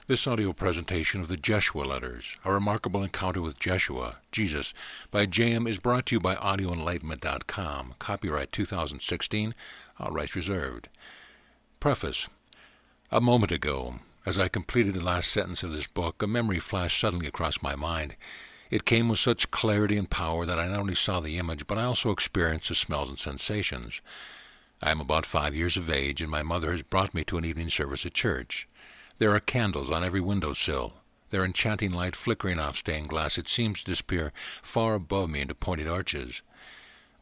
This audio presentation of the Jeshua Letters, a remarkable encounter with Jeshua, Jesus, by J.M. is brought to you by audioenlightenment.com. Copyright 2016, all rights reserved. Preface. A moment ago, as I completed the last sentence of this book, a memory flashed suddenly across my mind. It came with such clarity and power that I not only saw the image, but I also experienced the smells and sensations. I am about 5 years of age, and my mother has brought me to an evening service at church. There are candles on every windowsill, their enchanting light flickering off stained glass. It seems to disappear far above me into pointed arches.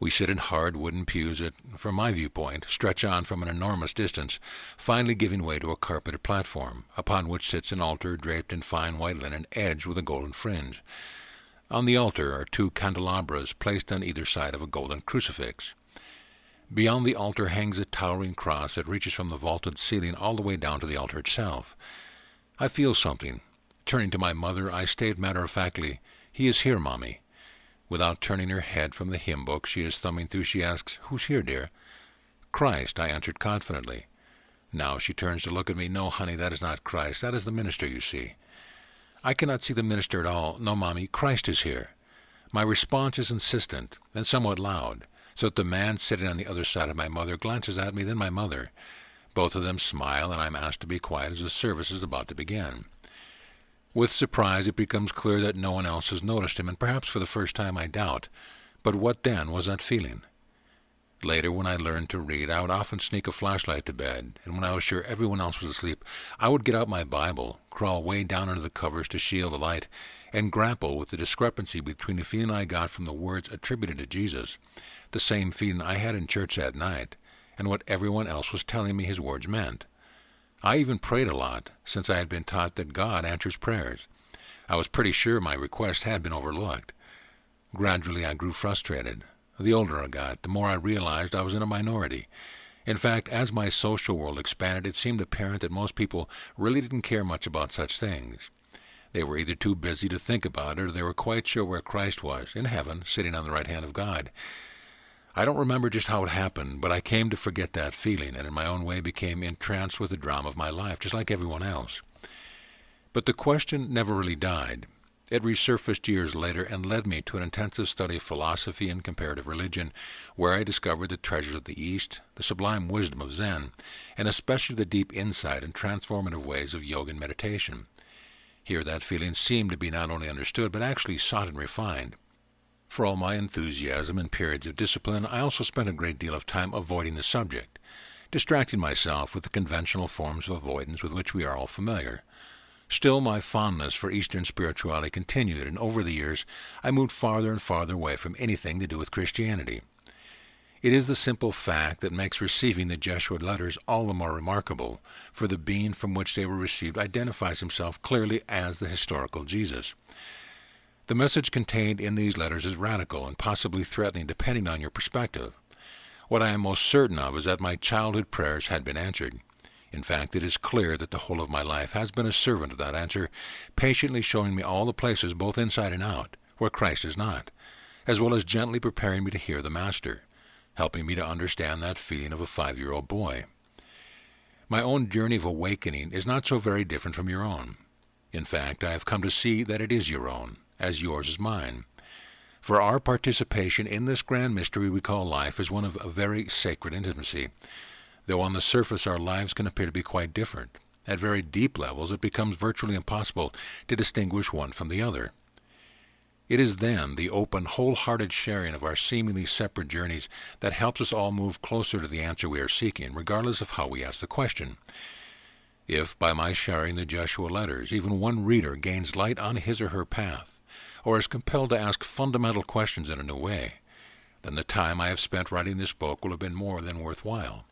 We sit in hard wooden pews that, from my viewpoint, stretch on from an enormous distance, finally giving way to a carpeted platform, upon which sits an altar draped in fine white linen edged with a golden fringe. On the altar are 2 candelabras placed on either side of a golden crucifix. Beyond the altar hangs a towering cross that reaches from the vaulted ceiling all the way down to the altar itself. I feel something. Turning to my mother, I state matter-of-factly, "He is here, Mommy." Without turning her head from the hymn book she is thumbing through, she asks, "Who's here, dear?" "Christ," I answered confidently. Now she turns to look at me. "No, honey, that is not Christ. That is the minister, you see." "I cannot see the minister at all. No, Mommy, Christ is here." My response is insistent and somewhat loud, so that the man sitting on the other side of my mother glances at me, then my mother. Both of them smile, and I am asked to be quiet as the service is about to begin. With surprise, it becomes clear that no one else has noticed him, and perhaps for the first time I doubt. But what then was that feeling? Later, when I learned to read, I would often sneak a flashlight to bed, and when I was sure everyone else was asleep, I would get out my Bible, crawl way down under the covers to shield the light, and grapple with the discrepancy between the feeling I got from the words attributed to Jesus, the same feeling I had in church that night, and what everyone else was telling me his words meant. I even prayed a lot, since I had been taught that God answers prayers. I was pretty sure my request had been overlooked. Gradually I grew frustrated. The older I got, the more I realized I was in a minority. In fact, as my social world expanded, it seemed apparent that most people really didn't care much about such things. They were either too busy to think about it, or they were quite sure where Christ was, in heaven, sitting on the right hand of God. I don't remember just how it happened, but I came to forget that feeling, and in my own way became entranced with the drama of my life, just like everyone else. But the question never really died. It resurfaced years later and led me to an intensive study of philosophy and comparative religion, where I discovered the treasures of the East, the sublime wisdom of Zen, and especially the deep insight and transformative ways of yoga and meditation. Here that feeling seemed to be not only understood, but actually sought and refined. For all my enthusiasm and periods of discipline, I also spent a great deal of time avoiding the subject, distracting myself with the conventional forms of avoidance with which we are all familiar. Still, my fondness for Eastern spirituality continued, and over the years I moved farther and farther away from anything to do with Christianity. It is the simple fact that makes receiving the Jeshua Letters all the more remarkable, for the being from which they were received identifies himself clearly as the historical Jesus. The message contained in these letters is radical and possibly threatening depending on your perspective. What I am most certain of is that my childhood prayers had been answered. In fact, it is clear that the whole of my life has been a servant of that answer, patiently showing me all the places, both inside and out, where Christ is not, as well as gently preparing me to hear the Master, helping me to understand that feeling of a 5-year-old boy. My own journey of awakening is not so very different from your own. In fact, I have come to see that it is your own, as yours is mine. For our participation in this grand mystery we call life is one of a very sacred intimacy. Though on the surface our lives can appear to be quite different, at very deep levels it becomes virtually impossible to distinguish one from the other. It is then the open, wholehearted sharing of our seemingly separate journeys that helps us all move closer to the answer we are seeking, regardless of how we ask the question. If, by my sharing the Jeshua Letters, even one reader gains light on his or her path, or is compelled to ask fundamental questions in a new way, then the time I have spent writing this book will have been more than worthwhile.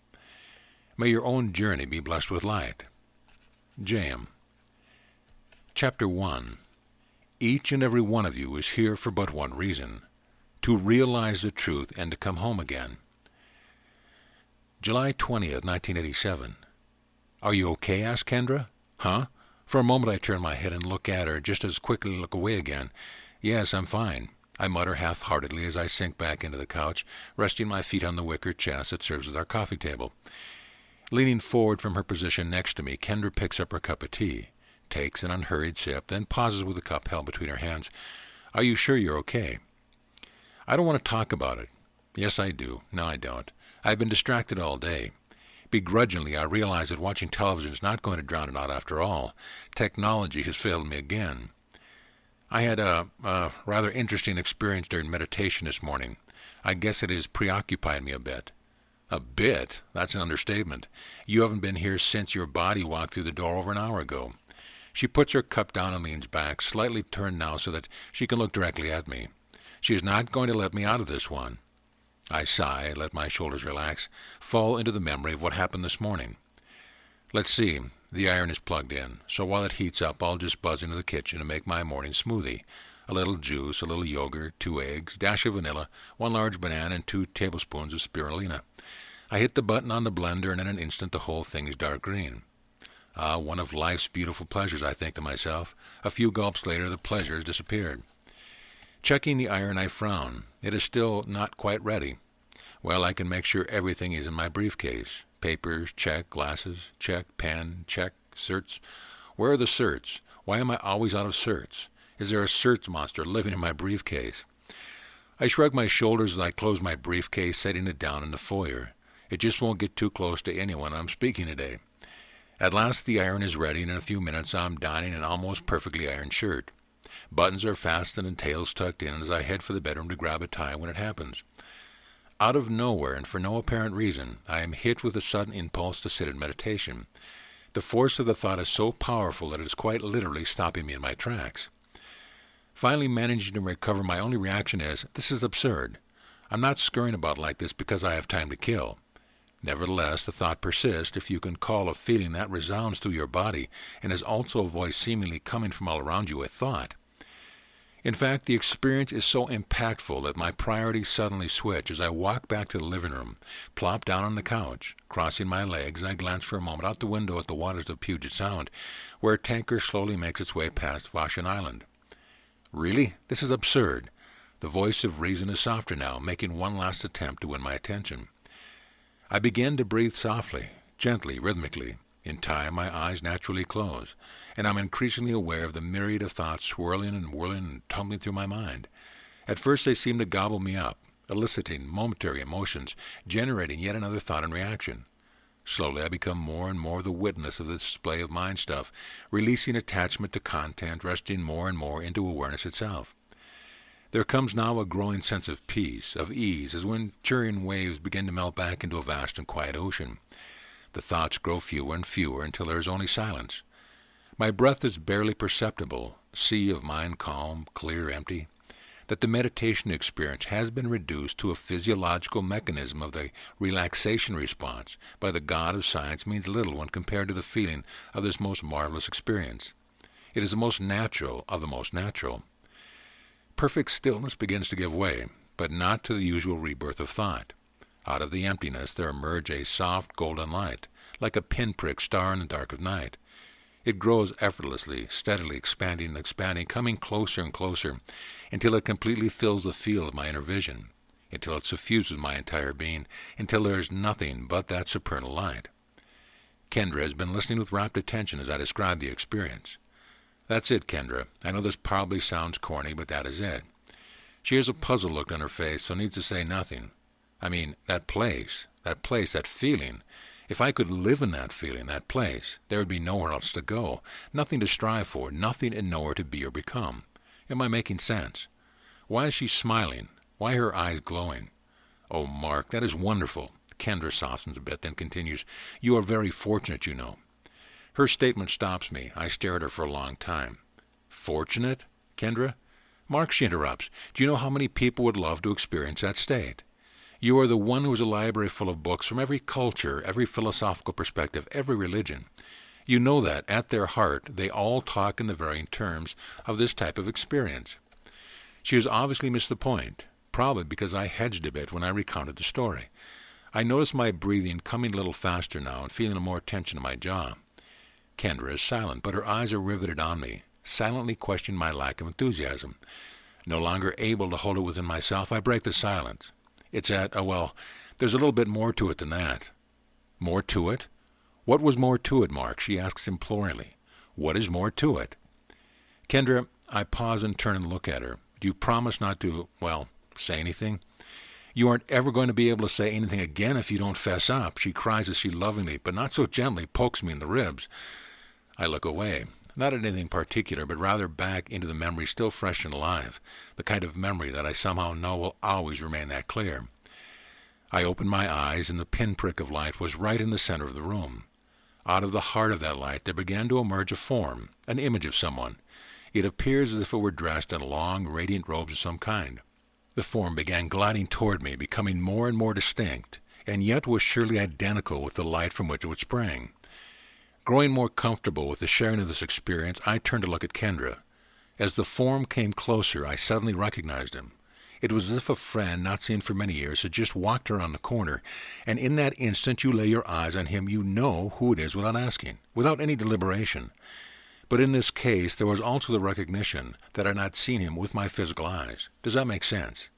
May your own journey be blessed with light. J.M. Chapter 1. Each and every one of you is here for but one reason, to realize the truth and to come home again. July 20th, 1987. "Are you okay?" asked Kendra. "Huh?" For a moment I turn my head and look at her, just as quickly look away again. "Yes, I'm fine," I mutter half-heartedly as I sink back into the couch, resting my feet on the wicker chest that serves as our coffee table. Leaning forward from her position next to me, Kendra picks up her cup of tea. takes an unhurried sip, then pauses with the cup held between her hands. Are you sure you're okay? I don't want to talk about it. Yes, I do. No, I don't. I've been distracted all day. Begrudgingly, I realize that watching television is not going to drown it out after all. Technology has failed me again. I had a rather interesting experience during meditation this morning. I guess it has preoccupied me a bit. A bit? That's an understatement. You haven't been here since your body walked through the door over an hour ago. She puts her cup down and leans back, slightly turned now so that she can look directly at me. She is not going to let me out of this one. I sigh, let my shoulders relax, fall into the memory of what happened this morning. Let's see, the iron is plugged in, so while it heats up, I'll just buzz into the kitchen to make my morning smoothie. A little juice, a little yogurt, 2 eggs, dash of vanilla, 1 large banana, and 2 tablespoons of spirulina. I hit the button on the blender, and in an instant the whole thing is dark green. One of life's beautiful pleasures, I think to myself. A few gulps later, the pleasure has disappeared. Checking the iron, I frown. It is still not quite ready. Well, I can make sure everything is in my briefcase. Papers, check. Glasses, check. Pen, check. Certs. Where are the certs? Why am I always out of certs? Is there a certs monster living in my briefcase? I shrug my shoulders as I close my briefcase, setting it down in the foyer. It just won't get too close to anyone I'm speaking today. At last the iron is ready, and in a few minutes I'm donning an almost perfectly ironed shirt. Buttons are fastened and tails tucked in as I head for the bedroom to grab a tie when it happens. Out of nowhere, and for no apparent reason, I am hit with a sudden impulse to sit in meditation. The force of the thought is so powerful that it is quite literally stopping me in my tracks. Finally managing to recover, my only reaction is, this is absurd. I'm not scurrying about like this because I have time to kill. Nevertheless, the thought persists, if you can call a feeling that resounds through your body and is also a voice seemingly coming from all around you a thought. In fact, the experience is so impactful that my priorities suddenly switch as I walk back to the living room, plop down on the couch. Crossing my legs, I glance for a moment out the window at the waters of Puget Sound, where a tanker slowly makes its way past Vashon Island. Really? This is absurd. The voice of reason is softer now, making one last attempt to win my attention. I begin to breathe softly, gently, rhythmically. In time, my eyes naturally close, and I'm increasingly aware of the myriad of thoughts swirling and whirling and tumbling through my mind. At first they seem to gobble me up, eliciting momentary emotions, generating yet another thought and reaction. Slowly I become more and more the witness of the display of mind stuff, releasing attachment to content, resting more and more into awareness itself. There comes now a growing sense of peace, of ease, as when churning waves begin to melt back into a vast and quiet ocean. The thoughts grow fewer and fewer until there is only silence. My breath is barely perceptible, sea of mind calm, clear, empty. That the meditation experience has been reduced to a physiological mechanism of the relaxation response by the God of science means little when compared to the feeling of this most marvelous experience. It is the most natural of the most natural. Perfect stillness begins to give way, but not to the usual rebirth of thought. Out of the emptiness there emerge a soft golden light, like a pinprick star in the dark of night. It grows effortlessly, steadily expanding and expanding, coming closer and closer, until it completely fills the field of my inner vision, until it suffuses my entire being, until there is nothing but that supernal light. Kendra has been listening with rapt attention as I describe the experience. That's it, Kendra. I know this probably sounds corny, but that is it. She has a puzzled look on her face, so needs to say nothing. I mean, that place, that feeling. If I could live in that feeling, that place, there would be nowhere else to go, nothing to strive for, nothing and nowhere to be or become. Am I making sense? Why is she smiling? Why are her eyes glowing? Oh, Mark, that is wonderful. Kendra softens a bit, then continues, You are very fortunate, you know. Her statement stops me. I stare at her for a long time. Fortunate? Kendra? Mark, she interrupts. Do you know how many people would love to experience that state? You are the one who has a library full of books from every culture, every philosophical perspective, every religion. You know that, at their heart, they all talk in the varying terms of this type of experience. She has obviously missed the point, probably because I hedged a bit when I recounted the story. I notice my breathing coming a little faster now and feeling more tension in my jaw. Kendra is silent, but her eyes are riveted on me, silently questioning my lack of enthusiasm. No longer able to hold it within myself, I break the silence. It's there's a little bit more to it than that. More to it? What was more to it, Mark? She asks imploringly. What is more to it? Kendra, I pause and turn and look at her. Do you promise not to, say anything? You aren't ever going to be able to say anything again if you don't fess up, she cries as she lovingly, but not so gently, pokes me in the ribs. I look away, not at anything particular, but rather back into the memory still fresh and alive, the kind of memory that I somehow know will always remain that clear. I opened my eyes, and the pinprick of light was right in the center of the room. Out of the heart of that light there began to emerge a form, an image of someone. It appears as if it were dressed in long, radiant robes of some kind. The form began gliding toward me, becoming more and more distinct, and yet was surely identical with the light from which it would spring. Growing more comfortable with the sharing of this experience, I turned to look at Kendra. As the form came closer, I suddenly recognized him. It was as if a friend, not seen for many years, had just walked around the corner, and in that instant you lay your eyes on him, you know who it is without asking, without any deliberation. But in this case, there was also the recognition that I had not seen him with my physical eyes. Does that make sense?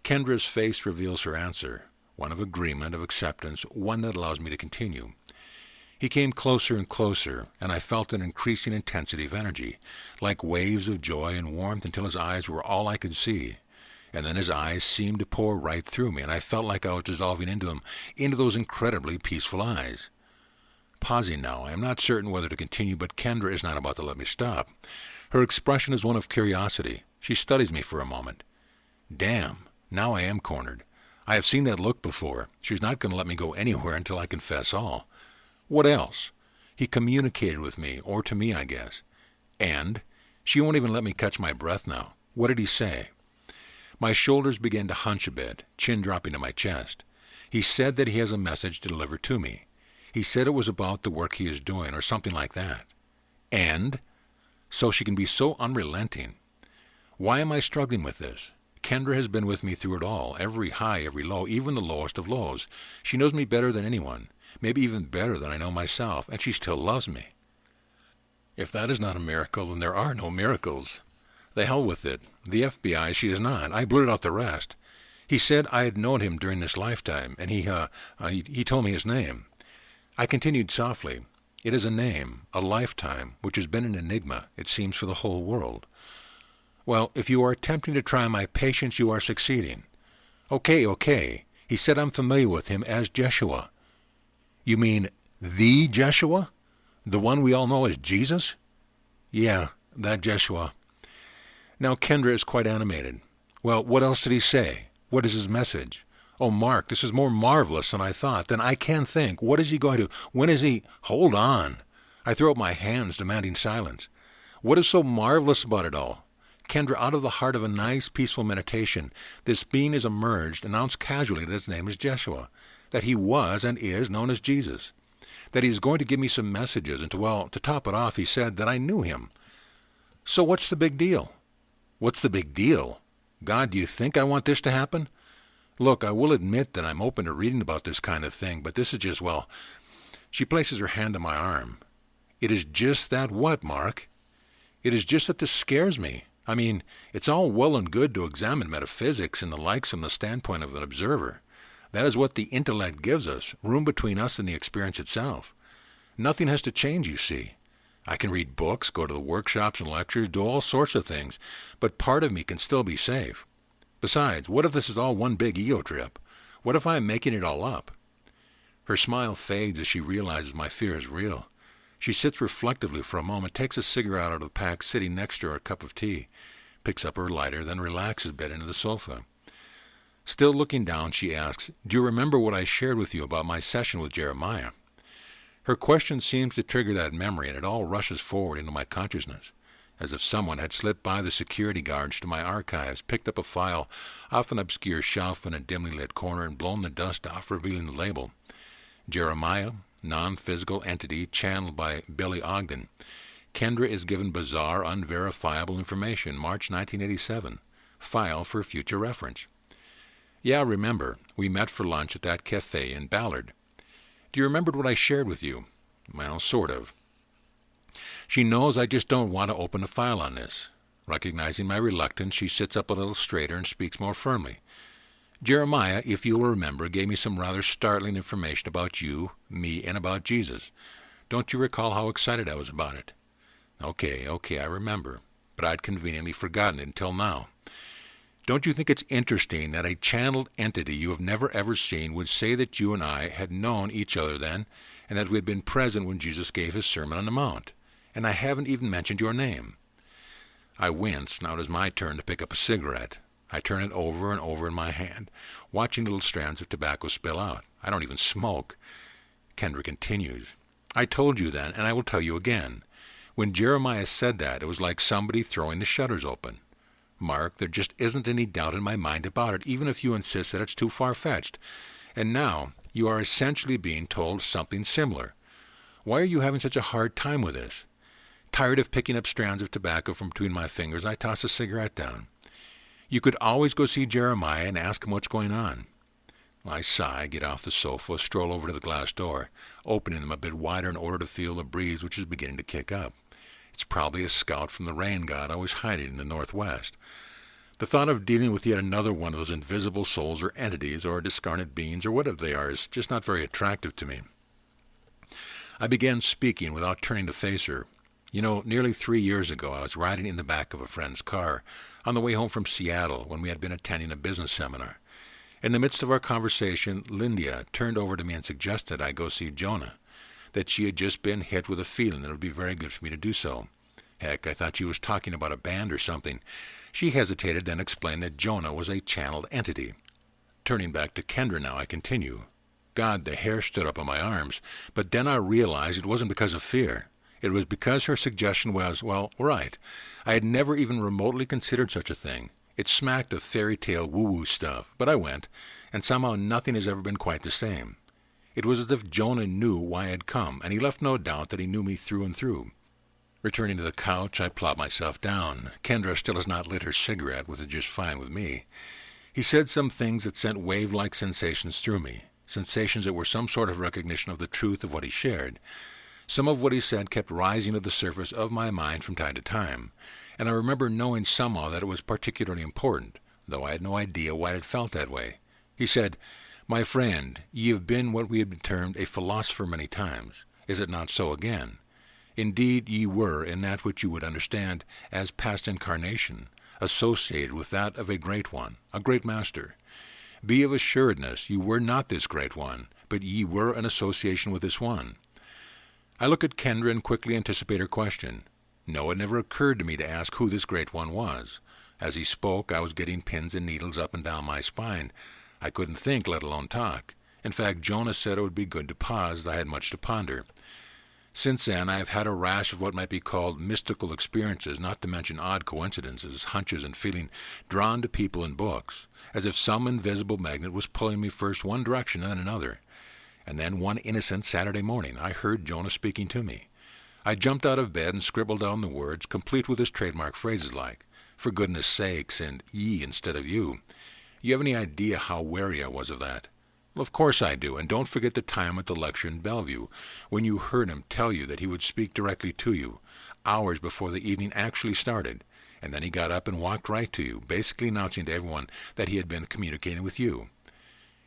Kendra's face reveals her answer, one of agreement, of acceptance, one that allows me to continue. He came closer and closer, and I felt an increasing intensity of energy, like waves of joy and warmth until his eyes were all I could see. And then his eyes seemed to pour right through me, and I felt like I was dissolving into them, into those incredibly peaceful eyes. Pausing now, I am not certain whether to continue, but Kendra is not about to let me stop. Her expression is one of curiosity. She studies me for a moment. Damn, now I am cornered. I have seen that look before. She's not going to let me go anywhere until I confess all. What else? He communicated with me, or to me, I guess. And she won't even let me catch my breath now. What did he say? My shoulders began to hunch a bit, chin dropping to my chest. He said that he has a message to deliver to me. He said it was about the work he is doing, or something like that. And? So she can be so unrelenting. Why am I struggling with this? Kendra has been with me through it all, every high, every low, even the lowest of lows. She knows me better than anyone, maybe even better than I know myself, and she still loves me. If that is not a miracle, then there are no miracles. The hell with it. The FBI, she is not. I blurted out the rest. He said I had known him during this lifetime, and he told me his name. I continued softly. It is a name, a lifetime, which has been an enigma, it seems, for the whole world. Well, if you are attempting to try my patience, you are succeeding. Okay. He said I'm familiar with him as Jeshua. You mean the Jeshua? The one we all know as Jesus? Yeah, that Jeshua. Now Kendra is quite animated. Well, what else did he say? What is his message? Oh, Mark, this is more marvelous than I thought. Then I can think. What is he going to... When is he... Hold on. I throw up my hands, demanding silence. What is so marvelous about it all? Kendra, out of the heart of a nice, peaceful meditation, this being is emerged, announced casually that his name is Jeshua, that he was and is known as Jesus, that he is going to give me some messages, and to top it off, he said that I knew him. So what's the big deal? What's the big deal? God, do you think I want this to happen? Look, I will admit that I'm open to reading about this kind of thing, but this is just, She places her hand on my arm. It is just that what, Mark? It is just that this scares me. I mean, it's all well and good to examine metaphysics and the likes from the standpoint of an observer. That is what the intellect gives us, room between us and the experience itself. Nothing has to change, you see. I can read books, go to the workshops and lectures, do all sorts of things, but part of me can still be safe. Besides, what if this is all one big ego trip? What if I am making it all up? Her smile fades as she realizes my fear is real. She sits reflectively for a moment, takes a cigarette out of the pack sitting next to her, a cup of tea, picks up her lighter, then relaxes a bit into the sofa. Still looking down, she asks, Do you remember what I shared with you about my session with Jeremiah? Her question seems to trigger that memory, and it all rushes forward into my consciousness, as if someone had slipped by the security guards to my archives, picked up a file off an obscure shelf in a dimly lit corner, and blown the dust off, revealing the label. Jeremiah, non-physical entity channeled by Billy Ogden. Kendra is given bizarre, unverifiable information, March 1987. File for future reference. Yeah, remember, we met for lunch at that cafe in Ballard. Do you remember what I shared with you? Well, sort of. She knows I just don't want to open a file on this. Recognizing my reluctance, she sits up a little straighter and speaks more firmly. Jeremiah, if you'll remember, gave me some rather startling information about you, me, and about Jesus. Don't you recall how excited I was about it? Okay, I remember. But I'd conveniently forgotten it until now. Don't you think it's interesting that a channeled entity you have never ever seen would say that you and I had known each other then, and that we had been present when Jesus gave his Sermon on the Mount? And I haven't even mentioned your name. I wince. Now it is my turn to pick up a cigarette. I turn it over and over in my hand, watching little strands of tobacco spill out. I don't even smoke. Kendra continues. I told you then, and I will tell you again. When Jeremiah said that, it was like somebody throwing the shutters open. Mark, there just isn't any doubt in my mind about it, even if you insist that it's too far-fetched. And now you are essentially being told something similar. Why are you having such a hard time with this? Tired of picking up strands of tobacco from between my fingers, I toss a cigarette down. You could always go see Jeremiah and ask him what's going on. I sigh, get off the sofa, stroll over to the glass door, opening them a bit wider in order to feel the breeze which is beginning to kick up. It's probably a scout from the rain god always hiding in the northwest. The thought of dealing with yet another one of those invisible souls or entities or discarnate beings or whatever they are is just not very attractive to me. I began speaking without turning to face her. You know, nearly 3 years ago I was riding in the back of a friend's car on the way home from Seattle when we had been attending a business seminar. In the midst of our conversation, Lindia turned over to me and suggested I go see Jonah, that she had just been hit with a feeling that it would be very good for me to do so. Heck, I thought she was talking about a band or something. She hesitated, then explained that Jonah was a channeled entity. Turning back to Kendra now, I continue. God, the hair stood up on my arms, but then I realized it wasn't because of fear. It was because her suggestion was, well, right. I had never even remotely considered such a thing. It smacked of fairy tale woo-woo stuff, but I went, and somehow nothing has ever been quite the same. It was as if Jonah knew why I had come, and he left no doubt that he knew me through and through. Returning to the couch, I plop myself down. Kendra still has not lit her cigarette, which is just fine with me. He said some things that sent wave-like sensations through me, sensations that were some sort of recognition of the truth of what he shared. Some of what he said kept rising to the surface of my mind from time to time, and I remember knowing somehow that it was particularly important, though I had no idea why it felt that way. He said, My friend, ye have been what we have termed a philosopher many times. Is it not so again? Indeed ye were in that which you would understand as past incarnation, associated with that of a great one, a great master. Be of assuredness you were not this great one, but ye were an association with this one. I look at Kendra and quickly anticipate her question. No, it never occurred to me to ask who this great one was. As he spoke, I was getting pins and needles up and down my spine. I couldn't think, let alone talk. In fact, Jonah said it would be good to pause, as I had much to ponder. Since then, I have had a rash of what might be called mystical experiences, not to mention odd coincidences, hunches, and feeling drawn to people and books, as if some invisible magnet was pulling me first one direction and then another. And then one innocent Saturday morning, I heard Jonah speaking to me. I jumped out of bed and scribbled down the words, complete with his trademark phrases like, "For goodness sakes," and "ye" instead of "you." You have any idea how wary I was of that? Well, of course I do, and don't forget the time at the lecture in Bellevue, when you heard him tell you that he would speak directly to you, hours before the evening actually started, and then he got up and walked right to you, basically announcing to everyone that he had been communicating with you.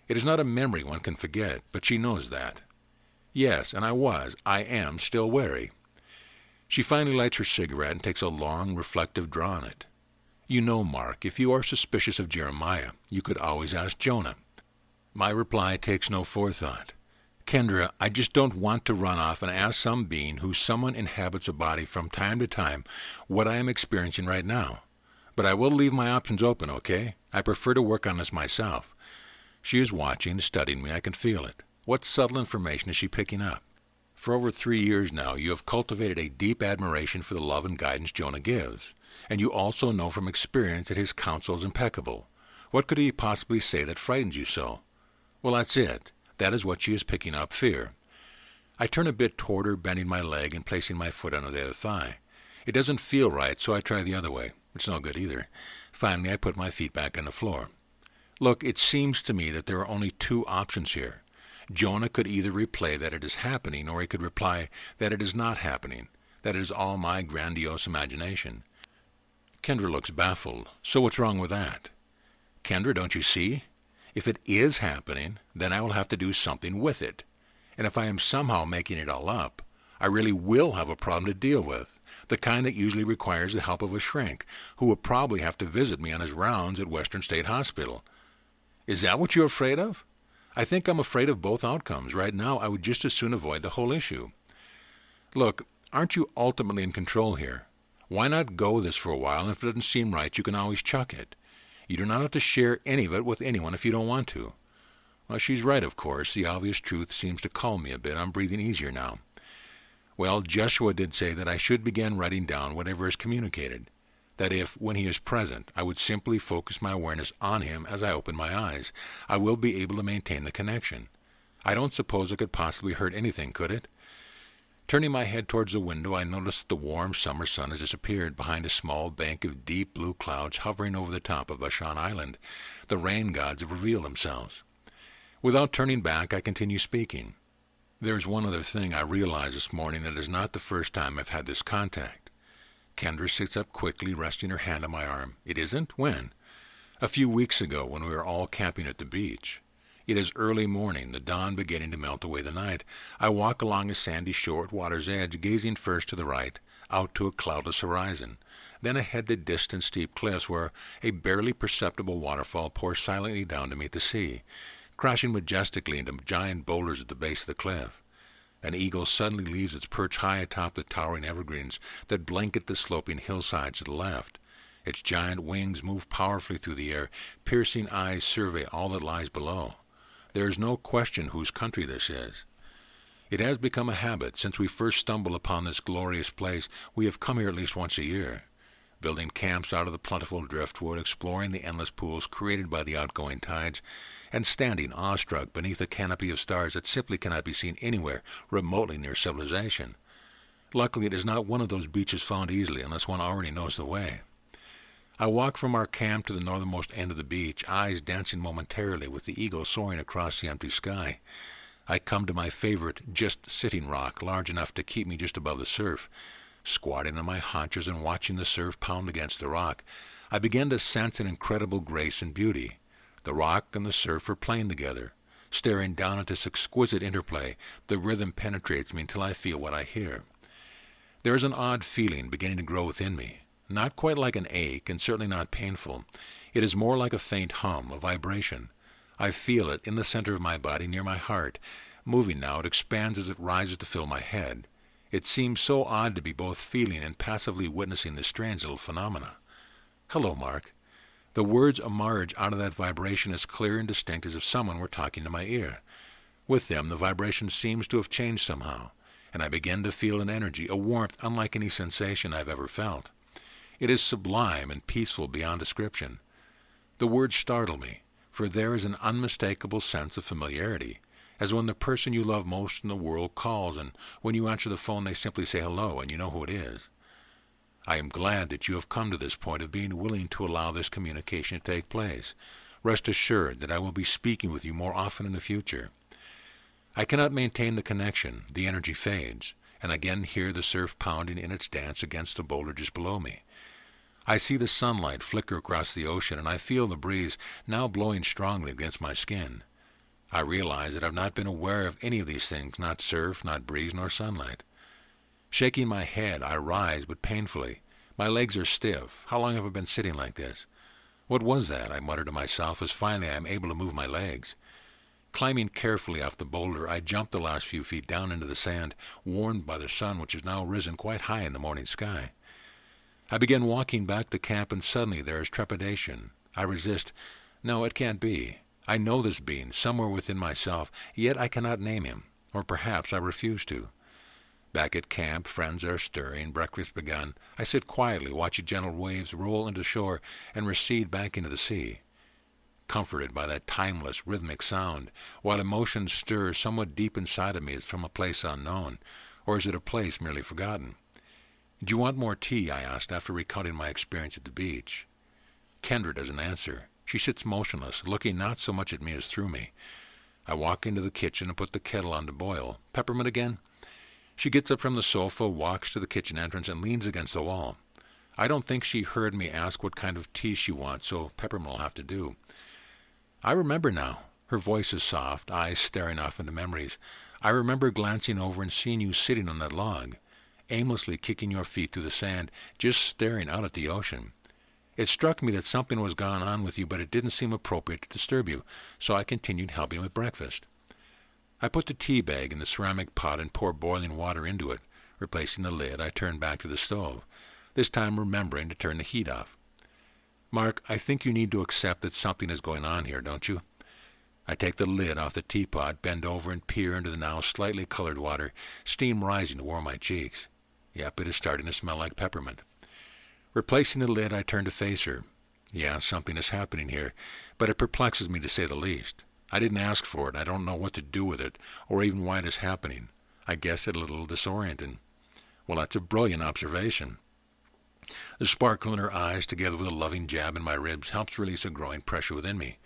It is not a memory one can forget, but she knows that. Yes, and I am still wary. She finally lights her cigarette and takes a long, reflective draw on it. You know, Mark, if you are suspicious of Jeremiah, you could always ask Jonah. My reply takes no forethought. Kendra, I just don't want to run off and ask some being who someone inhabits a body from time to time what I am experiencing right now. But I will leave my options open, okay? I prefer to work on this myself. She is watching, studying me. I can feel it. What subtle information is she picking up? For over 3 years now, you have cultivated a deep admiration for the love and guidance Jonah gives, and you also know from experience that his counsel is impeccable. What could he possibly say that frightens you so? Well, that's it. That is what she is picking up, fear. I turn a bit toward her, bending my leg and placing my foot under the other thigh. It doesn't feel right, so I try the other way. It's no good either. Finally, I put my feet back on the floor. Look, it seems to me that there are only 2 options here. Jonah could either replay that it is happening, or he could reply that it is not happening, that it is all my grandiose imagination. Kendra looks baffled. So what's wrong with that? Kendra, don't you see? If it is happening, then I will have to do something with it. And if I am somehow making it all up, I really will have a problem to deal with, the kind that usually requires the help of a shrink, who will probably have to visit me on his rounds at Western State Hospital. Is that what you're afraid of? I think I'm afraid of both outcomes. Right now, I would just as soon avoid the whole issue. Look, aren't you ultimately in control here? Why not go this for a while, and if it doesn't seem right, you can always chuck it. You do not have to share any of it with anyone if you don't want to. Well, she's right, of course. The obvious truth seems to calm me a bit. I'm breathing easier now. Well, Jeshua did say that I should begin writing down whatever is communicated. That if, when he is present, I would simply focus my awareness on him as I open my eyes, I will be able to maintain the connection. I don't suppose it could possibly hurt anything, could it? Turning my head towards the window, I noticed that the warm summer sun has disappeared behind a small bank of deep blue clouds hovering over the top of Vashon Island. The rain gods have revealed themselves. Without turning back, I continue speaking. There's one other thing I realized this morning that is not the first time I've had this contact. Kendra sits up quickly, resting her hand on my arm. It isn't? When? A few weeks ago, when we were all camping at the beach. It is early morning, the dawn beginning to melt away the night. I walk along a sandy shore at water's edge, gazing first to the right, out to a cloudless horizon, then ahead to distant steep cliffs where a barely perceptible waterfall pours silently down to meet the sea, crashing majestically into giant boulders at the base of the cliff. An eagle suddenly leaves its perch high atop the towering evergreens that blanket the sloping hillsides to the left. Its giant wings move powerfully through the air, piercing eyes survey all that lies below. There is no question whose country this is. It has become a habit. Since we first stumbled upon this glorious place, we have come here at least once a year, building camps out of the plentiful driftwood, exploring the endless pools created by the outgoing tides, and standing awestruck beneath a canopy of stars that simply cannot be seen anywhere remotely near civilization. Luckily, it is not one of those beaches found easily unless one already knows the way. I walk from our camp to the northernmost end of the beach, eyes dancing momentarily with the eagle soaring across the empty sky. I come to my favorite just-sitting rock, large enough to keep me just above the surf. Squatting on my haunches and watching the surf pound against the rock, I begin to sense an incredible grace and beauty. The rock and the surf are playing together. Staring down at this exquisite interplay, the rhythm penetrates me until I feel what I hear. There is an odd feeling beginning to grow within me. Not quite like an ache, and certainly not painful. It is more like a faint hum, a vibration. I feel it in the center of my body, near my heart. Moving now, it expands as it rises to fill my head. It seems so odd to be both feeling and passively witnessing this strange little phenomena. Hello, Mark. The words emerge out of that vibration as clear and distinct as if someone were talking to my ear. With them, the vibration seems to have changed somehow, and I begin to feel an energy, a warmth unlike any sensation I've ever felt. It is sublime and peaceful beyond description. The words startle me, for there is an unmistakable sense of familiarity, as when the person you love most in the world calls, and when you answer the phone they simply say hello, and you know who it is. I am glad that you have come to this point of being willing to allow this communication to take place. Rest assured that I will be speaking with you more often in the future. I cannot maintain the connection. The energy fades, and again hear the surf pounding in its dance against the boulder just below me. I see the sunlight flicker across the ocean, and I feel the breeze now blowing strongly against my skin. I realize that I've not been aware of any of these things, not surf, not breeze, nor sunlight. Shaking my head, I rise, but painfully. My legs are stiff. How long have I been sitting like this? What was that? I mutter to myself as finally I am able to move my legs. Climbing carefully off the boulder, I jump the last few feet down into the sand, warmed by the sun which has now risen quite high in the morning sky. I begin walking back to camp, and suddenly there is trepidation. I resist. No, it can't be. I know this being, somewhere within myself, yet I cannot name him, or perhaps I refuse to. Back at camp, friends are stirring, breakfast begun. I sit quietly, watching gentle waves roll into shore and recede back into the sea. Comforted by that timeless, rhythmic sound, while emotions stir somewhat deep inside of me as from a place unknown, or is it a place merely forgotten? "Do you want more tea?" I asked after recounting my experience at the beach. Kendra doesn't answer. She sits motionless, looking not so much at me as through me. I walk into the kitchen and put the kettle on to boil. "Peppermint again?" She gets up from the sofa, walks to the kitchen entrance, and leans against the wall. I don't think she heard me ask what kind of tea she wants, so peppermint will have to do. I remember now. Her voice is soft, eyes staring off into memories. I remember glancing over and seeing you sitting on that log, aimlessly kicking your feet through the sand, just staring out at the ocean. It struck me that something was going on with you, but it didn't seem appropriate to disturb you, so I continued helping with breakfast. I put the tea bag in the ceramic pot and poured boiling water into it. Replacing the lid, I turned back to the stove, this time remembering to turn the heat off. Mark, I think you need to accept that something is going on here, don't you? I take the lid off the teapot, bend over and peer into the now slightly colored water, steam rising to warm my cheeks. Yep, it is starting to smell like peppermint. Replacing the lid, I turn to face her. Yeah, something is happening here, but it perplexes me to say the least. I didn't ask for it. I don't know what to do with it, or even why it is happening. I guess it's a little disorienting. Well, that's a brilliant observation. The sparkle in her eyes, together with a loving jab in my ribs, helps release a growing pressure within me.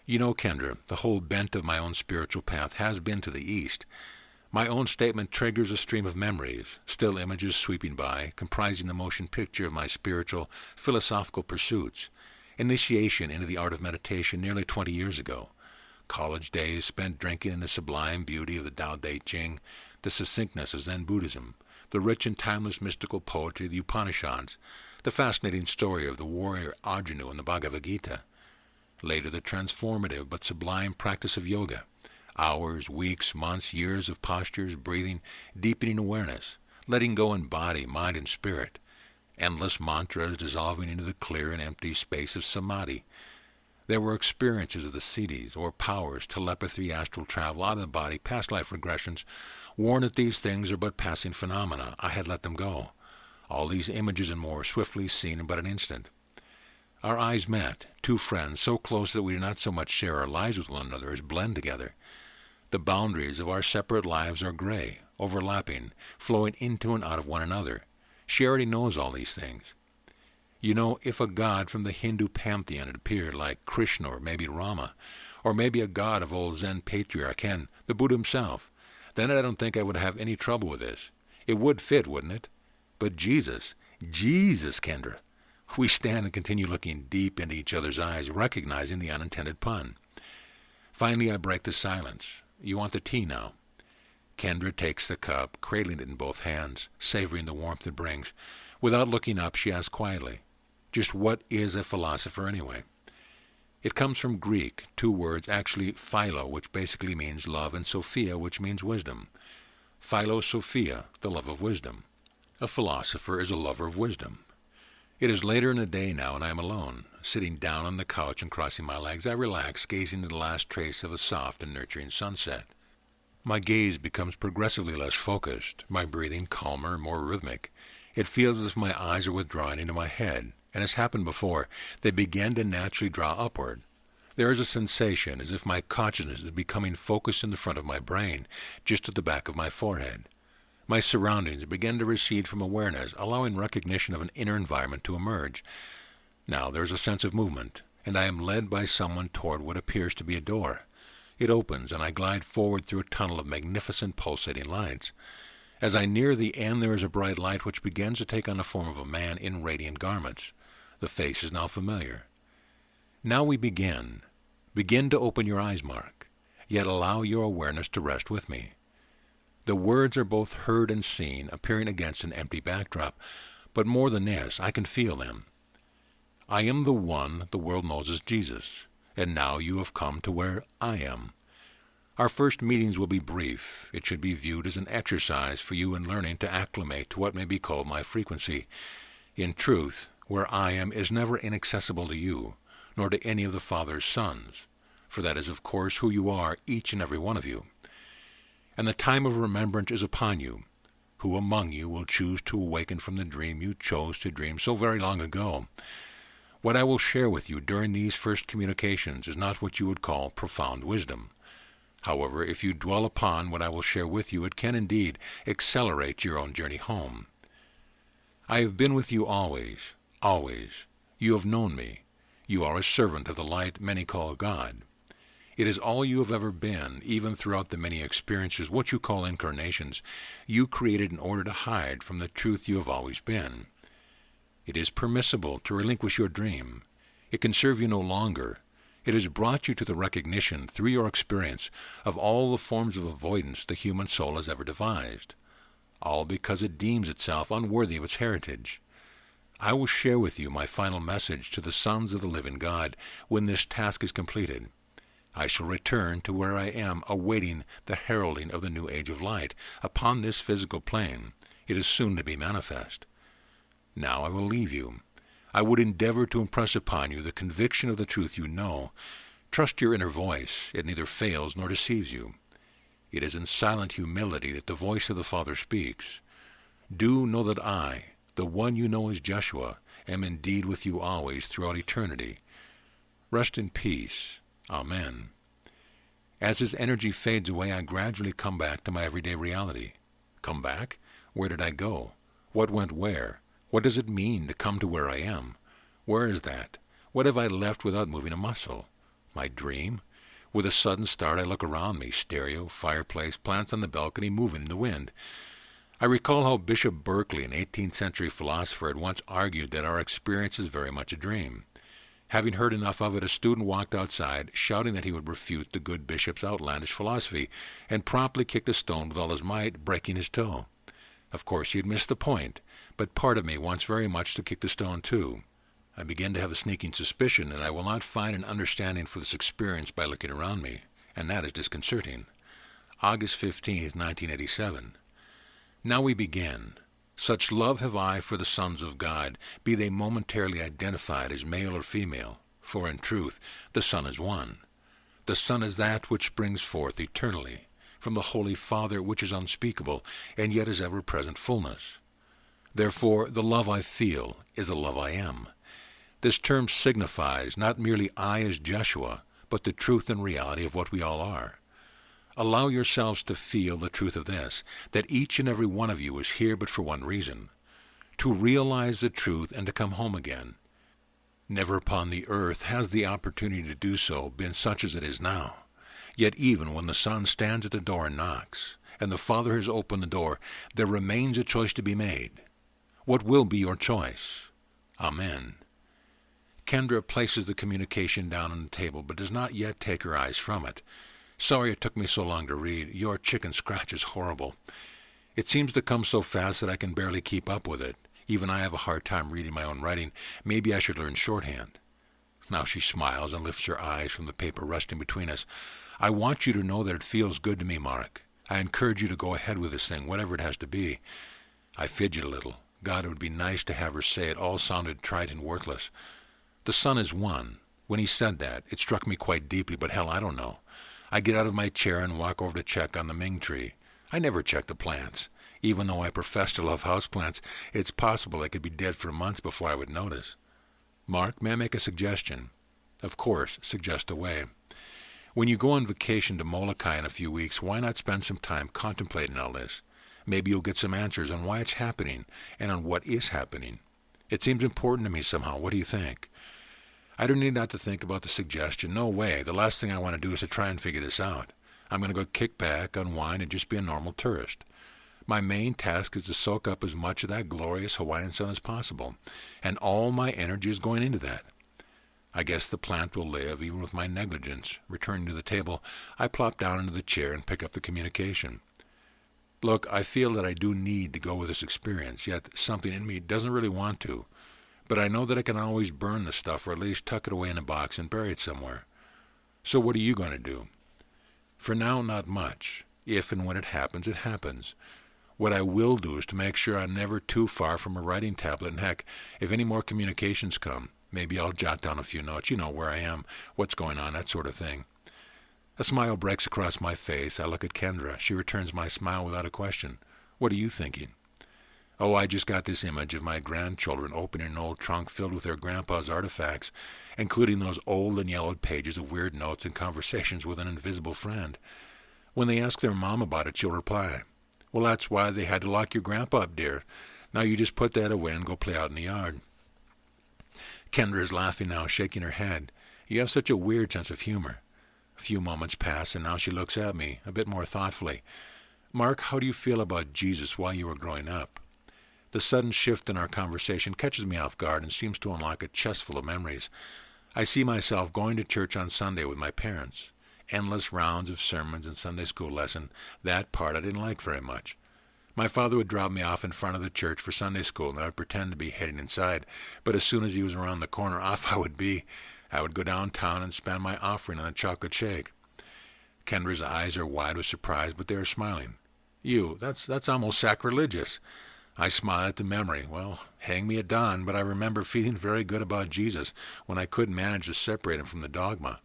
You know, Kendra, the whole bent of my own spiritual path has been to the east. My own statement triggers a stream of memories, still images sweeping by, comprising the motion picture of my spiritual, philosophical pursuits. Initiation into the art of meditation nearly 20 years ago. College days spent drinking in the sublime beauty of the Tao Te Ching, the succinctness of Zen Buddhism, the rich and timeless mystical poetry of the Upanishads, the fascinating story of the warrior Arjuna in the Bhagavad Gita. Later, the transformative but sublime practice of yoga. Hours, weeks, months, years of postures, breathing, deepening awareness, letting go in body, mind, and spirit. Endless mantras dissolving into the clear and empty space of samadhi. There were experiences of the siddhis, or powers, telepathy, astral travel, out of the body, past life regressions. Warned that these things are but passing phenomena, I had let them go. All these images and more swiftly seen in but an instant. Our eyes met, two friends, so close that we did not so much share our lives with one another as blend together. The boundaries of our separate lives are gray, overlapping, flowing into and out of one another. She already knows all these things. You know, if a god from the Hindu pantheon had appeared, like Krishna or maybe Rama, or maybe a god of old Zen patriarch Ken, the Buddha himself, then I don't think I would have any trouble with this. It would fit, wouldn't it? But Jesus, Kendra. We stand and continue looking deep into each other's eyes, recognizing the unintended pun. Finally, I break the silence. You want the tea now? Kendra takes the cup, cradling it in both hands, savoring the warmth it brings. Without looking up, she asks quietly, just what is a philosopher anyway? It comes from Greek, two words, actually philo, which basically means love, and sophia, which means wisdom. Philosophia, the love of wisdom. A philosopher is a lover of wisdom. It is later in the day now, and I am alone. Sitting down on the couch and crossing my legs, I relax, gazing at the last trace of a soft and nurturing sunset. My gaze becomes progressively less focused, my breathing calmer, more rhythmic. It feels as if my eyes are withdrawing into my head, and as happened before, they begin to naturally draw upward. There is a sensation as if my consciousness is becoming focused in the front of my brain, just at the back of my forehead. My surroundings begin to recede from awareness, allowing recognition of an inner environment to emerge. Now there is a sense of movement, and I am led by someone toward what appears to be a door. It opens, and I glide forward through a tunnel of magnificent pulsating lights. As I near the end, there is a bright light which begins to take on the form of a man in radiant garments. The face is now familiar. Now we begin. Begin to open your eyes, Mark, yet allow your awareness to rest with me. The words are both heard and seen, appearing against an empty backdrop, but more than this, I can feel them. I am the one the world knows as Jesus, and now you have come to where I am. Our first meetings will be brief. It should be viewed as an exercise for you in learning to acclimate to what may be called my frequency. In truth, where I am is never inaccessible to you, nor to any of the Father's sons, for that is of course who you are, each and every one of you. And the time of remembrance is upon you. Who among you will choose to awaken from the dream you chose to dream so very long ago? What I will share with you during these first communications is not what you would call profound wisdom. However, if you dwell upon what I will share with you, it can indeed accelerate your own journey home. I have been with you always, always. You have known me. You are a servant of the light many call God. It is all you have ever been, even throughout the many experiences, what you call incarnations, you created in order to hide from the truth you have always been. It is permissible to relinquish your dream. It can serve you no longer. It has brought you to the recognition, through your experience, of all the forms of avoidance the human soul has ever devised, all because it deems itself unworthy of its heritage. I will share with you my final message to the sons of the living God when this task is completed. I shall return to where I am, awaiting the heralding of the new age of light upon this physical plane. It is soon to be manifest. Now I will leave you. I would endeavor to impress upon you the conviction of the truth you know. Trust your inner voice. It neither fails nor deceives you. It is in silent humility that the voice of the Father speaks. Do know that I, the one you know as Jeshua, am indeed with you always throughout eternity. Rest in peace. Amen. As his energy fades away, I gradually come back to my everyday reality. Come back? Where did I go? What went where? What does it mean to come to where I am? Where is that? What have I left without moving a muscle? My dream? With a sudden start, I look around me. Stereo, fireplace, plants on the balcony moving in the wind. I recall how Bishop Berkeley, an 18th century philosopher, had once argued that our experience is very much a dream. Having heard enough of it, a student walked outside, shouting that he would refute the good bishop's outlandish philosophy, and promptly kicked a stone with all his might, breaking his toe. Of course, he had missed the point, but part of me wants very much to kick the stone too. I begin to have a sneaking suspicion that I will not find an understanding for this experience by looking around me, and that is disconcerting. August 15th, 1987. Now we begin. Such love have I for the sons of God, be they momentarily identified as male or female, for in truth the Son is one. The Son is that which springs forth eternally, from the Holy Father, which is unspeakable, and yet is ever-present fullness. Therefore, the love I feel is the love I am. This term signifies not merely I as Jeshua, but the truth and reality of what we all are. Allow yourselves to feel the truth of this, that each and every one of you is here but for one reason, to realize the truth and to come home again. Never upon the earth has the opportunity to do so been such as it is now. Yet even when the Son stands at the door and knocks, and the Father has opened the door, there remains a choice to be made. What will be your choice? Amen. Kendra places the communication down on the table, but does not yet take her eyes from it. Sorry it took me so long to read. Your chicken scratch is horrible. It seems to come so fast that I can barely keep up with it. Even I have a hard time reading my own writing. Maybe I should learn shorthand. Now she smiles and lifts her eyes from the paper resting between us. I want you to know that it feels good to me, Mark. I encourage you to go ahead with this thing, whatever it has to be. I fidget a little. God, it would be nice to have her say it. All sounded trite and worthless. The Son is one. When he said that, it struck me quite deeply, but hell, I don't know. I get out of my chair and walk over to check on the Ming tree. I never check the plants. Even though I profess to love houseplants, it's possible they could be dead for months before I would notice. Mark, may I make a suggestion? Of course, suggest away. When you go on vacation to Molokai in a few weeks, why not spend some time contemplating all this? Maybe you'll get some answers on why it's happening and on what is happening. It seems important to me somehow. What do you think? I don't need not to think about the suggestion. No way. The last thing I want to do is to try and figure this out. I'm going to go kick back, unwind, and just be a normal tourist. My main task is to soak up as much of that glorious Hawaiian sun as possible, and all my energy is going into that. I guess the plant will live, even with my negligence. Returning to the table, I plop down into the chair and pick up the communication. Look, I feel that I do need to go with this experience, yet something in me doesn't really want to. But I know that I can always burn the stuff, or at least tuck it away in a box and bury it somewhere. So what are you going to do? For now, not much. If and when it happens, it happens. What I will do is to make sure I'm never too far from a writing tablet, and heck, if any more communications come, maybe I'll jot down a few notes, where I am, what's going on, that sort of thing. A smile breaks across my face. I look at Kendra. She returns my smile without a question. What are you thinking? Oh, I just got this image of my grandchildren opening an old trunk filled with their grandpa's artifacts, including those old and yellowed pages of weird notes and conversations with an invisible friend. When they ask their mom about it, she'll reply, "Well, that's why they had to lock your grandpa up, dear. Now you just put that away and go play out in the yard." Kendra is laughing now, shaking her head. You have such a weird sense of humor. A few moments pass, and now she looks at me, a bit more thoughtfully. Mark, how do you feel about Jesus while you were growing up? The sudden shift in our conversation catches me off guard and seems to unlock a chest full of memories. I see myself going to church on Sunday with my parents. Endless rounds of sermons and Sunday school lesson. That part I didn't like very much. My father would drop me off in front of the church for Sunday school, and I would pretend to be heading inside. But as soon as he was around the corner, off I would be. I would go downtown and spend my offering on a chocolate shake. Kendra's eyes are wide with surprise, but they are smiling. That's almost sacrilegious. I smile at the memory. Well, hang me at dawn, but I remember feeling very good about Jesus when I couldn't manage to separate him from the dogma.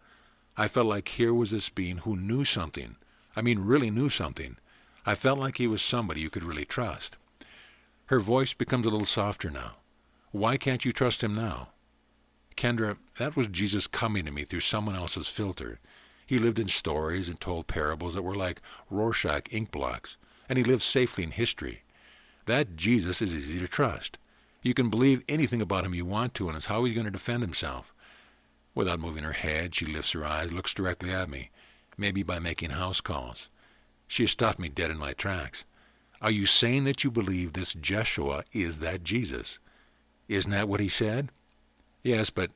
I felt like here was this being who knew something. I mean, really knew something. I felt like he was somebody you could really trust. Her voice becomes a little softer now. Why can't you trust him now? Kendra, that was Jesus coming to me through someone else's filter. He lived in stories and told parables that were like Rorschach ink blots, and he lived safely in history. That Jesus is easy to trust. You can believe anything about him you want to, and it's how he's going to defend himself. Without moving her head, she lifts her eyes, looks directly at me, maybe by making house calls. She has stopped me dead in my tracks. Are you saying that you believe this Jeshua is that Jesus? Isn't that what he said? Yes, but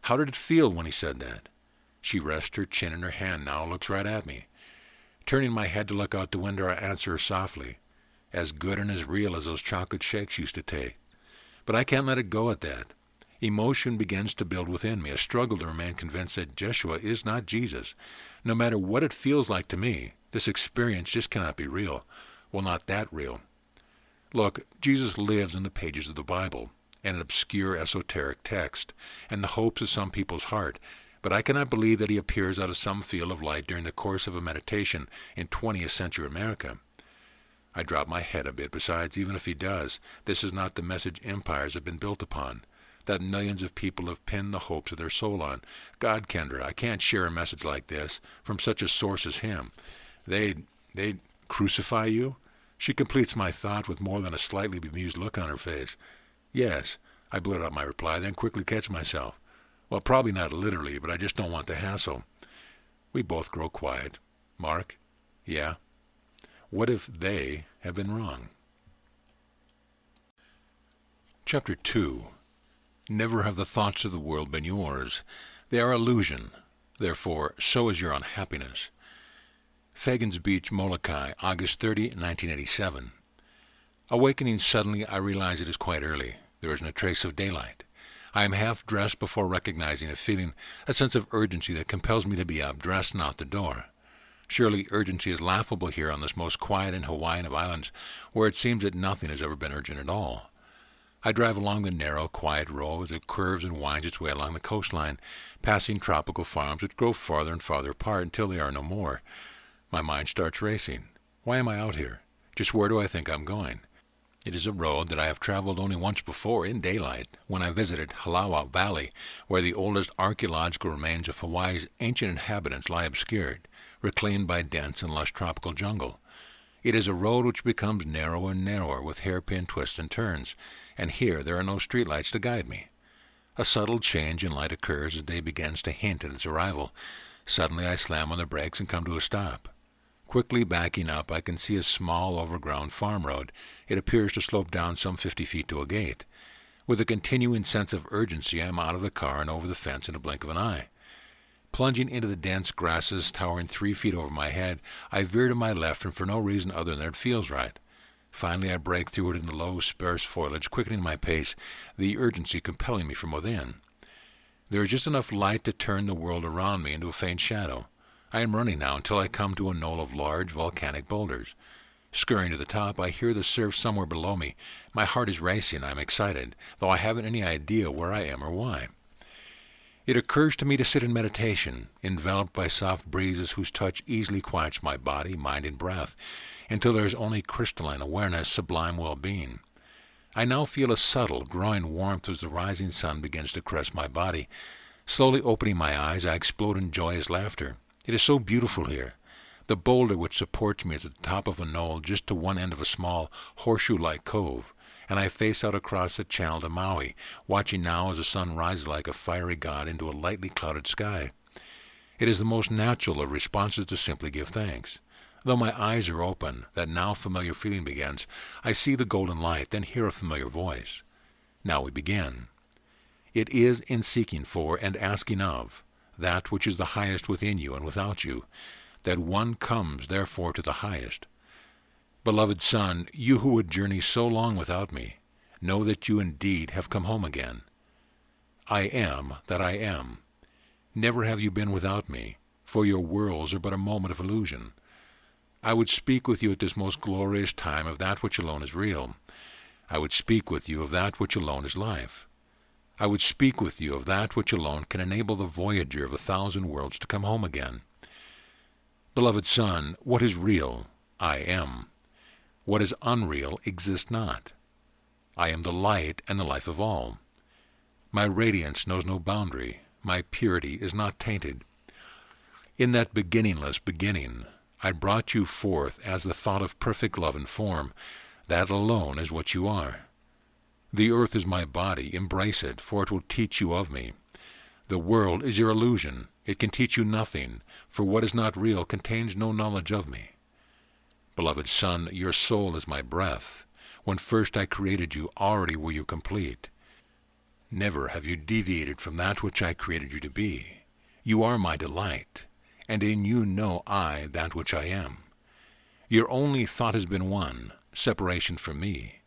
how did it feel when he said that? She rests her chin in her hand now, looks right at me. Turning my head to look out the window, I answer her softly. As good and as real as those chocolate shakes used to take. But I can't let it go at that. Emotion begins to build within me, a struggle to remain convinced that Jeshua is not Jesus. No matter what it feels like to me, this experience just cannot be real. Well, not that real. Look, Jesus lives in the pages of the Bible, and an obscure esoteric text, and the hopes of some people's heart, but I cannot believe that he appears out of some field of light during the course of a meditation in 20th century America. I drop my head a bit. Besides, even if he does, this is not the message empires have been built upon, that millions of people have pinned the hopes of their soul on. God, Kendra, I can't share a message like this from such a source as him. They'd crucify you? She completes my thought with more than a slightly bemused look on her face. Yes, I blurt out my reply, then quickly catch myself. Well, probably not literally, but I just don't want the hassle. We both grow quiet. Mark? Yeah? What if they have been wrong? Chapter 2. Never have the thoughts of the world been yours. They are illusion. Therefore, so is your unhappiness. Fagin's Beach, Molokai, August 30, 1987. Awakening suddenly, I realize it is quite early. There isn't a trace of daylight. I am half dressed before recognizing a sense of urgency that compels me to be up, dressed, and out the door. Surely urgency is laughable here on this most quiet and Hawaiian of islands, where it seems that nothing has ever been urgent at all. I drive along the narrow, quiet road as it curves and winds its way along the coastline, passing tropical farms which grow farther and farther apart until they are no more. My mind starts racing. Why am I out here? Just where do I think I'm going? It is a road that I have traveled only once before in daylight, when I visited Halawa Valley, where the oldest archaeological remains of Hawaii's ancient inhabitants lie obscured, reclaimed by dense and lush tropical jungle. It is a road which becomes narrower and narrower with hairpin twists and turns, and here there are no streetlights to guide me. A subtle change in light occurs as day begins to hint at its arrival. Suddenly I slam on the brakes and come to a stop. Quickly backing up, I can see a small, overgrown farm road. It appears to slope down some 50 feet to a gate. With a continuing sense of urgency, I am out of the car and over the fence in a blink of an eye. Plunging into the dense grasses towering 3 feet over my head, I veer to my left, and for no reason other than it feels right. Finally, I break through it in the low, sparse foliage, quickening my pace, the urgency compelling me from within. There is just enough light to turn the world around me into a faint shadow. I am running now until I come to a knoll of large volcanic boulders. Scurrying to the top, I hear the surf somewhere below me. My heart is racing. I am excited, though I haven't any idea where I am or why. It occurs to me to sit in meditation, enveloped by soft breezes whose touch easily quiets my body, mind, and breath, until there is only crystalline awareness, sublime well-being. I now feel a subtle, growing warmth as the rising sun begins to caress my body. Slowly opening my eyes, I explode in joyous laughter. It is so beautiful here. The boulder which supports me is at the top of a knoll just to one end of a small, horseshoe-like cove, and I face out across the channel to Maui, watching now as the sun rises like a fiery god into a lightly clouded sky. It is the most natural of responses to simply give thanks. Though my eyes are open, that now familiar feeling begins. I see the golden light, then hear a familiar voice. Now we begin. It is in seeking for and asking of that which is the highest within you and without you, that one comes therefore to the highest. Beloved son, you who would journey so long without me, know that you indeed have come home again. I am that I am. Never have you been without me, for your worlds are but a moment of illusion. I would speak with you at this most glorious time of that which alone is real. I would speak with you of that which alone is life. I would speak with you of that which alone can enable the voyager of 1,000 worlds to come home again. Beloved son, what is real, I am. What is unreal exists not. I am the light and the life of all. My radiance knows no boundary. My purity is not tainted. In that beginningless beginning, I brought you forth as the thought of perfect love and form. That alone is what you are. The earth is my body. Embrace it, for it will teach you of me. The world is your illusion. It can teach you nothing, for what is not real contains no knowledge of me. Beloved son, your soul is my breath. When first I created you, already were you complete. Never have you deviated from that which I created you to be. You are my delight, and in you know I that which I am. Your only thought has been one, separation from me.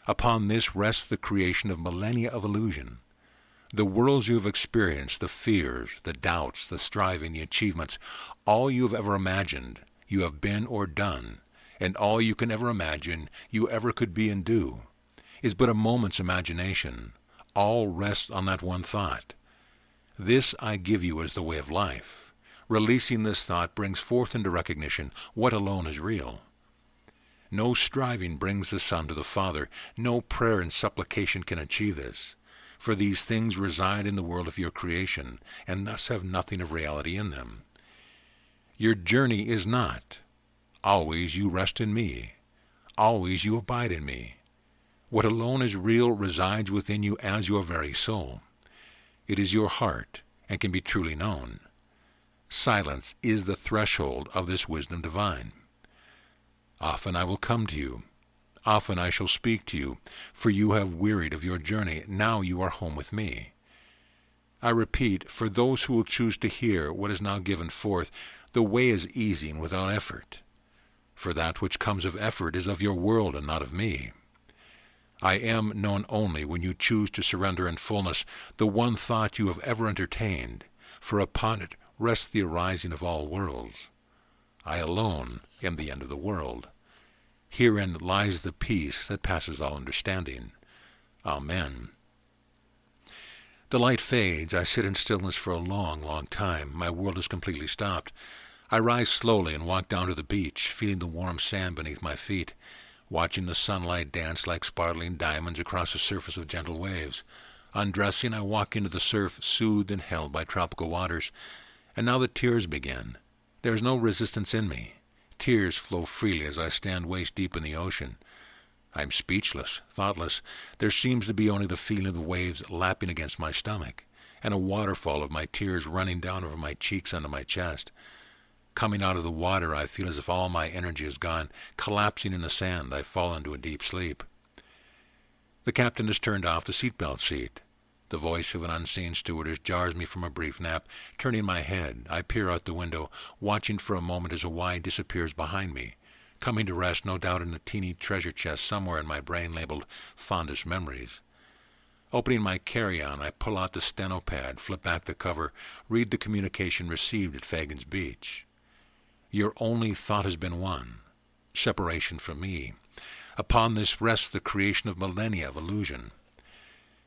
Upon this rests the creation of millennia of illusion. The worlds you have experienced, the fears, the doubts, the striving, the achievements, all you have ever imagined, you have been or done, and all you can ever imagine you ever could be and do, is but a moment's imagination. All rests on that one thought. This I give you as the way of life. Releasing this thought brings forth into recognition what alone is real. No striving brings the Son to the Father. No prayer and supplication can achieve this. For these things reside in the world of your creation, and thus have nothing of reality in them. Your journey is not. Always you rest in me. Always you abide in me. What alone is real resides within you as your very soul. It is your heart, and can be truly known. Silence is the threshold of this wisdom divine. Often I will come to you. Often I shall speak to you, for you have wearied of your journey. Now you are home with me. I repeat, for those who will choose to hear what is now given forth, the way is easy and without effort. For that which comes of effort is of your world and not of me. I am known only when you choose to surrender in fullness the one thought you have ever entertained, for upon it rests the arising of all worlds. I alone am the end of the world. Herein lies the peace that passes all understanding. Amen. The light fades. I sit in stillness for a long, long time. My world is completely stopped. I rise slowly and walk down to the beach, feeling the warm sand beneath my feet, watching the sunlight dance like sparkling diamonds across the surface of gentle waves. Undressing, I walk into the surf, soothed and held by tropical waters. And now the tears begin. There is no resistance in me. Tears flow freely as I stand waist-deep in the ocean. I am speechless, thoughtless. There seems to be only the feeling of the waves lapping against my stomach, and a waterfall of my tears running down over my cheeks onto my chest. Coming out of the water, I feel as if all my energy is gone. Collapsing in the sand, I fall into a deep sleep. The captain has turned off the seatbelt seat. The voice of an unseen stewardess jars me from a brief nap. Turning my head, I peer out the window, watching for a moment as a Y disappears behind me, coming to rest no doubt in a teeny treasure chest somewhere in my brain labeled Fondest Memories. Opening my carry-on, I pull out the steno pad, flip back the cover, read the communication received at Fagan's Beach. Your only thought has been one, separation from me. Upon this rests the creation of millennia of illusion.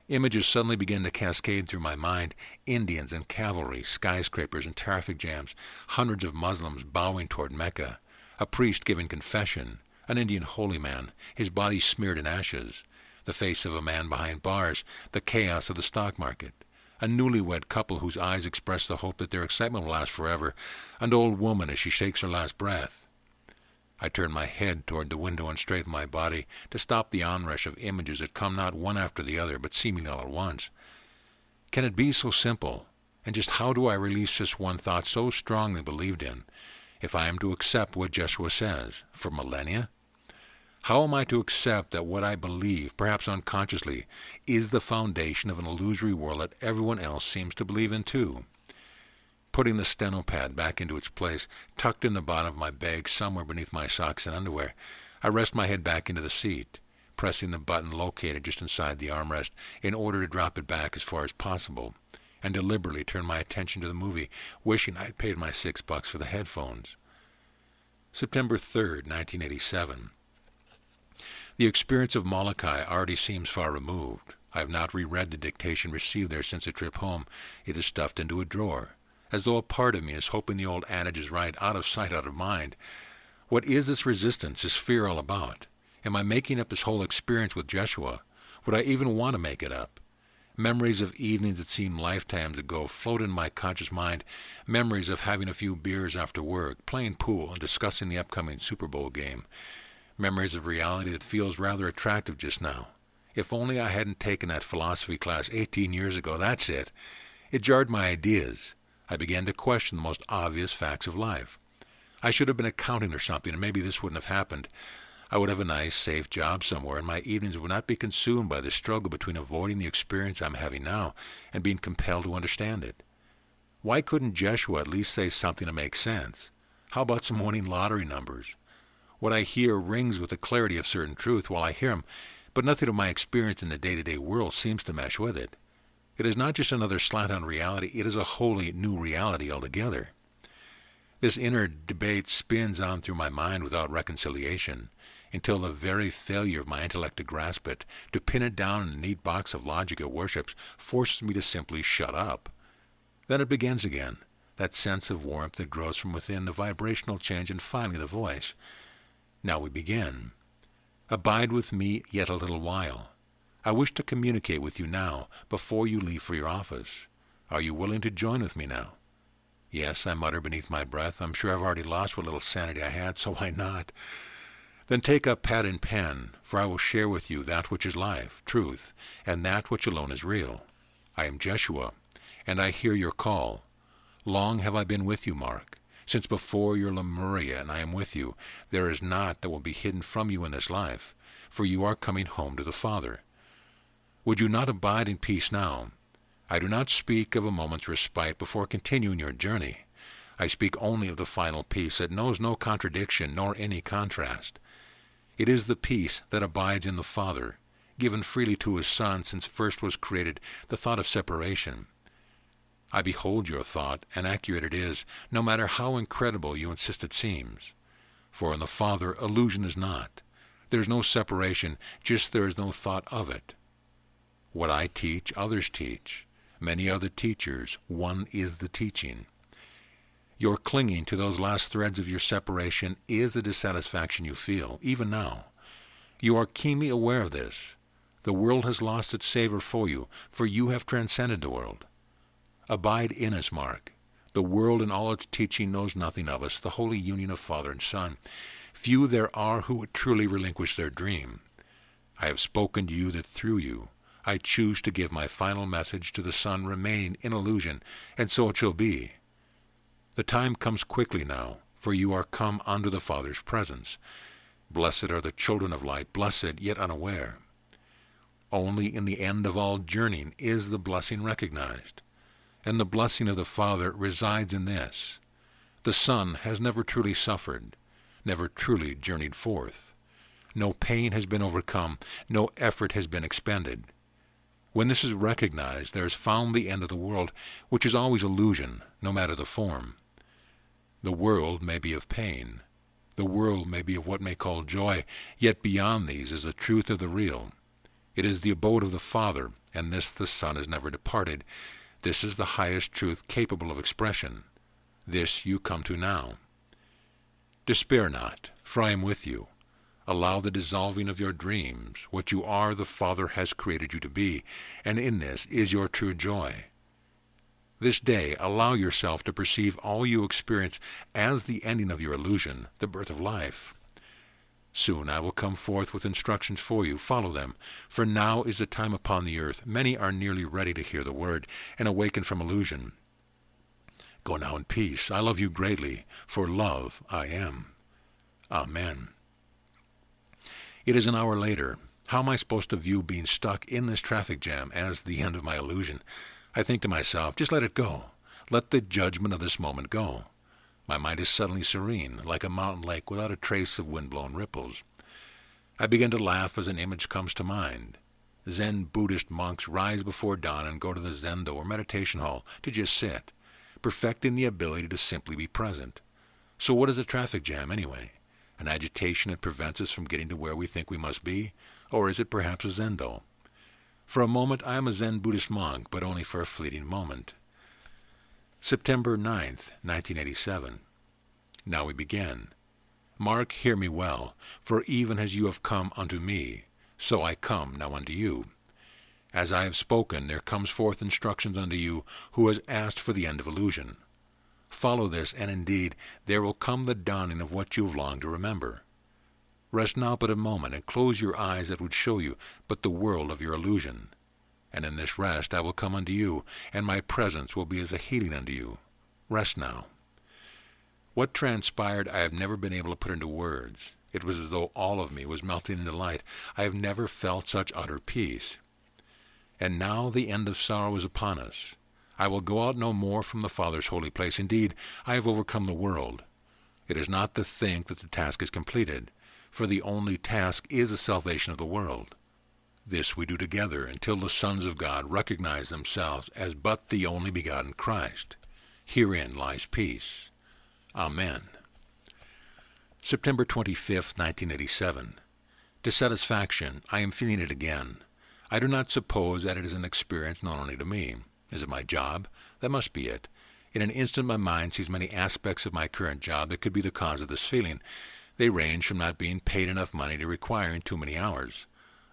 Images suddenly begin to cascade through my mind. Indians and cavalry, skyscrapers and traffic jams, hundreds of Muslims bowing toward Mecca, a priest giving confession, an Indian holy man, his body smeared in ashes, the face of a man behind bars, the chaos of the stock market, a newlywed couple whose eyes express the hope that their excitement will last forever, an old woman as she shakes her last breath. I turn my head toward the window and straighten my body to stop the onrush of images that come not one after the other, but seemingly all at once. Can it be so simple? And just how do I release this one thought so strongly believed in, if I am to accept what Jeshua says, for millennia? How am I to accept that what I believe, perhaps unconsciously, is the foundation of an illusory world that everyone else seems to believe in too? Putting the steno pad back into its place, tucked in the bottom of my bag somewhere beneath my socks and underwear, I rest my head back into the seat, pressing the button located just inside the armrest in order to drop it back as far as possible, and deliberately turn my attention to the movie, wishing I had paid my $6 for the headphones. September 3rd, 1987. The experience of Molokai already seems far removed. I have not reread the dictation received there since the trip home. It is stuffed into a drawer, as though a part of me is hoping the old adage is right, out of sight, out of mind. What is this resistance, this fear all about? Am I making up this whole experience with Jeshua? Would I even want to make it up? Memories of evenings that seemed lifetimes ago float in my conscious mind, memories of having a few beers after work, playing pool, and discussing the upcoming Super Bowl game. Memories of reality that feels rather attractive just now. If only I hadn't taken that philosophy class 18 years ago, that's it. It jarred my ideas. I began to question the most obvious facts of life. I should have been accounting or something, and maybe this wouldn't have happened. I would have a nice, safe job somewhere, and my evenings would not be consumed by the struggle between avoiding the experience I'm having now and being compelled to understand it. Why couldn't Jeshua at least say something to make sense? How about some winning lottery numbers? What I hear rings with the clarity of certain truth while I hear him, but nothing of my experience in the day-to-day world seems to mesh with it. It is not just another slant on reality, it is a wholly new reality altogether. This inner debate spins on through my mind without reconciliation, until the very failure of my intellect to grasp it, to pin it down in a neat box of logic it worships, forces me to simply shut up. Then it begins again, that sense of warmth that grows from within, the vibrational change, and finally the voice. Now we begin. Abide with me yet a little while. I wish to communicate with you now, before you leave for your office. Are you willing to join with me now? Yes, I mutter beneath my breath. I'm sure I've already lost what little sanity I had, so why not? Then take up pad and pen, for I will share with you that which is life, truth, and that which alone is real. I am Jeshua, and I hear your call. Long have I been with you, Mark. Since before your Lemuria, and I am with you. There is naught that will be hidden from you in this life, for you are coming home to the Father. Would you not abide in peace now? I do not speak of a moment's respite before continuing your journey. I speak only of the final peace that knows no contradiction nor any contrast. It is the peace that abides in the Father, given freely to his Son since first was created the thought of separation. I behold your thought, and accurate it is, no matter how incredible you insist it seems. For in the Father illusion is not. There is no separation, just there is no thought of it. What I teach, others teach. Many other teachers, one is the teaching. Your clinging to those last threads of your separation is the dissatisfaction you feel, even now. You are keenly aware of this. The world has lost its savor for you have transcended the world. Abide in us, Mark. The world in all its teaching knows nothing of us, the holy union of Father and Son. Few there are who would truly relinquish their dream. I have spoken to you that through you I choose to give my final message to the Son remaining in illusion, and so it shall be. The time comes quickly now, for you are come unto the Father's presence. Blessed are the children of light, blessed yet unaware. Only in the end of all journeying is the blessing recognized, and the blessing of the Father resides in this. The Son has never truly suffered, never truly journeyed forth. No pain has been overcome, no effort has been expended. When this is recognized, there is found the end of the world, which is always illusion, no matter the form. The world may be of pain. The world may be of what may call joy, yet beyond these is the truth of the real. It is the abode of the Father, and this the Son has never departed. This is the highest truth capable of expression. This you come to now. Despair not, for I am with you. Allow the dissolving of your dreams. What you are, the Father has created you to be, and in this is your true joy. This day, allow yourself to perceive all you experience as the ending of your illusion, the birth of life. Soon I will come forth with instructions for you. Follow them, for now is the time upon the earth. Many are nearly ready to hear the word and awaken from illusion. Go now in peace. I love you greatly, for love I am. Amen. It is an hour later. How am I supposed to view being stuck in this traffic jam as the end of my illusion? I think to myself, just let it go. Let the judgment of this moment go. My mind is suddenly serene, like a mountain lake without a trace of wind-blown ripples. I begin to laugh as an image comes to mind. Zen Buddhist monks rise before dawn and go to the zendo or meditation hall to just sit, perfecting the ability to simply be present. So what is a traffic jam anyway? An agitation that prevents us from getting to where we think we must be? Or is it perhaps a zendo? For a moment I am a Zen Buddhist monk, but only for a fleeting moment. September 9th, 1987. Now we begin. Mark, hear me well, for even as you have come unto me, so I come now unto you. As I have spoken, there comes forth instructions unto you who has asked for the end of illusion. Follow this, and indeed there will come the dawning of what you have longed to remember. Rest now but a moment, and close your eyes that would show you but the world of your illusion. And in this rest I will come unto you, and my presence will be as a healing unto you. Rest now. What transpired I have never been able to put into words. It was as though all of me was melting into light. I have never felt such utter peace. And now the end of sorrow is upon us. I will go out no more from the Father's holy place. Indeed, I have overcome the world. It is not to think that the task is completed, for the only task is the salvation of the world. This we do together until the sons of God recognize themselves as but the only begotten Christ. Herein lies peace. Amen. September 25th, 1987. Dissatisfaction. I am feeling it again. I do not suppose that it is an experience known only to me. Is it my job? That must be it. In an instant my mind sees many aspects of my current job that could be the cause of this feeling. They range from not being paid enough money to requiring too many hours.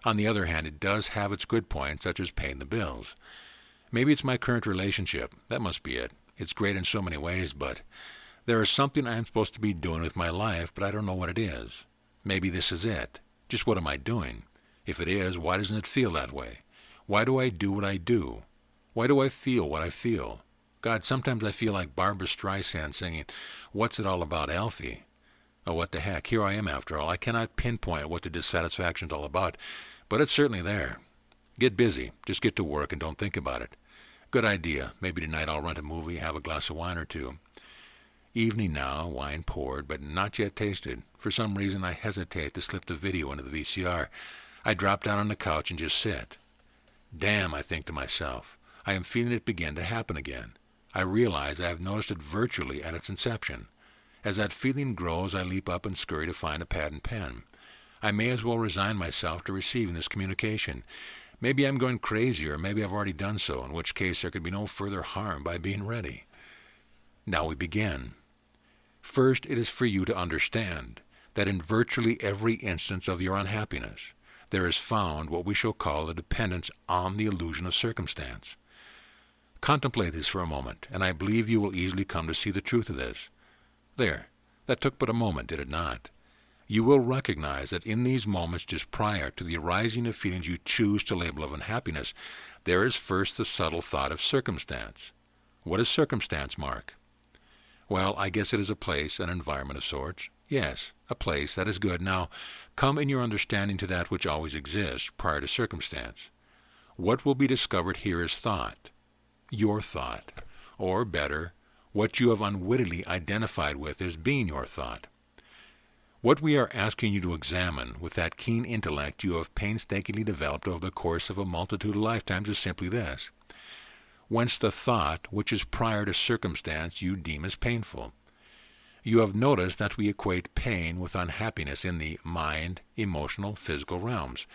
On the other hand, it does have its good points, such as paying the bills. Maybe it's my current relationship. That must be it. It's great in so many ways, but there is something I am supposed to be doing with my life, but I don't know what it is. Maybe this is it. Just what am I doing? If it is, why doesn't it feel that way? Why do I do what I do? Why do I feel what I feel? God, sometimes I feel like Barbra Streisand singing, "What's it all about, Alfie?" Oh, what the heck, here I am after all. I cannot pinpoint what the dissatisfaction's all about, but it's certainly there. Get busy. Just get to work and don't think about it. Good idea. Maybe tonight I'll rent a movie, have a glass of wine or two. Evening now, wine poured, but not yet tasted. For some reason I hesitate to slip the video into the VCR. I drop down on the couch and just sit. Damn, I think to myself. I am feeling it begin to happen again. I realize I have noticed it virtually at its inception. As that feeling grows, I leap up and scurry to find a pad and pen. I may as well resign myself to receiving this communication. Maybe I'm going crazy, or maybe I've already done so, in which case there could be no further harm by being ready. Now we begin. First, it is for you to understand that in virtually every instance of your unhappiness, there is found what we shall call a dependence on the illusion of circumstance. Contemplate this for a moment, and I believe you will easily come to see the truth of this. There, that took but a moment, did it not? You will recognize that in these moments just prior to the arising of feelings you choose to label of unhappiness, there is first the subtle thought of circumstance. What is circumstance, Mark? Well, I guess it is a place, an environment of sorts. Yes, a place, that is good. Now, come in your understanding to that which always exists prior to circumstance. What will be discovered here is thought. Your thought. Or, better, what you have unwittingly identified with as being your thought. What we are asking you to examine with that keen intellect you have painstakingly developed over the course of a multitude of lifetimes is simply this. Whence the thought which is prior to circumstance you deem as painful. You have noticed that we equate pain with unhappiness in the mind, emotional, physical realms.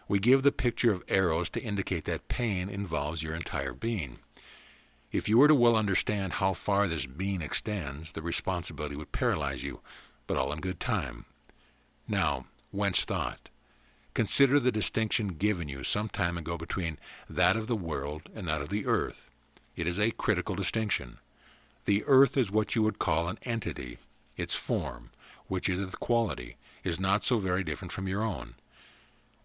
We give the picture of arrows to indicate that pain involves your entire being. If you were to well understand how far this being extends, the responsibility would paralyze you, but all in good time. Now, whence thought? Consider the distinction given you some time ago between that of the world and that of the earth. It is a critical distinction. The earth is what you would call an entity. Its form, which is its quality, is not so very different from your own.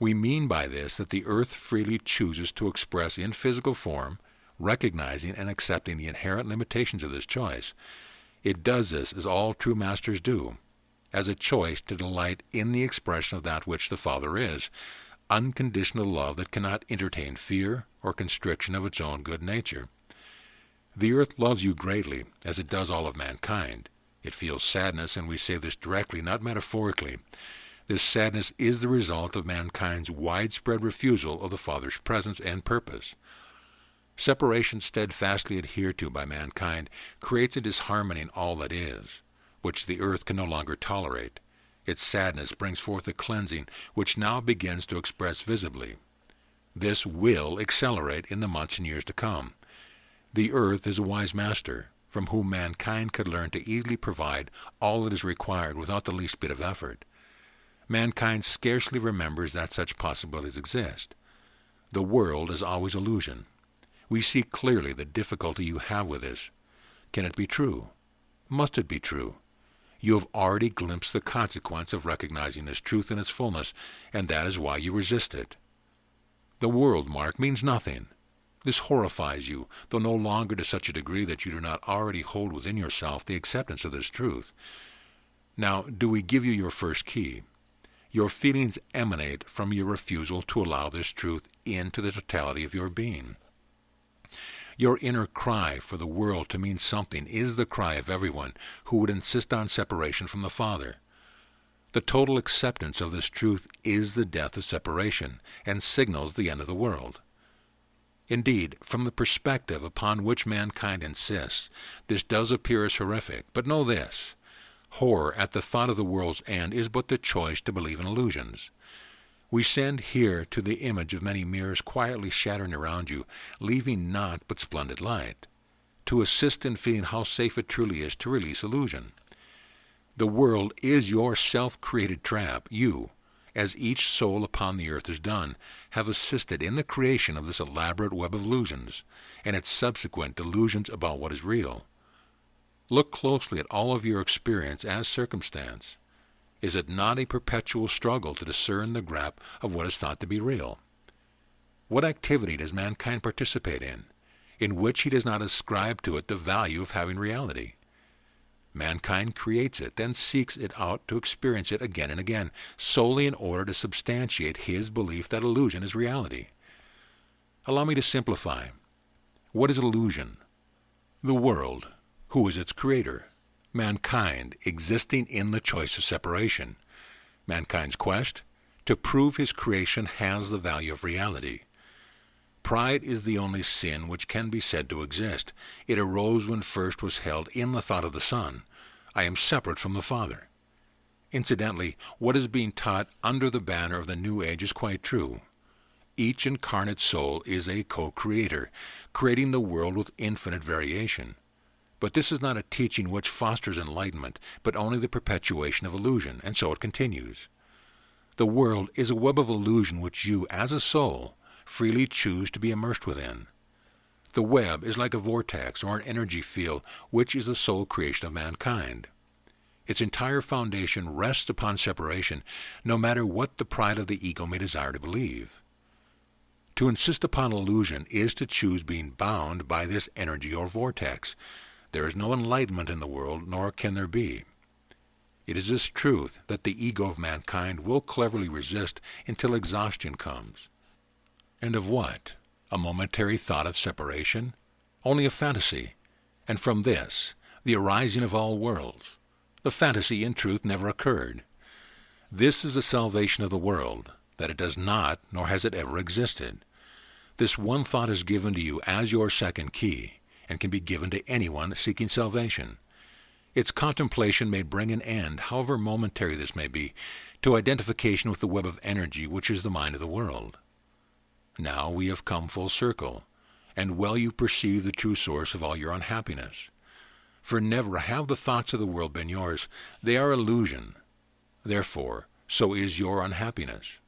We mean by this that the earth freely chooses to express in physical form, recognizing and accepting the inherent limitations of this choice. It does this as all true masters do. as a choice to delight in the expression of that which the Father is, unconditional love that cannot entertain fear or constriction of its own good nature. The earth loves you greatly, as it does all of mankind. It feels sadness, and we say this directly, not metaphorically. This sadness is the result of mankind's widespread refusal of the Father's presence and purpose. Separation steadfastly adhered to by mankind creates a disharmony in all that is, which the earth can no longer tolerate. Its sadness brings forth a cleansing which now begins to express visibly. This will accelerate in the months and years to come. The earth is a wise master, from whom mankind could learn to easily provide all that is required without the least bit of effort. Mankind scarcely remembers that such possibilities exist. The world is always illusion. We see clearly the difficulty you have with this. Can it be true? Must it be true? You have already glimpsed the consequence of recognizing this truth in its fullness, and that is why you resist it. The world, Mark, means nothing. This horrifies you, though no longer to such a degree that you do not already hold within yourself the acceptance of this truth. Now, do we give you your first key? Your feelings emanate from your refusal to allow this truth into the totality of your being. Your inner cry for the world to mean something is the cry of everyone who would insist on separation from the Father. The total acceptance of this truth is the death of separation, and signals the end of the world. Indeed, from the perspective upon which mankind insists, this does appear as horrific, but know this: horror at the thought of the world's end is but the choice to believe in illusions. We send here to the image of many mirrors quietly shattering around you, leaving naught but splendid light, to assist in feeling how safe it truly is to release illusion. The world is your self-created trap. You, as each soul upon the earth has done, have assisted in the creation of this elaborate web of illusions, and its subsequent delusions about what is real. Look closely at all of your experience as circumstance. Is it not a perpetual struggle to discern the gap of what is thought to be real? What activity does mankind participate in which he does not ascribe to it the value of having reality? Mankind creates it, then seeks it out to experience it again and again, solely in order to substantiate his belief that illusion is reality. Allow me to simplify. What is illusion? The world. Who is its creator? Mankind, existing in the choice of separation. Mankind's quest? To prove his creation has the value of reality. Pride is the only sin which can be said to exist. It arose when first was held in the thought of the Son. I am separate from the Father. Incidentally, what is being taught under the banner of the New Age is quite true. Each incarnate soul is a co-creator, creating the world with infinite variation. But this is not a teaching which fosters enlightenment, but only the perpetuation of illusion, and so it continues. The world is a web of illusion which you, as a soul, freely choose to be immersed within. The web is like a vortex or an energy field, which is the sole creation of mankind. Its entire foundation rests upon separation, no matter what the pride of the ego may desire to believe. To insist upon illusion is to choose being bound by this energy or vortex. There is no enlightenment in the world, nor can there be. It is this truth that the ego of mankind will cleverly resist until exhaustion comes. And of what? A momentary thought of separation? Only a fantasy. And from this, the arising of all worlds. The fantasy, in truth, never occurred. This is the salvation of the world, that it does not, nor has it ever existed. This one thought is given to you as your second key, and can be given to anyone seeking salvation. Its contemplation may bring an end, however momentary this may be, to identification with the web of energy which is the mind of the world. Now we have come full circle, and well you perceive the true source of all your unhappiness. For never have the thoughts of the world been yours. They are illusion. Therefore, so is your unhappiness.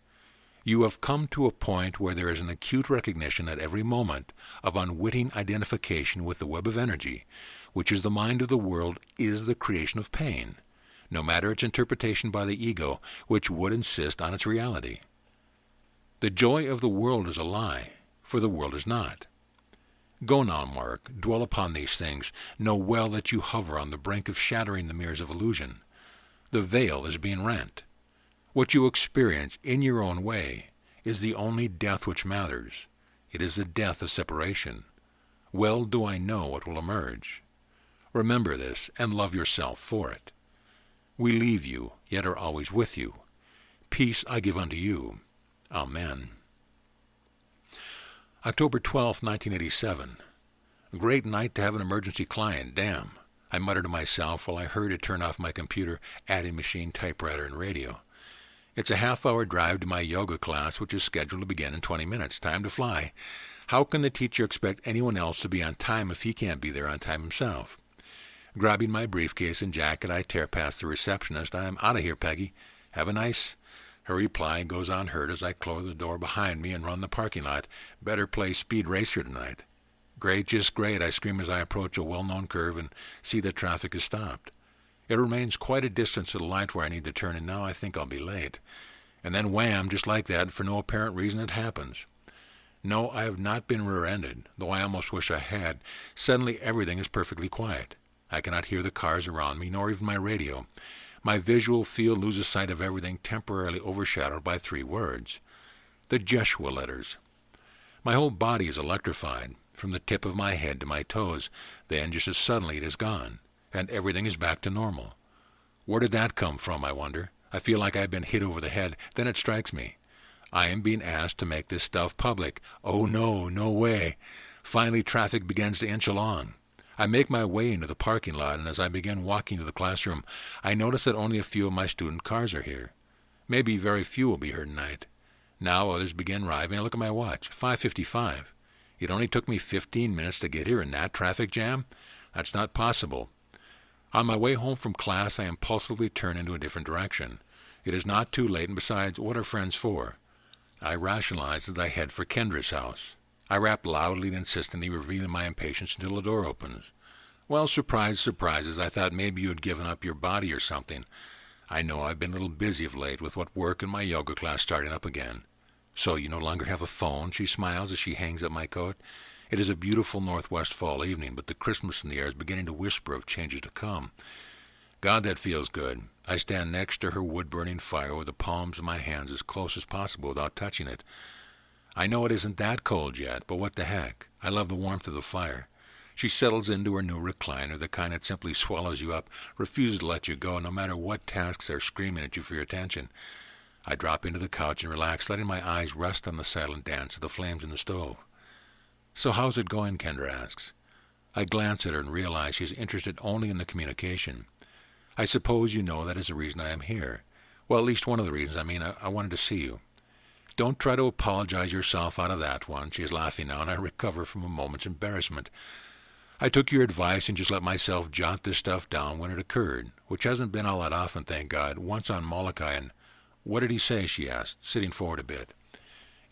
You have come to a point where there is an acute recognition at every moment of unwitting identification with the web of energy, which is the mind of the world, is the creation of pain, no matter its interpretation by the ego, which would insist on its reality. The joy of the world is a lie, for the world is not. Go now, Mark, dwell upon these things. Know well that you hover on the brink of shattering the mirrors of illusion. The veil is being rent. What you experience in your own way is the only death which matters. It is the death of separation. Well do I know what will emerge. Remember this, and love yourself for it. We leave you, yet are always with you. Peace I give unto you. Amen. October 12, 1987. Great night to have an emergency client, damn. I muttered to myself while I hurried to turn off my computer, adding machine, typewriter, and radio. It's a half-hour drive to my yoga class, which is scheduled to begin in 20 minutes. Time to fly. How can the teacher expect anyone else to be on time if he can't be there on time himself? Grabbing my briefcase and jacket, I tear past the receptionist. I'm out of here, Peggy. Have a nice... Her reply goes unheard as I close the door behind me and run the parking lot. Better play Speed Racer tonight. Great, just great, I scream as I approach a well-known curve and see that traffic is stopped. It remains quite a distance to the light where I need to turn, and now I think I'll be late. And then wham, just like that, for no apparent reason it happens. No, I have not been rear-ended, though I almost wish I had. Suddenly everything is perfectly quiet. I cannot hear the cars around me, nor even my radio. My visual field loses sight of everything, temporarily overshadowed by 3 words. The Jeshua Letters. My whole body is electrified, from the tip of my head to my toes. Then, just as suddenly, it is gone, and everything is back to normal. Where did that come from, I wonder? I feel like I've been hit over the head. Then it strikes me. I am being asked to make this stuff public. Oh no, no way. Finally, traffic begins to inch along. I make my way into the parking lot, and as I begin walking to the classroom, I notice that only a few of my student cars are here. Maybe very few will be here tonight. Now others begin arriving. I look at my watch. 5:55. It only took me 15 minutes to get here in that traffic jam? That's not possible. On my way home from class, I impulsively turn into a different direction. It is not too late, and besides, what are friends for? I rationalize as I head for Kendra's house. I rap loudly and insistently, revealing my impatience until the door opens. Well, surprise, surprises, I thought maybe you had given up your body or something. I know I've been a little busy of late with what work and my yoga class starting up again. So you no longer have a phone, she smiles as she hangs up my coat. It is a beautiful northwest fall evening, but the Christmas in the air is beginning to whisper of changes to come. God, that feels good. I stand next to her wood-burning fire with the palms of my hands as close as possible without touching it. I know it isn't that cold yet, but what the heck? I love the warmth of the fire. She settles into her new recliner, the kind that simply swallows you up, refuses to let you go, no matter what tasks are screaming at you for your attention. I drop into the couch and relax, letting my eyes rest on the silent dance of the flames in the stove. So how's it going, Kendra asks. I glance at her and realize she's interested only in the communication. I suppose you know that is the reason I am here. Well, at least one of the reasons. I wanted to see you. Don't try to apologize yourself out of that one. She is laughing now, and I recover from a moment's embarrassment. I took your advice and just let myself jot this stuff down when it occurred, which hasn't been all that often, thank God. Once on Molokai, and what did he say, she asked, sitting forward a bit.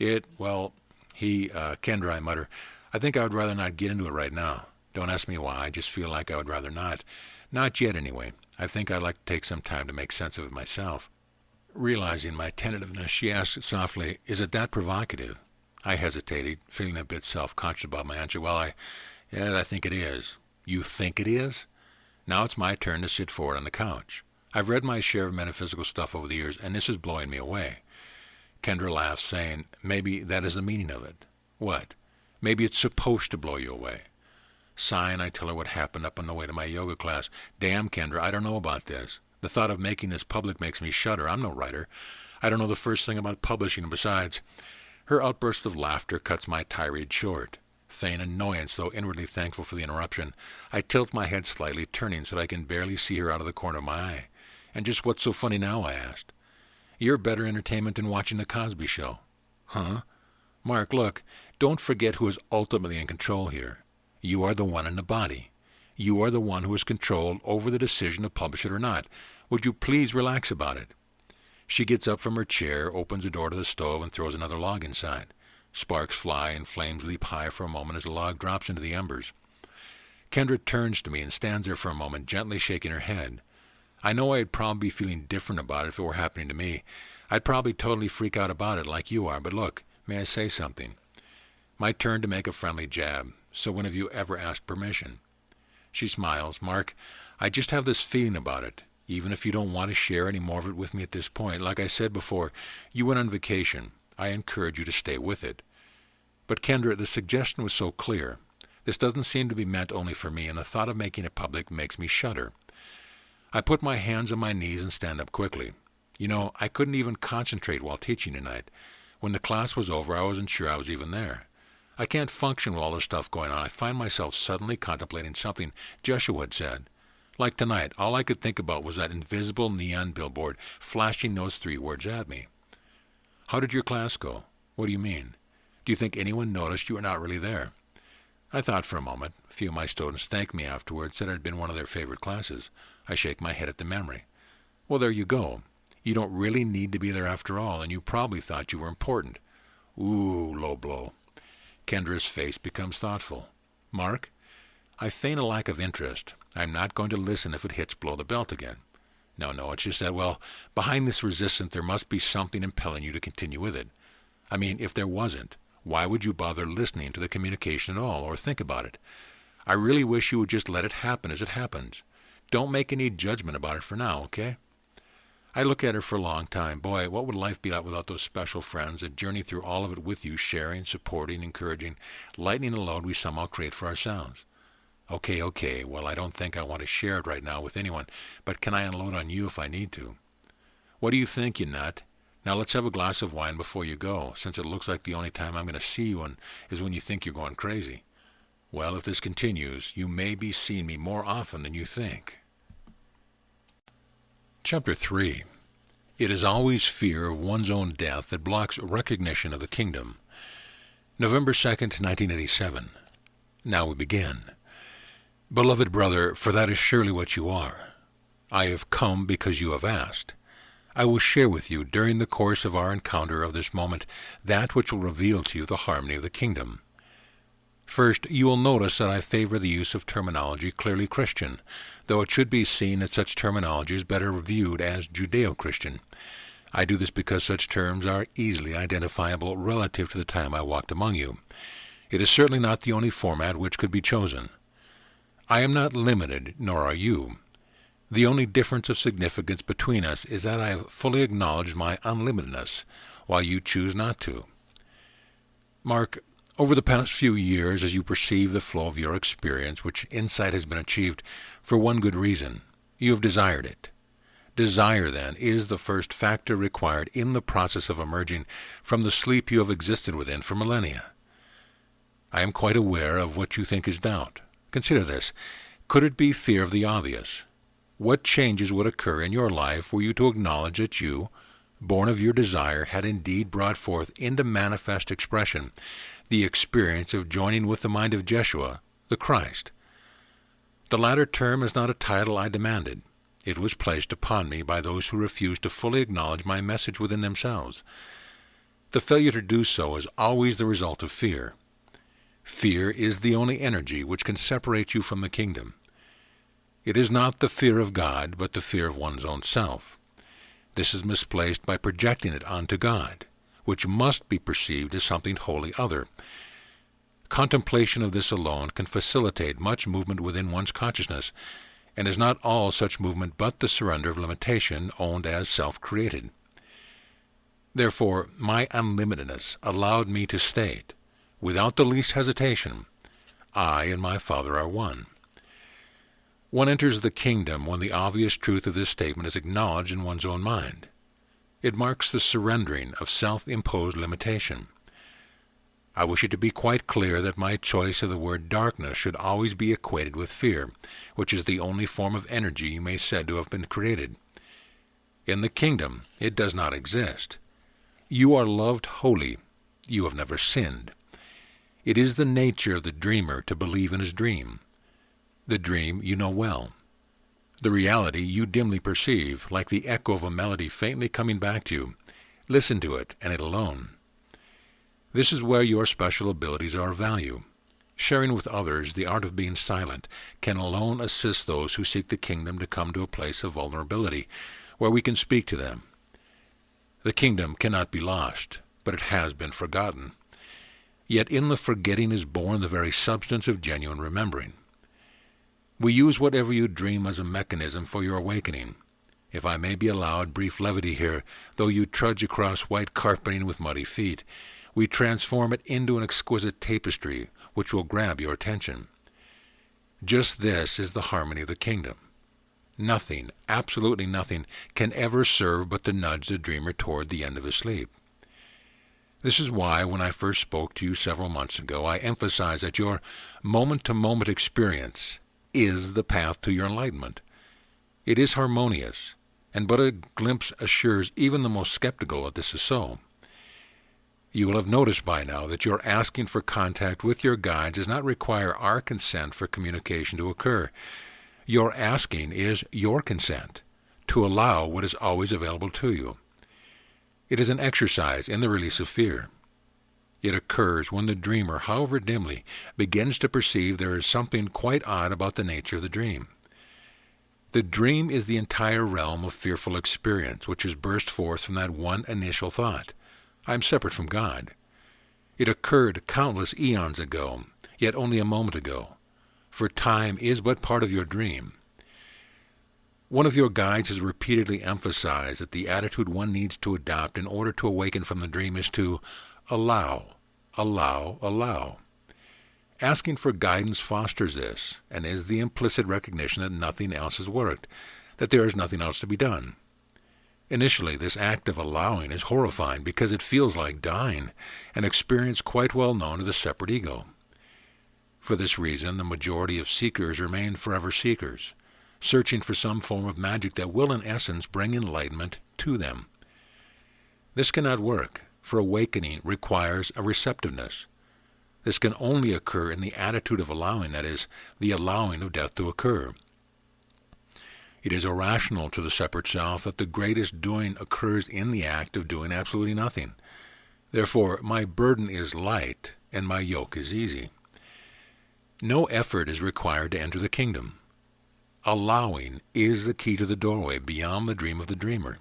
Kendra, I mutter, I think I would rather not get into it right now. Don't ask me why, I just feel like I would rather not. Not yet, anyway. I think I'd like to take some time to make sense of it myself. Realizing my tentativeness, she asked softly, is it that provocative? I hesitated, feeling a bit self-conscious about my answer. Well, I think it is. You think it is? Now it's my turn to sit forward on the couch. I've read my share of metaphysical stuff over the years, and this is blowing me away. Kendra laughs, saying, maybe that is the meaning of it. What? Maybe it's supposed to blow you away. Sighing, I tell her what happened up on the way to my yoga class. Damn, Kendra, I don't know about this. The thought of making this public makes me shudder. I'm no writer. I don't know the first thing about publishing, and besides, her outburst of laughter cuts my tirade short. Feign annoyance, though inwardly thankful for the interruption. I tilt my head slightly, turning so that I can barely see her out of the corner of my eye. And just what's so funny now, I asked. You're better entertainment than watching the Cosby Show. Huh? Mark, look, don't forget who is ultimately in control here. You are the one in the body. You are the one who is controlled over the decision to publish it or not. Would you please relax about it? She gets up from her chair, opens the door to the stove, and throws another log inside. Sparks fly and flames leap high for a moment as the log drops into the embers. Kendra turns to me and stands there for a moment, gently shaking her head. I know I'd probably be feeling different about it if it were happening to me. I'd probably totally freak out about it like you are, but look, may I say something? My turn to make a friendly jab. So when have you ever asked permission? She smiles. Mark, I just have this feeling about it. Even if you don't want to share any more of it with me at this point, like I said before, you went on vacation. I encourage you to stay with it. But Kendra, the suggestion was so clear. This doesn't seem to be meant only for me, and the thought of making it public makes me shudder. I put my hands on my knees and stand up quickly. You know, I couldn't even concentrate while teaching tonight. When the class was over, I wasn't sure I was even there. I can't function with all this stuff going on. I find myself suddenly contemplating something Jeshua had said. Like tonight, all I could think about was that invisible neon billboard flashing those 3 words at me. How did your class go? What do you mean? Do you think anyone noticed you were not really there? I thought for a moment. A few of my students thanked me afterwards, said it had been one of their favorite classes. I shake my head at the memory. Well, there you go. You don't really need to be there after all, and you probably thought you were important. Ooh, low blow. Kendra's face becomes thoughtful. Mark, I feign a lack of interest. I'm not going to listen if it hits below the belt again. No, it's just that, well, behind this resistance there must be something impelling you to continue with it. I mean, if there wasn't, why would you bother listening to the communication at all, or think about it? I really wish you would just let it happen as it happens. Don't make any judgment about it for now, okay? I look at her for a long time. Boy, what would life be like without those special friends that journey through all of it with you, sharing, supporting, encouraging, lightening the load we somehow create for ourselves? Okay, well, I don't think I want to share it right now with anyone, but can I unload on you if I need to? What do you think, you nut? Now let's have a glass of wine before you go, since it looks like the only time I'm going to see you is when you think you're going crazy. Well, if this continues, you may be seeing me more often than you think. Chapter 3. It is always fear of one's own death that blocks recognition of the kingdom. November 2nd, 1987. Now we begin. Beloved brother, for that is surely what you are. I have come because you have asked. I will share with you during the course of our encounter of this moment that which will reveal to you the harmony of the kingdom. First, you will notice that I favor the use of terminology clearly Christian, though it should be seen that such terminology is better viewed as Judeo-Christian. I do this because such terms are easily identifiable relative to the time I walked among you. It is certainly not the only format which could be chosen. I am not limited, nor are you. The only difference of significance between us is that I have fully acknowledged my unlimitedness, while you choose not to. Mark, over the past few years, as you perceive the flow of your experience, which insight has been achieved for one good reason, you have desired it. Desire, then, is the first factor required in the process of emerging from the sleep you have existed within for millennia. I am quite aware of what you think is doubt. Consider this. Could it be fear of the obvious? What changes would occur in your life were you to acknowledge that you, born of your desire, had indeed brought forth into manifest expression the experience of joining with the mind of Jeshua, the Christ? The latter term is not a title I demanded. It was placed upon me by those who refused to fully acknowledge my message within themselves. The failure to do so is always the result of fear. Fear is the only energy which can separate you from the kingdom. It is not the fear of God, but the fear of one's own self. This is misplaced by projecting it onto God, which must be perceived as something wholly other. Contemplation of this alone can facilitate much movement within one's consciousness, and is not all such movement but the surrender of limitation owned as self-created. Therefore, my unlimitedness allowed me to state, without the least hesitation, I and my Father are one. One enters the kingdom when the obvious truth of this statement is acknowledged in one's own mind. It marks the surrendering of self-imposed limitation. I wish it to be quite clear that my choice of the word darkness should always be equated with fear, which is the only form of energy you may said to have been created. In the kingdom, it does not exist. You are loved wholly. You have never sinned. It is the nature of the dreamer to believe in his dream. The dream you know well. The reality you dimly perceive, like the echo of a melody faintly coming back to you. Listen to it, and it alone. This is where your special abilities are of value. Sharing with others the art of being silent can alone assist those who seek the kingdom to come to a place of vulnerability, where we can speak to them. The kingdom cannot be lost, but it has been forgotten. Yet in the forgetting is born the very substance of genuine remembering. We use whatever you dream as a mechanism for your awakening. If I may be allowed brief levity here, though you trudge across white carpeting with muddy feet, we transform it into an exquisite tapestry which will grab your attention. Just this is the harmony of the kingdom. Nothing, absolutely nothing, can ever serve but to nudge the dreamer toward the end of his sleep. This is why, when I first spoke to you several months ago, I emphasized that your moment-to-moment experience is the path to your enlightenment. It is harmonious, and but a glimpse assures even the most skeptical that this is so. You will have noticed by now that your asking for contact with your guides does not require our consent for communication to occur. Your asking is your consent to allow what is always available to you. It is an exercise in the release of fear. It occurs when the dreamer, however dimly, begins to perceive there is something quite odd about the nature of the dream. The dream is the entire realm of fearful experience which has burst forth from that one initial thought, I am separate from God. It occurred countless eons ago, yet only a moment ago, for time is but part of your dream. One of your guides has repeatedly emphasized that the attitude one needs to adopt in order to awaken from the dream is to allow, allow, allow. Asking for guidance fosters this, and is the implicit recognition that nothing else has worked, that there is nothing else to be done. Initially, this act of allowing is horrifying because it feels like dying, an experience quite well known to the separate ego. For this reason, the majority of seekers remain forever seekers, searching for some form of magic that will in essence bring enlightenment to them. This cannot work, for awakening requires a receptiveness. This can only occur in the attitude of allowing, that is, the allowing of death to occur. It is irrational to the separate self that the greatest doing occurs in the act of doing absolutely nothing. Therefore, my burden is light, and my yoke is easy. No effort is required to enter the kingdom. Allowing is the key to the doorway beyond the dream of the dreamer.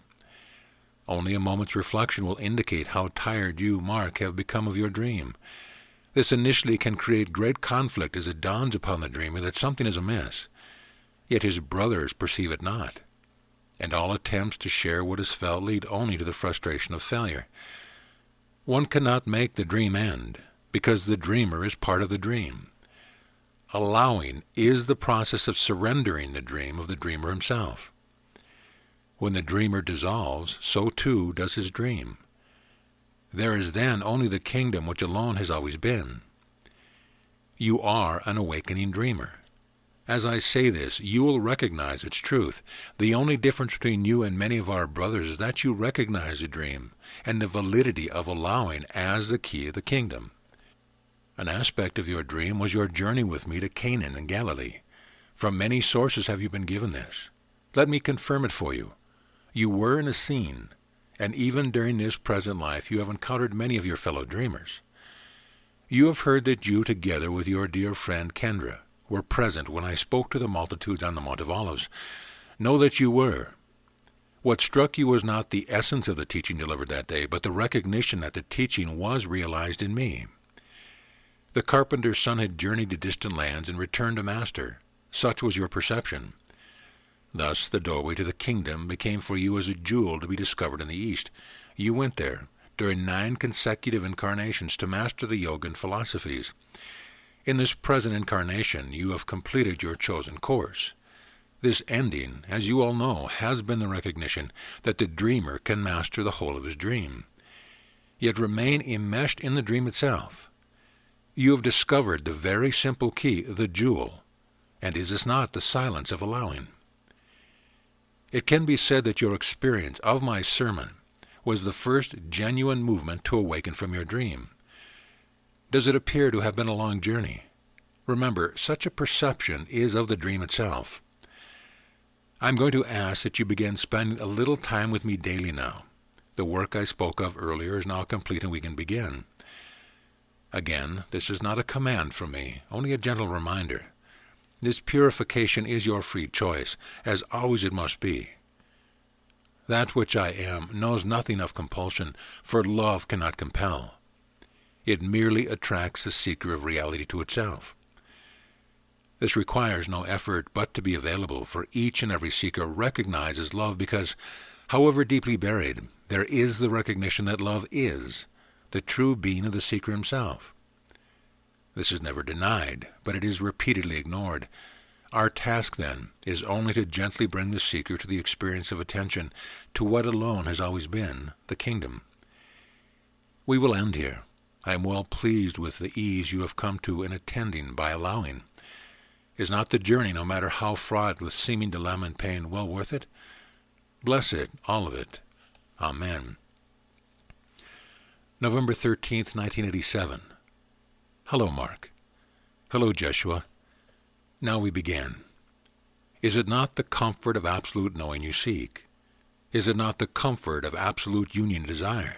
Only a moment's reflection will indicate how tired you, Mark, have become of your dream. This initially can create great conflict as it dawns upon the dreamer that something is amiss. Yet his brothers perceive it not, and all attempts to share what is felt lead only to the frustration of failure. One cannot make the dream end, because the dreamer is part of the dream. Allowing is the process of surrendering the dream of the dreamer himself. When the dreamer dissolves, so too does his dream. There is then only the kingdom which alone has always been. You are an awakening dreamer. As I say this, you will recognize its truth. The only difference between you and many of our brothers is that you recognize the dream and the validity of allowing as the key of the kingdom. An aspect of your dream was your journey with me to Canaan and Galilee. From many sources have you been given this. Let me confirm it for you. You were in a scene, and even during this present life you have encountered many of your fellow dreamers. You have heard that you, together with your dear friend Kendra, were present when I spoke to the multitudes on the Mount of Olives. Know that you were. What struck you was not the essence of the teaching delivered that day, but the recognition that the teaching was realized in me. The carpenter's son had journeyed to distant lands and returned a master. Such was your perception. Thus the doorway to the kingdom became for you as a jewel to be discovered in the East. You went there, during 9 consecutive incarnations, to master the Yogan philosophies. In this present incarnation, you have completed your chosen course. This ending, as you all know, has been the recognition that the dreamer can master the whole of his dream, yet remain enmeshed in the dream itself. You have discovered the very simple key, the jewel, and is this not the silence of allowing? It can be said that your experience of my sermon was the first genuine movement to awaken from your dream. Does it appear to have been a long journey? Remember, such a perception is of the dream itself. I'm going to ask that you begin spending a little time with me daily now. The work I spoke of earlier is now complete and we can begin. Again, this is not a command from me, only a gentle reminder. This purification is your free choice, as always it must be. That which I am knows nothing of compulsion, for love cannot compel. It merely attracts the seeker of reality to itself. This requires no effort but to be available, for each and every seeker recognizes love because, however deeply buried, there is the recognition that love is the true being of the seeker himself. This is never denied, but it is repeatedly ignored. Our task, then, is only to gently bring the seeker to the experience of attention to what alone has always been the kingdom. We will end here. I am well pleased with the ease you have come to in attending by allowing. Is not the journey, no matter how fraught with seeming dilemma and pain, well worth it? Bless it, all of it. Amen. November 13th, 1987. Hello, Mark. Hello, Jeshua. Now we begin. Is it not the comfort of absolute knowing you seek? Is it not the comfort of absolute union you desire?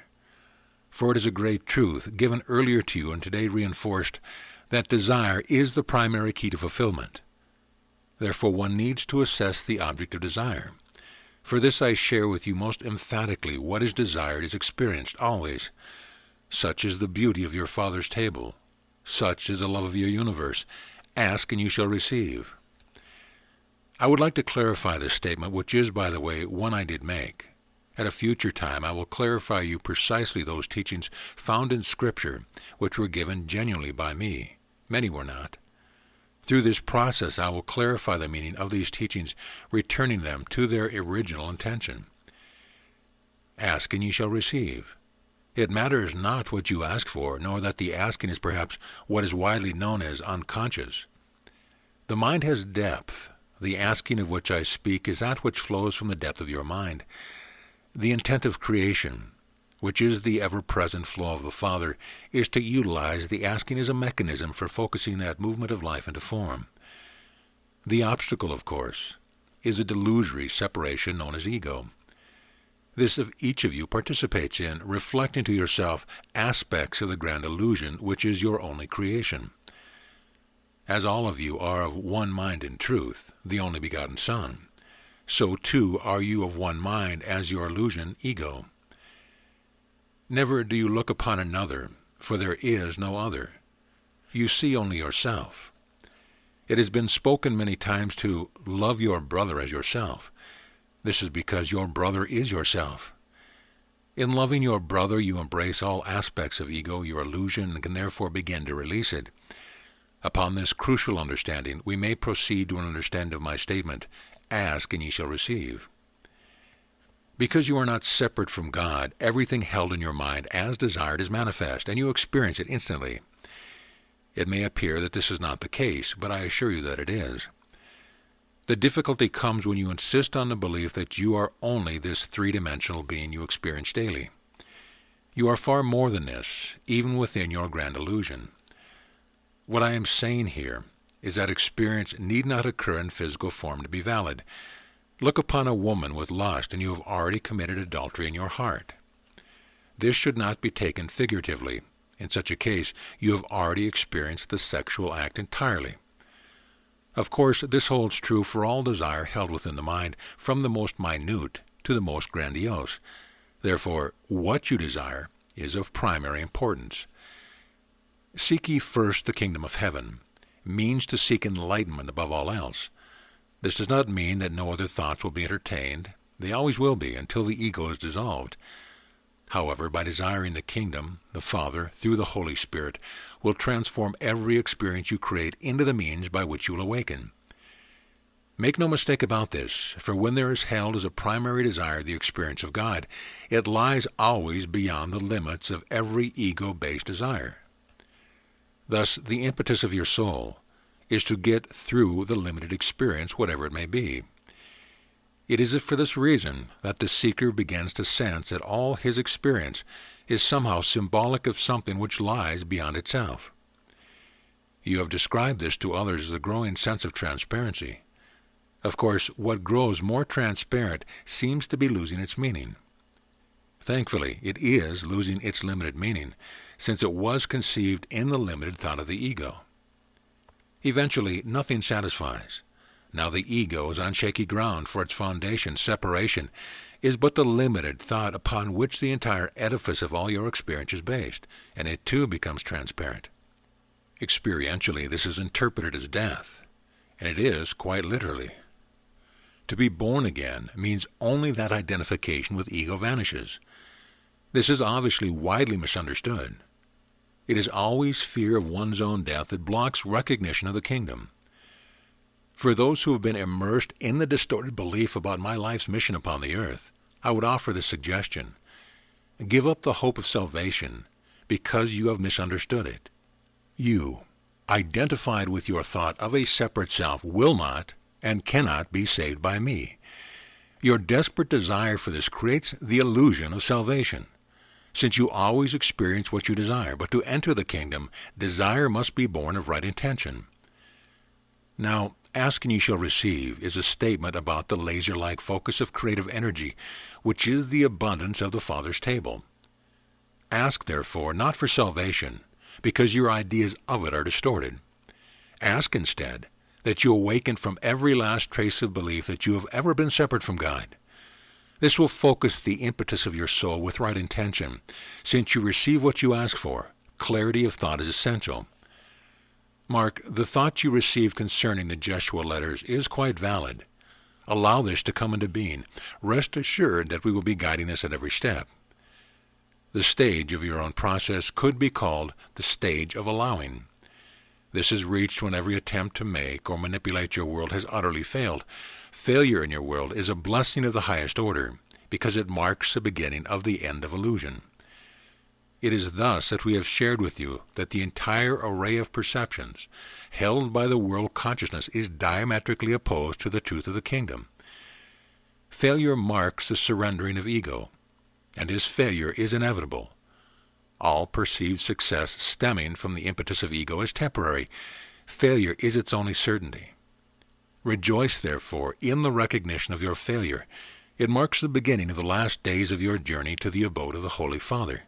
For it is a great truth, given earlier to you and today reinforced, that desire is the primary key to fulfillment. Therefore one needs to assess the object of desire. For this I share with you most emphatically: what is desired is experienced always. Such is the beauty of your Father's table. Such is the love of your universe. Ask and you shall receive. I would like to clarify this statement, which is, by the way, one I did make. At a future time I will clarify you precisely those teachings found in Scripture which were given genuinely by me. Many were not. Through this process I will clarify the meaning of these teachings, returning them to their original intention. Ask and ye shall receive. It matters not what you ask for, nor that the asking is perhaps what is widely known as unconscious. The mind has depth. The asking of which I speak is that which flows from the depth of your mind. The intent of creation, which is the ever-present flow of the Father, is to utilize the asking as a mechanism for focusing that movement of life into form. The obstacle, of course, is a delusory separation known as ego. This each of you participates in, reflecting to yourself aspects of the grand illusion which is your only creation. As all of you are of one mind in truth, the only begotten Son, so too are you of one mind as your illusion, ego. Never do you look upon another, for there is no other. You see only yourself. It has been spoken many times to love your brother as yourself. This is because your brother is yourself. In loving your brother, you embrace all aspects of ego, your illusion, and can therefore begin to release it. Upon this crucial understanding, we may proceed to an understanding of my statement, ask and ye shall receive. Because you are not separate from God, everything held in your mind as desired is manifest, and you experience it instantly. It may appear that this is not the case, but I assure you that it is. The difficulty comes when you insist on the belief that you are only this three-dimensional being you experience daily. You are far more than this, even within your grand illusion. What I am saying here is that experience need not occur in physical form to be valid. Look upon a woman with lust, and you have already committed adultery in your heart. This should not be taken figuratively. In such a case, you have already experienced the sexual act entirely. Of course, this holds true for all desire held within the mind, from the most minute to the most grandiose. Therefore, what you desire is of primary importance. Seek ye first the kingdom of heaven means to seek enlightenment above all else. This does not mean that no other thoughts will be entertained. They always will be, until the ego is dissolved. However, by desiring the kingdom, the Father, through the Holy Spirit, will transform every experience you create into the means by which you will awaken. Make no mistake about this, for when there is held as a primary desire the experience of God, it lies always beyond the limits of every ego-based desire. Thus, the impetus of your soul is to get through the limited experience, whatever it may be. It is for this reason that the seeker begins to sense that all his experience is somehow symbolic of something which lies beyond itself. You have described this to others as a growing sense of transparency. Of course, what grows more transparent seems to be losing its meaning. Thankfully, it is losing its limited meaning, since it was conceived in the limited thought of the ego. Eventually, nothing satisfies. Now the ego is on shaky ground, for its foundation, separation, is but the limited thought upon which the entire edifice of all your experience is based, and it too becomes transparent. Experientially, this is interpreted as death. and it is quite literally. To be born again means only that identification with ego vanishes. This is obviously widely misunderstood. It is always fear of one's own death that blocks recognition of the kingdom. For those who have been immersed in the distorted belief about my life's mission upon the earth, I would offer this suggestion. Give up the hope of salvation because you have misunderstood it. You, identified with your thought of a separate self, will not and cannot be saved by me. Your desperate desire for this creates the illusion of salvation, since you always experience what you desire. But to enter the kingdom, desire must be born of right intention. Now, ask and you shall receive is a statement about the laser-like focus of creative energy, which is the abundance of the Father's table. Ask, therefore, not for salvation, because your ideas of it are distorted. Ask instead that you awaken from every last trace of belief that you have ever been separate from God. This will focus the impetus of your soul with right intention. Since you receive what you ask for, clarity of thought is essential. Mark, the thought you received concerning the Jeshua Letters is quite valid. Allow this to come into being. Rest assured that we will be guiding this at every step. The stage of your own process could be called the stage of allowing. This is reached when every attempt to make or manipulate your world has utterly failed. Failure in your world is a blessing of the highest order, because it marks the beginning of the end of illusion. It is thus that we have shared with you that the entire array of perceptions held by the world consciousness is diametrically opposed to the truth of the kingdom. Failure marks the surrendering of ego, and his failure is inevitable. All perceived success stemming from the impetus of ego is temporary. Failure is its only certainty. Rejoice, therefore, in the recognition of your failure. It marks the beginning of the last days of your journey to the abode of the Holy Father.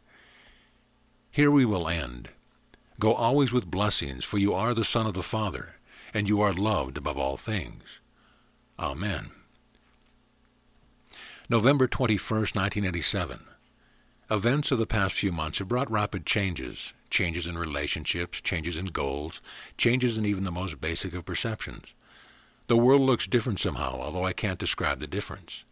Here we will end. Go always with blessings, for you are the Son of the Father, and you are loved above all things. Amen. November 21st, 1987. Events of the past few months have brought rapid changes in relationships, changes in goals, changes in even the most basic of perceptions. The world looks different somehow, although I can't describe the difference.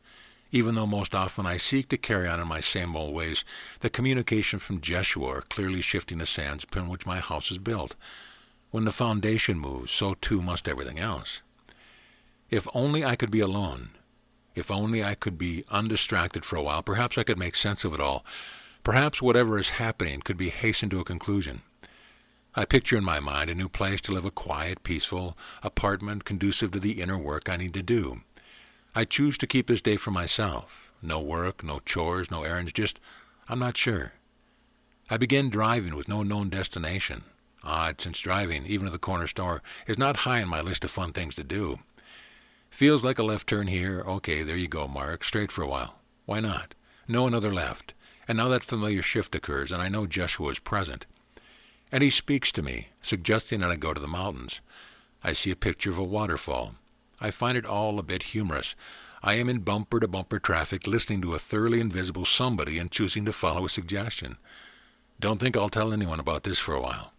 Even though most often I seek to carry on in my same old ways, the communication from Jeshua are clearly shifting the sands upon which my house is built. When the foundation moves, so too must everything else. If only I could be alone. If only I could be undistracted for a while, perhaps I could make sense of it all. Perhaps whatever is happening could be hastened to a conclusion. I picture in my mind a new place to live, a quiet, peaceful apartment conducive to the inner work I need to do. I choose to keep this day for myself. No work, no chores, no errands, just, I'm not sure. I begin driving with no known destination. Odd, since driving, even to the corner store, is not high on my list of fun things to do. Feels like a left turn here. Okay, there you go, Mark. Straight for a while. Why not? No, another left. And now that familiar shift occurs, and I know Jeshua is present. And he speaks to me, suggesting that I go to the mountains. I see a picture of a waterfall. I find it all a bit humorous. I am in bumper-to-bumper traffic, listening to a thoroughly invisible somebody and choosing to follow a suggestion. Don't think I'll tell anyone about this for a while.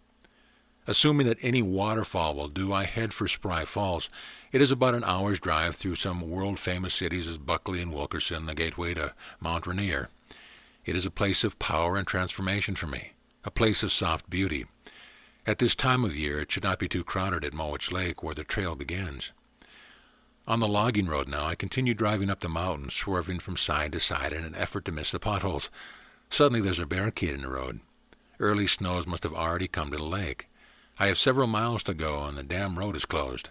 Assuming that any waterfall will do, I head for Spry Falls. It is about an hour's drive through some world-famous cities as Buckley and Wilkerson, the gateway to Mount Rainier. It is a place of power and transformation for me, a place of soft beauty. At this time of year, it should not be too crowded at Mowich Lake, where the trail begins. On the logging road now, I continue driving up the mountain, swerving from side to side in an effort to miss the potholes. Suddenly there's a barricade in the road. Early snows must have already come to the lake. I have several miles to go, and the damn road is closed.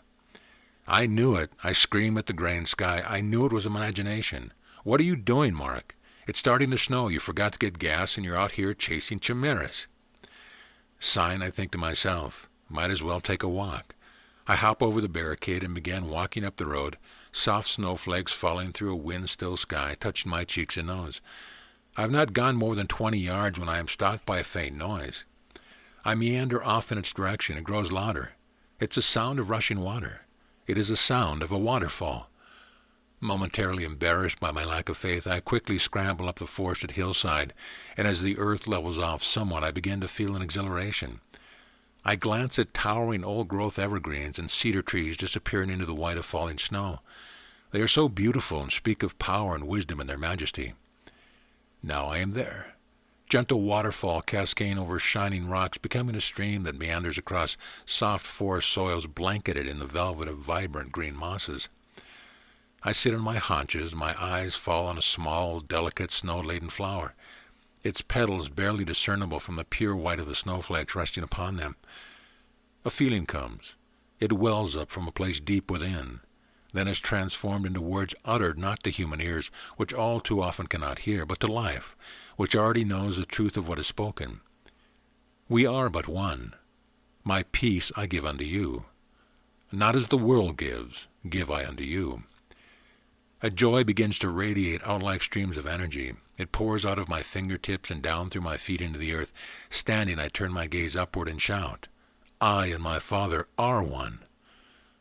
I knew it. I scream at the gray sky. I knew it was imagination. What are you doing, Mark? It's starting to snow. You forgot to get gas, and you're out here chasing chimeras. Sign, I think to myself. Might as well take a walk. I hop over the barricade and began walking up the road, soft snowflakes falling through a wind-still sky, touching my cheeks and nose. I have not gone more than 20 yards when I am stopped by a faint noise. I meander off in its direction. It grows louder. It's a sound of rushing water. It is the sound of a waterfall. Momentarily embarrassed by my lack of faith, I quickly scramble up the forested hillside, and as the earth levels off somewhat, I begin to feel an exhilaration. I glance at towering old-growth evergreens and cedar trees disappearing into the white of falling snow. They are so beautiful and speak of power and wisdom in their majesty. Now I am there. Gentle waterfall cascading over shining rocks, becoming a stream that meanders across soft forest soils blanketed in the velvet of vibrant green mosses. I sit on my haunches, my eyes fall on a small, delicate, snow-laden flower, its petals barely discernible from the pure white of the snowflakes resting upon them. A feeling comes. It wells up from a place deep within, then is transformed into words uttered not to human ears, which all too often cannot hear, but to life, which already knows the truth of what is spoken. We are but one. My peace I give unto you. Not as the world gives, give I unto you. A joy begins to radiate out like streams of energy. It pours out of my fingertips and down through my feet into the earth. Standing, I turn my gaze upward and shout, I and my Father are one.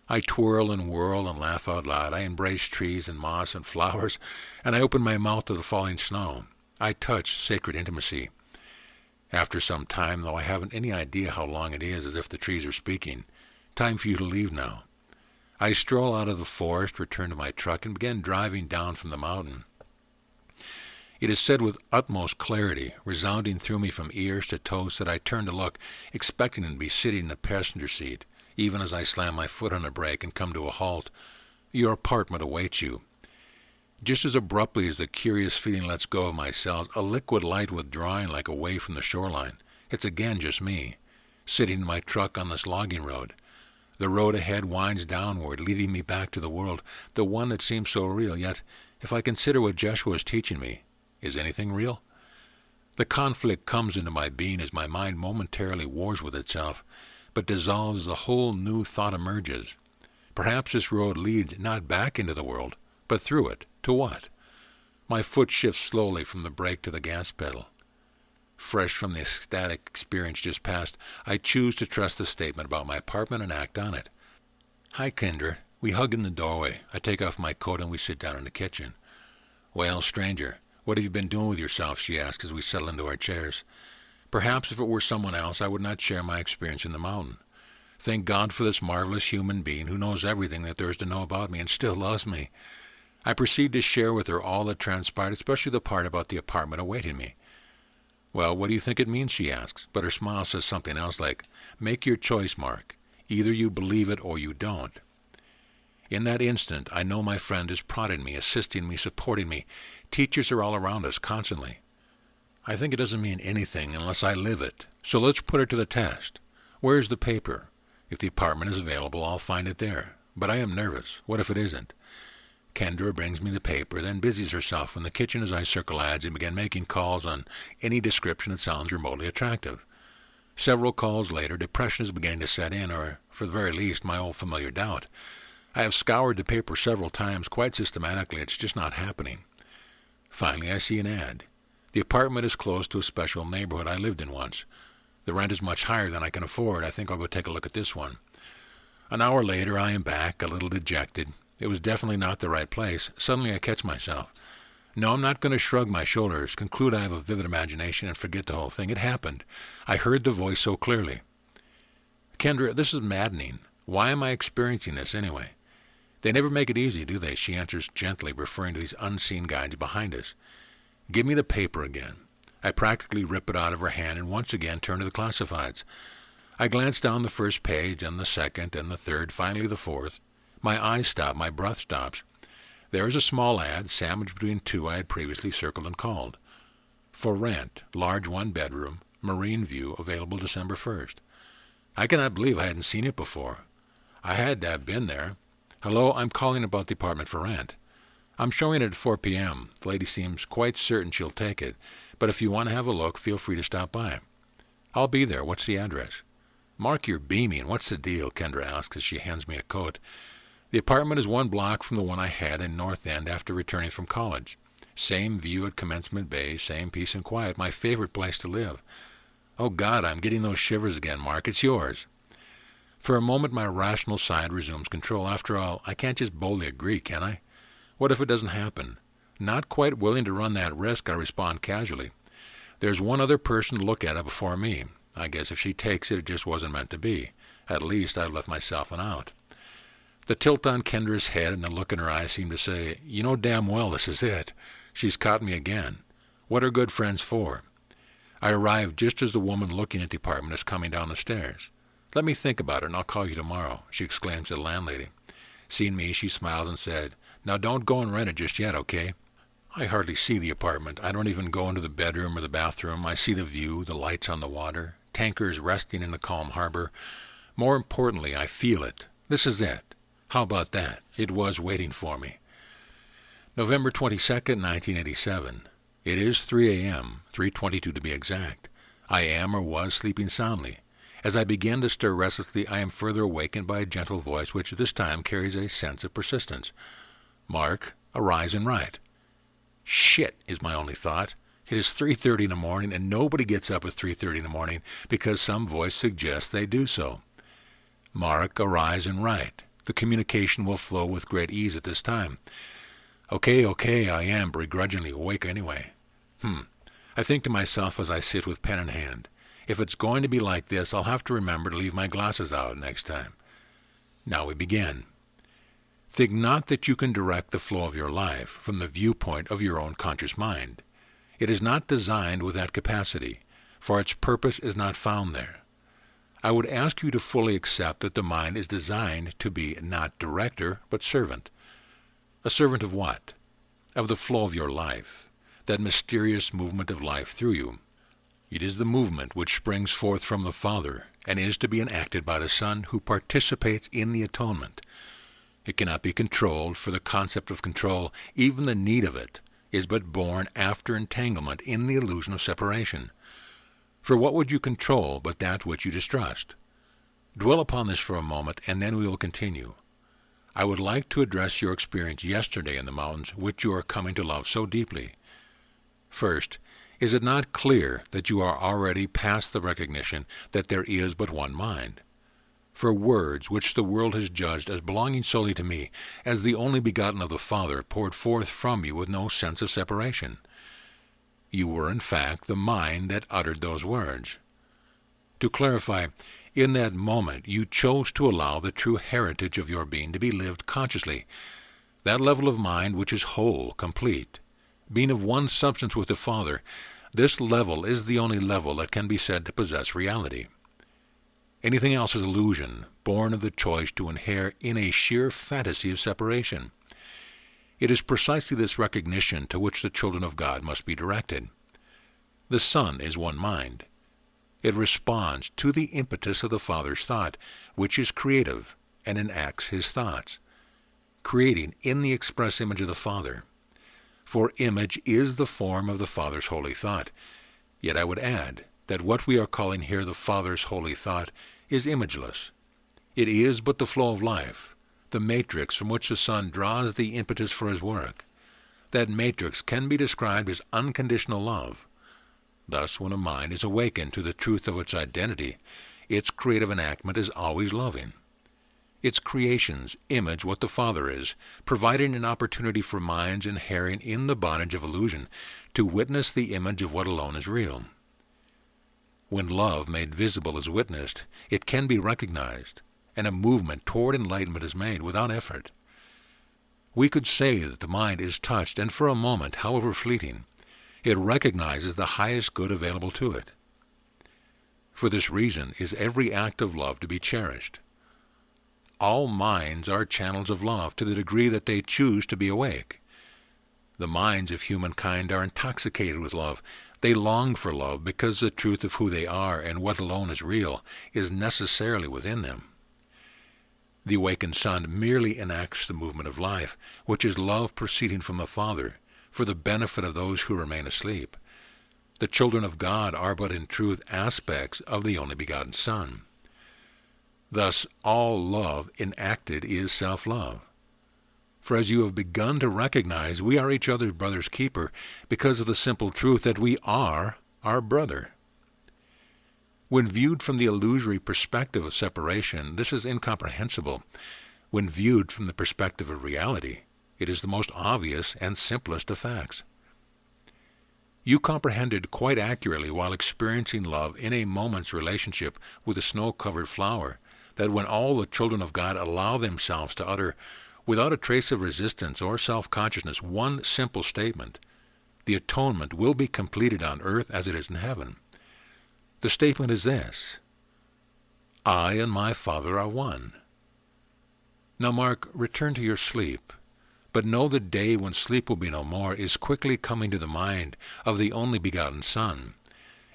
I twirl and whirl and laugh out loud. I embrace trees and moss and flowers, and I open my mouth to the falling snow. I touch sacred intimacy. After some time, though I haven't any idea how long it is, as if the trees are speaking, time for you to leave now. I stroll out of the forest, return to my truck, and begin driving down from the mountain. It is said with utmost clarity, resounding through me from ears to toes, that I turn to look, expecting to be sitting in the passenger seat, even as I slam my foot on the brake and come to a halt. Your apartment awaits you. Just as abruptly as the curious feeling lets go of my cells, a liquid light withdrawing like a wave from the shoreline. It's again just me, sitting in my truck on this logging road. The road ahead winds downward, leading me back to the world, the one that seems so real. Yet, if I consider what Jeshua is teaching me, is anything real? The conflict comes into my being as my mind momentarily wars with itself, but dissolves as a whole new thought emerges. Perhaps this road leads not back into the world, but through it. To what? My foot shifts slowly from the brake to the gas pedal. Fresh from the ecstatic experience just past, I choose to trust the statement about my apartment and act on it. Hi, Kendra. We hug in the doorway. I take off my coat and we sit down in the kitchen. Well, stranger, what have you been doing with yourself? She asks as we settle into our chairs. Perhaps if it were someone else, I would not share my experience in the mountain. Thank God for this marvelous human being who knows everything that there is to know about me and still loves me. I proceed to share with her all that transpired, especially the part about the apartment awaiting me. Well, what do you think it means, she asks, but her smile says something else like, make your choice, Mark. Either you believe it or you don't. In that instant, I know my friend is prodding me, assisting me, supporting me. Teachers are all around us constantly. I think it doesn't mean anything unless I live it. So let's put it to the test. Where's the paper? If the apartment is available, I'll find it there. But I am nervous. What if it isn't? Kendra brings me the paper, then busies herself in the kitchen as I circle ads and begin making calls on any description that sounds remotely attractive. Several calls later, depression is beginning to set in, or, for the very least, my old familiar doubt. I have scoured the paper several times, quite systematically. It's just not happening. Finally, I see an ad. The apartment is close to a special neighborhood I lived in once. The rent is much higher than I can afford. I think I'll go take a look at this one. An hour later, I am back, a little dejected. It was definitely not the right place. Suddenly I catch myself. No, I'm not going to shrug my shoulders, conclude I have a vivid imagination, and forget the whole thing. It happened. I heard the voice so clearly. Kendra, this is maddening. Why am I experiencing this anyway? They never make it easy, do they? She answers gently, referring to these unseen guides behind us. Give me the paper again. I practically rip it out of her hand and once again turn to the classifieds. I glance down the first page, and the second, and the third, finally the fourth. My eyes stop, my breath stops. There is a small ad, sandwiched between two I had previously circled and called. For rent, large one-bedroom, marine view, available December 1st. I cannot believe I hadn't seen it before. I had to have been there. Hello, I'm calling about the apartment for rent. I'm showing it at 4 p.m. The lady seems quite certain she'll take it, but if you want to have a look, feel free to stop by. I'll be there. What's the address? Mark, you're beaming. What's the deal? Kendra asks as she hands me a coat. The apartment is 1 block from the one I had in North End after returning from college. Same view at Commencement Bay, same peace and quiet, my favorite place to live. Oh God, I'm getting those shivers again, Mark. It's yours. For a moment, my rational side resumes control. After all, I can't just boldly agree, can I? What if it doesn't happen? Not quite willing to run that risk, I respond casually. There's one other person to look at it before me. I guess if she takes it, it just wasn't meant to be. At least I've left myself an out. The tilt on Kendra's head and the look in her eyes seemed to say, "You know damn well this is it. She's caught me again. What are good friends for?" I arrived just as the woman looking at the apartment is coming down the stairs. "Let me think about it, and I'll call you tomorrow," she exclaims to the landlady. Seeing me, she smiled and said, "Now don't go and rent it just yet, okay?" I hardly see the apartment. I don't even go into the bedroom or the bathroom. I see the view, the lights on the water, tankers resting in the calm harbor. More importantly, I feel it. This is it. How about that? It was waiting for me. November 22nd, 1987. It is 3 a.m., 3:22 to be exact. I am or was sleeping soundly. As I begin to stir restlessly, I am further awakened by a gentle voice which this time carries a sense of persistence. "Mark, arise and write." Shit, is my only thought. It is 3:30 in the morning, and nobody gets up at 3:30 in the morning because some voice suggests they do so. Mark, arise and write. The communication will flow with great ease at this time. Okay, I am begrudgingly awake anyway. I think to myself as I sit with pen in hand, if it's going to be like this, I'll have to remember to leave my glasses out next time. Now we begin. Think not that you can direct the flow of your life from the viewpoint of your own conscious mind. It is not designed with that capacity, for its purpose is not found there. I would ask you to fully accept that the mind is designed to be not director, but servant. A servant of what? Of the flow of your life, that mysterious movement of life through you. It is the movement which springs forth from the Father, and is to be enacted by the Son who participates in the atonement. It cannot be controlled, for the concept of control, even the need of it, is but born after entanglement in the illusion of separation. For what would you control but that which you distrust? Dwell upon this for a moment, and then we will continue. I would like to address your experience yesterday in the mountains, which you are coming to love so deeply. First, is it not clear that you are already past the recognition that there is but one mind? For words which the world has judged as belonging solely to me, as the only begotten of the Father, poured forth from you with no sense of separation. You were, in fact, the mind that uttered those words. To clarify, in that moment you chose to allow the true heritage of your being to be lived consciously, that level of mind which is whole, complete. Being of one substance with the Father, this level is the only level that can be said to possess reality. Anything else is illusion, born of the choice to inhere in a sheer fantasy of separation. It is precisely this recognition to which the children of God must be directed. The Son is one mind. It responds to the impetus of the Father's thought, which is creative, and enacts his thoughts, creating in the express image of the Father. For image is the form of the Father's holy thought. Yet I would add that what we are calling here the Father's holy thought is imageless. It is but the flow of life, the matrix from which the Son draws the impetus for his work. That matrix can be described as unconditional love. Thus, when a mind is awakened to the truth of its identity, its creative enactment is always loving. Its creations image what the Father is, providing an opportunity for minds inhering in the bondage of illusion to witness the image of what alone is real. When love made visible is witnessed, it can be recognized, and a movement toward enlightenment is made without effort. We could say that the mind is touched, and for a moment, however fleeting, it recognizes the highest good available to it. For this reason is every act of love to be cherished. All minds are channels of love to the degree that they choose to be awake. The minds of humankind are intoxicated with love. They long for love because the truth of who they are and what alone is real is necessarily within them. The awakened Son merely enacts the movement of life, which is love proceeding from the Father, for the benefit of those who remain asleep. The children of God are but in truth aspects of the only begotten Son. Thus all love enacted is self-love. For as you have begun to recognize, we are each other's brother's keeper because of the simple truth that we are our brother. When viewed from the illusory perspective of separation, this is incomprehensible. When viewed from the perspective of reality, it is the most obvious and simplest of facts. You comprehended quite accurately while experiencing love in a moment's relationship with a snow-covered flower, that when all the children of God allow themselves to utter, without a trace of resistance or self-consciousness, one simple statement, the atonement will be completed on earth as it is in heaven. The statement is this: I and my Father are one. Now, Mark, return to your sleep, but know the day when sleep will be no more is quickly coming to the mind of the only begotten Son,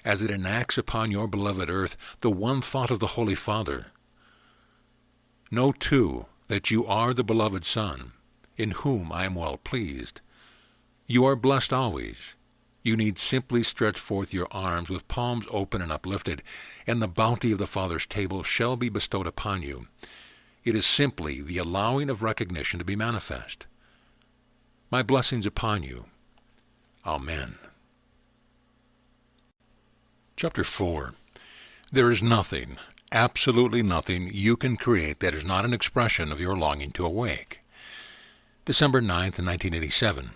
as it enacts upon your beloved earth the one thought of the Holy Father. Know, too, that you are the beloved Son, in whom I am well pleased. You are blessed always. You need simply stretch forth your arms with palms open and uplifted, and the bounty of the Father's table shall be bestowed upon you. It is simply the allowing of recognition to be manifest. My blessings upon you. Amen. Chapter 4. There is nothing, absolutely nothing, you can create that is not an expression of your longing to awake. December 9th, 1987.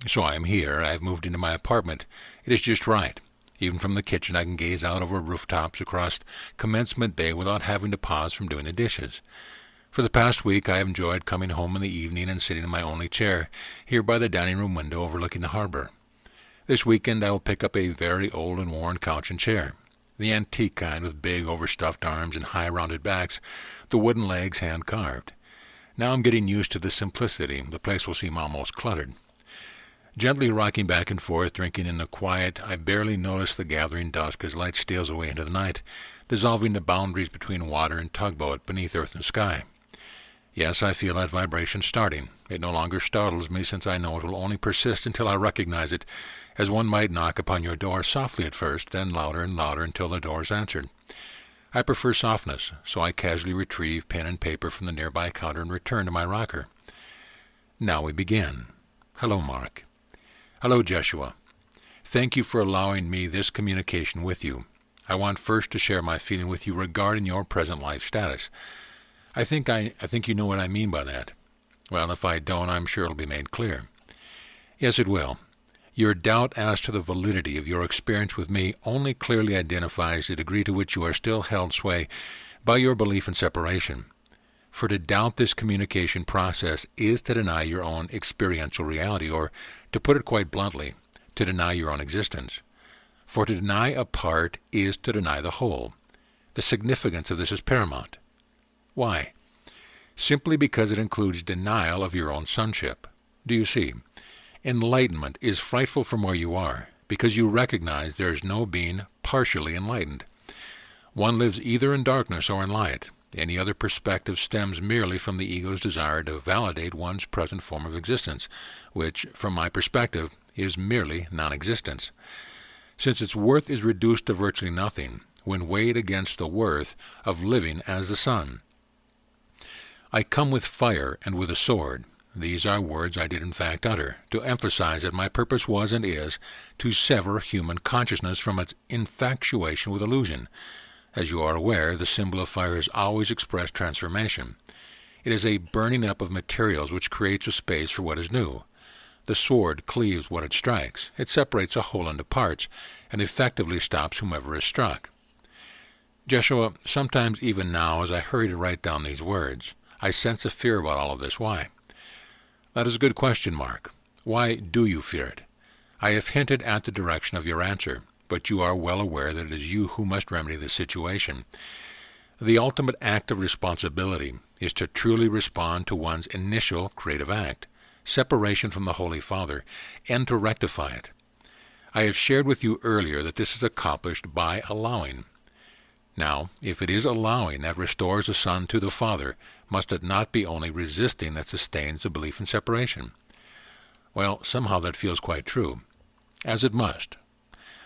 So I am here. I have moved into my apartment. It is just right. Even from the kitchen I can gaze out over rooftops across Commencement Bay without having to pause from doing the dishes. For the past week I have enjoyed coming home in the evening and sitting in my only chair, here by the dining room window overlooking the harbor. This weekend I will pick up a very old and worn couch and chair, the antique kind with big overstuffed arms and high rounded backs, the wooden legs hand-carved. Now I'm getting used to the simplicity. The place will seem almost cluttered. Gently rocking back and forth, drinking in the quiet, I barely notice the gathering dusk as light steals away into the night, dissolving the boundaries between water and tugboat beneath earth and sky. Yes, I feel that vibration starting. It no longer startles me, since I know it will only persist until I recognize it, as one might knock upon your door softly at first, then louder and louder until the door is answered. I prefer softness, so I casually retrieve pen and paper from the nearby counter and return to my rocker. Now we begin. Hello, Mark. Hello, Jeshua. Thank you for allowing me this communication with you. I want first to share my feeling with you regarding your present life status. I think you know what I mean by that. Well, if I don't, I'm sure it'll be made clear. Yes, it will. Your doubt as to the validity of your experience with me only clearly identifies the degree to which you are still held sway by your belief in separation. For to doubt this communication process is to deny your own experiential reality, or, to put it quite bluntly, to deny your own existence. For to deny a part is to deny the whole. The significance of this is paramount. Why? Simply because it includes denial of your own sonship. Do you see? Enlightenment is frightful from where you are, because you recognize there is no being partially enlightened. One lives either in darkness or in light. Any other perspective stems merely from the ego's desire to validate one's present form of existence, which, from my perspective, is merely non-existence. Since its worth is reduced to virtually nothing when weighed against the worth of living as the sun. I come with fire and with a sword. These are words I did in fact utter, to emphasize that my purpose was and is to sever human consciousness from its infatuation with illusion. As you are aware, the symbol of fire has always expressed transformation. It is a burning up of materials which creates a space for what is new. The sword cleaves what it strikes. It separates a whole into parts, and effectively stops whomever is struck. Jeshua, sometimes even now, as I hurry to write down these words, I sense a fear about all of this. Why? That is a good question, Mark. Why do you fear it? I have hinted at the direction of your answer, but you are well aware that it is you who must remedy the situation. The ultimate act of responsibility is to truly respond to one's initial creative act, separation from the Holy Father, and to rectify it. I have shared with you earlier that this is accomplished by allowing. Now, if it is allowing that restores the Son to the Father, must it not be only resisting that sustains the belief in separation? Well, somehow that feels quite true, as it must.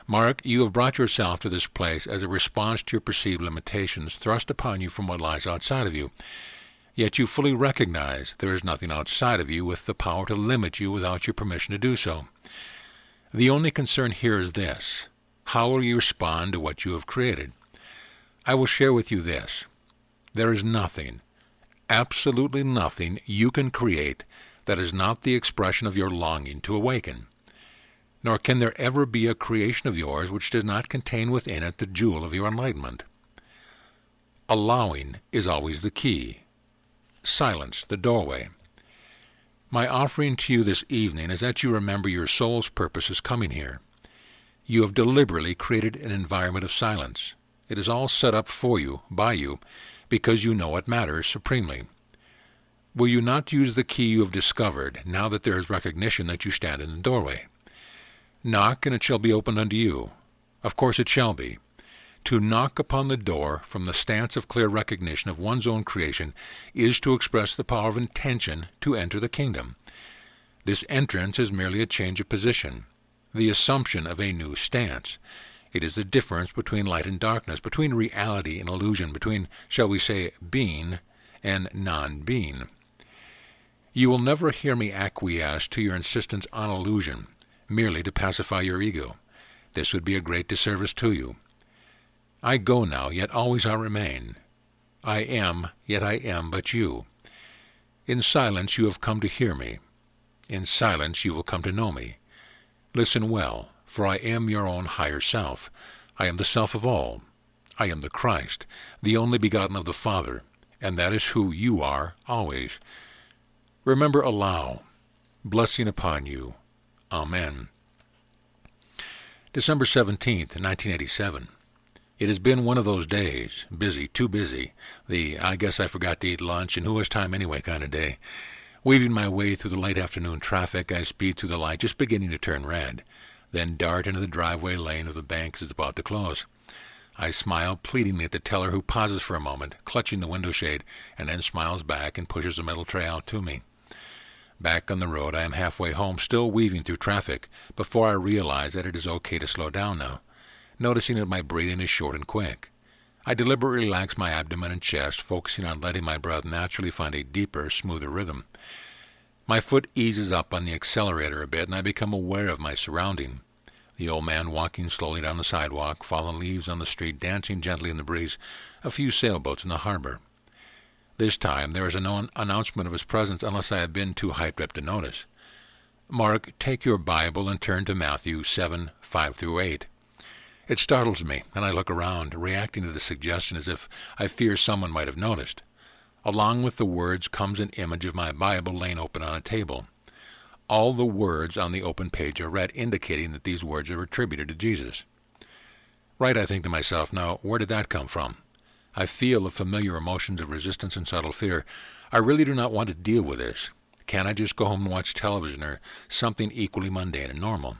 Mark, you have brought yourself to this place as a response to your perceived limitations thrust upon you from what lies outside of you. Yet you fully recognize there is nothing outside of you with the power to limit you without your permission to do so. The only concern here is this: how will you respond to what you have created? I will share with you this. There is nothing, absolutely nothing, you can create that is not the expression of your longing to awaken. nor can there ever be a creation of yours which does not contain within it the jewel of your enlightenment. Allowing is always the key. Silence the doorway. My offering to you this evening is that you remember your soul's purpose is coming here. You have deliberately created an environment of silence. It is all set up for you, by you, because you know it matters supremely. Will you not use the key you have discovered, now that there is recognition that you stand in the doorway? Knock, and it shall be opened unto you. Of course it shall be. To knock upon the door from the stance of clear recognition of one's own creation is to express the power of intention to enter the kingdom. This entrance is merely a change of position, the assumption of a new stance. It is the difference between light and darkness, between reality and illusion, between, shall we say, being and non-being. You will never hear me acquiesce to your insistence on illusion, merely to pacify your ego. This would be a great disservice to you. I go now, yet always I remain. I am, yet I am but you. In silence you have come to hear me. In silence you will come to know me. Listen well, for I am your own higher self. I am the self of all. I am the Christ, the only begotten of the Father, and that is who you are always. Remember, allow. Blessing upon you. Amen. December 17th, 1987. It has been one of those days, busy, too busy, the I guess I forgot to eat lunch and who has time anyway kind of day. Weaving my way through the late afternoon traffic, I speed through the light just beginning to turn red, then dart into the driveway lane of the bank as it's about to close. I smile pleadingly at the teller who pauses for a moment, clutching the window shade, and then smiles back and pushes the metal tray out to me. Back on the road, I am halfway home, still weaving through traffic, before I realize that it is okay to slow down now, noticing that my breathing is short and quick. I deliberately relax my abdomen and chest, focusing on letting my breath naturally find a deeper, smoother rhythm. My foot eases up on the accelerator a bit, and I become aware of my surrounding. The old man walking slowly down the sidewalk, fallen leaves on the street dancing gently in the breeze, a few sailboats in the harbor. This time there is no announcement of his presence unless I have been too hyped up to notice. Mark, take your Bible and turn to Matthew 7, 5-8. It startles me, and I look around, reacting to the suggestion as if I fear someone might have noticed. Along with the words comes an image of my Bible laying open on a table. All the words on the open page are red, indicating that these words are attributed to Jesus. Right, I think to myself, now, where did that come from? I feel the familiar emotions of resistance and subtle fear. I really do not want to deal with this. Can't I just go home and watch television or something equally mundane and normal?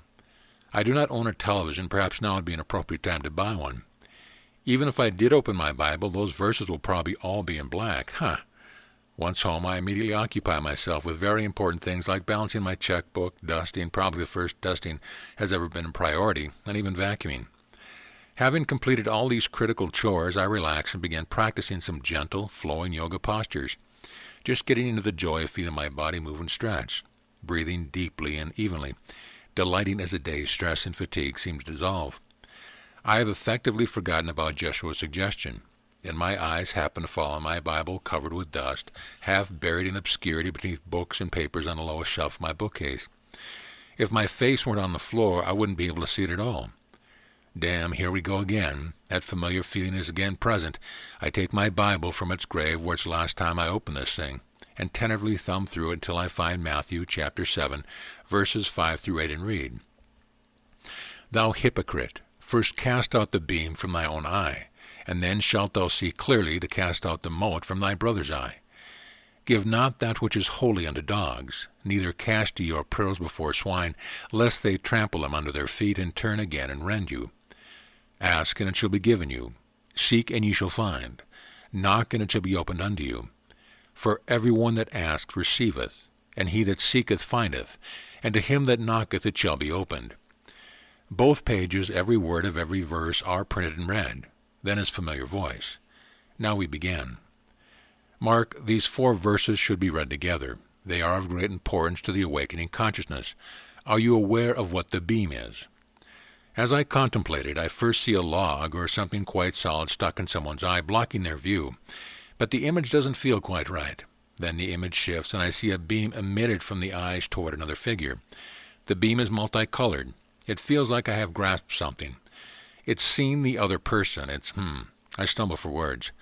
I do not own a television. Perhaps now would be an appropriate time to buy one. Even if I did open my Bible, those verses will probably all be in black. Once home, I immediately occupy myself with very important things like balancing my checkbook, dusting, probably the first dusting has ever been a priority, and even vacuuming. Having completed all these critical chores, I relax and begin practicing some gentle, flowing yoga postures, just getting into the joy of feeling my body move and stretch, breathing deeply and evenly, delighting as the day's stress and fatigue seems to dissolve. I have effectively forgotten about Jeshua's suggestion, and my eyes happen to fall on my Bible covered with dust, half buried in obscurity beneath books and papers on the lowest shelf of my bookcase. If my face weren't on the floor, I wouldn't be able to see it at all. Damn, here we go again. That familiar feeling is again present. I take my Bible from its grave where it's the last time I opened this thing, and tentatively thumb through it until I find Matthew chapter 7, verses 5-8, and read, Thou hypocrite, first cast out the beam from thy own eye, and then shalt thou see clearly to cast out the mote from thy brother's eye. Give not that which is holy unto dogs, neither cast ye your pearls before swine, lest they trample them under their feet, and turn again and rend you. Ask, and it shall be given you. Seek, and ye shall find. Knock, and it shall be opened unto you. For every one that asketh receiveth, and he that seeketh findeth, and to him that knocketh it shall be opened. Both pages, every word of every verse, are printed in red. Then his familiar voice. Now we begin. Mark, these 4 verses should be read together. They are of great importance to the awakening consciousness. Are you aware of what the beam is? As I contemplate it, I first see a log or something quite solid stuck in someone's eye, blocking their view. But the image doesn't feel quite right. Then the image shifts, and I see a beam emitted from the eyes toward another figure. The beam is multicolored. It feels like I have grasped something. It's seen the other person. I stumble for words.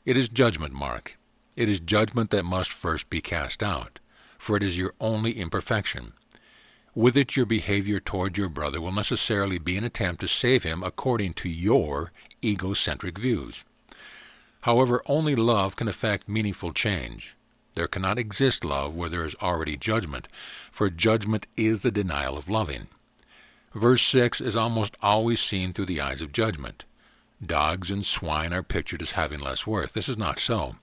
It is judgment, Mark. It is judgment that must first be cast out, for it is your only imperfection. With it, your behavior toward your brother will necessarily be an attempt to save him according to your egocentric views. However, only love can effect meaningful change. There cannot exist love where there is already judgment, for judgment is the denial of loving. Verse 6 is almost always seen through the eyes of judgment. Dogs and swine are pictured as having less worth. This is not so.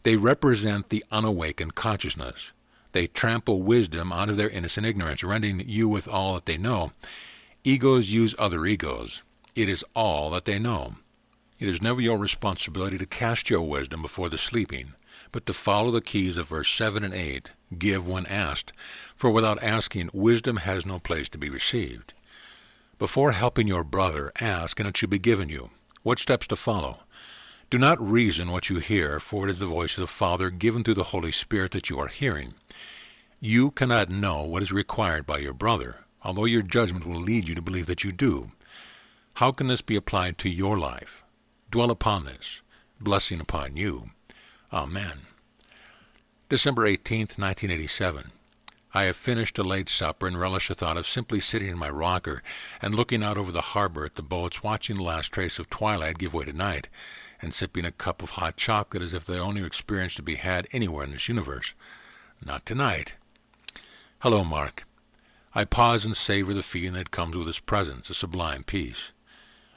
They represent the unawakened consciousness. They trample wisdom out of their innocent ignorance, rendering you with all that they know. Egos use other egos. It is all that they know. It is never your responsibility to cast your wisdom before the sleeping, but to follow the keys of verse 7 and 8, give when asked, for without asking, wisdom has no place to be received. Before helping your brother, ask, and it shall be given you. What steps to follow? Do not reason what you hear, for it is the voice of the Father given through the Holy Spirit that you are hearing. You cannot know what is required by your brother, although your judgment will lead you to believe that you do. How can this be applied to your life? Dwell upon this, blessing upon you. Amen. December 18th, 1987. I have finished a late supper and relish the thought of simply sitting in my rocker and looking out over the harbor at the boats, watching the last trace of twilight give way to night, and sipping a cup of hot chocolate as if the only experience to be had anywhere in this universe. Not tonight. Hello, Mark. I pause and savor the feeling that comes with his presence, a sublime peace.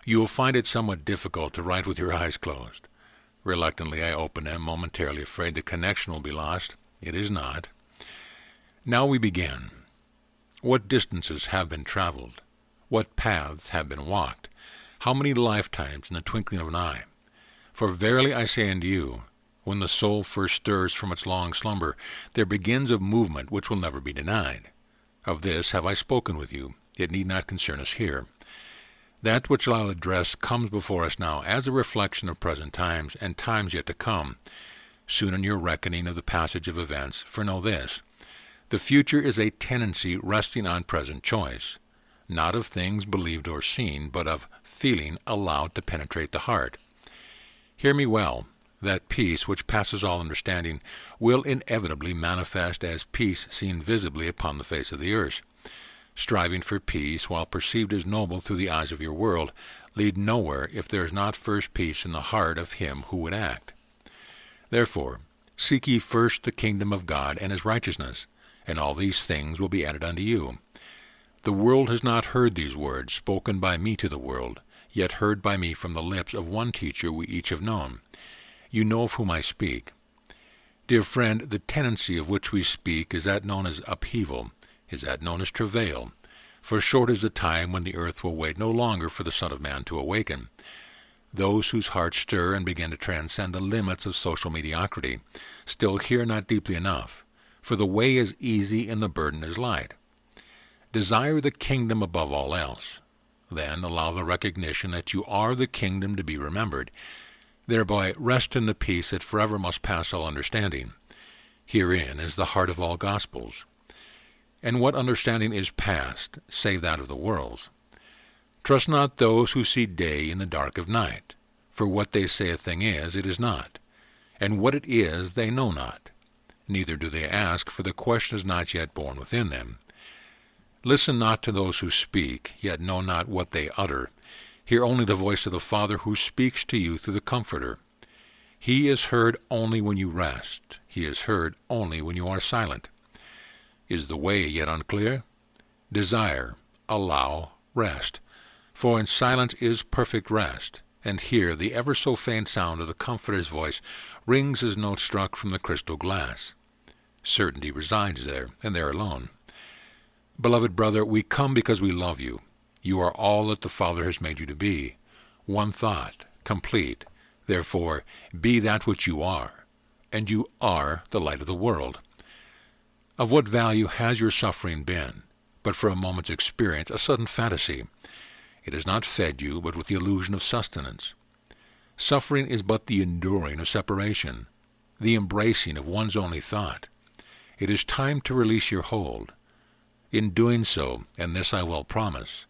You will find it somewhat difficult to write with your eyes closed. Reluctantly, I open them, momentarily afraid the connection will be lost. It is not. Now we begin. What distances have been traveled? What paths have been walked? How many lifetimes in the twinkling of an eye? For verily I say unto you, when the soul first stirs from its long slumber, there begins a movement which will never be denied. Of this have I spoken with you. It need not concern us here. That which I'll address comes before us now as a reflection of present times and times yet to come. Soon in your reckoning of the passage of events, for know this, the future is a tendency resting on present choice, not of things believed or seen, but of feeling allowed to penetrate the heart. Hear me well. That peace which passes all understanding will inevitably manifest as peace seen visibly upon the face of the earth. Striving for peace, while perceived as noble through the eyes of your world, lead nowhere if there is not first peace in the heart of him who would act. Therefore, seek ye first the kingdom of God and his righteousness, and all these things will be added unto you. The world has not heard these words spoken by me to the world, yet heard by me from the lips of one teacher we each have known. You know of whom I speak. Dear friend, the tendency of which we speak is that known as upheaval, is that known as travail. For short is the time when the earth will wait no longer for the Son of Man to awaken. Those whose hearts stir and begin to transcend the limits of social mediocrity still hear not deeply enough, for the way is easy and the burden is light. Desire the kingdom above all else. Then allow the recognition that you are the kingdom to be remembered. Thereby rest in the peace that forever must pass all understanding. Herein is the heart of all gospels. And what understanding is past, save that of the world's? Trust not those who see day in the dark of night, for what they say a thing is, it is not, and what it is they know not. Neither do they ask, for the question is not yet born within them. Listen not to those who speak, yet know not what they utter. Hear only the voice of the Father who speaks to you through the Comforter. He is heard only when you rest. He is heard only when you are silent. Is the way yet unclear? Desire, allow, rest. For in silence is perfect rest, and here the ever-so-faint sound of the Comforter's voice rings as notes struck from the crystal glass. Certainty resides there, and there alone. Beloved brother, we come because we love you. You are all that the Father has made you to be. One thought, complete. Therefore, be that which you are, and you are the light of the world. Of what value has your suffering been, but for a moment's experience, a sudden fantasy? It has not fed you, but with the illusion of sustenance. Suffering is but the enduring of separation, the embracing of one's only thought. It is time to release your hold. In doing so, and this I will promise,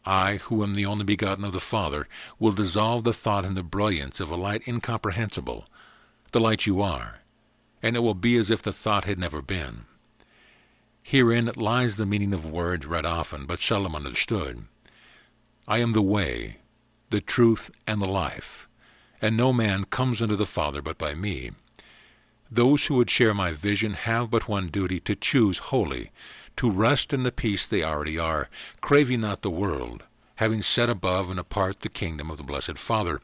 I, who am the only begotten of the Father, will dissolve the thought in the brilliance of a light incomprehensible, the light you are, and it will be as if the thought had never been. Herein lies the meaning of words read often, but seldom understood. I am the way, the truth, and the life, and no man comes unto the Father but by me. Those who would share my vision have but one duty, to choose wholly, to rest in the peace they already are, craving not the world, having set above and apart the kingdom of the blessed Father,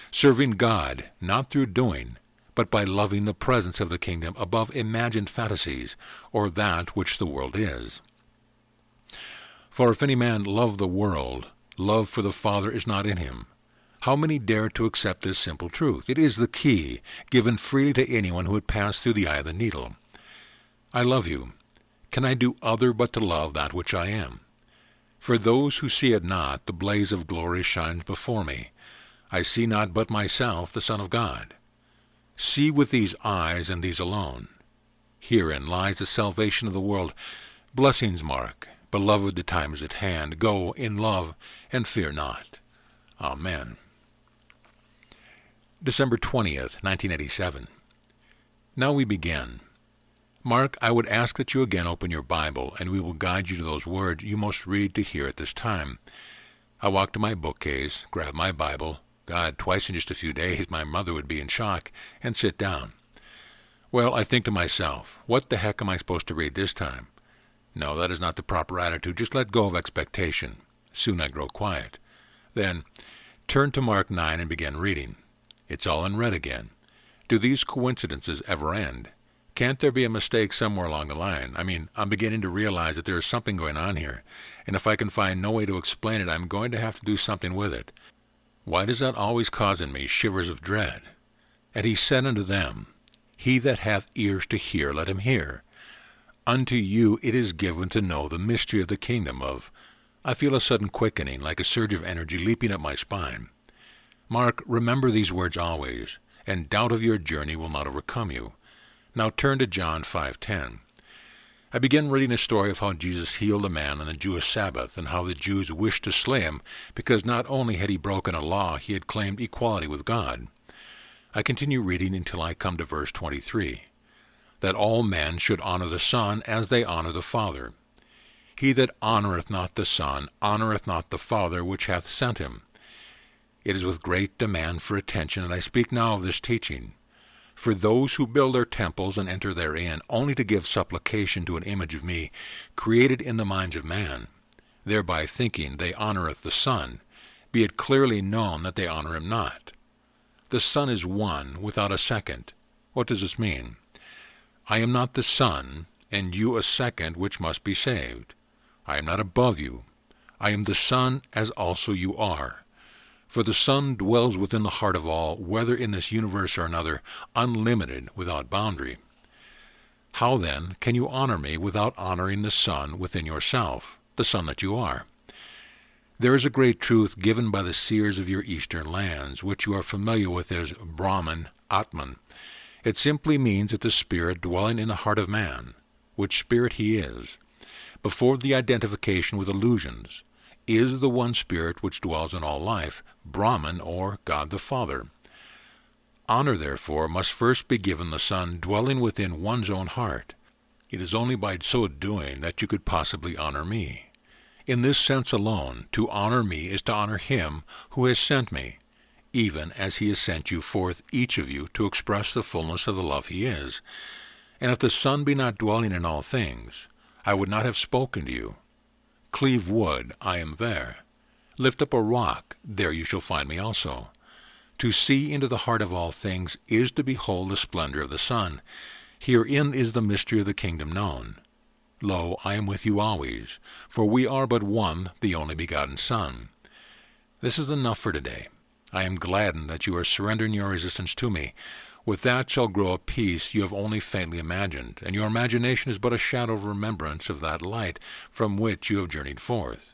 serving God, not through doing, but by loving the presence of the kingdom above imagined fantasies, or that which the world is. For if any man love the world, love for the Father is not in him. How many dare to accept this simple truth? It is the key, given freely to anyone who would pass through the eye of the needle. I love you. Can I do other but to love that which I am? For those who see it not, the blaze of glory shines before me. I see not but myself, the Son of God. See with these eyes and these alone. Herein lies the salvation of the world. Blessings, Mark. Beloved, the time is at hand. Go in love, and fear not. Amen. December 20th, 1987. Now we begin. Mark, I would ask that you again open your Bible, and we will guide you to those words you must read to hear at this time. I walk to my bookcase, grab my Bible. God, twice in just a few days my mother would be in shock, and sit down. Well, I think to myself, what the heck am I supposed to read this time? No, that is not the proper attitude. Just let go of expectation. Soon I grow quiet. Then, turn to Mark 9 and begin reading. It's all in red again. Do these coincidences ever end? Can't there be a mistake somewhere along the line? I'm beginning to realize that there is something going on here, and if I can find no way to explain it, I'm going to have to do something with it. Why does that always cause in me shivers of dread? And he said unto them, He that hath ears to hear, let him hear. Unto you it is given to know the mystery of the kingdom of... I feel a sudden quickening, like a surge of energy leaping up my spine. Mark, remember these words always, and doubt of your journey will not overcome you. Now turn to John 5:10. I begin reading a story of how Jesus healed a man on the Jewish Sabbath, and how the Jews wished to slay him, because not only had he broken a law, he had claimed equality with God. I continue reading until I come to verse 23. That all men should honor the Son as they honor the Father. He that honoureth not the Son honoureth not the Father which hath sent him. It is with great demand for attention that I speak now of this teaching. For those who build their temples and enter therein, only to give supplication to an image of me, created in the minds of man, thereby thinking they honoureth the Son, be it clearly known that they honour him not. The Son is one, without a second. What does this mean? I am not the Son, and you a second which must be saved. I am not above you. I am the Son, as also you are. For the Son dwells within the heart of all, whether in this universe or another, unlimited, without boundary. How then can you honor me without honoring the Son within yourself, the Son that you are? There is a great truth given by the seers of your eastern lands, which you are familiar with as Brahman, Atman. It simply means that the Spirit dwelling in the heart of man, which Spirit he is, before the identification with illusions, is the one Spirit which dwells in all life, Brahman, or God the Father. Honor, therefore, must first be given the Son dwelling within one's own heart. It is only by so doing that you could possibly honor me. In this sense alone, to honor me is to honor him who has sent me, even as he has sent you forth, each of you, to express the fullness of the love he is. And if the Son be not dwelling in all things, I would not have spoken to you. Cleave wood, I am there. Lift up a rock, there you shall find me also. To see into the heart of all things is to behold the splendor of the Son. Herein is the mystery of the kingdom known. Lo, I am with you always, for we are but one, the only begotten Son. This is enough for today. I am gladdened that you are surrendering your resistance to me. With that shall grow a peace you have only faintly imagined, and your imagination is but a shadow of remembrance of that light from which you have journeyed forth.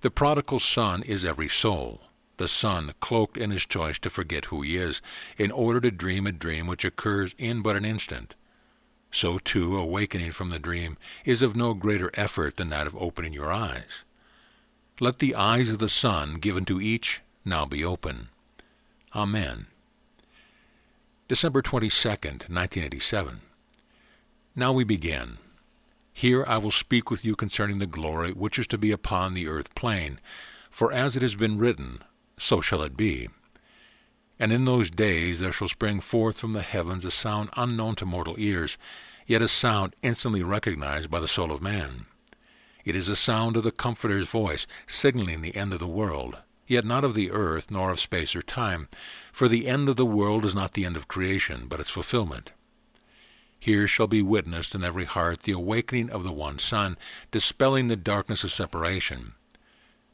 The prodigal son is every soul, the son cloaked in his choice to forget who he is, in order to dream a dream which occurs in but an instant. So too, awakening from the dream is of no greater effort than that of opening your eyes. Let the eyes of the Son given to each now be open. Amen. December 22nd, 1987. Now we begin. Here I will speak with you concerning the glory which is to be upon the earth plain, for as it has been written, so shall it be. And in those days there shall spring forth from the heavens a sound unknown to mortal ears, yet a sound instantly recognized by the soul of man. It is the sound of the Comforter's voice, signaling the end of the world, yet not of the earth, nor of space or time, for the end of the world is not the end of creation, but its fulfillment. Here shall be witnessed in every heart the awakening of the one Son, dispelling the darkness of separation.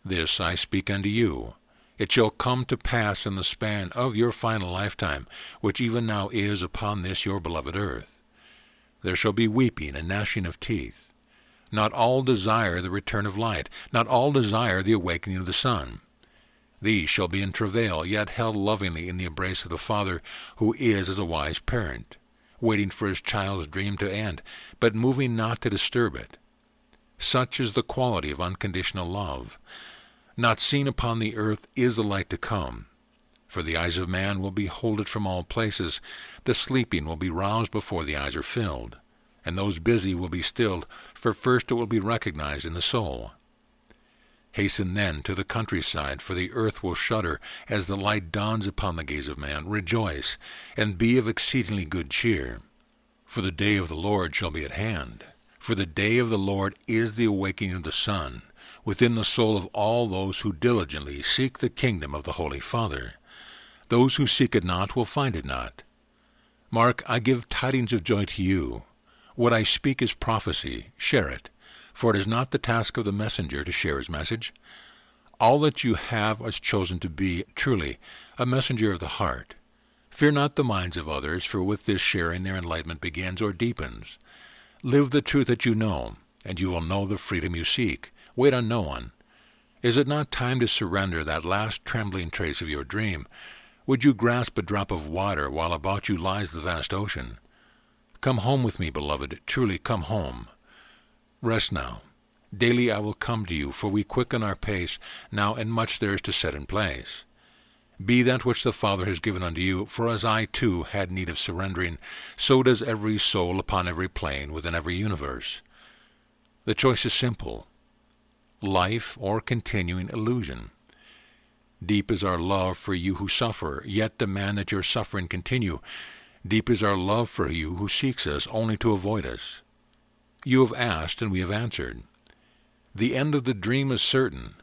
This I speak unto you. It shall come to pass in the span of your final lifetime, which even now is upon this your beloved earth. There shall be weeping and gnashing of teeth. Not all desire the return of light, not all desire the awakening of the Son. These shall be in travail, yet held lovingly in the embrace of the Father, who is as a wise parent, waiting for his child's dream to end, but moving not to disturb it. Such is the quality of unconditional love. Not seen upon the earth is the light to come, for the eyes of man will behold it from all places. The sleeping will be roused before the eyes are filled, and those busy will be stilled, for first it will be recognized in the soul. Hasten then to the countryside, for the earth will shudder as the light dawns upon the gaze of man. Rejoice, and be of exceedingly good cheer, for the day of the Lord shall be at hand. For the day of the Lord is the awakening of the Son, within the soul of all those who diligently seek the kingdom of the Holy Father. Those who seek it not will find it not. Mark, I give tidings of joy to you. What I speak is prophecy. Share it, for it is not the task of the messenger to share his message. All that you have is chosen to be, truly, a messenger of the heart. Fear not the minds of others, for with this sharing their enlightenment begins or deepens. Live the truth that you know, and you will know the freedom you seek. Wait on no one. Is it not time to surrender that last trembling trace of your dream? Would you grasp a drop of water while about you lies the vast ocean? Come home with me, beloved, truly come home. Rest now. Daily I will come to you, for we quicken our pace now, and much there is to set in place. Be that which the Father has given unto you, for as I too had need of surrendering, so does every soul upon every plane within every universe. The choice is simple: life or continuing illusion. Deep is our love for you who suffer, yet demand that your suffering continue. Deep is our love for you who seeks us only to avoid us. You have asked, and we have answered. The end of the dream is certain.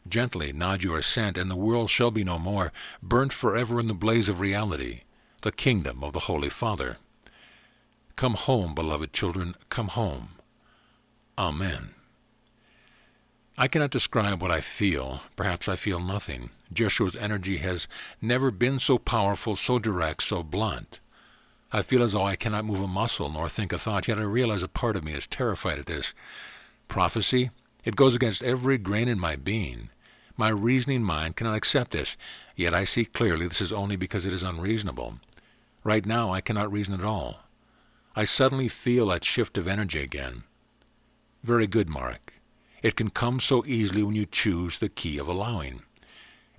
Gently nod your assent, and the world shall be no more, burnt forever in the blaze of reality, the kingdom of the Holy Father. Come home, beloved children, come home. Amen. I cannot describe what I feel. Perhaps I feel nothing. Jeshua's energy has never been so powerful, so direct, so blunt. I feel as though I cannot move a muscle nor think a thought, yet I realize a part of me is terrified at this. Prophecy? It goes against every grain in my being. My reasoning mind cannot accept this, yet I see clearly this is only because it is unreasonable. Right now I cannot reason at all. I suddenly feel that shift of energy again. Very good, Mark. It can come so easily when you choose the key of allowing.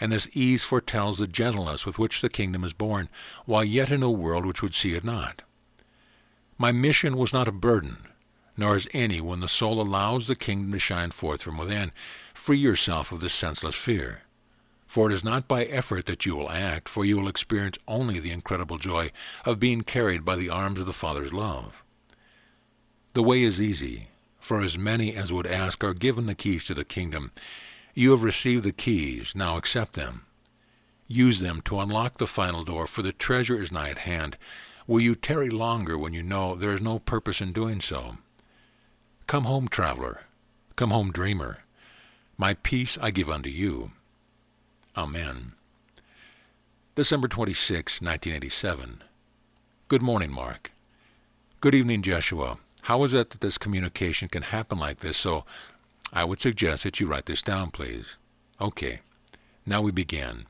And this ease foretells the gentleness with which the kingdom is born, while yet in a world which would see it not. My mission was not a burden, nor is any when the soul allows the kingdom to shine forth from within. Free yourself of this senseless fear. For it is not by effort that you will act, for you will experience only the incredible joy of being carried by the arms of the Father's love. The way is easy, for as many as would ask are given the keys to the kingdom. You have received the keys, now accept them. Use them to unlock the final door, for the treasure is nigh at hand. Will you tarry longer when you know there is no purpose in doing so? Come home, traveler. Come home, dreamer. My peace I give unto you. Amen. December 26, 1987. Good morning, Mark. Good evening, Jeshua. How is it that this communication can happen like this? So I would suggest that you write this down, please. Okay. Now we begin.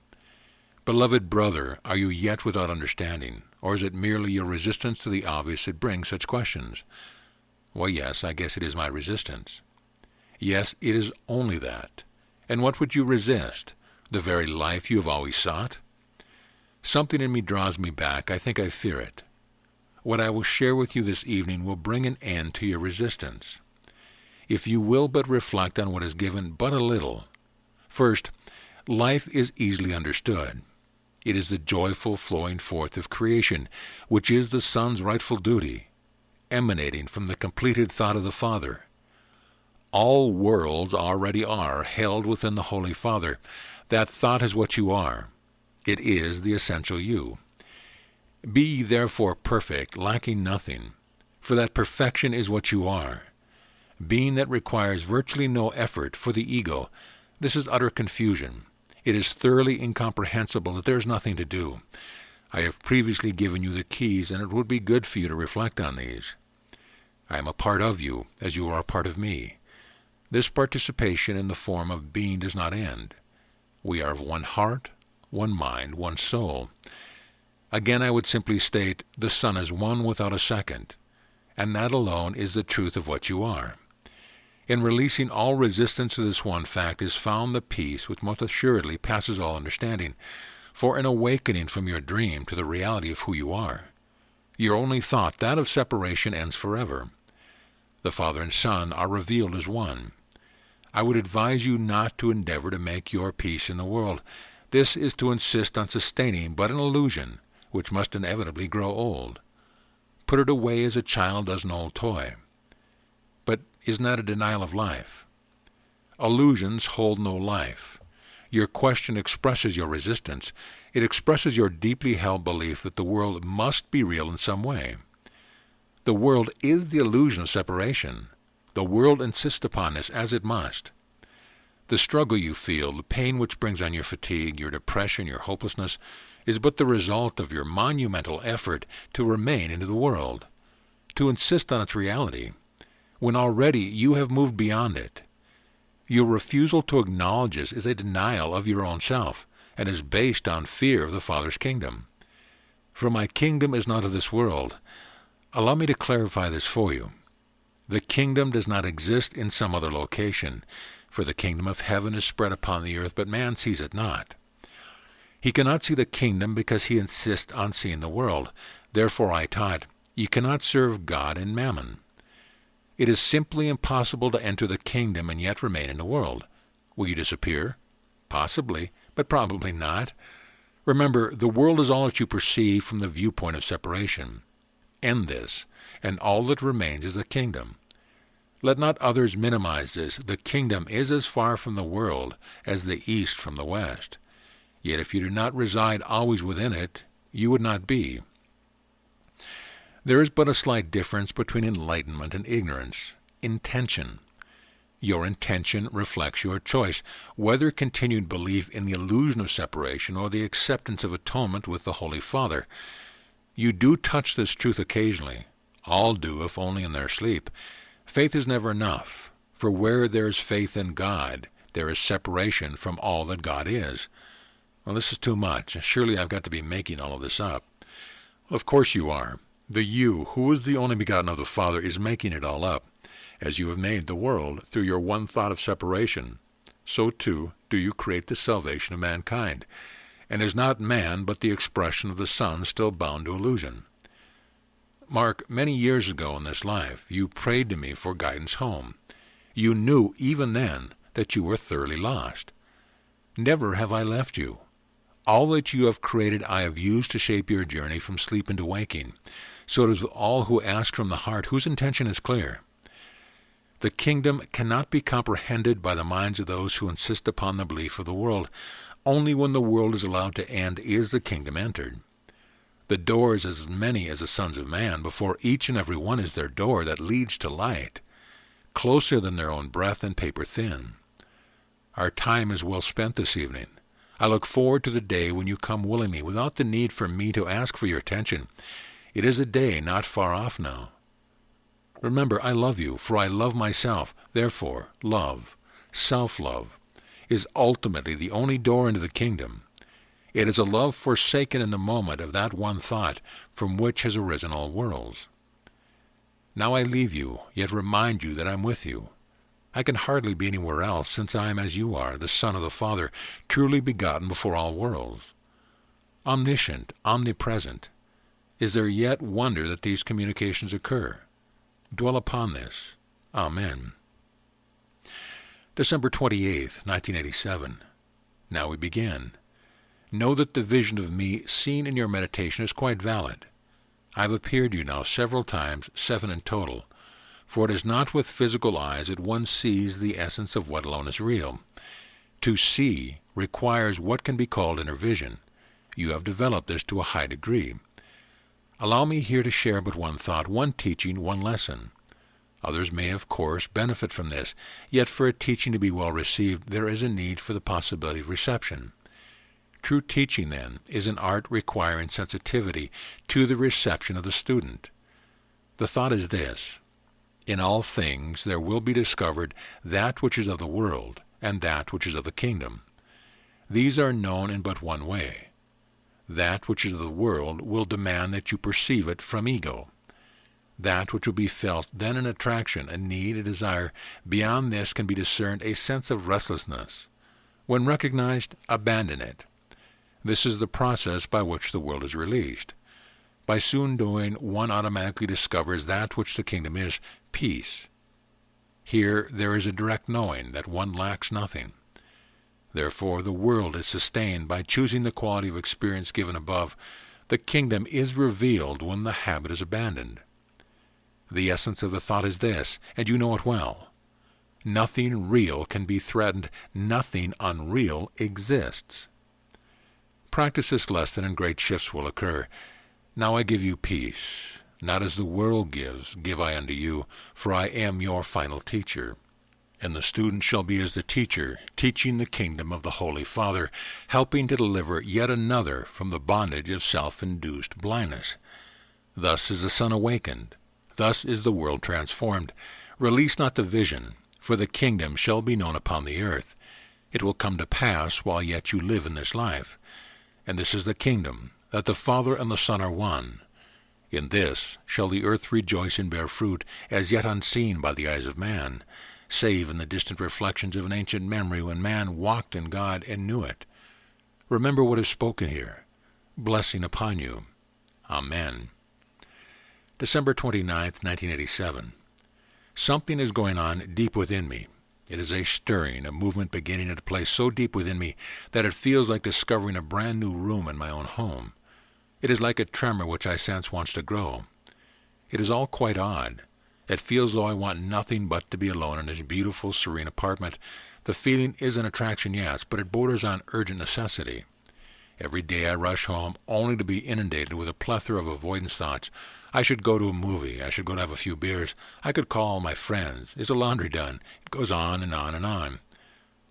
Beloved brother, are you yet without understanding? Or is it merely your resistance to the obvious that brings such questions? Well, yes, I guess it is my resistance. Yes, it is only that. And what would you resist? The very life you have always sought? Something in me draws me back. I think I fear it. What I will share with you this evening will bring an end to your resistance. If you will but reflect on what is given but a little. First, life is easily understood. It is the joyful flowing forth of creation, which is the Son's rightful duty, emanating from the completed thought of the Father. All worlds already are held within the Holy Father. That thought is what you are. It is the essential you. Be ye therefore perfect, lacking nothing, for that perfection is what you are. Being that requires virtually no effort for the ego, this is utter confusion. It is thoroughly incomprehensible that there is nothing to do. I have previously given you the keys, and it would be good for you to reflect on these. I am a part of you, as you are a part of me. This participation in the form of being does not end. We are of one heart, one mind, one soul. Again, I would simply state, the Son is one without a second, and that alone is the truth of what you are. In releasing all resistance to this one fact is found the peace which most assuredly passes all understanding, for an awakening from your dream to the reality of who you are. Your only thought, that of separation, ends forever. The Father and Son are revealed as one. I would advise you not to endeavor to make your peace in the world. This is to insist on sustaining but an illusion, which must inevitably grow old. Put it away as a child does an old toy. But isn't that a denial of life? Illusions hold no life. Your question expresses your resistance. It expresses your deeply held belief that the world must be real in some way. The world is the illusion of separation. The world insists upon this, as it must. The struggle you feel, the pain which brings on your fatigue, your depression, your hopelessness, is but the result of your monumental effort to remain into the world, to insist on its reality, when already you have moved beyond it. Your refusal to acknowledge this is a denial of your own self, and is based on fear of the Father's kingdom. For my kingdom is not of this world. Allow me to clarify this for you. The kingdom does not exist in some other location, for the kingdom of heaven is spread upon the earth, but man sees it not. He cannot see the kingdom because he insists on seeing the world. Therefore I taught, you cannot serve God and mammon. It is simply impossible to enter the kingdom and yet remain in the world. Will you disappear? Possibly, but probably not. Remember, the world is all that you perceive from the viewpoint of separation. End this, and all that remains is the kingdom. Let not others minimize this. The kingdom is as far from the world as the east from the west. Yet if you do not reside always within it, you would not be. There is but a slight difference between enlightenment and ignorance. Intention. Your intention reflects your choice, whether continued belief in the illusion of separation or the acceptance of atonement with the Holy Father. You do touch this truth occasionally. All do, if only in their sleep. Faith is never enough, for where there is faith in God, there is separation from all that God is. Well, this is too much. Surely I've got to be making all of this up. Of course you are. The you, who is the only begotten of the Father, is making it all up. As you have made the world through your one thought of separation, so too do you create the salvation of mankind. And is not man but the expression of the Son still bound to illusion? Mark, many years ago in this life, you prayed to me for guidance home. You knew even then that you were thoroughly lost. Never have I left you. All that you have created I have used to shape your journey from sleep into waking. So it is with all who ask from the heart, whose intention is clear. The kingdom cannot be comprehended by the minds of those who insist upon the belief of the world. Only when the world is allowed to end is the kingdom entered. The doors as many as the sons of man, before each and every one is their door that leads to light, closer than their own breath and paper thin. Our time is well spent this evening. I look forward to the day when you come willingly, without the need for me to ask for your attention. It is a day not far off now. Remember, I love you, for I love myself. Therefore, love, self-love, is ultimately the only door into the kingdom. It is a love forsaken in the moment of that one thought from which has arisen all worlds. Now I leave you, yet remind you that I am with you. I can hardly be anywhere else, since I am as you are, the Son of the Father, truly begotten before all worlds. Omniscient, omnipresent, is there yet wonder that these communications occur? Dwell upon this. Amen. December 28th, 1987. Now we begin. Know that the vision of me seen in your meditation is quite valid. I have appeared to you now several times, 7 in total, for it is not with physical eyes that one sees the essence of what alone is real. To see requires what can be called inner vision. You have developed this to a high degree. Allow me here to share but one thought, one teaching, one lesson. Others may, of course, benefit from this, yet for a teaching to be well received, there is a need for the possibility of reception. True teaching, then, is an art requiring sensitivity to the reception of the student. The thought is this: in all things there will be discovered that which is of the world, and that which is of the kingdom. These are known in but one way. That which is of the world will demand that you perceive it from ego. That which will be felt then an attraction, a need, a desire. Beyond this can be discerned a sense of restlessness. When recognized, abandon it. This is the process by which the world is released. By soon doing, one automatically discovers that which the kingdom is, peace. Here there is a direct knowing that one lacks nothing. Therefore the world is sustained by choosing the quality of experience given above. The kingdom is revealed when the habit is abandoned. The essence of the thought is this, and you know it well. Nothing real can be threatened. Nothing unreal exists. Practice this lesson and great shifts will occur. Now I give you peace. Not as the world gives, give I unto you, for I am your final teacher. And the student shall be as the teacher, teaching the kingdom of the Holy Father, helping to deliver yet another from the bondage of self-induced blindness. Thus is the Son awakened. Thus is the world transformed. Release not the vision, for the kingdom shall be known upon the earth. It will come to pass while yet you live in this life. And this is the kingdom, that the Father and the Son are one. In this shall the earth rejoice and bear fruit, as yet unseen by the eyes of man, save in the distant reflections of an ancient memory when man walked in God and knew it. Remember what is spoken here. Blessing upon you. Amen. December 29th, 1987. Something is going on deep within me. It is a stirring, a movement beginning at a place so deep within me that it feels like discovering a brand new room in my own home. It is like a tremor which I sense wants to grow. It is all quite odd. It feels though I want nothing but to be alone in this beautiful, serene apartment. The feeling is an attraction, yes, but it borders on urgent necessity. Every day I rush home only to be inundated with a plethora of avoidance thoughts. I should go to a movie. I should go to have a few beers. I could call all my friends. Is the laundry done? It goes on and on and on.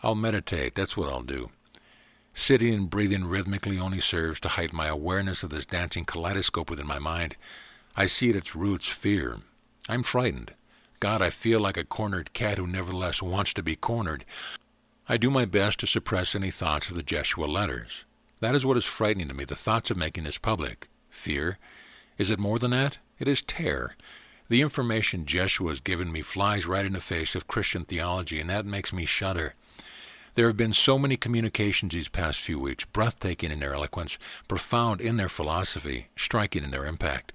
I'll meditate. That's what I'll do. Sitting and breathing rhythmically only serves to heighten my awareness of this dancing kaleidoscope within my mind. I see at its roots fear. I'm frightened. God, I feel like a cornered cat who nevertheless wants to be cornered. I do my best to suppress any thoughts of the Jeshua Letters. That is what is frightening to me, the thoughts of making this public. Fear? Is it more than that? It is terror. The information Jeshua has given me flies right in the face of Christian theology, and that makes me shudder. There have been so many communications these past few weeks, breathtaking in their eloquence, profound in their philosophy, striking in their impact.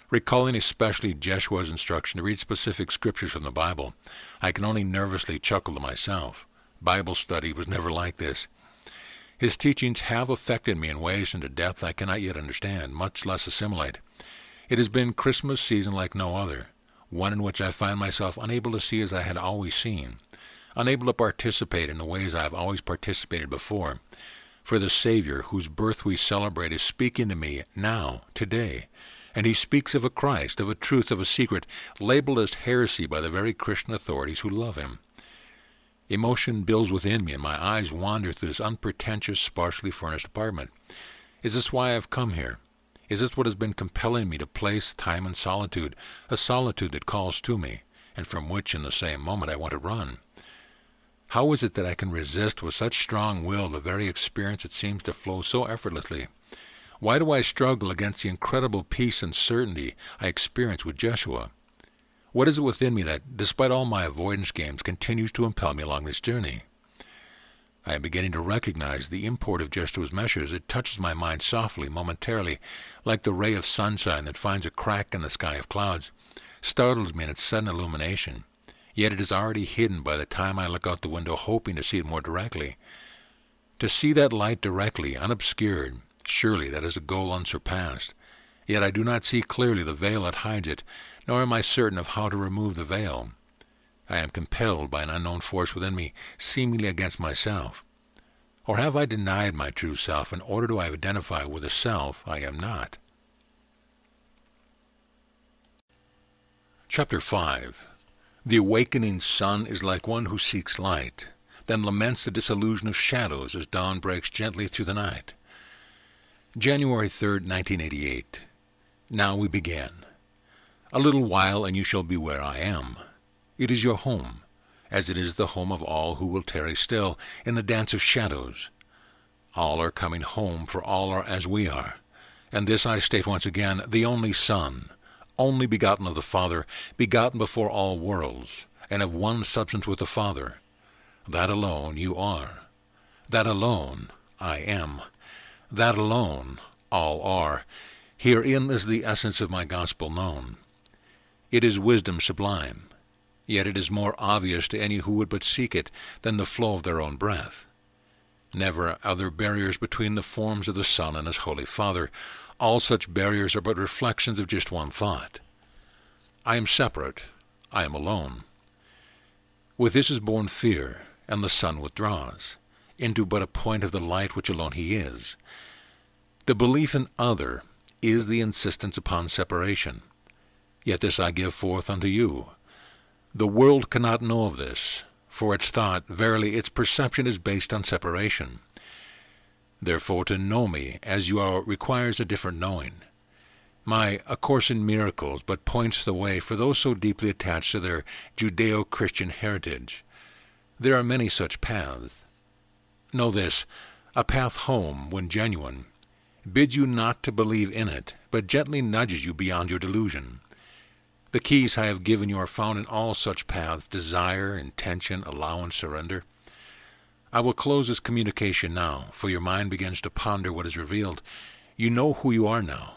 Recalling especially Jeshua's instruction to read specific scriptures from the Bible, I can only nervously chuckle to myself. Bible study was never like this. His teachings have affected me in ways and to depth I cannot yet understand, much less assimilate. It has been Christmas season like no other, one in which I find myself unable to see as I had always seen, unable to participate in the ways I have always participated before. For the Savior, whose birth we celebrate, is speaking to me now, today, and he speaks of a Christ, of a truth, of a secret, labeled as heresy by the very Christian authorities who love him. Emotion builds within me, and my eyes wander through this unpretentious, sparsely furnished apartment. Is this why I have come here? Is this what has been compelling me to place time in solitude, a solitude that calls to me, and from which in the same moment I want to run? How is it that I can resist with such strong will the very experience that seems to flow so effortlessly? Why do I struggle against the incredible peace and certainty I experience with Jeshua? What is it within me that, despite all my avoidance games, continues to impel me along this journey? I am beginning to recognize the import of Jeshua's measures. It touches my mind softly, momentarily, like the ray of sunshine that finds a crack in the sky of clouds, startles me in its sudden illumination. Yet it is already hidden by the time I look out the window, hoping to see it more directly. To see that light directly, unobscured, surely that is a goal unsurpassed. Yet I do not see clearly the veil that hides it, nor am I certain of how to remove the veil. I am compelled by an unknown force within me, seemingly against myself. Or have I denied my true self in order to identify with a self I am not? Chapter 5. The awakening sun is like one who seeks light, then laments the disillusion of shadows as dawn breaks gently through the night. January 3rd, 1988. Now we begin. A little while and you shall be where I am. It is your home, as it is the home of all who will tarry still in the dance of shadows. All are coming home, for all are as we are. And this I state once again, the only Son, only begotten of the Father, begotten before all worlds, and of one substance with the Father. That alone you are. That alone I am. That alone all are. Herein is the essence of my gospel known. It is wisdom sublime, yet it is more obvious to any who would but seek it than the flow of their own breath. Never are there barriers between the forms of the Son and his Holy Father. All such barriers are but reflections of just one thought. I am separate. I am alone. With this is born fear, and the Son withdraws into but a point of the light which alone he is. The belief in other is the insistence upon separation. Yet this I give forth unto you. The world cannot know of this, for its thought, verily its perception is based on separation. Therefore to know me as you are requires a different knowing. My A Course in Miracles but points the way for those so deeply attached to their Judeo-Christian heritage. There are many such paths. Know this, a path home, when genuine, bids you not to believe in it, but gently nudges you beyond your delusion. The keys I have given you are found in all such paths: desire, intention, allowance, surrender. I will close this communication now, for your mind begins to ponder what is revealed. You know who you are now.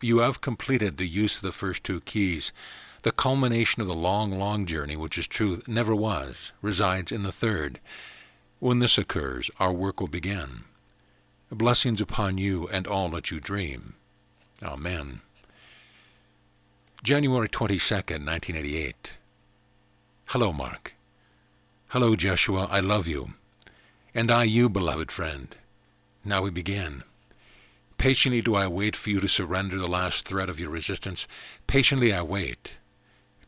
You have completed the use of the first two keys. The culmination of the long, long journey, which is truth, never was, resides in the third. When this occurs, our work will begin. Blessings upon you and all that you dream. Amen. January 22nd, 1988. Hello, Mark. Hello, Jeshua, I love you. And I you, beloved friend. Now we begin. Patiently do I wait for you to surrender the last thread of your resistance. Patiently I wait.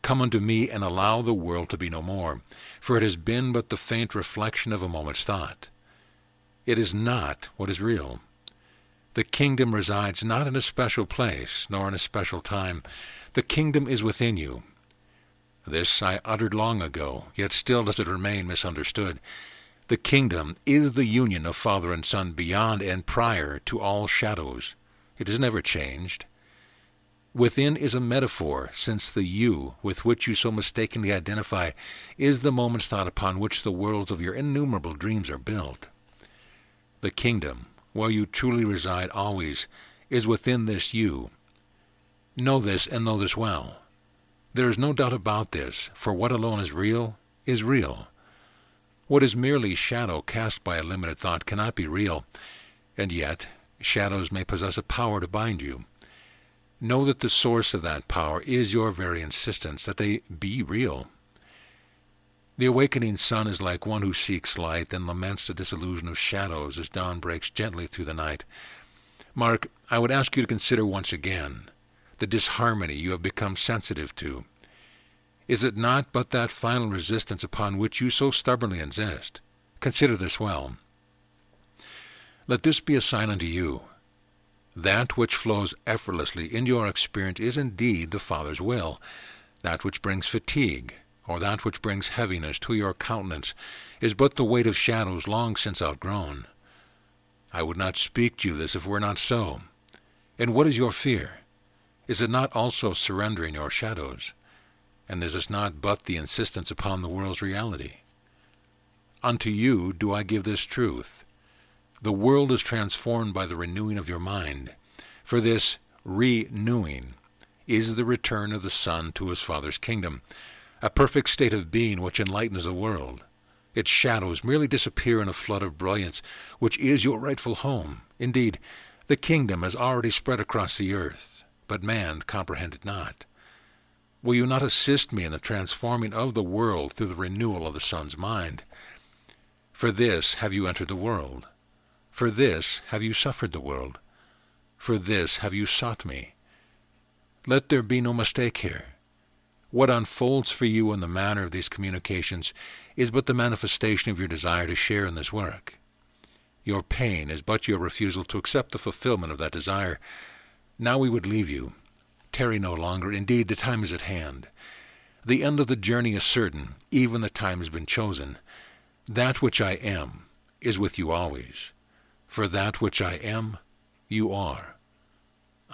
Come unto me and allow the world to be no more, for it has been but the faint reflection of a moment's thought. It is not what is real. The kingdom resides not in a special place, nor in a special time. The kingdom is within you. This I uttered long ago, yet still does it remain misunderstood. The kingdom is the union of Father and Son beyond and prior to all shadows. It has never changed. Within is a metaphor, since the you, with which you so mistakenly identify, is the moment's thought upon which the worlds of your innumerable dreams are built. The kingdom, where you truly reside always, is within this you. Know this, and know this well. There is no doubt about this, for what alone is real is real. What is merely shadow cast by a limited thought cannot be real, and yet shadows may possess a power to bind you. Know that the source of that power is your very insistence that they be real. The awakening sun is like one who seeks light and laments the disillusion of shadows as dawn breaks gently through the night. Mark, I would ask you to consider once again the disharmony you have become sensitive to. Is it not but that final resistance upon which you so stubbornly insist? Consider this well. Let this be a sign unto you. That which flows effortlessly in your experience is indeed the Father's will. That which brings fatigue, or that which brings heaviness to your countenance, is but the weight of shadows long since outgrown. I would not speak to you this if it were not so. And what is your fear? Is it not also surrendering your shadows? And is this not but the insistence upon the world's reality? Unto you do I give this truth. The world is transformed by the renewing of your mind, for this renewing is the return of the Son to his Father's kingdom, a perfect state of being which enlightens the world. Its shadows merely disappear in a flood of brilliance, which is your rightful home. Indeed, the kingdom has already spread across the earth, but man comprehended not. Will you not assist me in the transforming of the world through the renewal of the Son's mind? For this have you entered the world. For this have you suffered the world. For this have you sought me. Let there be no mistake here. What unfolds for you in the manner of these communications is but the manifestation of your desire to share in this work. Your pain is but your refusal to accept the fulfillment of that desire. Now we would leave you. Tarry no longer. Indeed, the time is at hand. The end of the journey is certain. Even the time has been chosen. That which I am is with you always. For that which I am, you are.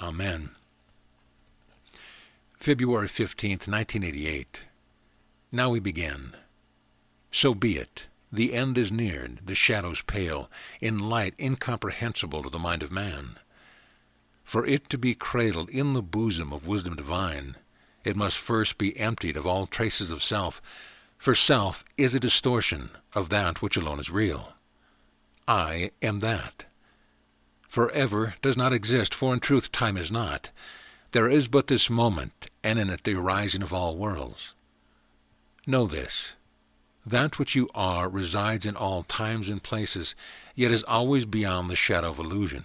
Amen. February 15th, 1988. Now we begin. So be it. The end is neared, the shadows pale, in light incomprehensible to the mind of man. For it to be cradled in the bosom of wisdom divine, it must first be emptied of all traces of self, for self is a distortion of that which alone is real. I am that. Forever does not exist, for in truth time is not. There is but this moment, and in it the arising of all worlds. Know this. That which you are resides in all times and places, yet is always beyond the shadow of illusion.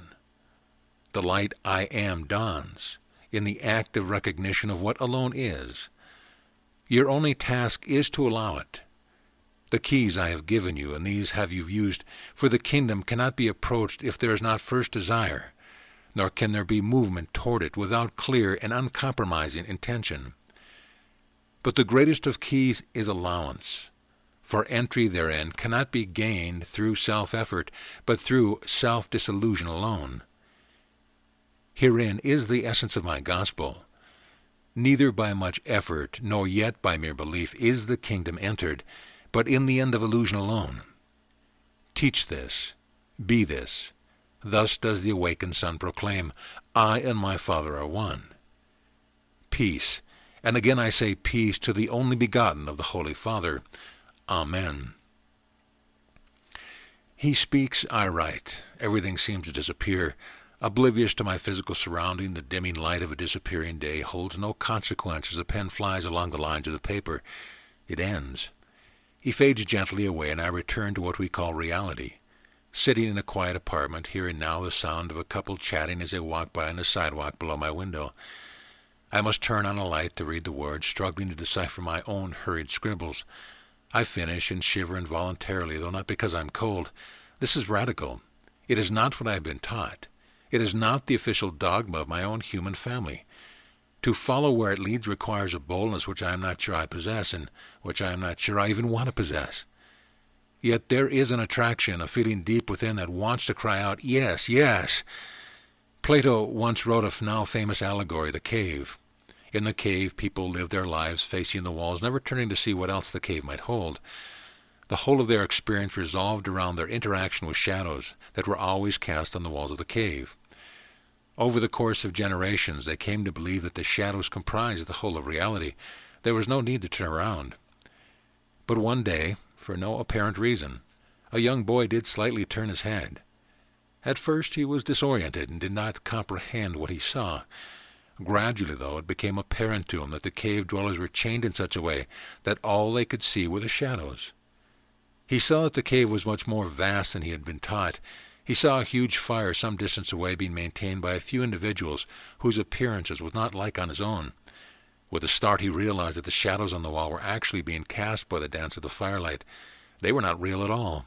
The light I am dawns in the act of recognition of what alone is. Your only task is to allow it. The keys I have given you, and these have you used, for the kingdom cannot be approached if there is not first desire, nor can there be movement toward it without clear and uncompromising intention. But the greatest of keys is allowance, for entry therein cannot be gained through self-effort, but through self-disillusion alone. Herein is the essence of my gospel. Neither by much effort, nor yet by mere belief, is the kingdom entered, but in the end of illusion alone. Teach this, be this. Thus does the awakened Son proclaim, I and my Father are one. Peace, and again I say peace to the only begotten of the Holy Father. Amen. He speaks, I write. Everything seems to disappear. Oblivious to my physical surrounding, the dimming light of a disappearing day holds no consequence as the pen flies along the lines of the paper. It ends. He fades gently away, and I return to what we call reality. Sitting in a quiet apartment, hearing now the sound of a couple chatting as they walk by on the sidewalk below my window. I must turn on a light to read the words, struggling to decipher my own hurried scribbles. I finish and shiver involuntarily, though not because I'm cold. This is radical. It is not what I have been taught. It is not the official dogma of my own human family. To follow where it leads requires a boldness which I am not sure I possess, and which I am not sure I even want to possess. Yet there is an attraction, a feeling deep within that wants to cry out, yes, yes. Plato once wrote a now famous allegory, The Cave. In the cave, people lived their lives facing the walls, never turning to see what else the cave might hold. The whole of their experience revolved around their interaction with shadows that were always cast on the walls of the cave. Over the course of generations, they came to believe that the shadows comprised the whole of reality. There was no need to turn around. But one day, for no apparent reason, a young boy did slightly turn his head. At first he was disoriented and did not comprehend what he saw. Gradually, though, it became apparent to him that the cave dwellers were chained in such a way that all they could see were the shadows. He saw that the cave was much more vast than he had been taught. He saw a huge fire some distance away being maintained by a few individuals whose appearances was not like on his own. With a start he realized that the shadows on the wall were actually being cast by the dance of the firelight. They were not real at all.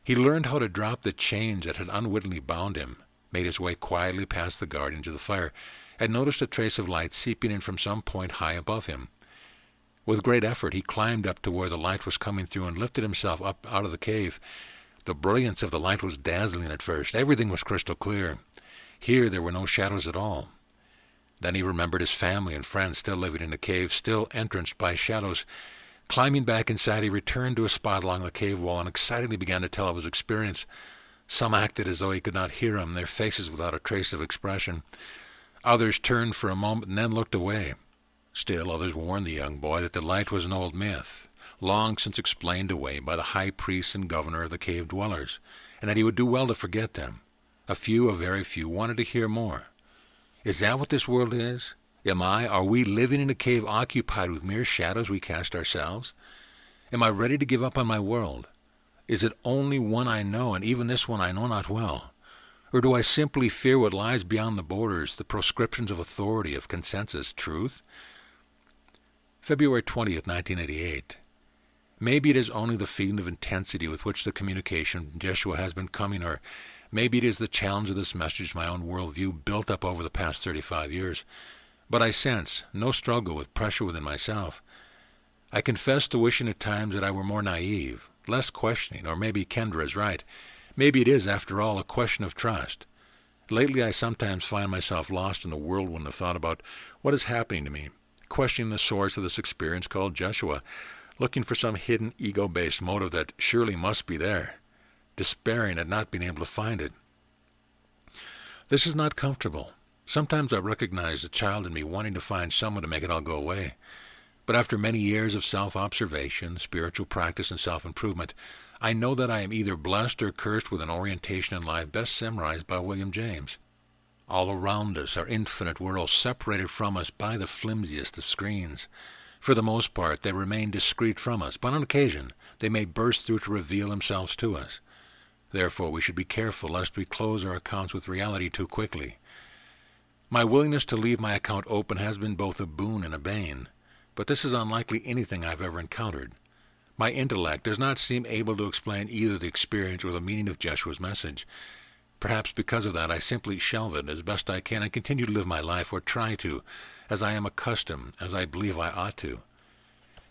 He learned how to drop the chains that had unwittingly bound him, made his way quietly past the guardians of the fire, and noticed a trace of light seeping in from some point high above him. With great effort he climbed up to where the light was coming through and lifted himself up out of the cave. The brilliance of the light was dazzling at first. Everything was crystal clear. Here there were no shadows at all. Then he remembered his family and friends still living in the cave, still entranced by shadows. Climbing back inside, he returned to a spot along the cave wall and excitedly began to tell of his experience. Some acted as though he could not hear him, their faces without a trace of expression. Others turned for a moment and then looked away. Still others warned the young boy that the light was an old myth, long since explained away by the high priest and governor of the cave dwellers, and that he would do well to forget them. A few, a very few, wanted to hear more. Is that what this world is? Are we living in a cave occupied with mere shadows we cast ourselves? Am I ready to give up on my world? Is it only one I know, and even this one I know not well? Or do I simply fear what lies beyond the borders, the proscriptions of authority, of consensus, truth? February 20th, 1988. Maybe it is only the feeling of intensity with which the communication from Jeshua has been coming, or maybe it is the challenge of this message my own worldview built up over the past 35 years. But I sense no struggle with pressure within myself. I confess to wishing at times that I were more naive, less questioning, or maybe Kendra is right. Maybe it is, after all, a question of trust. Lately I sometimes find myself lost in the whirlwind of thought about what is happening to me, questioning the source of this experience called Jeshua, looking for some hidden ego-based motive that surely must be there, despairing at not being able to find it. This is not comfortable. Sometimes I recognize the child in me wanting to find someone to make it all go away. But after many years of self-observation, spiritual practice, and self-improvement, I know that I am either blessed or cursed with an orientation in life best summarized by William James. All around us are infinite worlds separated from us by the flimsiest of screens. For the most part, they remain discreet from us, but on occasion they may burst through to reveal themselves to us. Therefore, we should be careful lest we close our accounts with reality too quickly. My willingness to leave my account open has been both a boon and a bane, but this is unlikely anything I've ever encountered. My intellect does not seem able to explain either the experience or the meaning of Jeshua's message. Perhaps because of that I simply shelve it as best I can and continue to live my life, or try to, as I am accustomed, as I believe I ought to.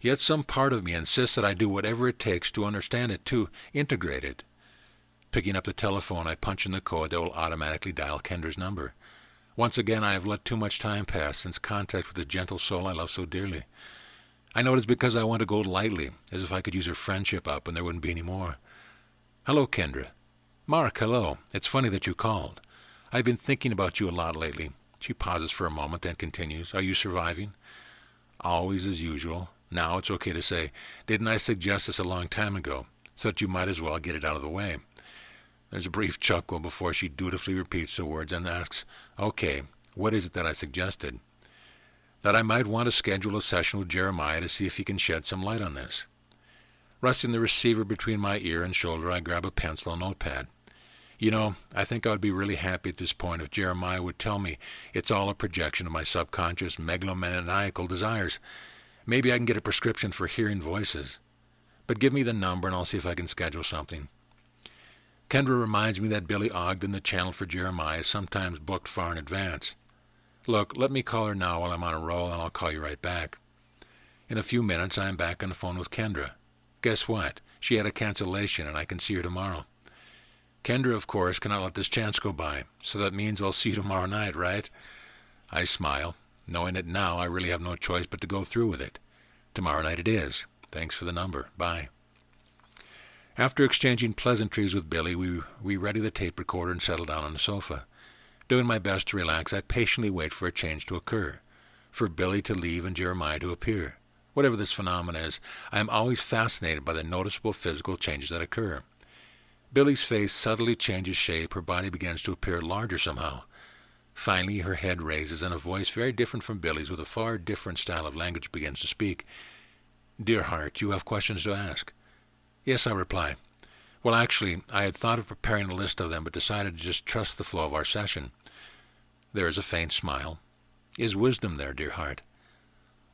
Yet some part of me insists that I do whatever it takes to understand it, to integrate it. Picking up the telephone, I punch in the code that will automatically dial Kendra's number. Once again, I have let too much time pass since contact with the gentle soul I love so dearly. I know it is because I want to go lightly, as if I could use her friendship up and there wouldn't be any more. Hello, Kendra. Mark, hello. It's funny that you called. I've been thinking about you a lot lately. She pauses for a moment, then continues. Are you surviving? Always as usual. Now it's okay to say, didn't I suggest this a long time ago, so that you might as well get it out of the way? There's a brief chuckle before she dutifully repeats the words and asks, okay, what is it that I suggested? That I might want to schedule a session with Jeremiah to see if he can shed some light on this. Resting the receiver between my ear and shoulder, I grab a pencil and notepad. I think I would be really happy at this point if Jeremiah would tell me it's all a projection of my subconscious megalomaniacal desires. Maybe I can get a prescription for hearing voices. But give me the number and I'll see if I can schedule something. Kendra reminds me that Billy Ogden, the channel for Jeremiah, is sometimes booked far in advance. Look, let me call her now while I'm on a roll, and I'll call you right back. In a few minutes, I am back on the phone with Kendra. Guess what? She had a cancellation, and I can see her tomorrow. Kendra, of course, cannot let this chance go by, so that means I'll see you tomorrow night, right? I smile, knowing that now I really have no choice but to go through with it. Tomorrow night it is. Thanks for the number. Bye. After exchanging pleasantries with Billy, we ready the tape recorder and settle down on the sofa. Doing my best to relax, I patiently wait for a change to occur, for Billy to leave and Jeremiah to appear. Whatever this phenomenon is, I am always fascinated by the noticeable physical changes that occur. Billy's face subtly changes shape, her body begins to appear larger somehow. Finally, her head raises, and a voice very different from Billy's, with a far different style of language, begins to speak. Dear heart, you have questions to ask. Yes, I reply. Well, actually, I had thought of preparing a list of them, but decided to just trust the flow of our session. There is a faint smile. Is wisdom there, dear heart?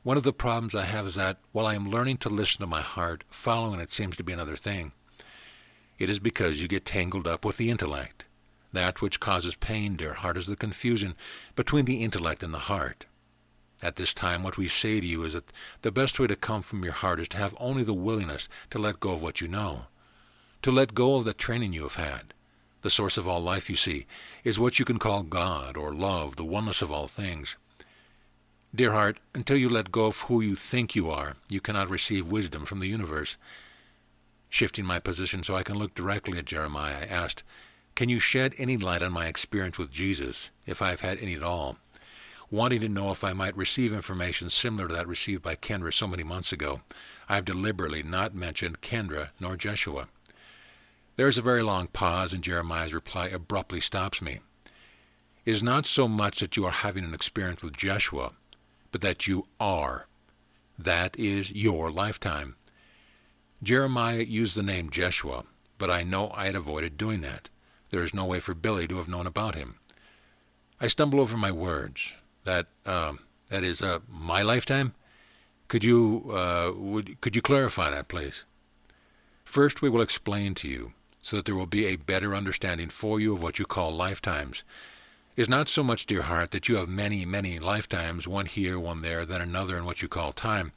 One of the problems I have is that, while I am learning to listen to my heart, following it seems to be another thing. It is because you get tangled up with the intellect. That which causes pain, dear heart, is the confusion between the intellect and the heart. At this time, what we say to you is that the best way to come from your heart is to have only the willingness to let go of what you know, to let go of the training you have had. The source of all life, you see, is what you can call God or love, the oneness of all things. Dear heart, until you let go of who you think you are, you cannot receive wisdom from the universe. Shifting my position so I can look directly at Jeremiah, I asked, can you shed any light on my experience with Jesus, if I have had any at all? Wanting to know if I might receive information similar to that received by Kendra so many months ago, I have deliberately not mentioned Kendra nor Jeshua. There is a very long pause, and Jeremiah's reply abruptly stops me. It is not so much that you are having an experience with Jeshua, but that you are. That is your lifetime. Jeremiah used the name Jeshua, but I know I had avoided doing that. There is no way for Billy to have known about him. I stumble over my words. That is my lifetime? Could you clarify that, please? First, we will explain to you, so that there will be a better understanding for you of what you call lifetimes. It is not so much, dear heart, that you have many, many lifetimes, one here, one there, then another in what you call time.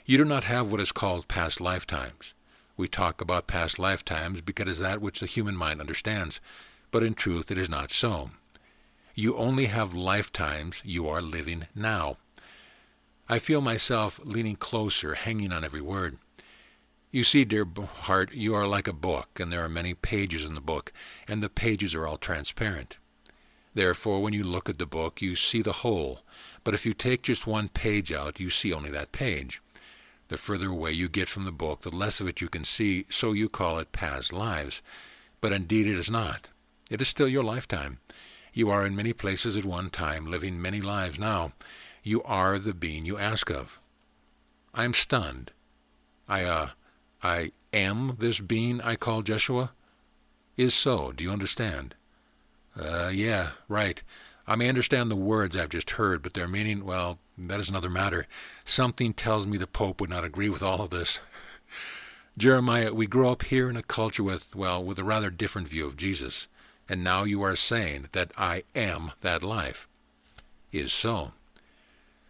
You do not have what is called past lifetimes. We talk about past lifetimes because it is that which the human mind understands, but in truth it is not so. You only have lifetimes you are living now. I feel myself leaning closer, hanging on every word. You see, dear heart, you are like a book, and there are many pages in the book, and the pages are all transparent. Therefore, when you look at the book, you see the whole, but if you take just one page out, you see only that page. The further away you get from the book, the less of it you can see, so you call it past lives. But indeed it is not. It is still your lifetime. You are in many places at one time, living many lives now. You are the being you ask of. I am stunned. I am this being I call Jeshua? Is so. Do you understand? Yeah, right. I may understand the words I've just heard, but their meaning, well, that is another matter. Something tells me the Pope would not agree with all of this. Jeremiah, we grow up here in a culture with a rather different view of Jesus. And now you are saying that I am that life. Is so.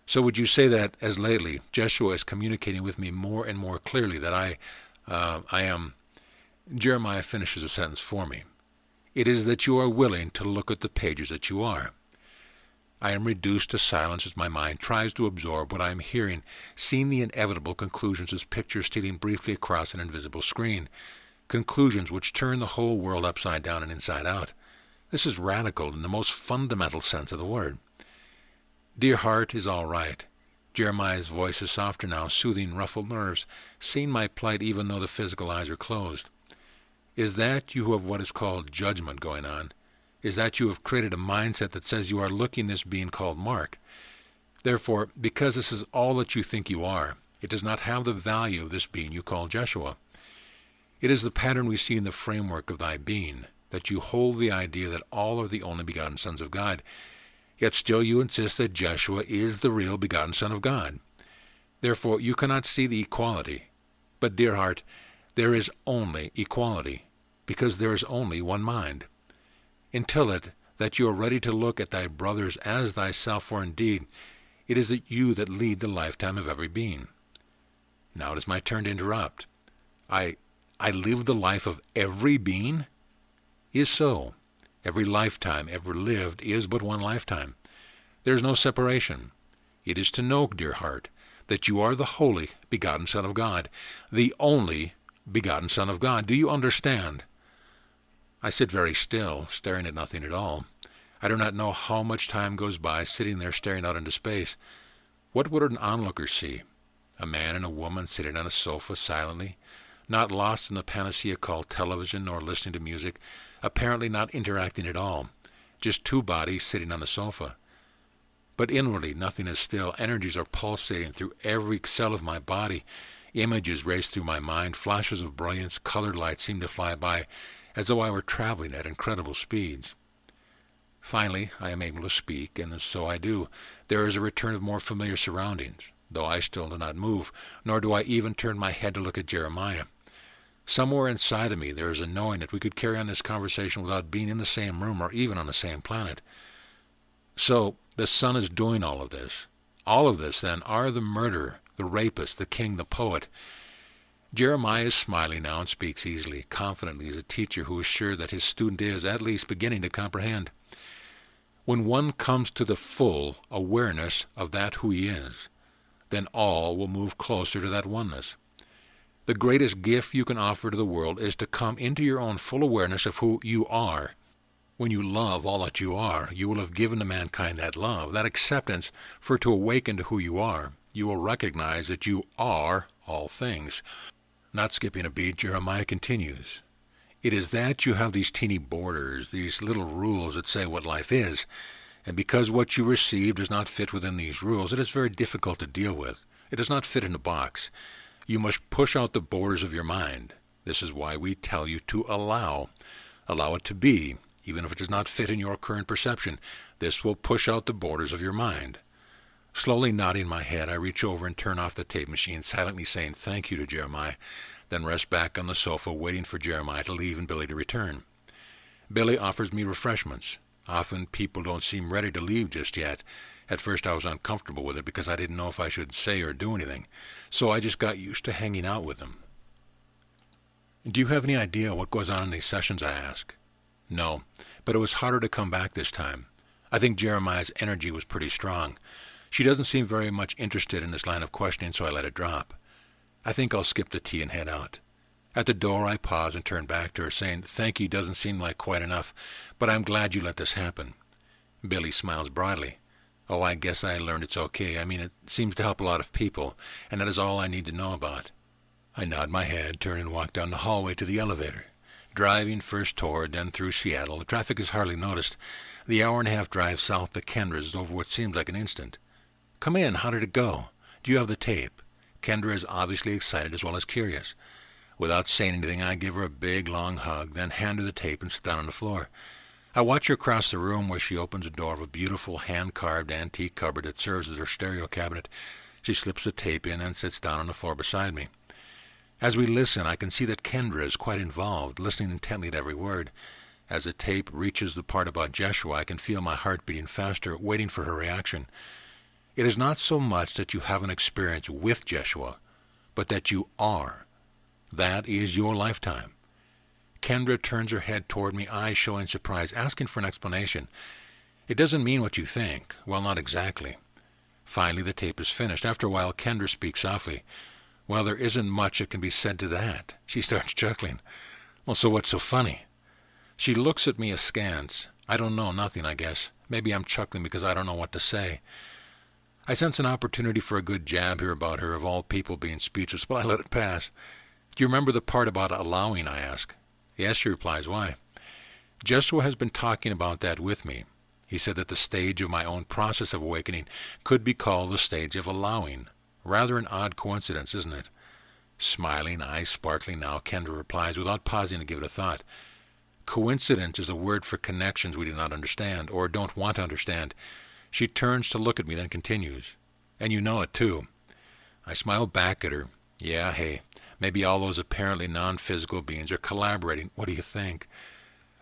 So would you say that, as lately, Jeshua is communicating with me more and more clearly that I am... Jeremiah finishes the sentence for me. It is that you are willing to look at the pages that you are. I am reduced to silence as my mind tries to absorb what I am hearing, seeing the inevitable conclusions as pictures stealing briefly across an invisible screen. Conclusions which turn the whole world upside down and inside out. This is radical in the most fundamental sense of the word. Dear heart is all right. Jeremiah's voice is softer now, soothing ruffled nerves, seeing my plight even though the physical eyes are closed. Is that you who have what is called judgment going on? Is that you have created a mindset that says you are looking this being called Mark? Therefore, because this is all that you think you are, it does not have the value of this being you call Jeshua. It is the pattern we see in the framework of thy being, that you hold the idea that all are the only begotten sons of God, yet still you insist that Jeshua is the real begotten Son of God. Therefore you cannot see the equality. But, dear heart, there is only equality, because there is only one mind. Until that you are ready to look at thy brothers as thyself, for indeed it is you that lead the lifetime of every being. Now it is my turn to interrupt. I live the life of every being? Is so. Every lifetime ever lived is but one lifetime. There is no separation. It is to know, dear heart, that you are the holy begotten Son of God, the only begotten Son of God. Do you understand? I sit very still, staring at nothing at all. I do not know how much time goes by sitting there staring out into space. What would an onlooker see? A man and a woman sitting on a sofa silently, not lost in the panacea called television or listening to music, apparently not interacting at all, just two bodies sitting on the sofa. But inwardly nothing is still. Energies are pulsating through every cell of my body. Images race through my mind. Flashes of brilliance, colored lights seem to fly by, as though I were traveling at incredible speeds. Finally, I am able to speak, and so I do. There is a return of more familiar surroundings, though I still do not move, nor do I even turn my head to look at Jeremiah. Somewhere inside of me there is a knowing that we could carry on this conversation without being in the same room or even on the same planet. So, the Son is doing all of this. All of this, then, are the murderer, the rapist, the king, the poet. Jeremiah is smiling now and speaks easily, confidently, as a teacher who is sure that his student is, at least, beginning to comprehend. When one comes to the full awareness of that who he is, then all will move closer to that oneness. The greatest gift you can offer to the world is to come into your own full awareness of who you are. When you love all that you are, you will have given to mankind that love, that acceptance, for it to awaken to who you are. You will recognize that you are all things. Not skipping a beat, Jeremiah continues. It is that you have these teeny borders, these little rules that say what life is, and because what you receive does not fit within these rules, it is very difficult to deal with. It does not fit in a box. You must push out the borders of your mind. This is why we tell you to allow it to be, even if it does not fit in your current perception. This will push out the borders of your mind. Slowly nodding my head, I reach over and turn off the tape machine, silently saying thank you to Jeremiah, then rest back on the sofa, waiting for Jeremiah to leave and Billy to return. Billy offers me refreshments. Often people don't seem ready to leave just yet. At first I was uncomfortable with it because I didn't know if I should say or do anything, so I just got used to hanging out with them. Do you have any idea what goes on in these sessions, I ask? No, but it was harder to come back this time. I think Jeremiah's energy was pretty strong. She doesn't seem very much interested in this line of questioning, so I let it drop. I think I'll skip the tea and head out. At the door, I pause and turn back to her, saying, thank you doesn't seem like quite enough, but I'm glad you let this happen. Billy smiles broadly. Oh, I guess I learned it's okay. I mean, it seems to help a lot of people, and that is all I need to know about. I nod my head, turn and walk down the hallway to the elevator. Driving first toward, then through Seattle, the traffic is hardly noticed. The hour-and-a-half drive south to Kendra is over what seems like an instant. Come in, how did it go? Do you have the tape? Kendra is obviously excited as well as curious. Without saying anything, I give her a big, long hug, then hand her the tape and sit down on the floor. I watch her across the room where she opens the door of a beautiful hand-carved antique cupboard that serves as her stereo cabinet. She slips the tape in and sits down on the floor beside me. As we listen, I can see that Kendra is quite involved, listening intently to every word. As the tape reaches the part about Jeshua, I can feel my heart beating faster, waiting for her reaction. It is not so much that you have an experience with Jeshua, but that you are. That is your lifetime. Kendra turns her head toward me, eyes showing surprise, asking for an explanation. It doesn't mean what you think. Well, not exactly. Finally, the tape is finished. After a while, Kendra speaks softly. Well, there isn't much that can be said to that. She starts chuckling. Well, so what's so funny? She looks at me askance. I don't know, nothing, I guess. Maybe I'm chuckling because I don't know what to say. I sense an opportunity for a good jab here about her, of all people, being speechless, but I let it pass. Do you remember the part about allowing, I ask. Yes, she replies, why? Jesua has been talking about that with me. He said that the stage of my own process of awakening could be called the stage of allowing. Rather an odd coincidence, isn't it? Smiling, eyes sparkling now, Kendra replies without pausing to give it a thought. Coincidence is a word for connections we do not understand, or don't want to understand. She turns to look at me, then continues. And you know it, too. I smile back at her. Yeah, hey, maybe all those apparently non-physical beings are collaborating. What do you think?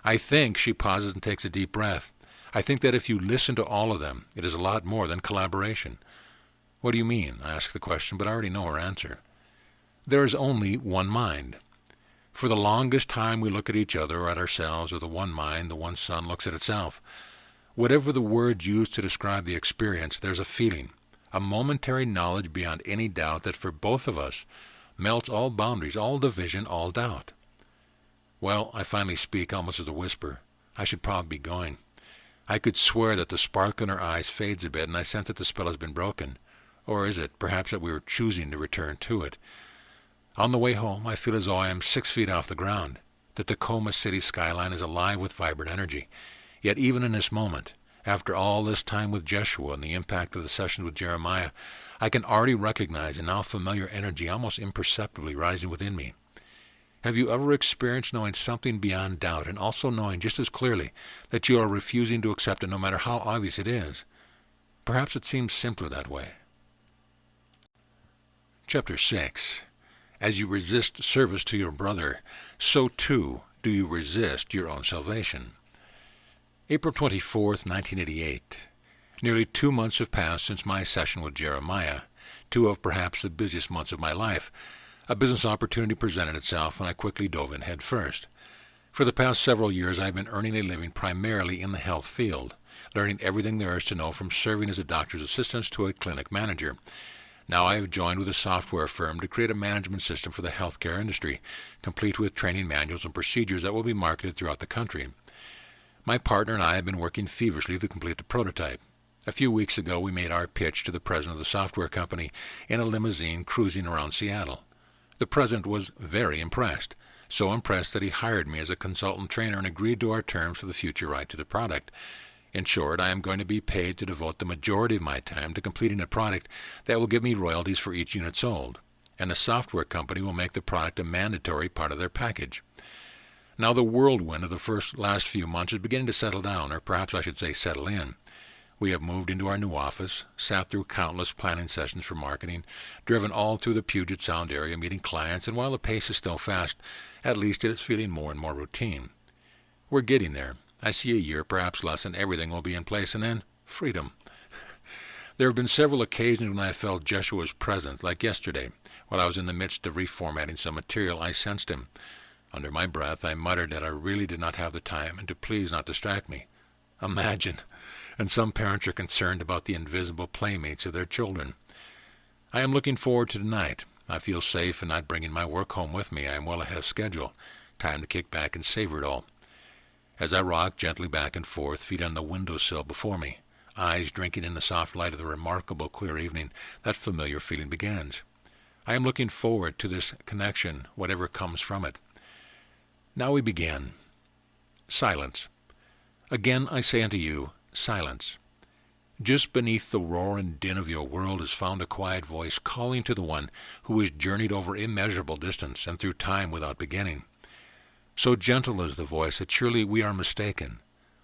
I think, she pauses and takes a deep breath. I think that if you listen to all of them, it is a lot more than collaboration. What do you mean? I ask the question, but I already know her answer. There is only one mind. For the longest time we look at each other or at ourselves with the one mind, the one sun looks at itself. Whatever the words used to describe the experience, there's a feeling, a momentary knowledge beyond any doubt that for both of us melts all boundaries, all division, all doubt. Well, I finally speak almost as a whisper. I should probably be going. I could swear that the sparkle in her eyes fades a bit, and I sense that the spell has been broken. Or is it, perhaps, that we were choosing to return to it? On the way home, I feel as though I am 6 feet off the ground. The Tacoma city skyline is alive with vibrant energy. Yet even in this moment, after all this time with Jeshua and the impact of the sessions with Jeremiah, I can already recognize a now familiar energy almost imperceptibly rising within me. Have you ever experienced knowing something beyond doubt and also knowing just as clearly that you are refusing to accept it no matter how obvious it is? Perhaps it seems simpler that way. Chapter 6. As you resist service to your brother, so too do you resist your own salvation. April 24th, 1988. Nearly 2 months have passed since my session with Jeremiah, 2 of perhaps the busiest months of my life. A business opportunity presented itself, and I quickly dove in head first. For the past several years, I've been earning a living primarily in the health field, learning everything there is to know from serving as a doctor's assistant to a clinic manager. Now I have joined with a software firm to create a management system for the healthcare industry, complete with training manuals and procedures that will be marketed throughout the country. My partner and I have been working feverishly to complete the prototype. A few weeks ago, we made our pitch to the president of the software company in a limousine cruising around Seattle. The president was very impressed, so impressed that he hired me as a consultant trainer and agreed to our terms for the future right to the product. In short, I am going to be paid to devote the majority of my time to completing a product that will give me royalties for each unit sold, and the software company will make the product a mandatory part of their package. Now the whirlwind of the last few months is beginning to settle down, or perhaps I should say settle in. We have moved into our new office, sat through countless planning sessions for marketing, driven all through the Puget Sound area meeting clients, and while the pace is still fast, at least it is feeling more and more routine. We're getting there. I see a year, perhaps less, and everything will be in place, and then freedom. There have been several occasions when I have felt Jeshua's presence, like yesterday. While I was in the midst of reformatting some material, I sensed him. Under my breath, I muttered that I really did not have the time and to please not distract me. Imagine! And some parents are concerned about the invisible playmates of their children. I am looking forward to tonight. I feel safe in not bringing my work home with me. I am well ahead of schedule. Time to kick back and savor it all. As I rock gently back and forth, feet on the windowsill before me, eyes drinking in the soft light of the remarkable clear evening, that familiar feeling begins. I am looking forward to this connection, whatever comes from it. Now we begin. Silence. Again I say unto you, silence. Just beneath the roar and din of your world is found a quiet voice calling to the one who has journeyed over immeasurable distance and through time without beginning. So gentle is the voice that surely we are mistaken.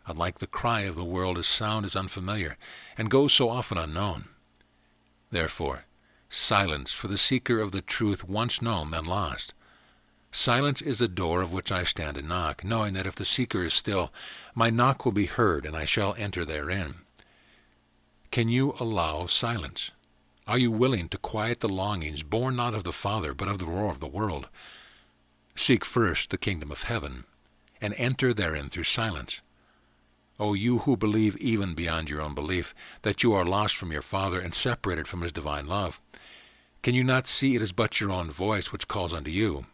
Unlike the cry of the world, his sound is unfamiliar and goes so often unknown. Therefore, silence for the seeker of the truth once known then lost. Silence is the door of which I stand and knock, knowing that if the seeker is still, my knock will be heard, and I shall enter therein. Can you allow silence? Are you willing to quiet the longings born not of the Father, but of the roar of the world? Seek first the kingdom of heaven, and enter therein through silence. O you who believe even beyond your own belief, that you are lost from your Father and separated from his divine love, can you not see it is but your own voice which calls unto you?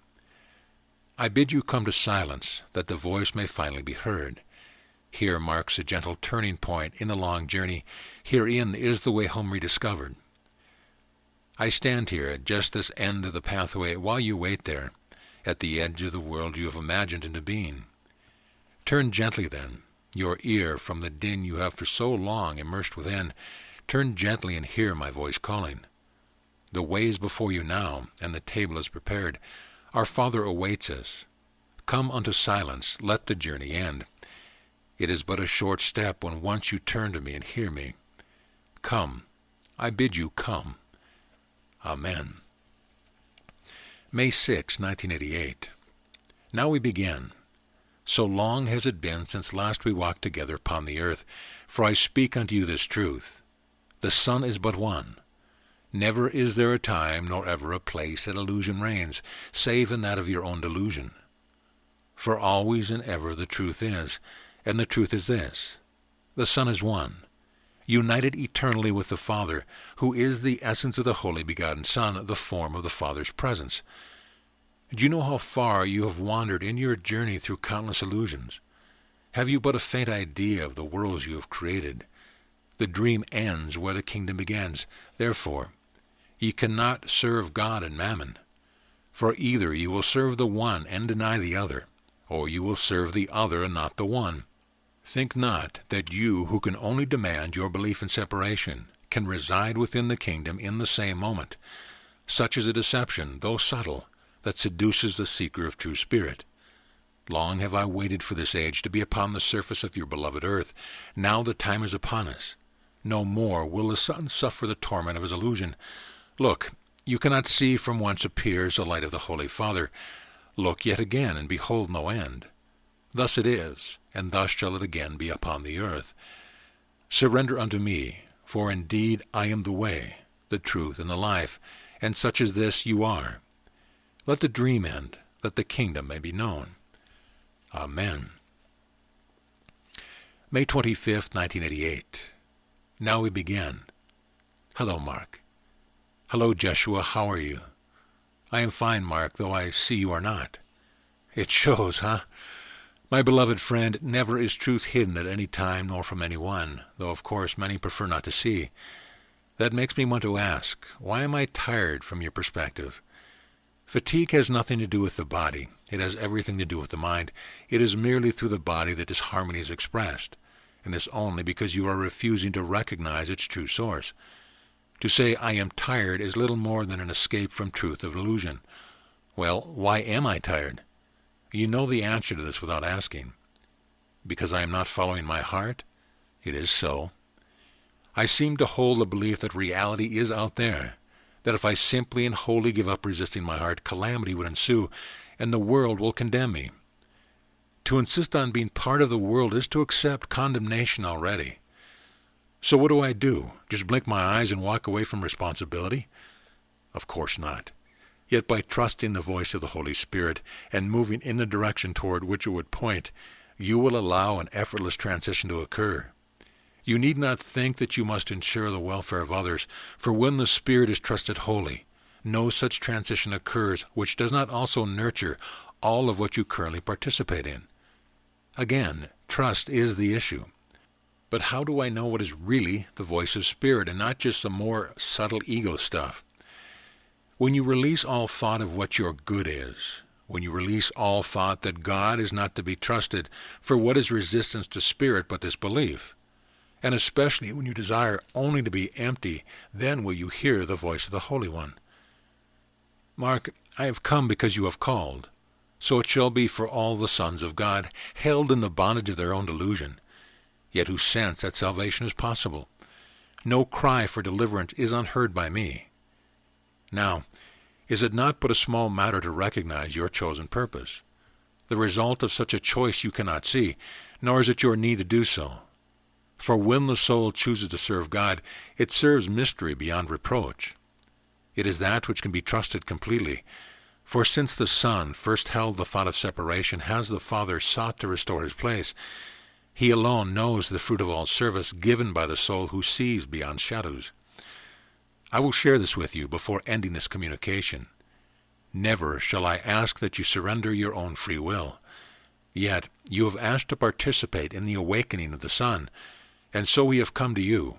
I bid you come to silence, that the voice may finally be heard. Here marks a gentle turning point in the long journey. Herein is the way home rediscovered. I stand here at just this end of the pathway while you wait there, at the edge of the world you have imagined into being. Turn gently then, your ear from the din you have for so long immersed within. Turn gently and hear my voice calling. The way is before you now, and the table is prepared. Our Father awaits us. Come unto silence, let the journey end. It is but a short step when once you turn to me and hear me. Come, I bid you come. Amen. May 6, 1988. Now we begin. So long has it been since last we walked together upon the earth, for I speak unto you this truth. The sun is but one. Never is there a time, nor ever a place that illusion reigns, save in that of your own delusion. For always and ever the truth is, and the truth is this. The Son is one, united eternally with the Father, who is the essence of the Holy Begotten Son, the form of the Father's presence. Do you know how far you have wandered in your journey through countless illusions? Have you but a faint idea of the worlds you have created? The dream ends where the kingdom begins. Therefore, ye cannot serve God and mammon. For either you will serve the one and deny the other, or you will serve the other and not the one. Think not that you, who can only demand your belief in separation, can reside within the kingdom in the same moment. Such is a deception, though subtle, that seduces the seeker of true spirit. Long have I waited for this age to be upon the surface of your beloved earth. Now the time is upon us. No more will the Son suffer the torment of his illusion. Look, you cannot see from whence appears the light of the Holy Father. Look yet again, and behold no end. Thus it is, and thus shall it again be upon the earth. Surrender unto me, for indeed I am the way, the truth, and the life, and such as this you are. Let the dream end, that the kingdom may be known. Amen. May 25th, 1988. Now we begin. Hello, Mark. Hello, Jeshua. How are you? I am fine, Mark, though I see you are not. It shows, huh? My beloved friend, never is truth hidden at any time nor from any one, though of course many prefer not to see. That makes me want to ask, why am I tired from your perspective? Fatigue has nothing to do with the body. It has everything to do with the mind. It is merely through the body that disharmony is expressed, and this only because you are refusing to recognize its true source. To say I am tired is little more than an escape from truth of illusion. Well, why am I tired? You know the answer to this without asking. Because I am not following my heart? It is so. I seem to hold the belief that reality is out there, that if I simply and wholly give up resisting my heart, calamity would ensue, and the world will condemn me. To insist on being part of the world is to accept condemnation already. So what do? Just blink my eyes and walk away from responsibility? Of course not. Yet by trusting the voice of the Holy Spirit and moving in the direction toward which it would point, you will allow an effortless transition to occur. You need not think that you must ensure the welfare of others, for when the Spirit is trusted wholly, no such transition occurs which does not also nurture all of what you currently participate in. Again, trust is the issue. But how do I know what is really the voice of Spirit and not just some more subtle ego stuff? When you release all thought of what your good is, when you release all thought that God is not to be trusted, for what is resistance to Spirit but disbelief? And especially when you desire only to be empty, then will you hear the voice of the Holy One. Mark, I have come because you have called. So it shall be for all the sons of God, held in the bondage of their own delusion, yet who sense that salvation is possible. No cry for deliverance is unheard by me. Now, is it not but a small matter to recognize your chosen purpose? The result of such a choice you cannot see, nor is it your need to do so. For when the soul chooses to serve God, it serves mystery beyond reproach. It is that which can be trusted completely. For since the Son first held the thought of separation, has the Father sought to restore his place. He alone knows the fruit of all service given by the soul who sees beyond shadows. I will share this with you before ending this communication. Never shall I ask that you surrender your own free will. Yet you have asked to participate in the awakening of the Son, and so we have come to you.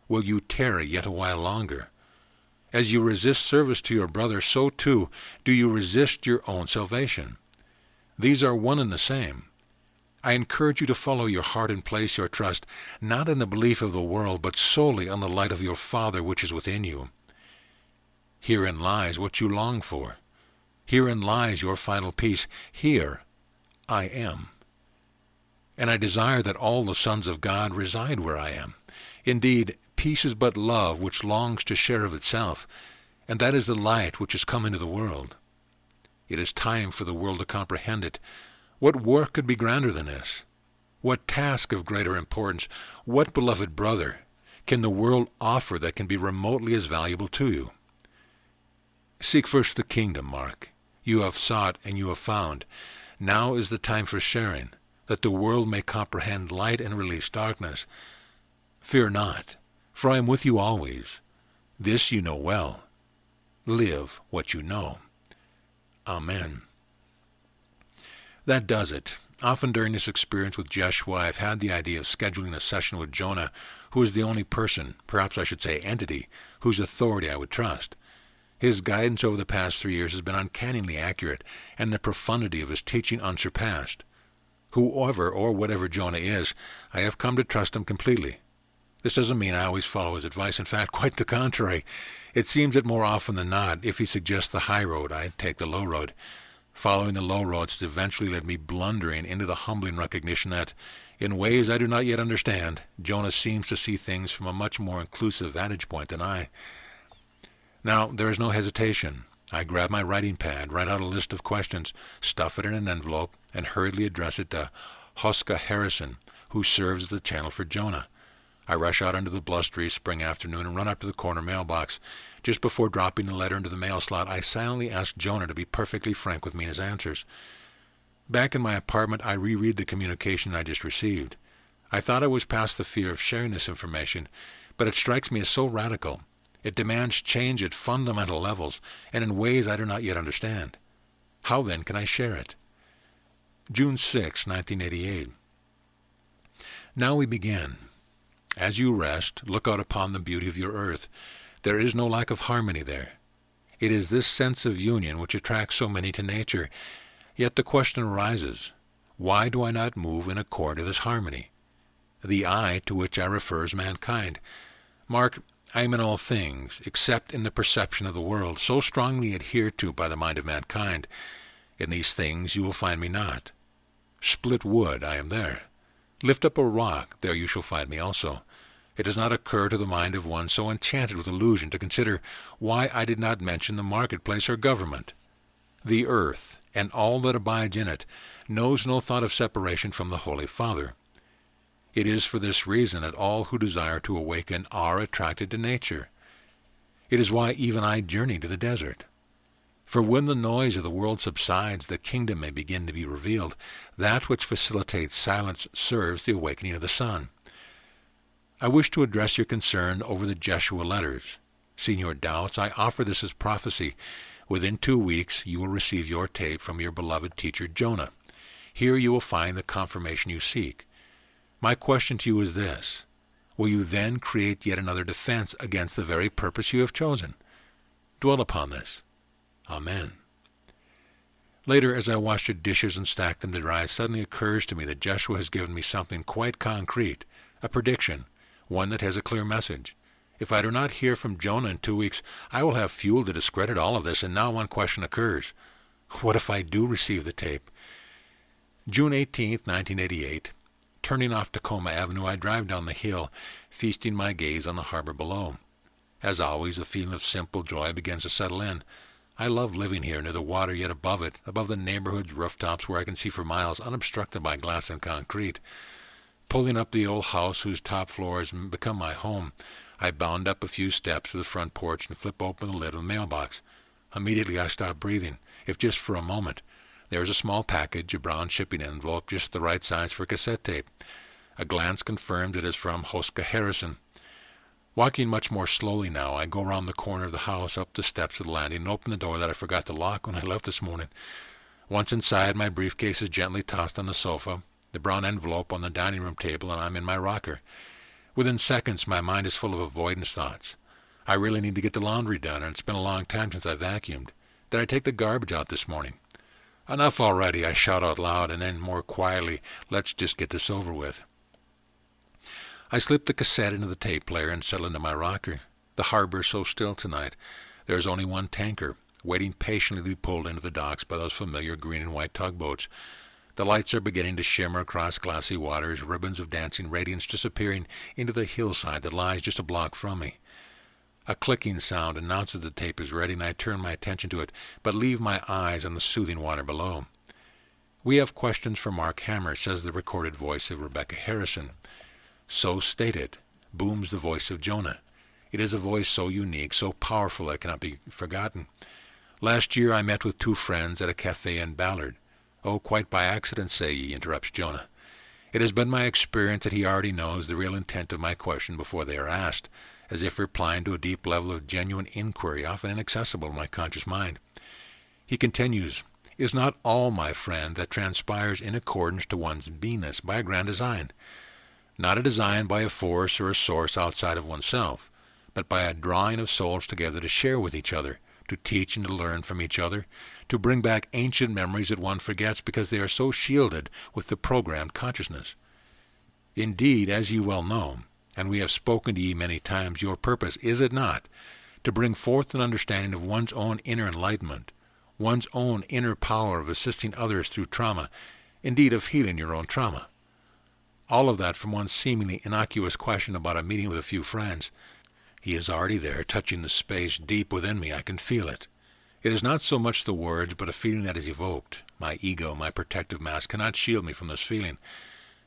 Will you tarry yet a while longer? As you resist service to your brother, so too do you resist your own salvation. These are one and the same. I encourage you to follow your heart and place your trust, not in the belief of the world, but solely on the light of your Father which is within you. Herein lies what you long for. Herein lies your final peace. Here I am. And I desire that all the sons of God reside where I am. Indeed, peace is but love which longs to share of itself, and that is the light which has come into the world. It is time for the world to comprehend it. What work could be grander than this? What task of greater importance, what beloved brother, can the world offer that can be remotely as valuable to you? Seek first the kingdom, Mark. You have sought and you have found. Now is the time for sharing, that the world may comprehend light and release darkness. Fear not, for I am with you always. This you know well. Live what you know. Amen. That does it. Often during this experience with Jeshua, I've had the idea of scheduling a session with Jonah, who is the only person, perhaps I should say entity, whose authority I would trust. His guidance over the past 3 years has been uncannily accurate, and the profundity of his teaching unsurpassed. Whoever or whatever Jonah is, I have come to trust him completely. This doesn't mean I always follow his advice. In fact, quite the contrary. It seems that more often than not, if he suggests the high road, I take the low road. Following the low roads has eventually led me blundering into the humbling recognition that, in ways I do not yet understand, Jonah seems to see things from a much more inclusive vantage point than I. Now, there is no hesitation. I grab my writing pad, write out a list of questions, stuff it in an envelope, and hurriedly address it to Hoska Harrison, who serves as the channel for Jonah. I rush out into the blustery spring afternoon and run up to the corner mailbox. Just before dropping the letter into the mail slot, I silently ask Jonah to be perfectly frank with me in his answers. Back in my apartment, I reread the communication I just received. I thought I was past the fear of sharing this information, but it strikes me as so radical. It demands change at fundamental levels and in ways I do not yet understand. How then can I share it? June 6, 1988. Now we begin. As you rest, look out upon the beauty of your earth. There is no lack of harmony there. It is this sense of union which attracts so many to nature. Yet the question arises, why do I not move in accord to this harmony? The I to which I refer is mankind. Mark, I am in all things, except in the perception of the world, so strongly adhered to by the mind of mankind. In these things you will find me not. Split wood, I am there. Lift up a rock, there you shall find me also. It does not occur to the mind of one so enchanted with illusion to consider why I did not mention the marketplace or government. The earth, and all that abides in it, knows no thought of separation from the Holy Father. It is for this reason that all who desire to awaken are attracted to nature. It is why even I journey to the desert. For when the noise of the world subsides, the kingdom may begin to be revealed. That which facilitates silence serves the awakening of the sun. I wish to address your concern over the Jeshua Letters. Seeing your doubts, I offer this as prophecy. Within 2 weeks, you will receive your tape from your beloved teacher Jonah. Here you will find the confirmation you seek. My question to you is this: will you then create yet another defense against the very purpose you have chosen? Dwell upon this. Amen. Later, as I wash the dishes and stack them to dry, it suddenly occurs to me that Jeshua has given me something quite concrete, a prediction, one that has a clear message. If I do not hear from Jonah in 2 weeks, I will have fuel to discredit all of this, and now one question occurs. What if I do receive the tape? June 18, 1988. Turning off Tacoma Avenue, I drive down the hill, feasting my gaze on the harbor below. As always, a feeling of simple joy begins to settle in. I love living here near the water, yet above it, above the neighborhood's rooftops where I can see for miles, unobstructed by glass and concrete. Pulling up the old house whose top floor has become my home, I bound up a few steps to the front porch and flip open the lid of the mailbox. Immediately I stop breathing, if just for a moment. There is a small package, a brown shipping envelope, just the right size for cassette tape. A glance confirms it is from Hoska Harrison. Walking much more slowly now, I go around the corner of the house, up the steps of the landing, and open the door that I forgot to lock when I left this morning. Once inside, my briefcase is gently tossed on the sofa, the brown envelope on the dining room table, and I'm in my rocker. Within seconds, my mind is full of avoidance thoughts. I really need to get the laundry done, and it's been a long time since I vacuumed. Did I take the garbage out this morning? Enough already, I shout out loud, and then more quietly, let's just get this over with. I slip the cassette into the tape player and settle into my rocker. The harbor is so still tonight. There is only one tanker, waiting patiently to be pulled into the docks by those familiar green and white tugboats. The lights are beginning to shimmer across glassy waters, ribbons of dancing radiance disappearing into the hillside that lies just a block from me. A clicking sound announces the tape is ready, and I turn my attention to it, but leave my eyes on the soothing water below. We have questions for Mark Hammer, says the recorded voice of Rebecca Harrison. So stated, booms the voice of Jonah. It is a voice so unique, so powerful that it cannot be forgotten. Last year I met with 2 friends at a cafe in Ballard. Oh, quite by accident, say ye, interrupts Jonah. It has been my experience that he already knows the real intent of my question before they are asked, as if replying to a deep level of genuine inquiry, often inaccessible in my conscious mind. He continues, "Is not all, my friend, that transpires in accordance to one's beingness by a grand design? Not a design by a force or a source outside of oneself, but by a drawing of souls together to share with each other, to teach and to learn from each other, to bring back ancient memories that one forgets because they are so shielded with the programmed consciousness. Indeed, as ye well know, and we have spoken to ye many times, your purpose, is it not, to bring forth an understanding of one's own inner enlightenment, one's own inner power of assisting others through trauma, indeed of healing your own trauma? All of that from one seemingly innocuous question about a meeting with a few friends. He is already there, touching the space deep within me. I can feel it. It is not so much the words, but a feeling that is evoked. My ego, my protective mask, cannot shield me from this feeling.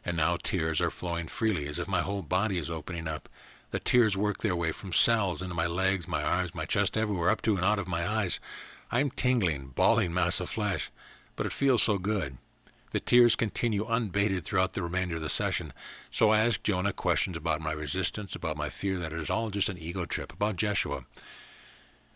And now tears are flowing freely, as if my whole body is opening up. The tears work their way from cells into my legs, my arms, my chest, everywhere, up to and out of my eyes. I'm tingling, bawling mass of flesh, but it feels so good. The tears continue unabated throughout the remainder of the session, so I ask Jonah questions about my resistance, about my fear that it is all just an ego trip, about Jeshua.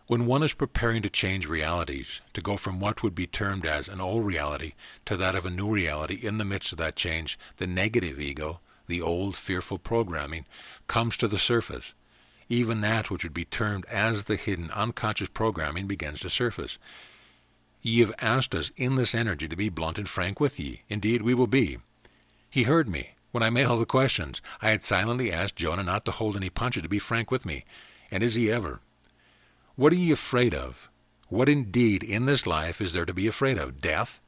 When one is preparing to change realities, to go from what would be termed as an old reality to that of a new reality, in the midst of that change, the negative ego, the old fearful programming, comes to the surface. Even that which would be termed as the hidden unconscious programming begins to surface. Ye have asked us in this energy to be blunt and frank with ye. Indeed, we will be. He heard me. When I made all the questions, I had silently asked Jonah not to hold any punches, to be frank with me. And is he ever? What are ye afraid of? What indeed in this life is there to be afraid of? Death?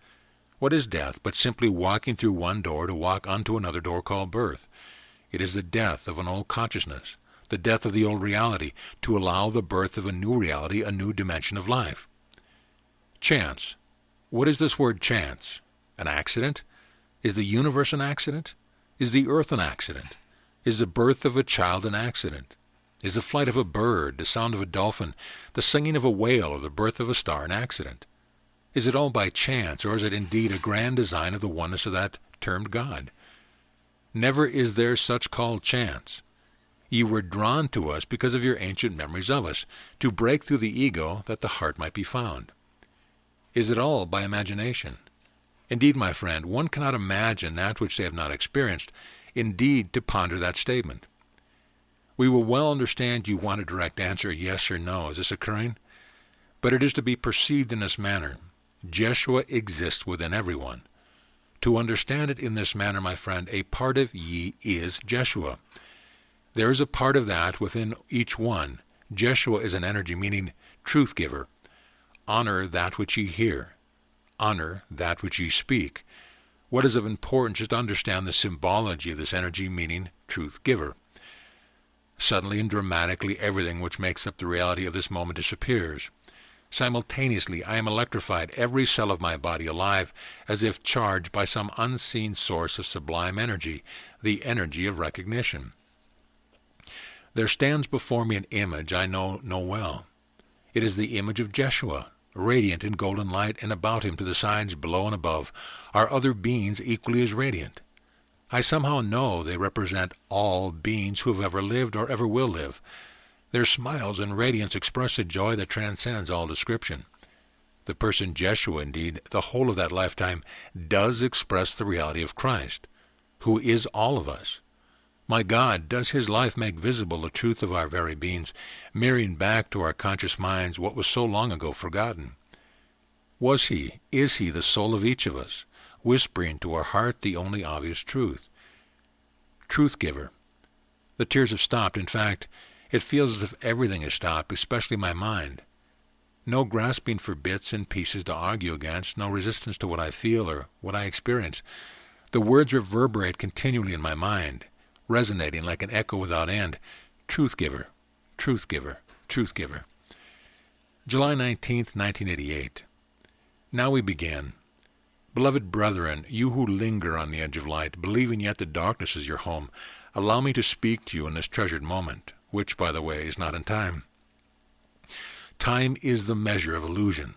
What is death but simply walking through one door to walk unto another door called birth? It is the death of an old consciousness, the death of the old reality, to allow the birth of a new reality, a new dimension of life. Chance. What is this word chance? An accident? Is the universe an accident? Is the earth an accident? Is the birth of a child an accident? Is the flight of a bird, the sound of a dolphin, the singing of a whale, or the birth of a star an accident? Is it all by chance, or is it indeed a grand design of the oneness of that termed God? Never is there such called chance. Ye were drawn to us because of your ancient memories of us, to break through the ego that the heart might be found. Is it all by imagination? Indeed, my friend, one cannot imagine that which they have not experienced, indeed to ponder that statement. We will well understand you want a direct answer, yes or no. Is this occurring? But it is to be perceived in this manner. Jeshua exists within everyone. To understand it in this manner, my friend, a part of ye is Jeshua. There is a part of that within each one. Jeshua is an energy, meaning truth giver. Honor that which ye hear. Honor that which ye speak. What is of importance is to understand the symbology of this energy, meaning truth giver. Suddenly and dramatically, everything which makes up the reality of this moment disappears. Simultaneously, I am electrified, every cell of my body alive, as if charged by some unseen source of sublime energy, the energy of recognition. There stands before me an image I know well. It is the image of Jeshua, radiant in golden light, and about him, to the sides, below and above, are other beings equally as radiant. I somehow know they represent all beings who have ever lived or ever will live. Their smiles and radiance express a joy that transcends all description. The person Jeshua, indeed, the whole of that lifetime, does express the reality of Christ, who is all of us. My God, does his life make visible the truth of our very beings, mirroring back to our conscious minds what was so long ago forgotten? Was he, is he the soul of each of us, whispering to our heart the only obvious truth? Truth giver. The tears have stopped. In fact, it feels as if everything has stopped, especially my mind. No grasping for bits and pieces to argue against, no resistance to what I feel or what I experience. The words reverberate continually in my mind, resonating like an echo without end. Truth giver, truth giver, truth giver. July 19th, 1988. Now we begin. Beloved brethren, you who linger on the edge of light, believing yet that darkness is your home, allow me to speak to you in this treasured moment, which, by the way, is not in time. Time is the measure of illusion.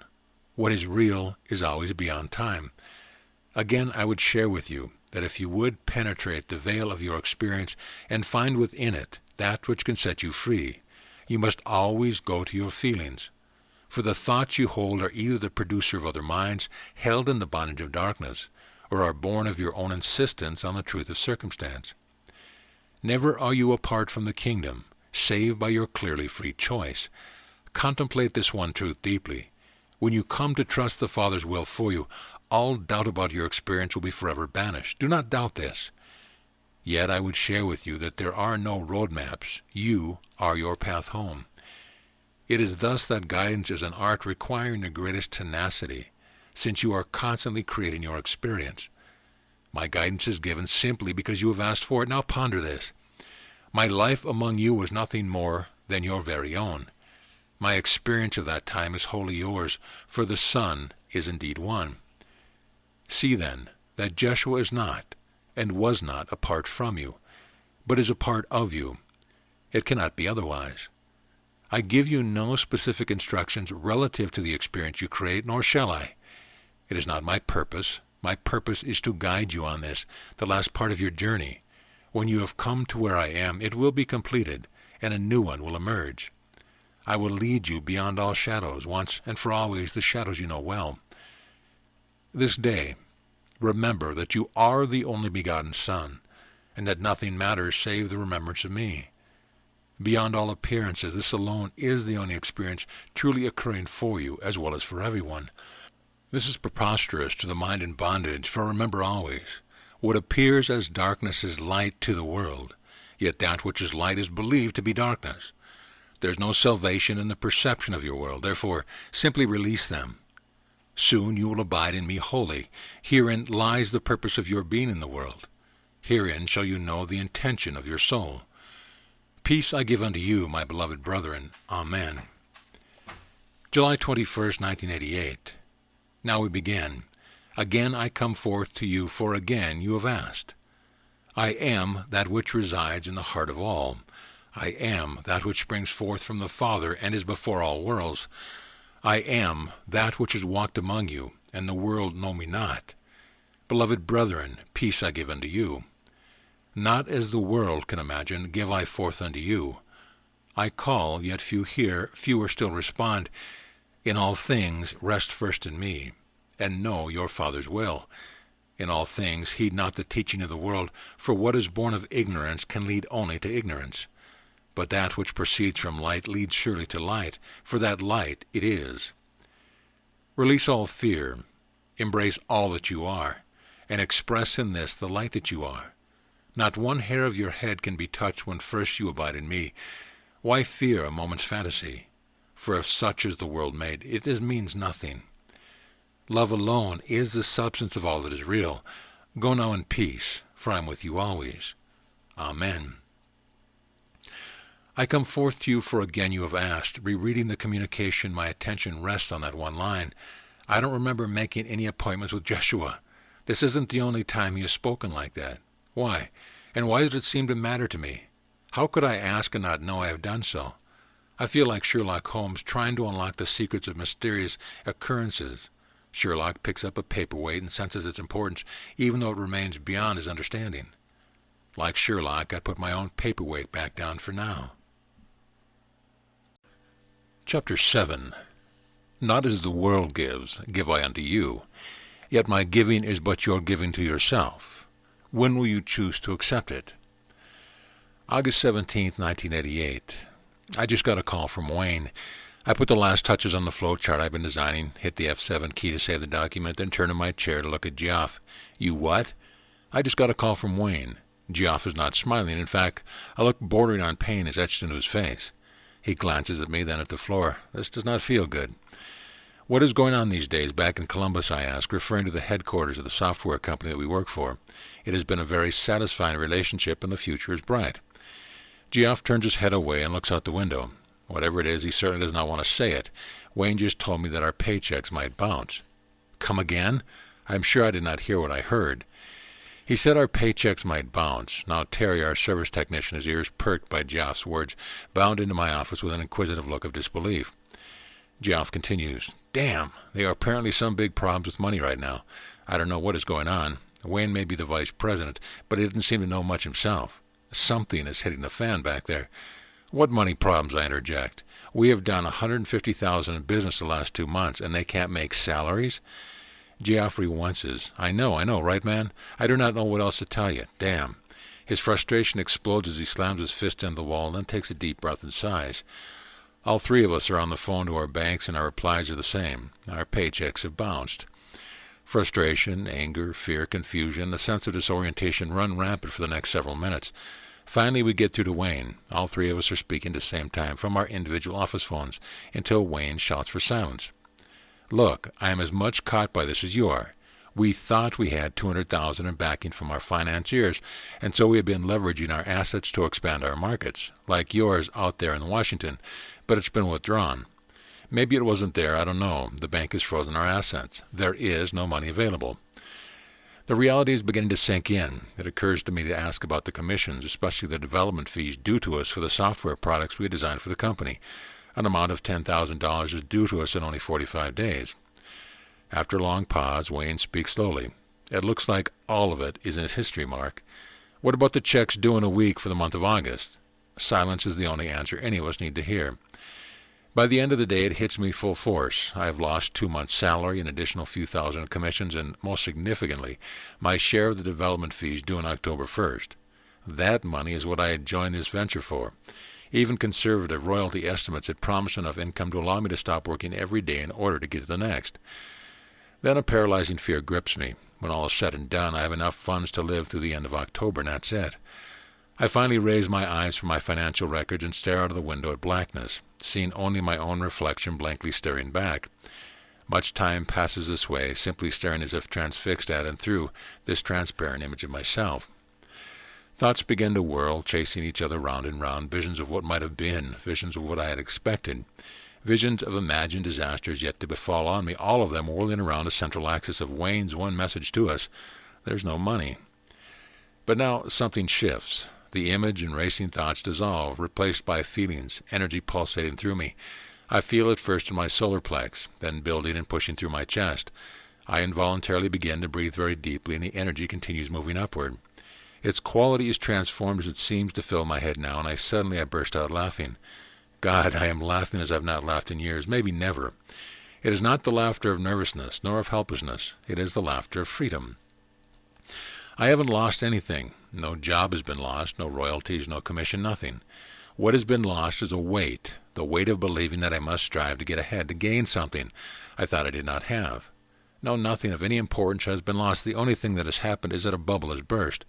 What is real is always beyond time. Again, I would share with you that if you would penetrate the veil of your experience and find within it that which can set you free, you must always go to your feelings. For the thoughts you hold are either the producer of other minds, held in the bondage of darkness, or are born of your own insistence on the truth of circumstance. Never are you apart from the kingdom, save by your clearly free choice. Contemplate this one truth deeply. When you come to trust the Father's will for you, all doubt about your experience will be forever banished. Do not doubt this. Yet I would share with you that there are no road maps. You are your path home. It is thus that guidance is an art requiring the greatest tenacity, since you are constantly creating your experience. My guidance is given simply because you have asked for it. Now ponder this. My life among you was nothing more than your very own. My experience of that time is wholly yours, for the Son is indeed one. See then that Jeshua is not, and was not apart from you, but is a part of you. It cannot be otherwise. I give you no specific instructions relative to the experience you create, nor shall I. It is not my purpose. My purpose is to guide you on this, the last part of your journey. When you have come to where I am, it will be completed, and a new one will emerge. I will lead you beyond all shadows, once and for always the shadows you know well. This day, remember that you are the only begotten Son, and that nothing matters save the remembrance of me. Beyond all appearances, this alone is the only experience truly occurring for you as well as for everyone. This is preposterous to the mind in bondage, for remember always, what appears as darkness is light to the world, yet that which is light is believed to be darkness. There is no salvation in the perception of your world, therefore simply release them. Soon you will abide in me wholly. Herein lies the purpose of your being in the world. Herein shall you know the intention of your soul. Peace I give unto you, my beloved brethren. Amen. July 21st, 1988. Now we begin. Again I come forth to you, for again you have asked. I am that which resides in the heart of all. I am that which springs forth from the Father and is before all worlds. I am that which is walked among you, and the world know me not. Beloved brethren, peace I give unto you. Not as the world can imagine, give I forth unto you. I call, yet few hear, fewer still respond. In all things rest first in me, and know your Father's will. In all things heed not the teaching of the world, for what is born of ignorance can lead only to ignorance. But that which proceeds from light leads surely to light, for that light it is. Release all fear, embrace all that you are, and express in this the light that you are. Not one hair of your head can be touched when first you abide in me. Why fear a moment's fantasy? For if such is the world made, it means nothing. Love alone is the substance of all that is real. Go now in peace, for I am with you always. Amen. I come forth to you, for again you have asked. Rereading the communication, my attention rests on that one line. I don't remember making any appointments with Jeshua. This isn't the only time he has spoken like that. Why? And why does it seem to matter to me? How could I ask and not know I have done so? I feel like Sherlock Holmes trying to unlock the secrets of mysterious occurrences. Sherlock picks up a paperweight and senses its importance, even though it remains beyond his understanding. Like Sherlock, I put my own paperweight back down for now. Chapter 7. Not as the world gives, give I unto you. Yet my giving is but your giving to yourself. When will you choose to accept it? August 17th, 1988. I just got a call from Wayne. I put the last touches on the flow chart I've been designing, hit the F7 key to save the document, then turned in my chair to look at Geoff. You what? I just got a call from Wayne. Geoff is not smiling. In fact, a look bordering on pain is etched into his face. He glances at me, then at the floor. This does not feel good. What is going on these days back in Columbus, I ask, referring to the headquarters of the software company that we work for. It has been a very satisfying relationship, and the future is bright. Geoff turns his head away and looks out the window. Whatever it is, he certainly does not want to say it. Wayne just told me that our paychecks might bounce. Come again? I'm sure I did not hear what I heard. He said our paychecks might bounce. Now Terry, our service technician, his ears perked by Geoff's words, bounded into my office with an inquisitive look of disbelief. Geoff continues, Damn, there are apparently some big problems with money right now. I don't know what is going on. Wayne may be the vice president, but he didn't seem to know much himself. Something is hitting the fan back there. What money problems, I interject. We have done $150,000 in business the last 2 months, and they can't make salaries? Geoff winces. I know, right, man? I do not know what else to tell you. Damn. His frustration explodes as he slams his fist into the wall and then takes a deep breath and sighs. All three of us are on the phone to our banks, and our replies are the same. Our paychecks have bounced. Frustration, anger, fear, confusion, a sense of disorientation run rampant for the next several minutes. Finally, we get through to Wayne. All three of us are speaking at the same time from our individual office phones until Wayne shouts for silence. Look, I am as much caught by this as you are. We thought we had $200,000 in backing from our financiers, and so we have been leveraging our assets to expand our markets, like yours out there in Washington, but it's been withdrawn. Maybe it wasn't there, I don't know. The bank has frozen our assets. There is no money available. The reality is beginning to sink in. It occurs to me to ask about the commissions, especially the development fees due to us for the software products we designed for the company. An amount of $10,000 is due to us in only 45 days. After a long pause, Wayne speaks slowly. It looks like all of it is in his history mark. What about the checks due in a week for the month of August? Silence is the only answer any of us need to hear. By the end of the day, it hits me full force. I have lost 2 months' salary, an additional few thousand commissions, and most significantly, my share of the development fees due on October 1st. That money is what I had joined this venture for. Even conservative royalty estimates had promised enough income to allow me to stop working every day in order to get to the next. Then a paralyzing fear grips me. When all is said and done, I have enough funds to live through the end of October, and that's it. I finally raise my eyes from my financial records and stare out of the window at blackness, seeing only my own reflection blankly staring back. Much time passes this way, simply staring as if transfixed at and through this transparent image of myself. Thoughts begin to whirl, chasing each other round and round, visions of what might have been, visions of what I had expected, visions of imagined disasters yet to befall on me, all of them whirling around a central axis of Wayne's one message to us: there's no money. But now something shifts. The image and racing thoughts dissolve, replaced by feelings, energy pulsating through me. I feel it first in my solar plex, then building and pushing through my chest. I involuntarily begin to breathe very deeply, and the energy continues moving upward. Its quality is transformed as it seems to fill my head now, and I burst out laughing. God, I am laughing as I've not laughed in years, maybe never. It is not the laughter of nervousness, nor of helplessness. It is the laughter of freedom. I haven't lost anything. No job has been lost, no royalties, no commission, nothing. What has been lost is a weight, the weight of believing that I must strive to get ahead, to gain something I thought I did not have. No, nothing of any importance has been lost. The only thing that has happened is that a bubble has burst.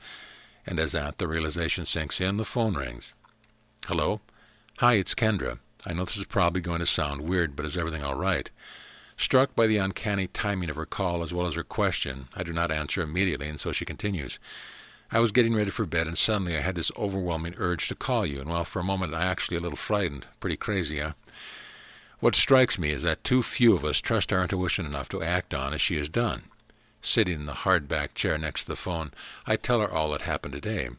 And as that the realization sinks in, the phone rings. Hello? Hi, it's Kendra. I know this is probably going to sound weird, but is everything all right? Struck by the uncanny timing of her call as well as her question, I do not answer immediately, and so she continues. I was getting ready for bed, and suddenly I had this overwhelming urge to call you, and well, for a moment I actually a little frightened. Pretty crazy, huh? What strikes me is that too few of us trust our intuition enough to act on as she has done. Sitting in the hard-backed chair next to the phone, I tell her all that happened today.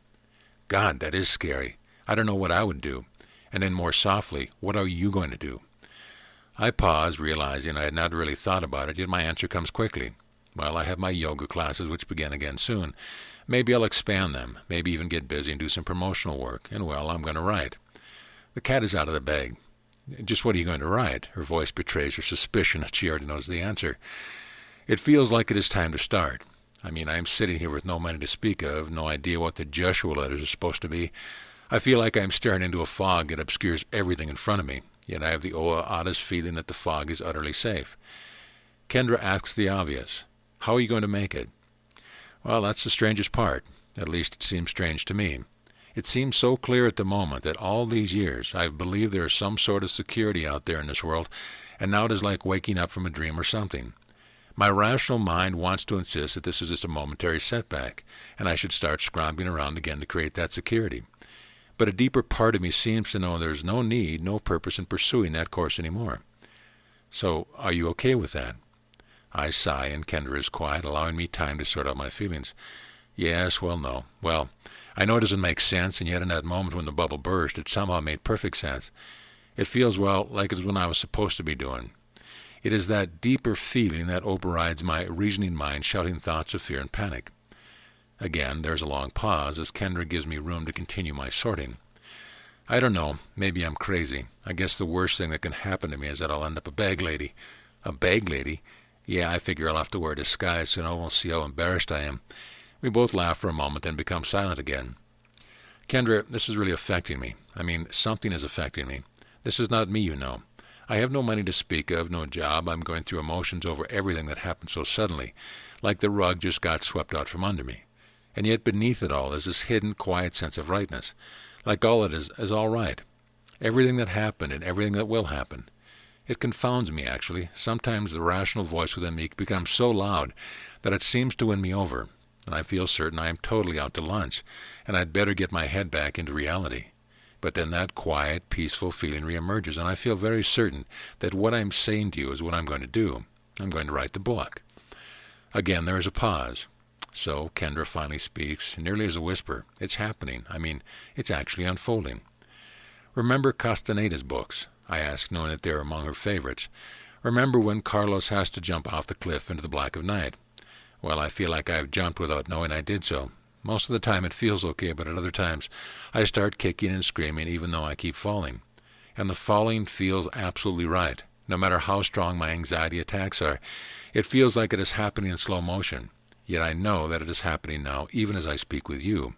God, that is scary. I don't know what I would do. And then more softly, what are you going to do? I pause, realizing I had not really thought about it, yet my answer comes quickly. Well, I have my yoga classes, which begin again soon. Maybe I'll expand them, maybe even get busy and do some promotional work, and well, I'm going to write. The cat is out of the bag. Just what are you going to write? Her voice betrays her suspicion that she already knows the answer. It feels like it is time to start. I mean, I am sitting here with no money to speak of, no idea what the Jeshua Letters are supposed to be. I feel like I am staring into a fog that obscures everything in front of me, yet I have the oddest feeling that the fog is utterly safe. Kendra asks the obvious. How are you going to make it? Well, that's the strangest part. At least it seems strange to me. It seems so clear at the moment that all these years I've believed there is some sort of security out there in this world, and now it is like waking up from a dream or something. My rational mind wants to insist that this is just a momentary setback, and I should start scrambling around again to create that security. But a deeper part of me seems to know there is no need, no purpose in pursuing that course anymore. So, are you okay with that? I sigh, and Kendra is quiet, allowing me time to sort out my feelings. Yes, well, no. Well, I know it doesn't make sense, and yet in that moment when the bubble burst, it somehow made perfect sense. It feels, well, like it's what I was supposed to be doing. It is that deeper feeling that overrides my reasoning mind shouting thoughts of fear and panic. Again, there's a long pause as Kendra gives me room to continue my sorting. I don't know, maybe I'm crazy. I guess the worst thing that can happen to me is that I'll end up a bag lady. A bag lady? Yeah, I figure I'll have to wear a disguise so no one will see how embarrassed I am. We both laugh for a moment, then become silent again. Kendra, this is really affecting me. I mean, something is affecting me. This is not me, you know. I have no money to speak of, no job. I'm going through emotions over everything that happened so suddenly, like the rug just got swept out from under me. And yet beneath it all is this hidden, quiet sense of rightness, like all it is all right. Everything that happened and everything that will happen. It confounds me, actually. Sometimes the rational voice within me becomes so loud that it seems to win me over, and I feel certain I am totally out to lunch, and I'd better get my head back into reality. But then that quiet, peaceful feeling reemerges, and I feel very certain that what I'm saying to you is what I'm going to do. I'm going to write the book. Again, there is a pause. So Kendra finally speaks, nearly as a whisper. It's happening. It's actually unfolding. Remember Castaneda's books? I ask, knowing that they're among her favorites. Remember when Carlos has to jump off the cliff into the black of night? Well, I feel like I've jumped without knowing I did so. Most of the time it feels okay, but at other times I start kicking and screaming even though I keep falling. And the falling feels absolutely right. No matter how strong my anxiety attacks are, it feels like it is happening in slow motion. Yet I know that it is happening now, even as I speak with you.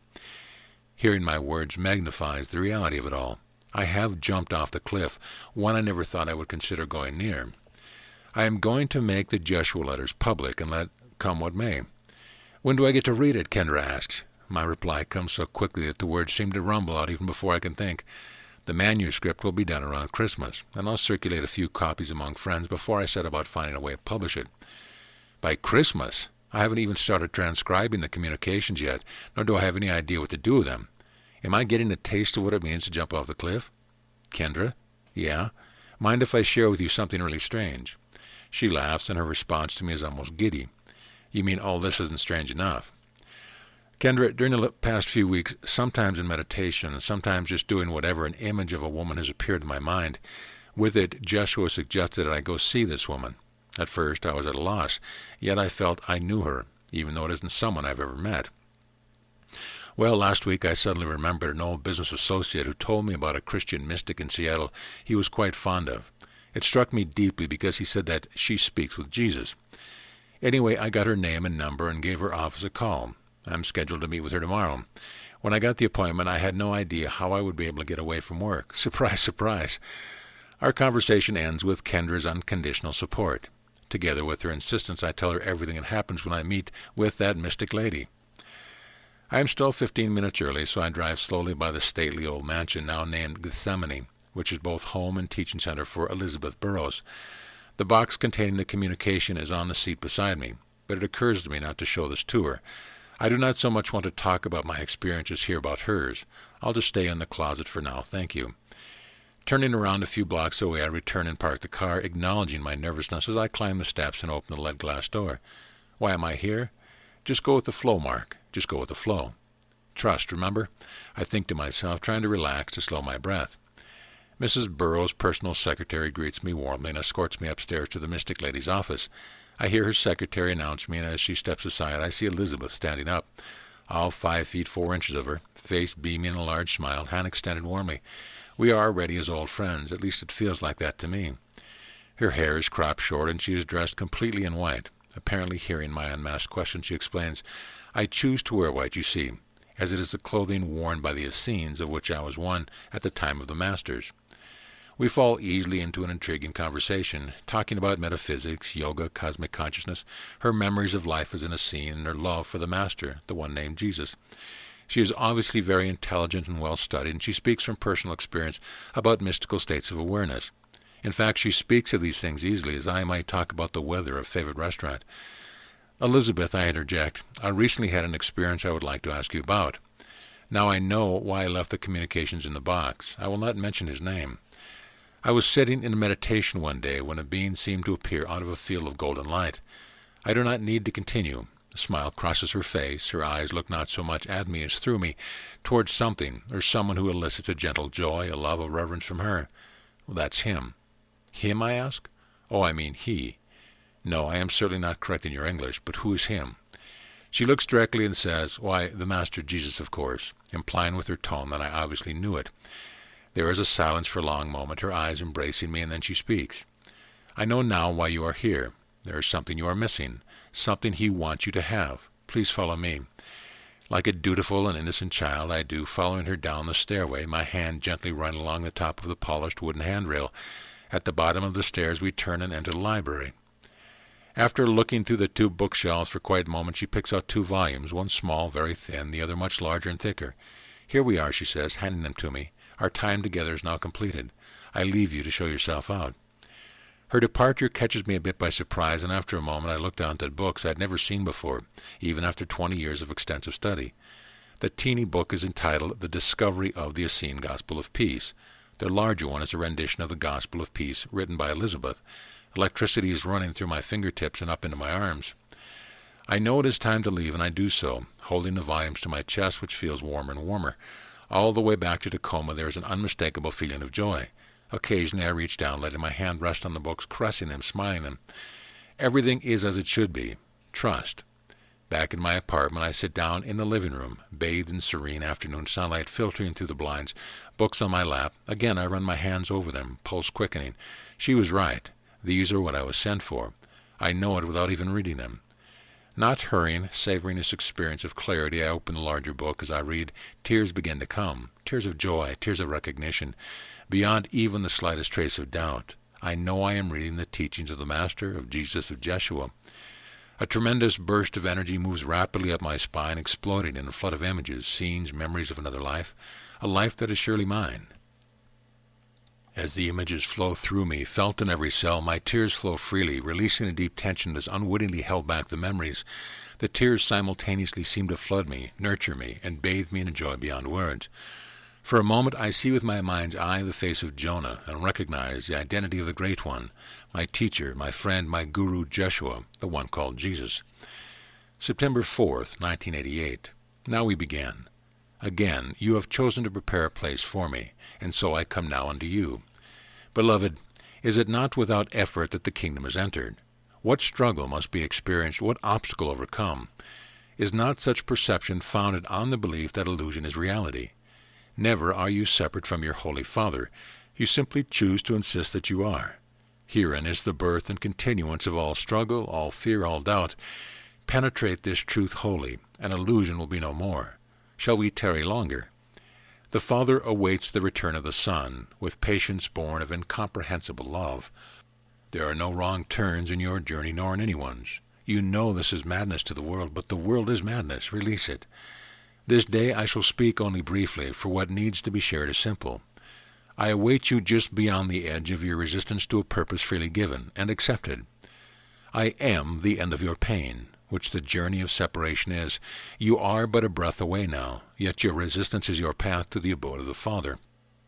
Hearing my words magnifies the reality of it all. I have jumped off the cliff, one I never thought I would consider going near. I am going to make the Jeshua Letters public and let come what may. When do I get to read it? Kendra asks. My reply comes so quickly that the words seem to rumble out even before I can think. The manuscript will be done around Christmas, and I'll circulate a few copies among friends before I set about finding a way to publish it. By Christmas? I haven't even started transcribing the communications yet, nor do I have any idea what to do with them. Am I getting a taste of what it means to jump off the cliff? Kendra? Yeah? Mind if I share with you something really strange? She laughs, and her response to me is almost giddy. You mean all this isn't strange enough? Kendra, during the past few weeks, sometimes in meditation, sometimes just doing whatever, an image of a woman has appeared in my mind. With it, Jeshua suggested that I go see this woman. At first, I was at a loss, yet I felt I knew her, even though it isn't someone I've ever met. Well, last week I suddenly remembered an old business associate who told me about a Christian mystic in Seattle he was quite fond of. It struck me deeply because he said that she speaks with Jesus. Anyway, I got her name and number and gave her office a call. I'm scheduled to meet with her tomorrow. When I got the appointment, I had no idea how I would be able to get away from work. Surprise, surprise. Our conversation ends with Kendra's unconditional support. Together with her insistence, I tell her everything that happens when I meet with that mystic lady. I am still 15 minutes early, so I drive slowly by the stately old mansion now named Gethsemane, which is both home and teaching center for Elizabeth Burroughs. The box containing the communication is on the seat beside me, but it occurs to me not to show this to her. I do not so much want to talk about my experiences here about hers. I'll just stay in the closet for now, thank you. Turning around a few blocks away, I return and park the car, acknowledging my nervousness as I climb the steps and open the lead glass door. Why am I here? Just go with the flow, Mark. Just go with the flow. Trust, remember? I think to myself, trying to relax to slow my breath. Mrs. Burroughs' personal secretary greets me warmly and escorts me upstairs to the mystic lady's office. I hear her secretary announce me, and as she steps aside, I see Elizabeth standing up. All 5 feet 4 inches of her, face beaming in a large smile, hand extended warmly. We are already as old friends, at least it feels like that to me. Her hair is cropped short, and she is dressed completely in white. Apparently hearing my unmasked question, she explains, I choose to wear white, you see, as it is the clothing worn by the Essenes, of which I was one at the time of the Masters. We fall easily into an intriguing conversation, talking about metaphysics, yoga, cosmic consciousness, her memories of life as an Essene, and her love for the Master, the one named Jesus. She is obviously very intelligent and well-studied, and she speaks from personal experience about mystical states of awareness. In fact, she speaks of these things easily, as I might talk about the weather of a favorite restaurant. Elizabeth, I interject, I recently had an experience I would like to ask you about. Now I know why I left the communications in the box. I will not mention his name. I was sitting in meditation one day when a being seemed to appear out of a field of golden light. I do not need to continue. A smile crosses her face. Her eyes look not so much at me as through me, towards something, or someone who elicits a gentle joy, a love, a reverence from her. Well, that's him. Him, I ask? Oh, I mean he. No, I am certainly not correct in your English, but who is him? She looks directly and says, why, the Master Jesus, of course, implying with her tone that I obviously knew it. There is a silence for a long moment, her eyes embracing me, and then she speaks. I know now why you are here. There is something you are missing, something he wants you to have. Please follow me. Like a dutiful and innocent child, I do, following her down the stairway, my hand gently running along the top of the polished wooden handrail. At the bottom of the stairs we turn and enter the library. After looking through the 2 bookshelves for quite a moment, she picks out 2 volumes, one small, very thin, the other much larger and thicker. Here we are, she says, handing them to me. Our time together is now completed. I leave you to show yourself out. Her departure catches me a bit by surprise, and after a moment I look down at books I had never seen before, even after 20 years of extensive study. The teeny book is entitled The Discovery of the Essene Gospel of Peace. The larger one is a rendition of the Gospel of Peace, written by Elizabeth. Electricity is running through my fingertips and up into my arms. I know it is time to leave, and I do so, holding the volumes to my chest, which feels warmer and warmer. All the way back to Tacoma, there is an unmistakable feeling of joy. Occasionally I reach down, letting my hand rest on the books, caressing them, smiling them. Everything is as it should be. Trust. Back in my apartment, I sit down in the living room, bathed in serene afternoon sunlight filtering through the blinds, books on my lap. Again, I run my hands over them, pulse quickening. She was right. These are what I was sent for. I know it without even reading them. Not hurrying, savoring this experience of clarity, I open the larger book. As I read, tears begin to come, tears of joy, tears of recognition, beyond even the slightest trace of doubt. I know I am reading the teachings of the Master, of Jesus, of Jeshua. A tremendous burst of energy moves rapidly up my spine, exploding in a flood of images, scenes, memories of another life, a life that is surely mine. As the images flow through me, felt in every cell, my tears flow freely, releasing a deep tension that has unwittingly held back the memories. The tears simultaneously seem to flood me, nurture me, and bathe me in a joy beyond words. For a moment I see with my mind's eye the face of Jonah, and recognize the identity of the Great One, my teacher, my friend, my guru, Jeshua, the one called Jesus. September 4th, 1988. Now we begin. Again, you have chosen to prepare a place for me, and so I come now unto you. Beloved, is it not without effort that the kingdom is entered? What struggle must be experienced, what obstacle overcome? Is not such perception founded on the belief that illusion is reality? Never are you separate from your Holy Father. You simply choose to insist that you are. Herein is the birth and continuance of all struggle, all fear, all doubt. Penetrate this truth wholly, and illusion will be no more. Shall we tarry longer? The Father awaits the return of the Son, with patience born of incomprehensible love. There are no wrong turns in your journey, nor in anyone's. You know this is madness to the world, but the world is madness. Release it. This day I shall speak only briefly, for what needs to be shared is simple. I await you just beyond the edge of your resistance to a purpose freely given and accepted. I am the end of your pain, which the journey of separation is. You are but a breath away now, yet your resistance is your path to the abode of the Father.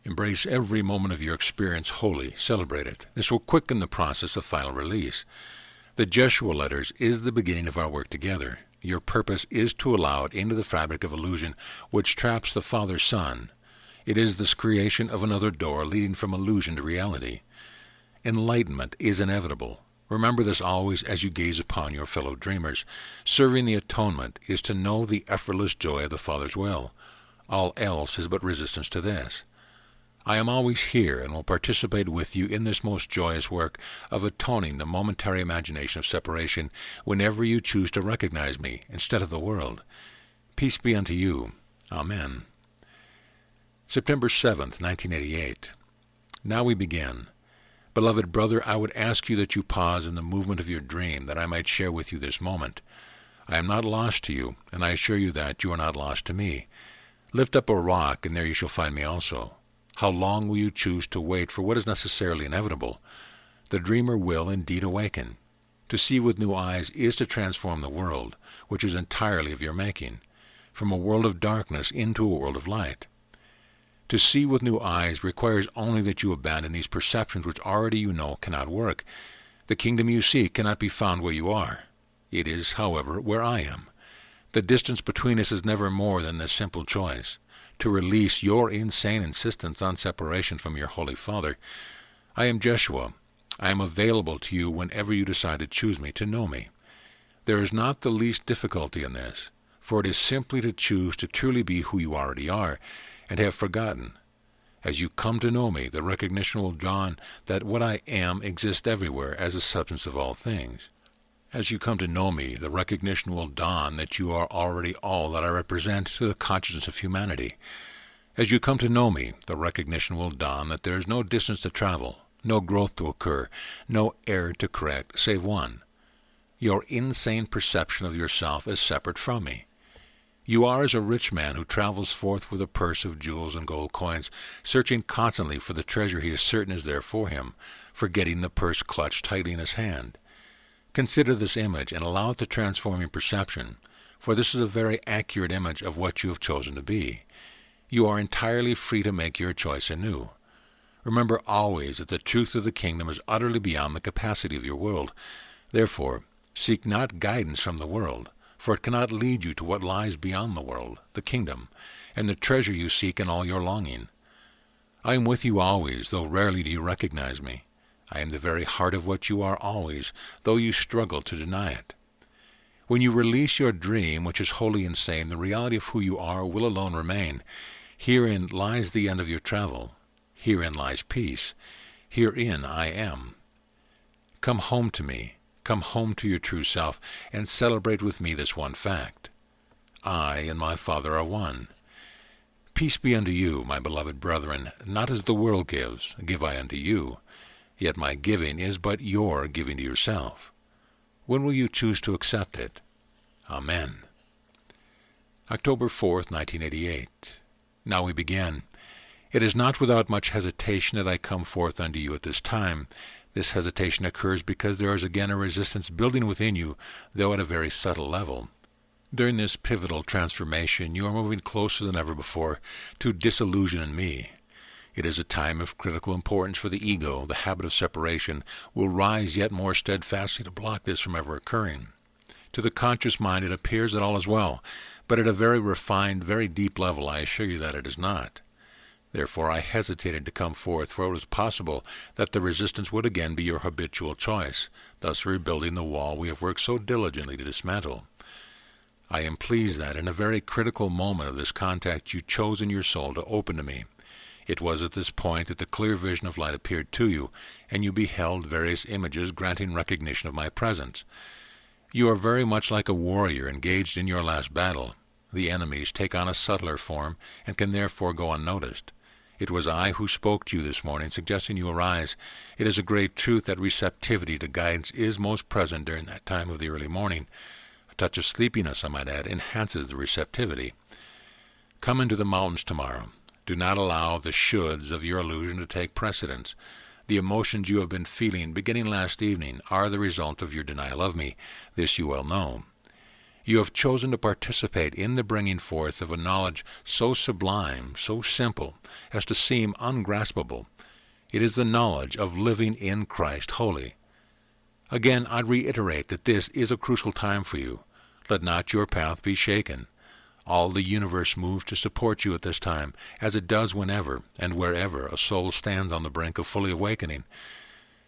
Embrace every moment of your experience wholly. Celebrate it. This will quicken the process of final release. The Jeshua Letters is the beginning of our work together. Your purpose is to allow it into the fabric of illusion which traps the Father-Son. It is this creation of another door leading from illusion to reality. Enlightenment is inevitable. Remember this always as you gaze upon your fellow dreamers. Serving the atonement is to know the effortless joy of the Father's will. All else is but resistance to this. I am always here and will participate with you in this most joyous work of atoning the momentary imagination of separation whenever you choose to recognize me instead of the world. Peace be unto you. Amen. September 7th, 1988. Now we begin. Beloved brother, I would ask you that you pause in the movement of your dream, that I might share with you this moment. I am not lost to you, and I assure you that you are not lost to me. Lift up a rock, and there you shall find me also. How long will you choose to wait for what is necessarily inevitable? The dreamer will indeed awaken. To see with new eyes is to transform the world, which is entirely of your making, from a world of darkness into a world of light. To see with new eyes requires only that you abandon these perceptions which already you know cannot work. The kingdom you seek cannot be found where you are. It is, however, where I am. The distance between us is never more than this simple choice, to release your insane insistence on separation from your Holy Father. I am Jeshua. I am available to you whenever you decide to choose me, to know me. There is not the least difficulty in this, for it is simply to choose to truly be who you already are, and have forgotten. As you come to know me, the recognition will dawn that what I am exists everywhere as a substance of all things. As you come to know me, the recognition will dawn that you are already all that I represent to the consciousness of humanity. As you come to know me, the recognition will dawn that there is no distance to travel, no growth to occur, no error to correct, save one. Your insane perception of yourself is separate from me. You are as a rich man who travels forth with a purse of jewels and gold coins, searching constantly for the treasure he is certain is there for him, forgetting the purse clutched tightly in his hand. Consider this image and allow it to transform your perception, for this is a very accurate image of what you have chosen to be. You are entirely free to make your choice anew. Remember always that the truth of the kingdom is utterly beyond the capacity of your world. Therefore, Seek not guidance from the world, for it cannot lead you to what lies beyond the world, the kingdom, and the treasure you seek in all your longing. I am with you always, though rarely do you recognize me. I am the very heart of what you are always, though you struggle to deny it. When you release your dream, which is wholly insane, the reality of who you are will alone remain. Herein lies the end of your travel. Herein lies peace. Herein I am. Come home to me. Come home to your true self, and celebrate with me this one fact. I and my Father are one. Peace be unto you, my beloved brethren, not as the world gives, give I unto you. Yet my giving is but your giving to yourself. When will you choose to accept it? Amen. October 4th, 1988. Now we begin. It is not without much hesitation that I come forth unto you at this time. This hesitation occurs because there is again a resistance building within you, though at a very subtle level. During this pivotal transformation, you are moving closer than ever before to disillusion in me. It is a time of critical importance for the ego. The habit of separation will rise yet more steadfastly to block this from ever occurring. To the conscious mind it appears that all is well, but at a very refined, very deep level I assure you that it is not. Therefore I hesitated to come forth, for it was possible that the resistance would again be your habitual choice, thus rebuilding the wall we have worked so diligently to dismantle. I am pleased that, in a very critical moment of this contact, you chose in your soul to open to me. It was at this point that the clear vision of light appeared to you, and you beheld various images granting recognition of my presence. You are very much like a warrior engaged in your last battle. The enemies take on a subtler form, and can therefore go unnoticed. It was I who spoke to you this morning, suggesting you arise. It is a great truth that receptivity to guidance is most present during that time of the early morning. A touch of sleepiness, I might add, enhances the receptivity. Come into the mountains tomorrow. Do not allow the shoulds of your illusion to take precedence. The emotions you have been feeling beginning last evening are the result of your denial of me. This you well know. You have chosen to participate in the bringing forth of a knowledge so sublime, so simple, as to seem ungraspable. It is the knowledge of living in Christ wholly. Again, I reiterate that this is a crucial time for you. Let not your path be shaken. All the universe moves to support you at this time, as it does whenever and wherever a soul stands on the brink of fully awakening.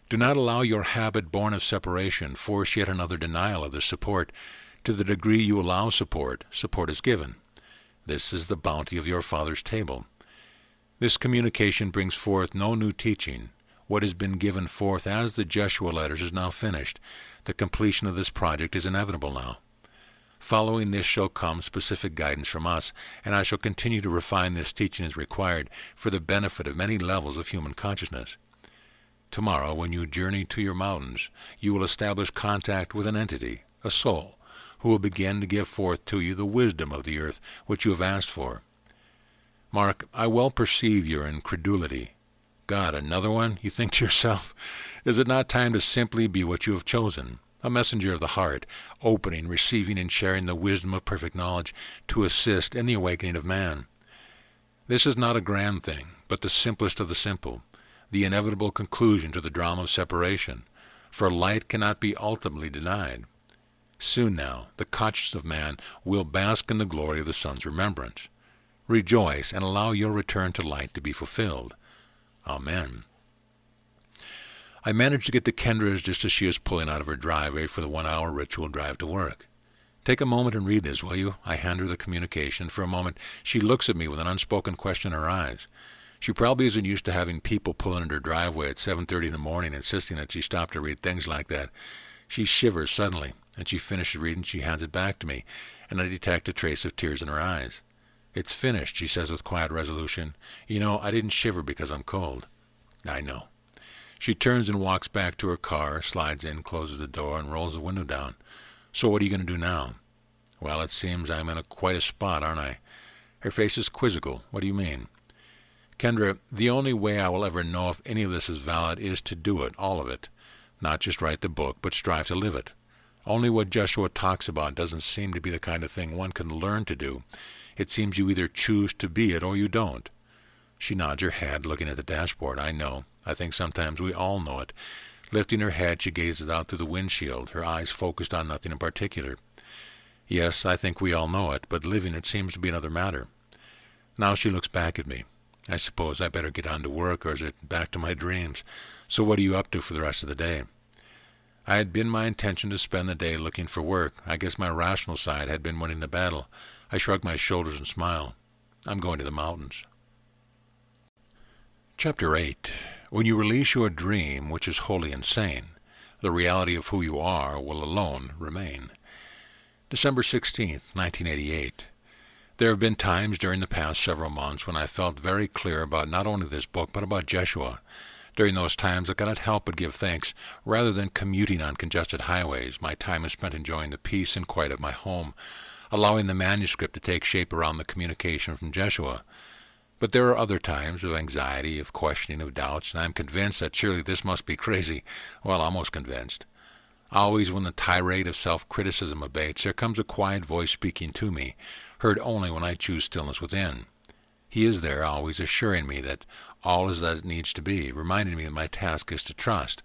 Do not allow your habit born of separation force yet another denial of this support. To the degree you allow support, support is given. This is the bounty of your Father's table. This communication brings forth no new teaching. What has been given forth as the Jeshua Letters is now finished. The completion of this project is inevitable now. Following this shall come specific guidance from us, and I shall continue to refine this teaching as required for the benefit of many levels of human consciousness. Tomorrow, when you journey to your mountains, you will establish contact with an entity, a soul, who will begin to give forth to you the wisdom of the earth which you have asked for. Mark, I well perceive your incredulity. God, another one? You think to yourself, is it not time to simply be what you have chosen? A messenger of the heart, opening, receiving, and sharing the wisdom of perfect knowledge to assist in the awakening of man. This is not a grand thing, but the simplest of the simple, the inevitable conclusion to the drama of separation, for light cannot be ultimately denied. Soon now, the conscience of man will bask in the glory of the Son's remembrance. Rejoice and allow your return to light to be fulfilled. Amen. I managed to get to Kendra's just as she is pulling out of her driveway for the 1-hour ritual drive to work. Take a moment and read this, will you? I hand her the communication. For a moment, she looks at me with an unspoken question in her eyes. She probably isn't used to having people pulling into her driveway at 7:30 in the morning insisting that she stop to read things like that. She shivers suddenly, and she finishes reading. She hands it back to me, and I detect a trace of tears in her eyes. It's finished, she says with quiet resolution. You know, I didn't shiver because I'm cold. I know. She turns and walks back to her car, slides in, closes the door, and rolls the window down. So what are you going to do now? Well, it seems I'm in quite a spot, aren't I? Her face is quizzical. What do you mean? Kendra, the only way I will ever know if any of this is valid is to do it, all of it. Not just write the book, but strive to live it. Only what Jeshua talks about doesn't seem to be the kind of thing one can learn to do. It seems you either choose to be it or you don't. She nods her head, looking at the dashboard. I know. I think sometimes we all know it. Lifting her head, she gazes out through the windshield, her eyes focused on nothing in particular. Yes, I think we all know it, but living it seems to be another matter. Now she looks back at me. I suppose I better get on to work, or is it back to my dreams? So what are you up to for the rest of the day? I had been my intention to spend the day looking for work. I guess my rational side had been winning the battle. I shrugged my shoulders and smiled. I'm going to the mountains. Chapter 8. When you release your dream, which is wholly insane, the reality of who you are will alone remain. December 16th, 1988. There have been times during the past several months when I felt very clear about not only this book, but about Jeshua. During those times, I cannot help but give thanks. Rather than commuting on congested highways, my time is spent enjoying the peace and quiet of my home, allowing the manuscript to take shape around the communication from Jeshua. But there are other times of anxiety, of questioning, of doubts, and I am convinced that surely this must be crazy. Well, almost convinced. Always when the tirade of self-criticism abates, there comes a quiet voice speaking to me, heard only when I choose stillness within. He is there, always assuring me that all is as it needs to be, reminding me that my task is to trust.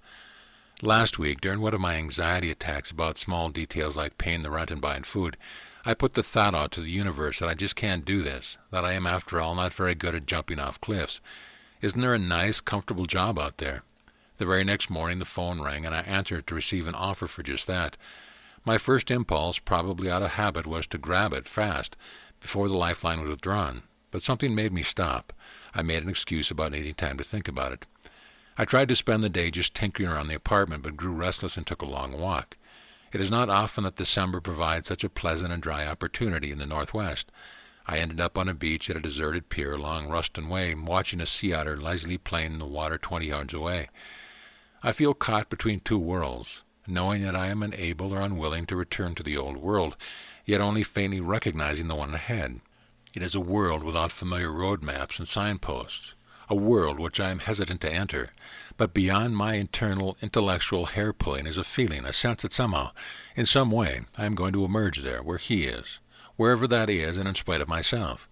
Last week, during one of my anxiety attacks about small details like paying the rent and buying food, I put the thought out to the universe that I just can't do this, that I am, after all, not very good at jumping off cliffs. Isn't there a nice, comfortable job out there? The very next morning the phone rang, and I answered to receive an offer for just that. My first impulse, probably out of habit, was to grab it fast, before the lifeline was withdrawn. But something made me stop. I made an excuse about needing time to think about it. I tried to spend the day just tinkering around the apartment, but grew restless and took a long walk. It is not often that December provides such a pleasant and dry opportunity in the Northwest. I ended up on a beach at a deserted pier along Ruston Way, watching a sea otter lazily playing in the water 20 yards away. I feel caught between two worlds, knowing that I am unable or unwilling to return to the old world, yet only faintly recognizing the one ahead. It is a world without familiar road maps and signposts, a world which I am hesitant to enter, but beyond my internal intellectual hair-pulling is a feeling, a sense that somehow, in some way, I am going to emerge there, where he is, wherever that is, and in spite of myself.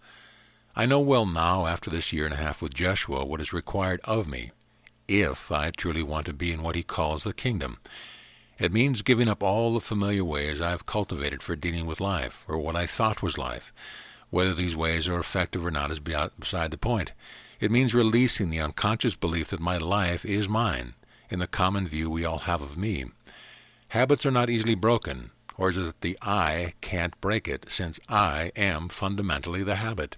I know well now, after this year and a half with Jeshua, what is required of me, if I truly want to be in what he calls the kingdom. It means giving up all the familiar ways I have cultivated for dealing with life, or what I thought was life. Whether these ways are effective or not is beside the point. It means releasing the unconscious belief that my life is mine, in the common view we all have of me. Habits are not easily broken, or is it that the I can't break it, since I am fundamentally the habit?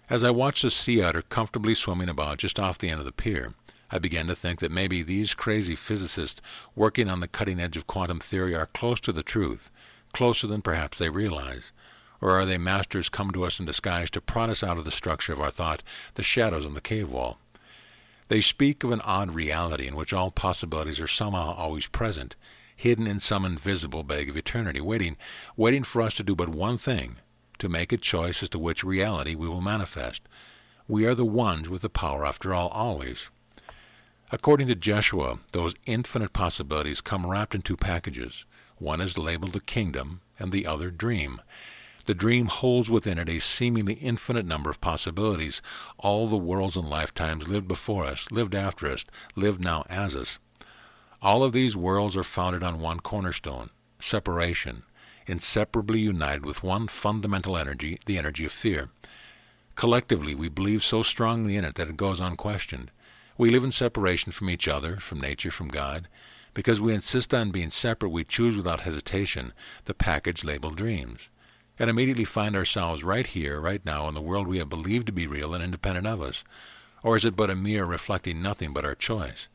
As I watched the sea otter comfortably swimming about just off the end of the pier, I began to think that maybe these crazy physicists working on the cutting edge of quantum theory are close to the truth, closer than perhaps they realize. Or are they masters come to us in disguise to prod us out of the structure of our thought, the shadows on the cave wall? They speak of an odd reality in which all possibilities are somehow always present, hidden in some invisible bag of eternity, waiting for us to do but one thing, to make a choice as to which reality we will manifest. We are the ones with the power, after all, always. According to Jeshua, those infinite possibilities come wrapped in two packages. One is labeled the kingdom, and the other dream. The dream holds within it a seemingly infinite number of possibilities, all the worlds and lifetimes lived before us, lived after us, lived now as us. All of these worlds are founded on one cornerstone, separation, inseparably united with one fundamental energy, the energy of fear. Collectively, we believe so strongly in it that it goes unquestioned. We live in separation from each other, from nature, from God. Because we insist on being separate, we choose without hesitation the package labeled dreams, and immediately find ourselves right here, right now, in the world we have believed to be real and independent of us. Or is it but a mirror reflecting nothing but our choice?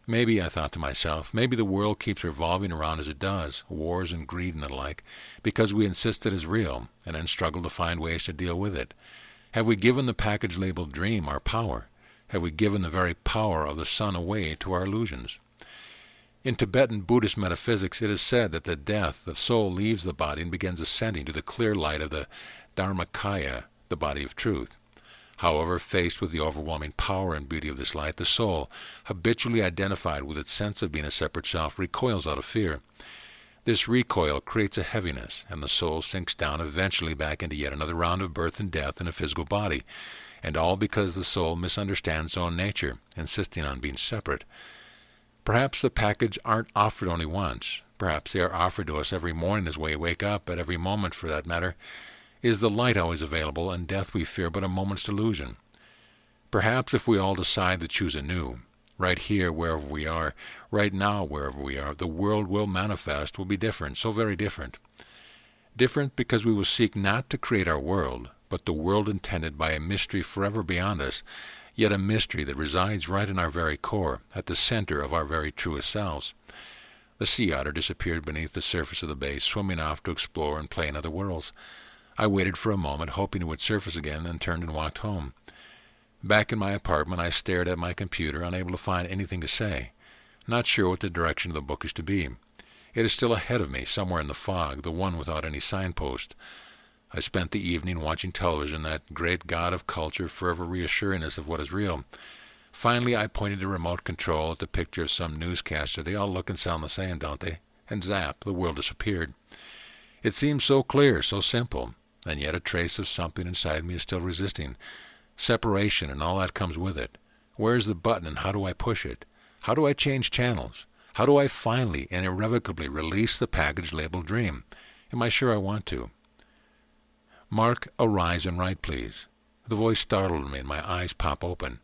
Maybe, I thought to myself, maybe the world keeps revolving around as it does, wars and greed and the like, because we insist it is real, and then struggle to find ways to deal with it. Have we given the package labeled dream our power? Have we given the very power of the sun away to our illusions? In Tibetan Buddhist metaphysics, it is said that at death the soul leaves the body and begins ascending to the clear light of the Dharmakaya, the body of truth. However, faced with the overwhelming power and beauty of this light, the soul, habitually identified with its sense of being a separate self, recoils out of fear. This recoil creates a heaviness, and the soul sinks down eventually back into yet another round of birth and death in a physical body, and all because the soul misunderstands its own nature, insisting on being separate. Perhaps the package aren't offered only once. Perhaps they are offered to us every morning as we wake up, at every moment for that matter. Is the light always available, and death we fear but a moment's delusion? Perhaps if we all decide to choose anew, right here wherever we are, right now wherever we are, the world will manifest, will be different, so very different. Different because we will seek not to create our world, but the world intended by a mystery forever beyond us, yet a mystery that resides right in our very core, at the center of our very truest selves. The sea otter disappeared beneath the surface of the bay, swimming off to explore and play in other worlds. I waited for a moment, hoping it would surface again, then turned and walked home. Back in my apartment, I stared at my computer, unable to find anything to say, not sure what the direction of the book is to be. It is still ahead of me, somewhere in the fog, the one without any signpost. I spent the evening watching television, that great god of culture forever reassuring us of what is real. Finally, I pointed the remote control at the picture of some newscaster. They all look and sound the same, don't they? And zap, the world disappeared. It seems so clear, so simple, and yet a trace of something inside me is still resisting. Separation and all that comes with it. Where's the button and how do I push it? How do I change channels? How do I finally and irrevocably release the package labeled dream? Am I sure I want to? Mark, arise and write, please. The voice startled me and my eyes pop open.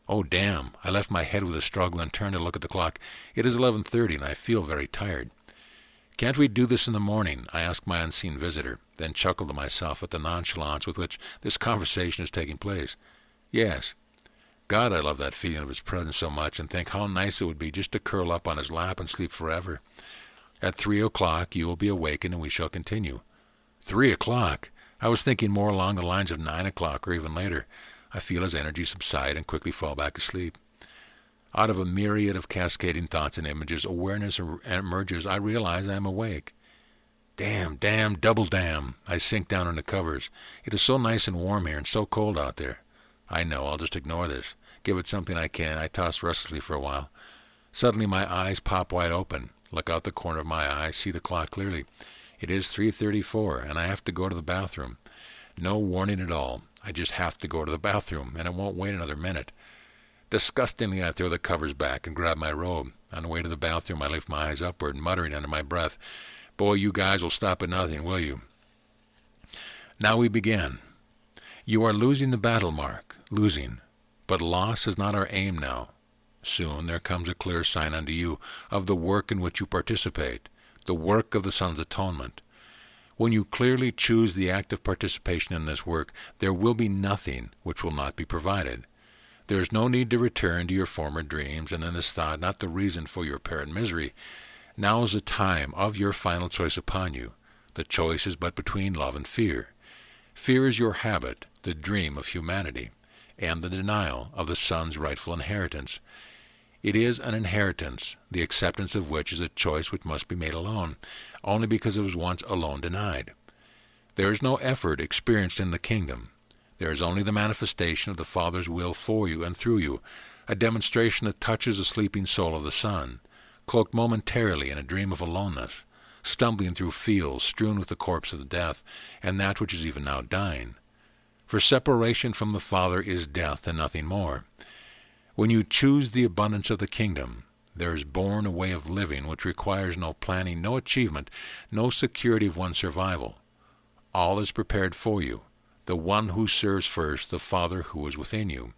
Oh, damn. I left my head with a struggle and turned to look at the clock. It is 11:30 and I feel very tired. Can't we do this in the morning? I asked my unseen visitor, then chuckled to myself at the nonchalance with which this conversation is taking place. Yes. God, I love that feeling of his presence so much, and think how nice it would be just to curl up on his lap and sleep forever. At 3 o'clock you will be awakened and we shall continue. 3 o'clock? I was thinking more along the lines of 9 o'clock or even later. I feel his energy subside and quickly fall back asleep. Out of a myriad of cascading thoughts and images, awareness emerges. I realize I am awake. Damn, double damn. I sink down in the covers. It is so nice and warm here and so cold out there. I know, I'll just ignore this. Give it something I can. I toss restlessly for a while. Suddenly my eyes pop wide open. Look out the corner of my eye, see the clock clearly. It is 3:34, and I have to go to the bathroom. No warning at all. I just have to go to the bathroom, and it won't wait another minute. Disgustingly, I throw the covers back and grab my robe. On the way to the bathroom, I lift my eyes upward, muttering under my breath, "Boy, you guys will stop at nothing, will you?" Now we begin. You are losing the battle, Mark, losing. But loss is not our aim now. Soon there comes a clear sign unto you of the work in which you participate, the work of the Son's atonement. When you clearly choose the active participation in this work, there will be nothing which will not be provided. There is no need to return to your former dreams, and in this thought not the reason for your apparent misery. Now is the time of your final choice upon you. The choice is but between love and fear. Fear is your habit, the dream of humanity, and the denial of the Son's rightful inheritance. It is an inheritance, the acceptance of which is a choice which must be made alone, only because it was once alone denied. There is no effort experienced in the kingdom. There is only the manifestation of the Father's will for you and through you, a demonstration that touches the sleeping soul of the Son, cloaked momentarily in a dream of aloneness, stumbling through fields strewn with the corpse of the death, and that which is even now dying. For separation from the Father is death and nothing more. When you choose the abundance of the kingdom, there is born a way of living which requires no planning, no achievement, no security of one's survival. All is prepared for you, the one who serves first the Father who is within you.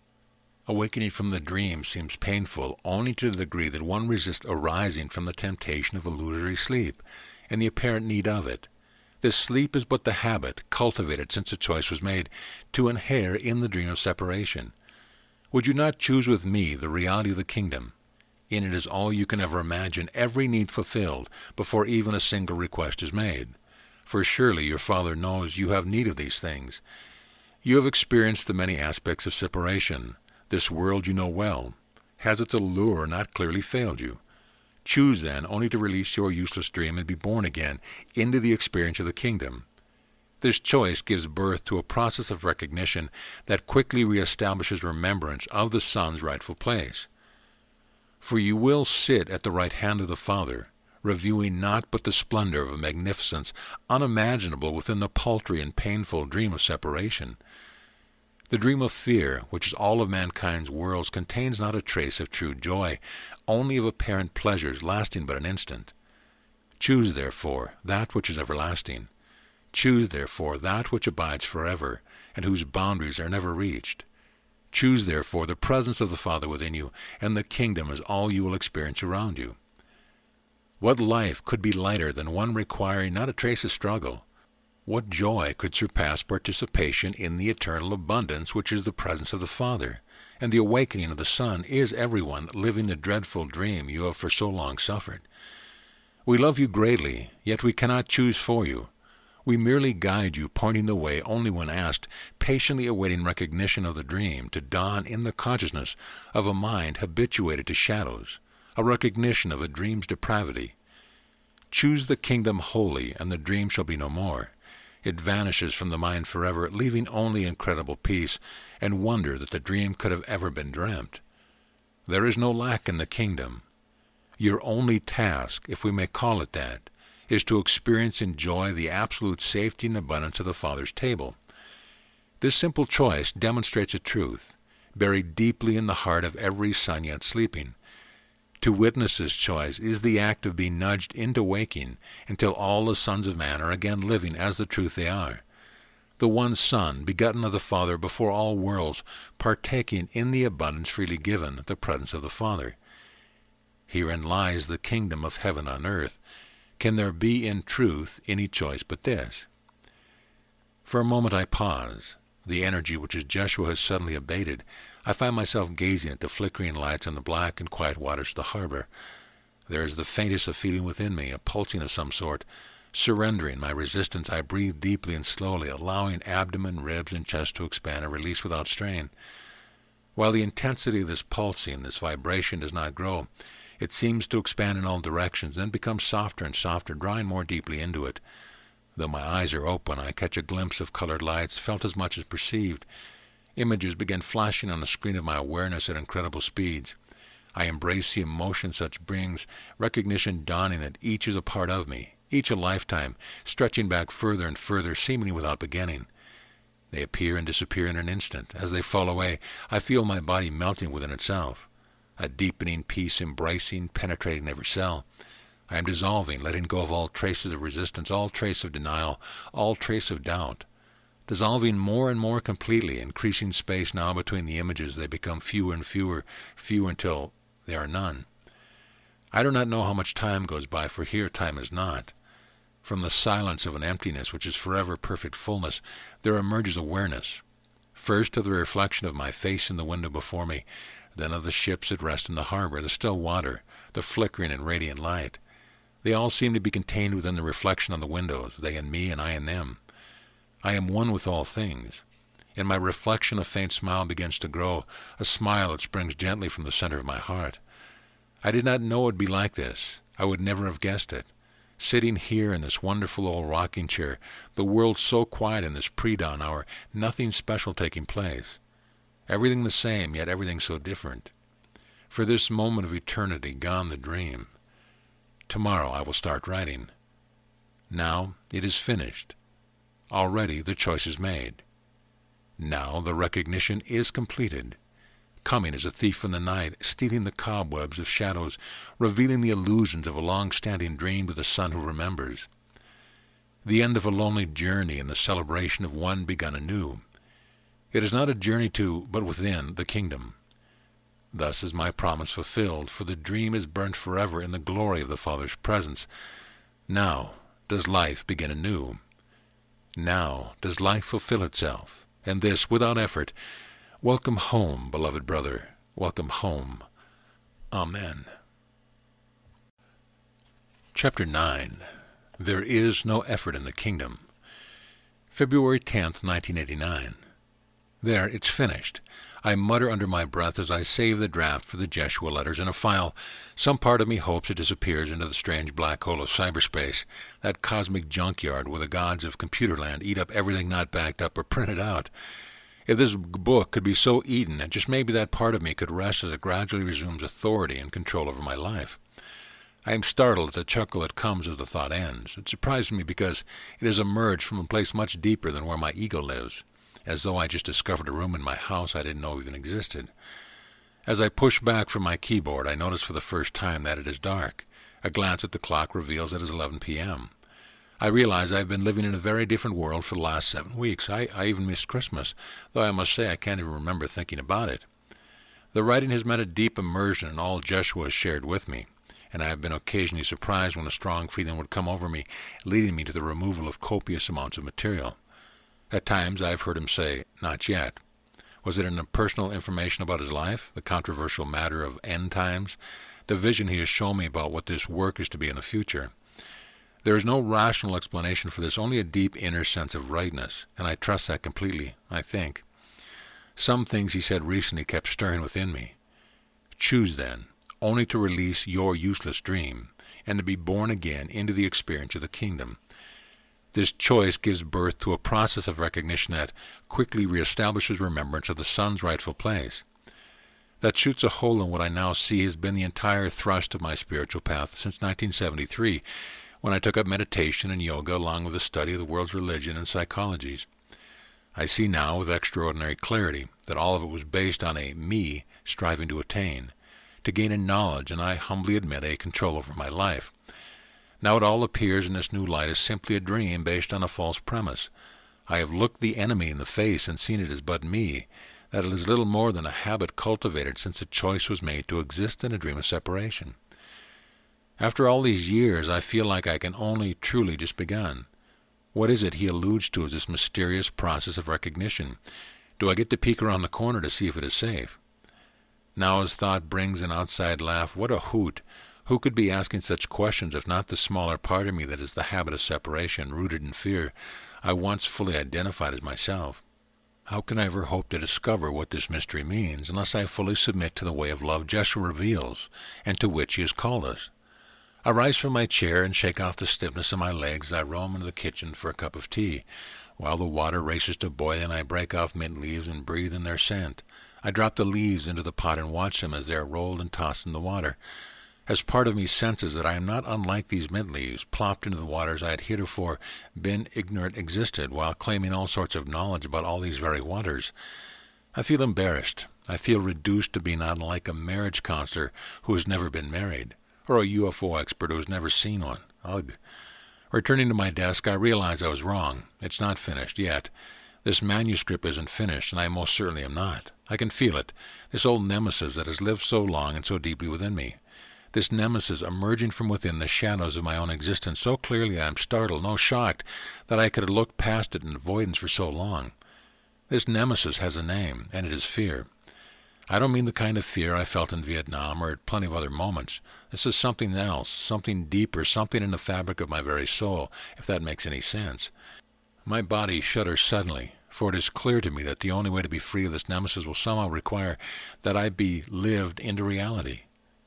Awakening from the dream seems painful only to the degree that one resists arising from the temptation of illusory sleep, and the apparent need of it. This sleep is but the habit, cultivated since the choice was made, to inhere in the dream of separation. Would you not choose with me the reality of the kingdom? In it is all you can ever imagine, every need fulfilled, before even a single request is made. For surely your Father knows you have need of these things. You have experienced the many aspects of separation. This world you know well. Has its allure not clearly failed you? Choose, then, only to release your useless dream and be born again into the experience of the kingdom. This choice gives birth to a process of recognition that quickly reestablishes remembrance of the Son's rightful place. For you will sit at the right hand of the Father, reviewing not but the splendor of a magnificence unimaginable within the paltry and painful dream of separation. The dream of fear, which is all of mankind's worlds, contains not a trace of true joy, only of apparent pleasures lasting but an instant. Choose, therefore, that which is everlasting. Choose, therefore, that which abides forever, and whose boundaries are never reached. Choose, therefore, the presence of the Father within you, and the kingdom is all you will experience around you. What life could be lighter than one requiring not a trace of struggle? What joy could surpass participation in the eternal abundance which is the presence of the Father, and the awakening of the Son is everyone living the dreadful dream you have for so long suffered? We love you greatly, yet we cannot choose for you. We merely guide you, pointing the way only when asked, patiently awaiting recognition of the dream to dawn in the consciousness of a mind habituated to shadows, a recognition of a dream's depravity. Choose the kingdom wholly, and the dream shall be no more. It vanishes from the mind forever, leaving only incredible peace and wonder that the dream could have ever been dreamt. There is no lack in the kingdom. Your only task, if we may call it that, is to experience and enjoy the absolute safety and abundance of the Father's table. This simple choice demonstrates a truth, buried deeply in the heart of every son yet sleeping. To witness this choice is the act of being nudged into waking until all the sons of man are again living as the truth they are. The one Son, begotten of the Father before all worlds, partaking in the abundance freely given, the presence of the Father. Herein lies the kingdom of heaven on earth. Can there be in truth any choice but this? For a moment I pause. The energy which is Jeshua has suddenly abated. I find myself gazing at the flickering lights on the black and quiet waters of the harbor. There is the faintest of feeling within me, a pulsing of some sort. Surrendering my resistance, I breathe deeply and slowly, allowing abdomen, ribs, and chest to expand and release without strain. While the intensity of this pulsing, this vibration, does not grow, it seems to expand in all directions, then becomes softer and softer, drawing more deeply into it. Though my eyes are open, I catch a glimpse of colored lights, felt as much as perceived. Images begin flashing on the screen of my awareness at incredible speeds. I embrace the emotion such brings, recognition dawning that each is a part of me, each a lifetime, stretching back further and further, seemingly without beginning. They appear and disappear in an instant. As they fall away, I feel my body melting within itself, a deepening peace embracing, penetrating every cell. I am dissolving, letting go of all traces of resistance, all trace of denial, all trace of doubt. Dissolving more and more completely, increasing space now between the images. They become fewer and fewer, few until there are none. I do not know how much time goes by, for here time is not. From the silence of an emptiness which is forever perfect fullness, there emerges awareness. First of the reflection of my face in the window before me, then of the ships at rest in the harbor, the still water, the flickering and radiant light. They all seem to be contained within the reflection on the windows, they in me and I in them. I am one with all things. In my reflection a faint smile begins to grow, a smile that springs gently from the center of my heart. I did not know it would be like this. I would never have guessed it. Sitting here in this wonderful old rocking chair, the world so quiet in this pre-dawn hour, nothing special taking place. Everything the same, yet everything so different. For this moment of eternity, gone the dream. Tomorrow I will start writing. Now it is finished. Already the choice is made. Now the recognition is completed. Coming as a thief from the night, stealing the cobwebs of shadows, revealing the illusions of a long-standing dream to the son who remembers. The end of a lonely journey and the celebration of one begun anew. It is not a journey to, but within, the kingdom. Thus is my promise fulfilled, for the dream is burnt forever in the glory of the Father's presence. Now does life begin anew. Now does life fulfill itself, and this without effort. Welcome home, beloved brother. Welcome home. Amen. Chapter 9. There is no effort in the kingdom. February 10th, 1989. There, it's finished. I mutter under my breath as I save the draft for the Jeshua Letters in a file. Some part of me hopes it disappears into the strange black hole of cyberspace, that cosmic junkyard where the gods of computerland eat up everything not backed up or printed out. If this book could be so eaten, and just maybe that part of me could rest as it gradually resumes authority and control over my life. I am startled at the chuckle that comes as the thought ends. It surprises me because it has emerged from a place much deeper than where my ego lives. as though I just discovered a room in my house I didn't know even existed. As I push back from my keyboard, I notice for the first time that it is dark. A glance at the clock reveals it is 11 p.m. I realize I've been living in a very different world for the last 7 weeks. I even missed Christmas, though I must say I can't even remember thinking about it. The writing has meant a deep immersion in all Jeshua has shared with me, and I have been occasionally surprised when a strong feeling would come over me, leading me to the removal of copious amounts of material. At times I have heard him say, "Not yet." Was it in personal information about his life, the controversial matter of end times, the vision he has shown me about what this work is to be in the future? There is no rational explanation for this, only a deep inner sense of rightness, and I trust that completely, I think. Some things he said recently kept stirring within me. Choose then, only to release your useless dream, and to be born again into the experience of the kingdom. This choice gives birth to a process of recognition that quickly reestablishes remembrance of the Son's rightful place. That shoots a hole in what I now see has been the entire thrust of my spiritual path since 1973, when I took up meditation and yoga along with the study of the world's religion and psychologies. I see now with extraordinary clarity that all of it was based on a me striving to attain, to gain a knowledge, and I humbly admit a control over my life. Now it all appears in this new light as simply a dream based on a false premise. I have looked the enemy in the face and seen it as but me, that it is little more than a habit cultivated since a choice was made to exist in a dream of separation. After all these years, I feel like I can only truly just begun. What is it he alludes to as this mysterious process of recognition? Do I get to peek around the corner to see if it is safe? Now as thought brings an outside laugh, what a hoot! Who could be asking such questions if not the smaller part of me that is the habit of separation, rooted in fear, I once fully identified as myself? How can I ever hope to discover what this mystery means unless I fully submit to the way of love Jeshua reveals, and to which he has called us? I rise from my chair and shake off the stiffness of my legs as I roam into the kitchen for a cup of tea. While the water races to boiling, I break off mint leaves and breathe in their scent. I drop the leaves into the pot and watch them as they are rolled and tossed in the water. As part of me senses that I am not unlike these mint leaves, plopped into the waters I had heretofore been ignorant existed, while claiming all sorts of knowledge about all these very waters. I feel embarrassed. I feel reduced to being unlike a marriage counselor who has never been married, or a UFO expert who has never seen one. Ugh. Returning to my desk, I realize I was wrong. It's not finished yet. This manuscript isn't finished, and I most certainly am not. I can feel it, this old nemesis that has lived so long and so deeply within me. This nemesis emerging from within the shadows of my own existence so clearly I am startled, no shocked, that I could have looked past it in avoidance for so long. This nemesis has a name, and it is fear. I don't mean the kind of fear I felt in Vietnam or at plenty of other moments. This is something else, something deeper, something in the fabric of my very soul, if that makes any sense. My body shudders suddenly, for it is clear to me that the only way to be free of this nemesis will somehow require that I be lived into reality.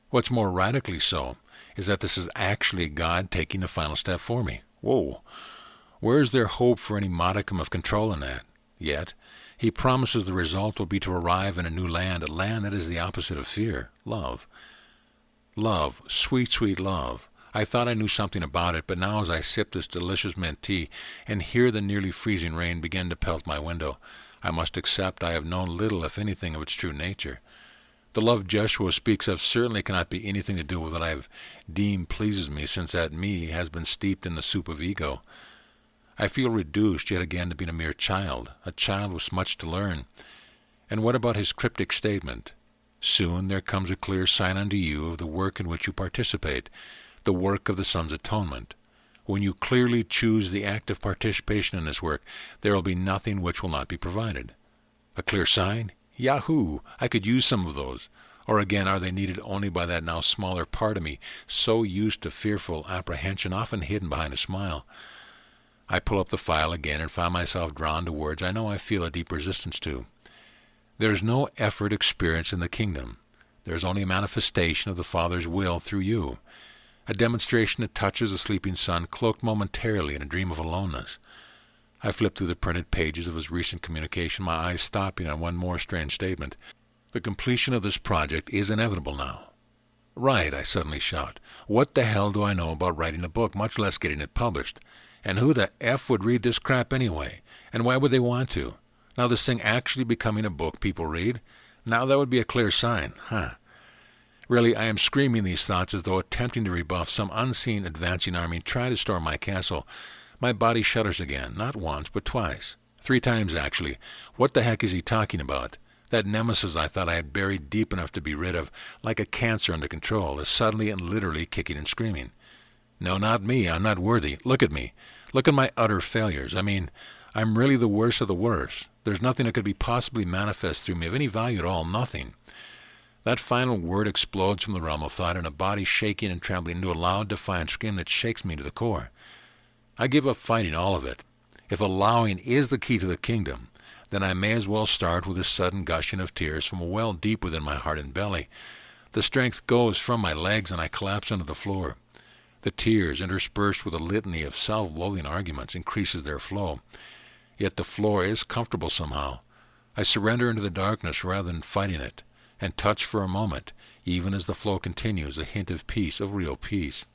What's more radically so is that this is actually God taking the final step for me. Whoa! Where is there hope for any modicum of control in that? Yet, he promises the result will be to arrive in a new land, a land that is the opposite of fear, love. Love, sweet, sweet love. I thought I knew something about it, but now as I sip this delicious mint tea and hear the nearly freezing rain begin to pelt my window, I must accept I have known little, if anything, of its true nature. The love Jeshua speaks of certainly cannot be anything to do with what I have deemed pleases me, since that me has been steeped in the soup of ego. I feel reduced yet again to being a mere child, a child with much to learn. And what about his cryptic statement? Soon there comes a clear sign unto you of the work in which you participate, the work of the Son's atonement. When you clearly choose the active participation in this work, there will be nothing which will not be provided. A clear sign? Yahoo! I could use some of those. Or again, are they needed only by that now smaller part of me, so used to fearful apprehension, often hidden behind a smile? I pull up the file again and find myself drawn to words I know I feel a deep resistance to. There is no effort experienced in the kingdom. There is only a manifestation of the Father's will through you, a demonstration that touches a sleeping son cloaked momentarily in a dream of aloneness. I flip through the printed pages of his recent communication, my eyes stopping on one more strange statement. The completion of this project is inevitable now. Right, I suddenly shout. What the hell do I know about writing a book, much less getting it published? And who the F would read this crap anyway? And why would they want to? Now this thing actually becoming a book people read? Now that would be a clear sign, huh? Really, I am screaming these thoughts as though attempting to rebuff some unseen advancing army trying to storm my castle. My body shudders again, not once, but twice. 3 times, actually. What the heck is he talking about? That nemesis I thought I had buried deep enough to be rid of, like a cancer under control, is suddenly and literally kicking and screaming. No, not me. I'm not worthy. Look at me. Look at my utter failures. I mean, I'm really the worst of the worst. There's nothing that could be possibly manifest through me of any value at all, nothing. That final word explodes from the realm of thought in a body shaking and trembling into a loud, defiant scream that shakes me to the core. I give up fighting all of it. If allowing is the key to the kingdom, then I may as well start with a sudden gushing of tears from a well deep within my heart and belly. The strength goes from my legs and I collapse onto the floor. The tears, interspersed with a litany of self-loathing arguments, increases their flow. Yet the floor is comfortable somehow. I surrender into the darkness rather than fighting it, and touch for a moment, even as the flow continues, a hint of peace, of real peace.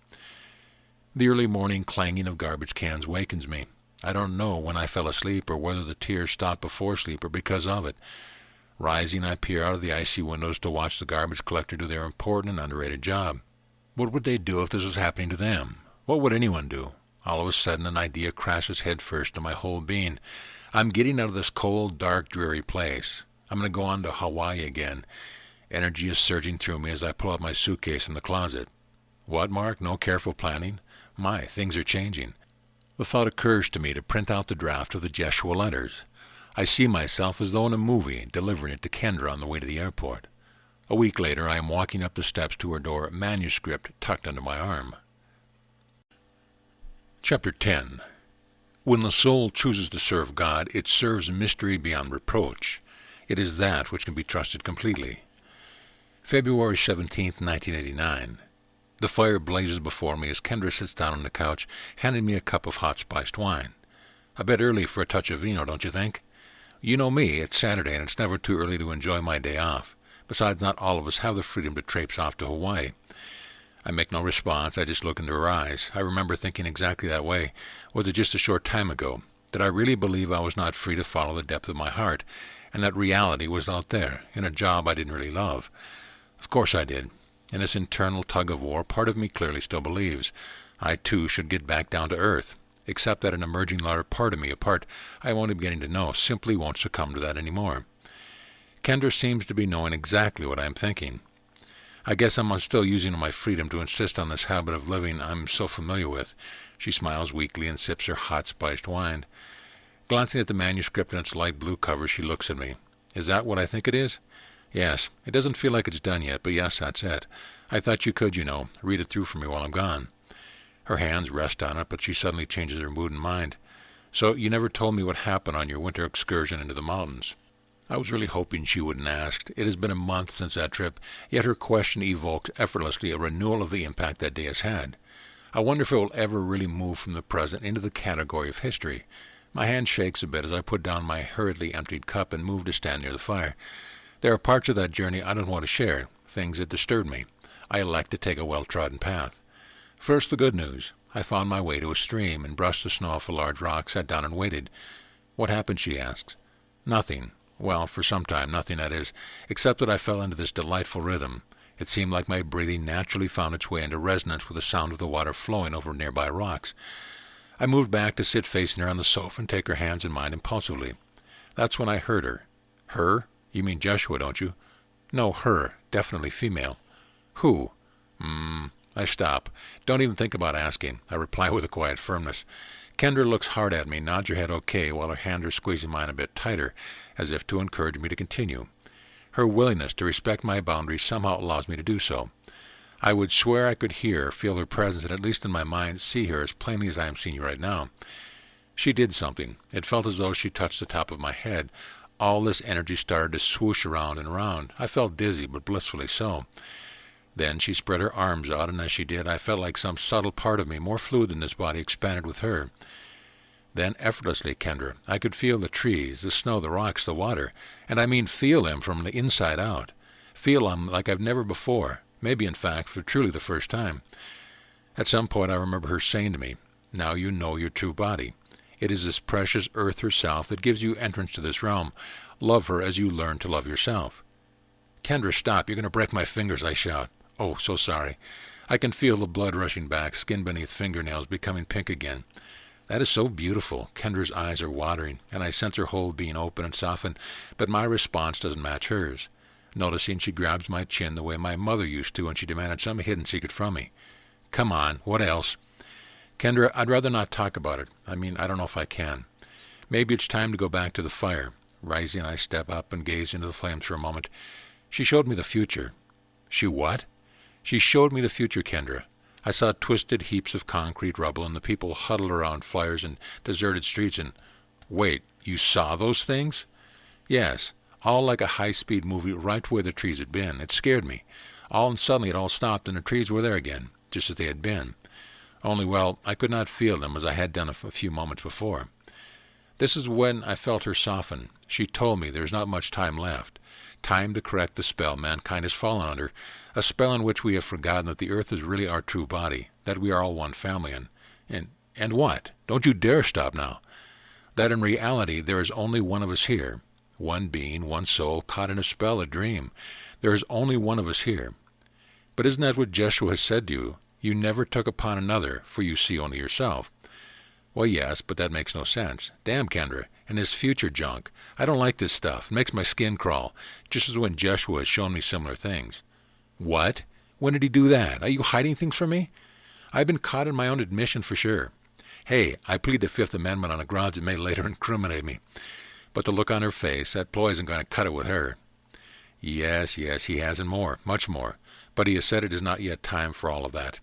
The early morning clanging of garbage cans wakens me. I don't know when I fell asleep or whether the tears stopped before sleep or because of it. Rising, I peer out of the icy windows to watch the garbage collector do their important and underrated job. What would they do if this was happening to them? What would anyone do? All of a sudden, an idea crashes headfirst to my whole being. I'm getting out of this cold, dark, dreary place. I'm going to go on to Hawaii again. Energy is surging through me as I pull out my suitcase in the closet. What, Mark? No careful planning? My, things are changing. The thought occurs to me to print out the draft of the Jeshua Letters. I see myself as though in a movie, delivering it to Kendra on the way to the airport. A week later, I am walking up the steps to her door, manuscript tucked under my arm. Chapter 10. When the soul chooses to serve God, it serves mystery beyond reproach. It is that which can be trusted completely. February 17th, 1989. The fire blazes before me as Kendra sits down on the couch, handing me a cup of hot spiced wine. A bit early for a touch of vino, don't you think? You know me, it's Saturday and it's never too early to enjoy my day off. Besides, not all of us have the freedom to traipse off to Hawaii. I make no response, I just look into her eyes. I remember thinking exactly that way. Was it just a short time ago? Did I really believe I was not free to follow the depth of my heart, and that reality was out there, in a job I didn't really love? Of course I did. In this internal tug-of-war, part of me clearly still believes I, too, should get back down to earth, except that an emerging larger part of me, a part I am only beginning to know, simply won't succumb to that anymore. Kendra seems to be knowing exactly what I am thinking. I guess I'm still using my freedom to insist on this habit of living I'm so familiar with. She smiles weakly and sips her hot spiced wine. Glancing at the manuscript in its light blue cover, she looks at me. Is that what I think it is? Yes. It doesn't feel like it's done yet, but yes, that's it. I thought you could, read it through for me while I'm gone. Her hands rest on it, but she suddenly changes her mood and mind. So you never told me what happened on your winter excursion into the mountains. I was really hoping she wouldn't ask. It has been a month since that trip, yet her question evokes effortlessly a renewal of the impact that day has had. I wonder if it will ever really move from the present into the category of history. My hand shakes a bit as I put down my hurriedly emptied cup and move to stand near the fire. There are parts of that journey I don't want to share, things that disturbed me. I elect to take a well-trodden path. First, the good news. I found my way to a stream and brushed the snow off a large rock, sat down and waited. What happened, she asks. Nothing. Well, for some time, nothing, that is, except that I fell into this delightful rhythm. It seemed like my breathing naturally found its way into resonance with the sound of the water flowing over nearby rocks. I moved back to sit facing her on the sofa and take her hands in mine impulsively. That's when I heard her. Her? You mean Jeshua, don't you? No, her. Definitely female. Who? I stop. Don't even think about asking. I reply with a quiet firmness. Kendra looks hard at me, nods her head okay, while her hands are squeezing mine a bit tighter, as if to encourage me to continue. Her willingness to respect my boundaries somehow allows me to do so. I would swear I could hear, feel her presence, and at least in my mind see her as plainly as I am seeing you right now. She did something. It felt as though she touched the top of my head. All this energy started to swoosh around and around. I felt dizzy, but blissfully so. Then she spread her arms out, and as she did, I felt like some subtle part of me, more fluid than this body, expanded with her. Then, effortlessly, Kendra, I could feel the trees, the snow, the rocks, the water, and I mean feel them from the inside out. Feel them like I've never before, maybe, in fact, for truly the first time. At some point, I remember her saying to me, "Now you know your true body." It is this precious earth herself that gives you entrance to this realm. Love her as you learn to love yourself. Kendra, stop. You're going to break my fingers, I shout. Oh, so sorry. I can feel the blood rushing back, skin beneath fingernails becoming pink again. That is so beautiful. Kendra's eyes are watering, and I sense her hold being open and softened, but my response doesn't match hers. Noticing, she grabs my chin the way my mother used to when she demanded some hidden secret from me. Come on, what else? Kendra, I'd rather not talk about it. I don't know if I can. Maybe it's time to go back to the fire. Rising, I step up and gaze into the flames for a moment. She showed me the future. She what? She showed me the future, Kendra. I saw twisted heaps of concrete rubble and the people huddled around fires and deserted streets and... Wait, you saw those things? Yes, all like a high-speed movie right where the trees had been. It scared me. Suddenly it all stopped and the trees were there again, just as they had been. Only, well, I could not feel them as I had done a few moments before. This is when I felt her soften. She told me there's not much time left. Time to correct the spell mankind has fallen under, a spell in which we have forgotten that the earth is really our true body, that we are all one family, and what? Don't you dare stop now. That in reality there is only one of us here, one being, one soul, caught in a spell, a dream. There is only one of us here. But isn't that what Jeshua has said to you? You never took upon another, for you see only yourself. Well, yes, but that makes no sense. Damn, Kendra, and this future junk. I don't like this stuff. It makes my skin crawl, just as when Jeshua has shown me similar things. What? When did he do that? Are you hiding things from me? I've been caught in my own admission for sure. Hey, I plead the Fifth Amendment on the grounds it may later incriminate me. But the look on her face, that ploy isn't going to cut it with her. Yes, he has, and more, much more. But he has said it is not yet time for all of that.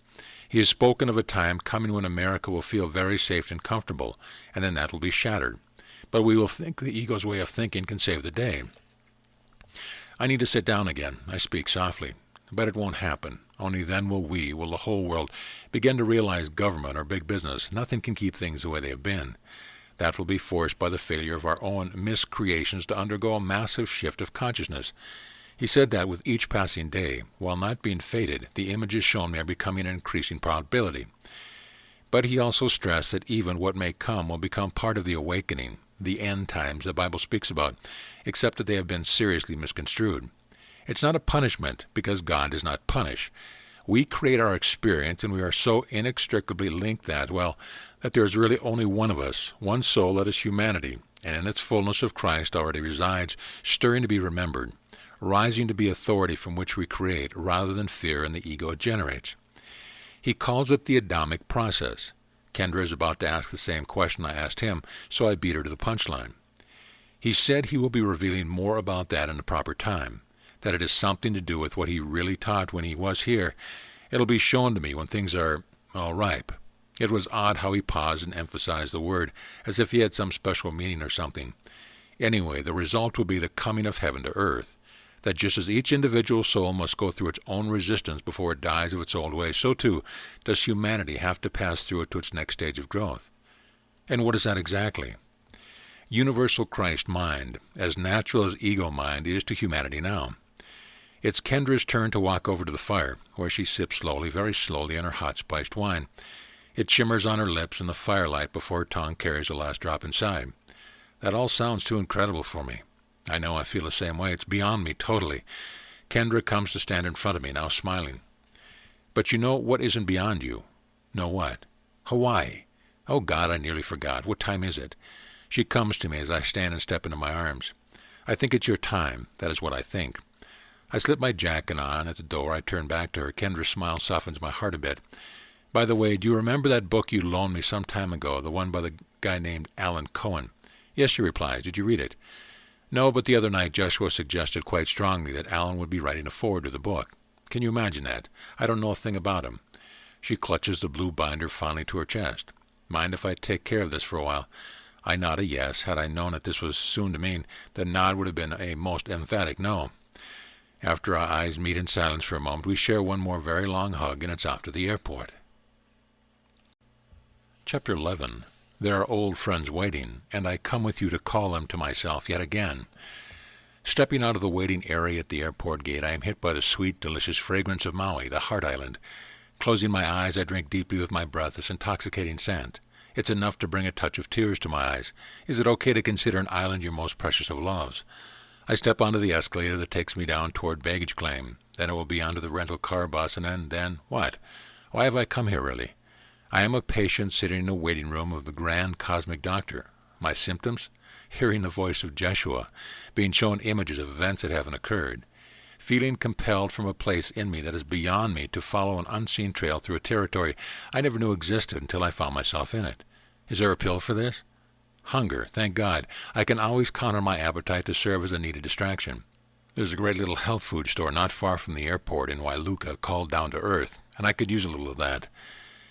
He has spoken of a time coming when America will feel very safe and comfortable, and then that will be shattered. But we will think the ego's way of thinking can save the day. I need to sit down again. I speak softly. But it won't happen. Only then will the whole world, begin to realize government or big business, nothing can keep things the way they have been. That will be forced by the failure of our own miscreations to undergo a massive shift of consciousness. He said that with each passing day, while not being fated, the images shown me are becoming an increasing probability. But he also stressed that even what may come will become part of the awakening, the end times the Bible speaks about, except that they have been seriously misconstrued. It's not a punishment, because God does not punish. We create our experience, and we are so inextricably linked that there is really only one of us, one soul that is humanity, and in its fullness of Christ already resides, stirring to be remembered, rising to be authority from which we create, rather than fear and the ego it generates. He calls it the Adamic process. Kendra is about to ask the same question I asked him, so I beat her to the punchline. He said he will be revealing more about that in the proper time, that it has something to do with what he really taught when he was here. It'll be shown to me when things are, ripe. It was odd how he paused and emphasized the word, as if he had some special meaning or something. Anyway, the result will be the coming of heaven to earth, that just as each individual soul must go through its own resistance before it dies of its old ways, so too does humanity have to pass through it to its next stage of growth. And what is that exactly? Universal Christ mind, as natural as ego mind is to humanity now. It's Kendra's turn to walk over to the fire, where she sips slowly, very slowly, on her hot spiced wine. It shimmers on her lips in the firelight before her tongue carries the last drop inside. That all sounds too incredible for me. I know I feel the same way. It's beyond me, totally. Kendra comes to stand in front of me, now smiling. But you know what isn't beyond you? Know what? Hawaii. Oh, God, I nearly forgot. What time is it? She comes to me as I stand and step into my arms. I think it's your time. That is what I think. I slip my jacket on. At the door, I turn back to her. Kendra's smile softens my heart a bit. By the way, do you remember that book you loaned me some time ago, the one by the guy named Alan Cohen? Yes, she replies. Did you read it? No, but the other night Jeshua suggested quite strongly that Alan would be writing a foreword to the book. Can you imagine that? I don't know a thing about him. She clutches the blue binder fondly to her chest. Mind if I take care of this for a while? I nod a yes. Had I known that this was soon to mean, the nod would have been a most emphatic no. After our eyes meet in silence for a moment, we share one more very long hug, and it's off to the airport. Chapter 11. There are old friends waiting, and I come with you to call them to myself yet again. Stepping out of the waiting area at the airport gate, I am hit by the sweet, delicious fragrance of Maui, the heart island. Closing my eyes, I drink deeply with my breath this intoxicating scent. It's enough to bring a touch of tears to my eyes. Is it okay to consider an island your most precious of loves? I step onto the escalator that takes me down toward baggage claim. Then it will be onto the rental car bus, and then what? Why have I come here, really? I am a patient sitting in a waiting room of the grand cosmic doctor. My symptoms? Hearing the voice of Jeshua, being shown images of events that haven't occurred, feeling compelled from a place in me that is beyond me to follow an unseen trail through a territory I never knew existed until I found myself in it. Is there a pill for this? Hunger, thank God. I can always count on my appetite to serve as a needed distraction. There's a great little health food store not far from the airport in Wailuka called Down to Earth, and I could use a little of that.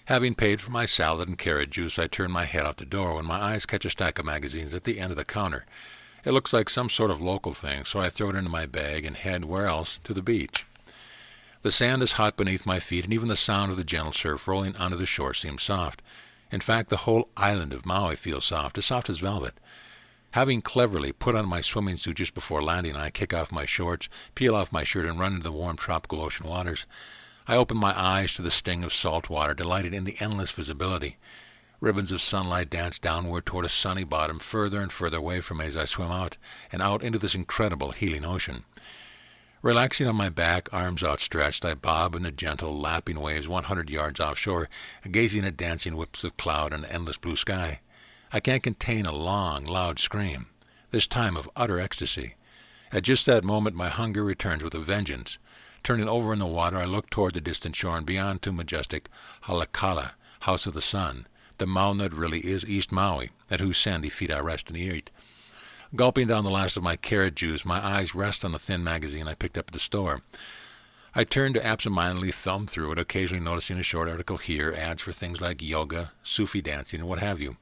Having paid for my salad and carrot juice, I turn my head out the door when my eyes catch a stack of magazines at the end of the counter. It looks like some sort of local thing, so I throw it into my bag and head, where else, to the beach. The sand is hot beneath my feet, and even the sound of the gentle surf rolling onto the shore seems soft. In fact, the whole island of Maui feels soft as velvet. Having cleverly put on my swimming suit just before landing, I kick off my shorts, peel off my shirt, and run into the warm tropical ocean waters. I open my eyes to the sting of salt water, delighted in the endless visibility. Ribbons of sunlight dance downward toward a sunny bottom, further and further away from me as I swim out and out into this incredible healing ocean. Relaxing on my back, arms outstretched, I bob in the gentle, lapping waves 100 yards offshore, gazing at dancing whips of cloud and endless blue sky. I can't contain a long, loud scream, this time of utter ecstasy. At just that moment, my hunger returns with a vengeance. Turning over in the water, I look toward the distant shore and beyond to majestic Halakala, House of the Sun, the mountain that really is East Maui, at whose sandy feet I rest and eat. Gulping down the last of my carrot juice, my eyes rest on the thin magazine I picked up at the store. I turn to absentmindedly thumb through it, occasionally noticing a short article here, ads for things like yoga, Sufi dancing, and what have you.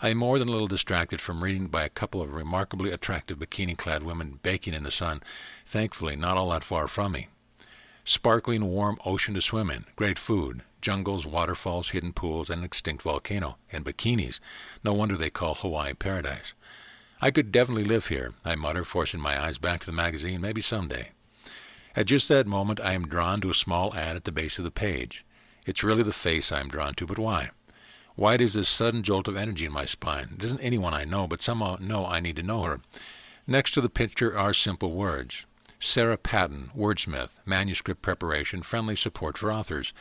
I am more than a little distracted from reading by a couple of remarkably attractive bikini-clad women baking in the sun, thankfully not all that far from me. Sparkling warm ocean to swim in, great food, jungles, waterfalls, hidden pools, and an extinct volcano, and bikinis. No wonder they call Hawaii paradise. I could definitely live here, I mutter, forcing my eyes back to the magazine, maybe someday. At just that moment, I am drawn to a small ad at the base of the page. It's really the face I am drawn to, but why? Why does this sudden jolt of energy in my spine? It isn't anyone I know, but somehow know I need to know her. Next to the picture are simple words. Sarah Patton, wordsmith, manuscript preparation, friendly support for authors.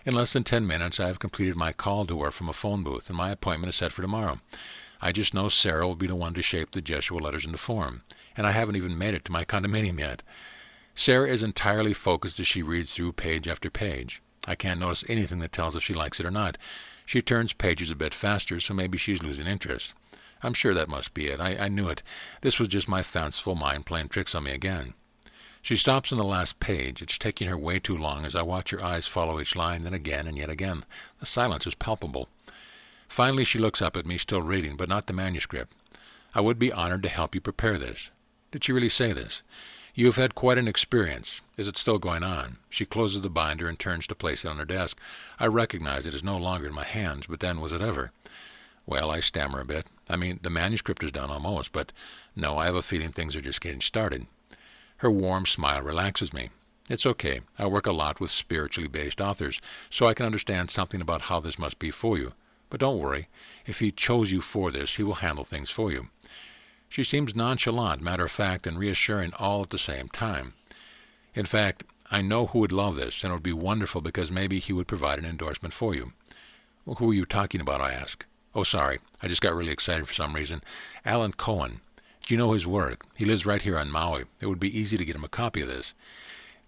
In less than 10 minutes, I have completed my call to her from a phone booth, and my appointment is set for tomorrow. I just know Sarah will be the one to shape the Jeshua Letters into form, and I haven't even made it to my condominium yet. Sarah is entirely focused as she reads through page after page. I can't notice anything that tells if she likes it or not. She turns pages a bit faster, so maybe she's losing interest. I'm sure that must be it. I knew it. This was just my fanciful mind playing tricks on me again. She stops on the last page. It's taking her way too long as I watch her eyes follow each line, then again and yet again. The silence is palpable. Finally, she looks up at me, still reading, but not the manuscript. I would be honored to help you prepare this. Did she really say this? You have had quite an experience. Is it still going on? She closes the binder and turns to place it on her desk. I recognize it is no longer in my hands, but then was it ever? Well, I stammer a bit. I mean, the manuscript is done almost, but no, I have a feeling things are just getting started. Her warm smile relaxes me. It's okay. I work a lot with spiritually based authors, so I can understand something about how this must be for you. But don't worry. If he chose you for this, he will handle things for you. She seems nonchalant, matter-of-fact, and reassuring all at the same time. In fact, I know who would love this, and it would be wonderful because maybe he would provide an endorsement for you. Well, who are you talking about, I ask. Oh, sorry. I just got really excited for some reason. Alan Cohen. Do you know his work? He lives right here on Maui. It would be easy to get him a copy of this.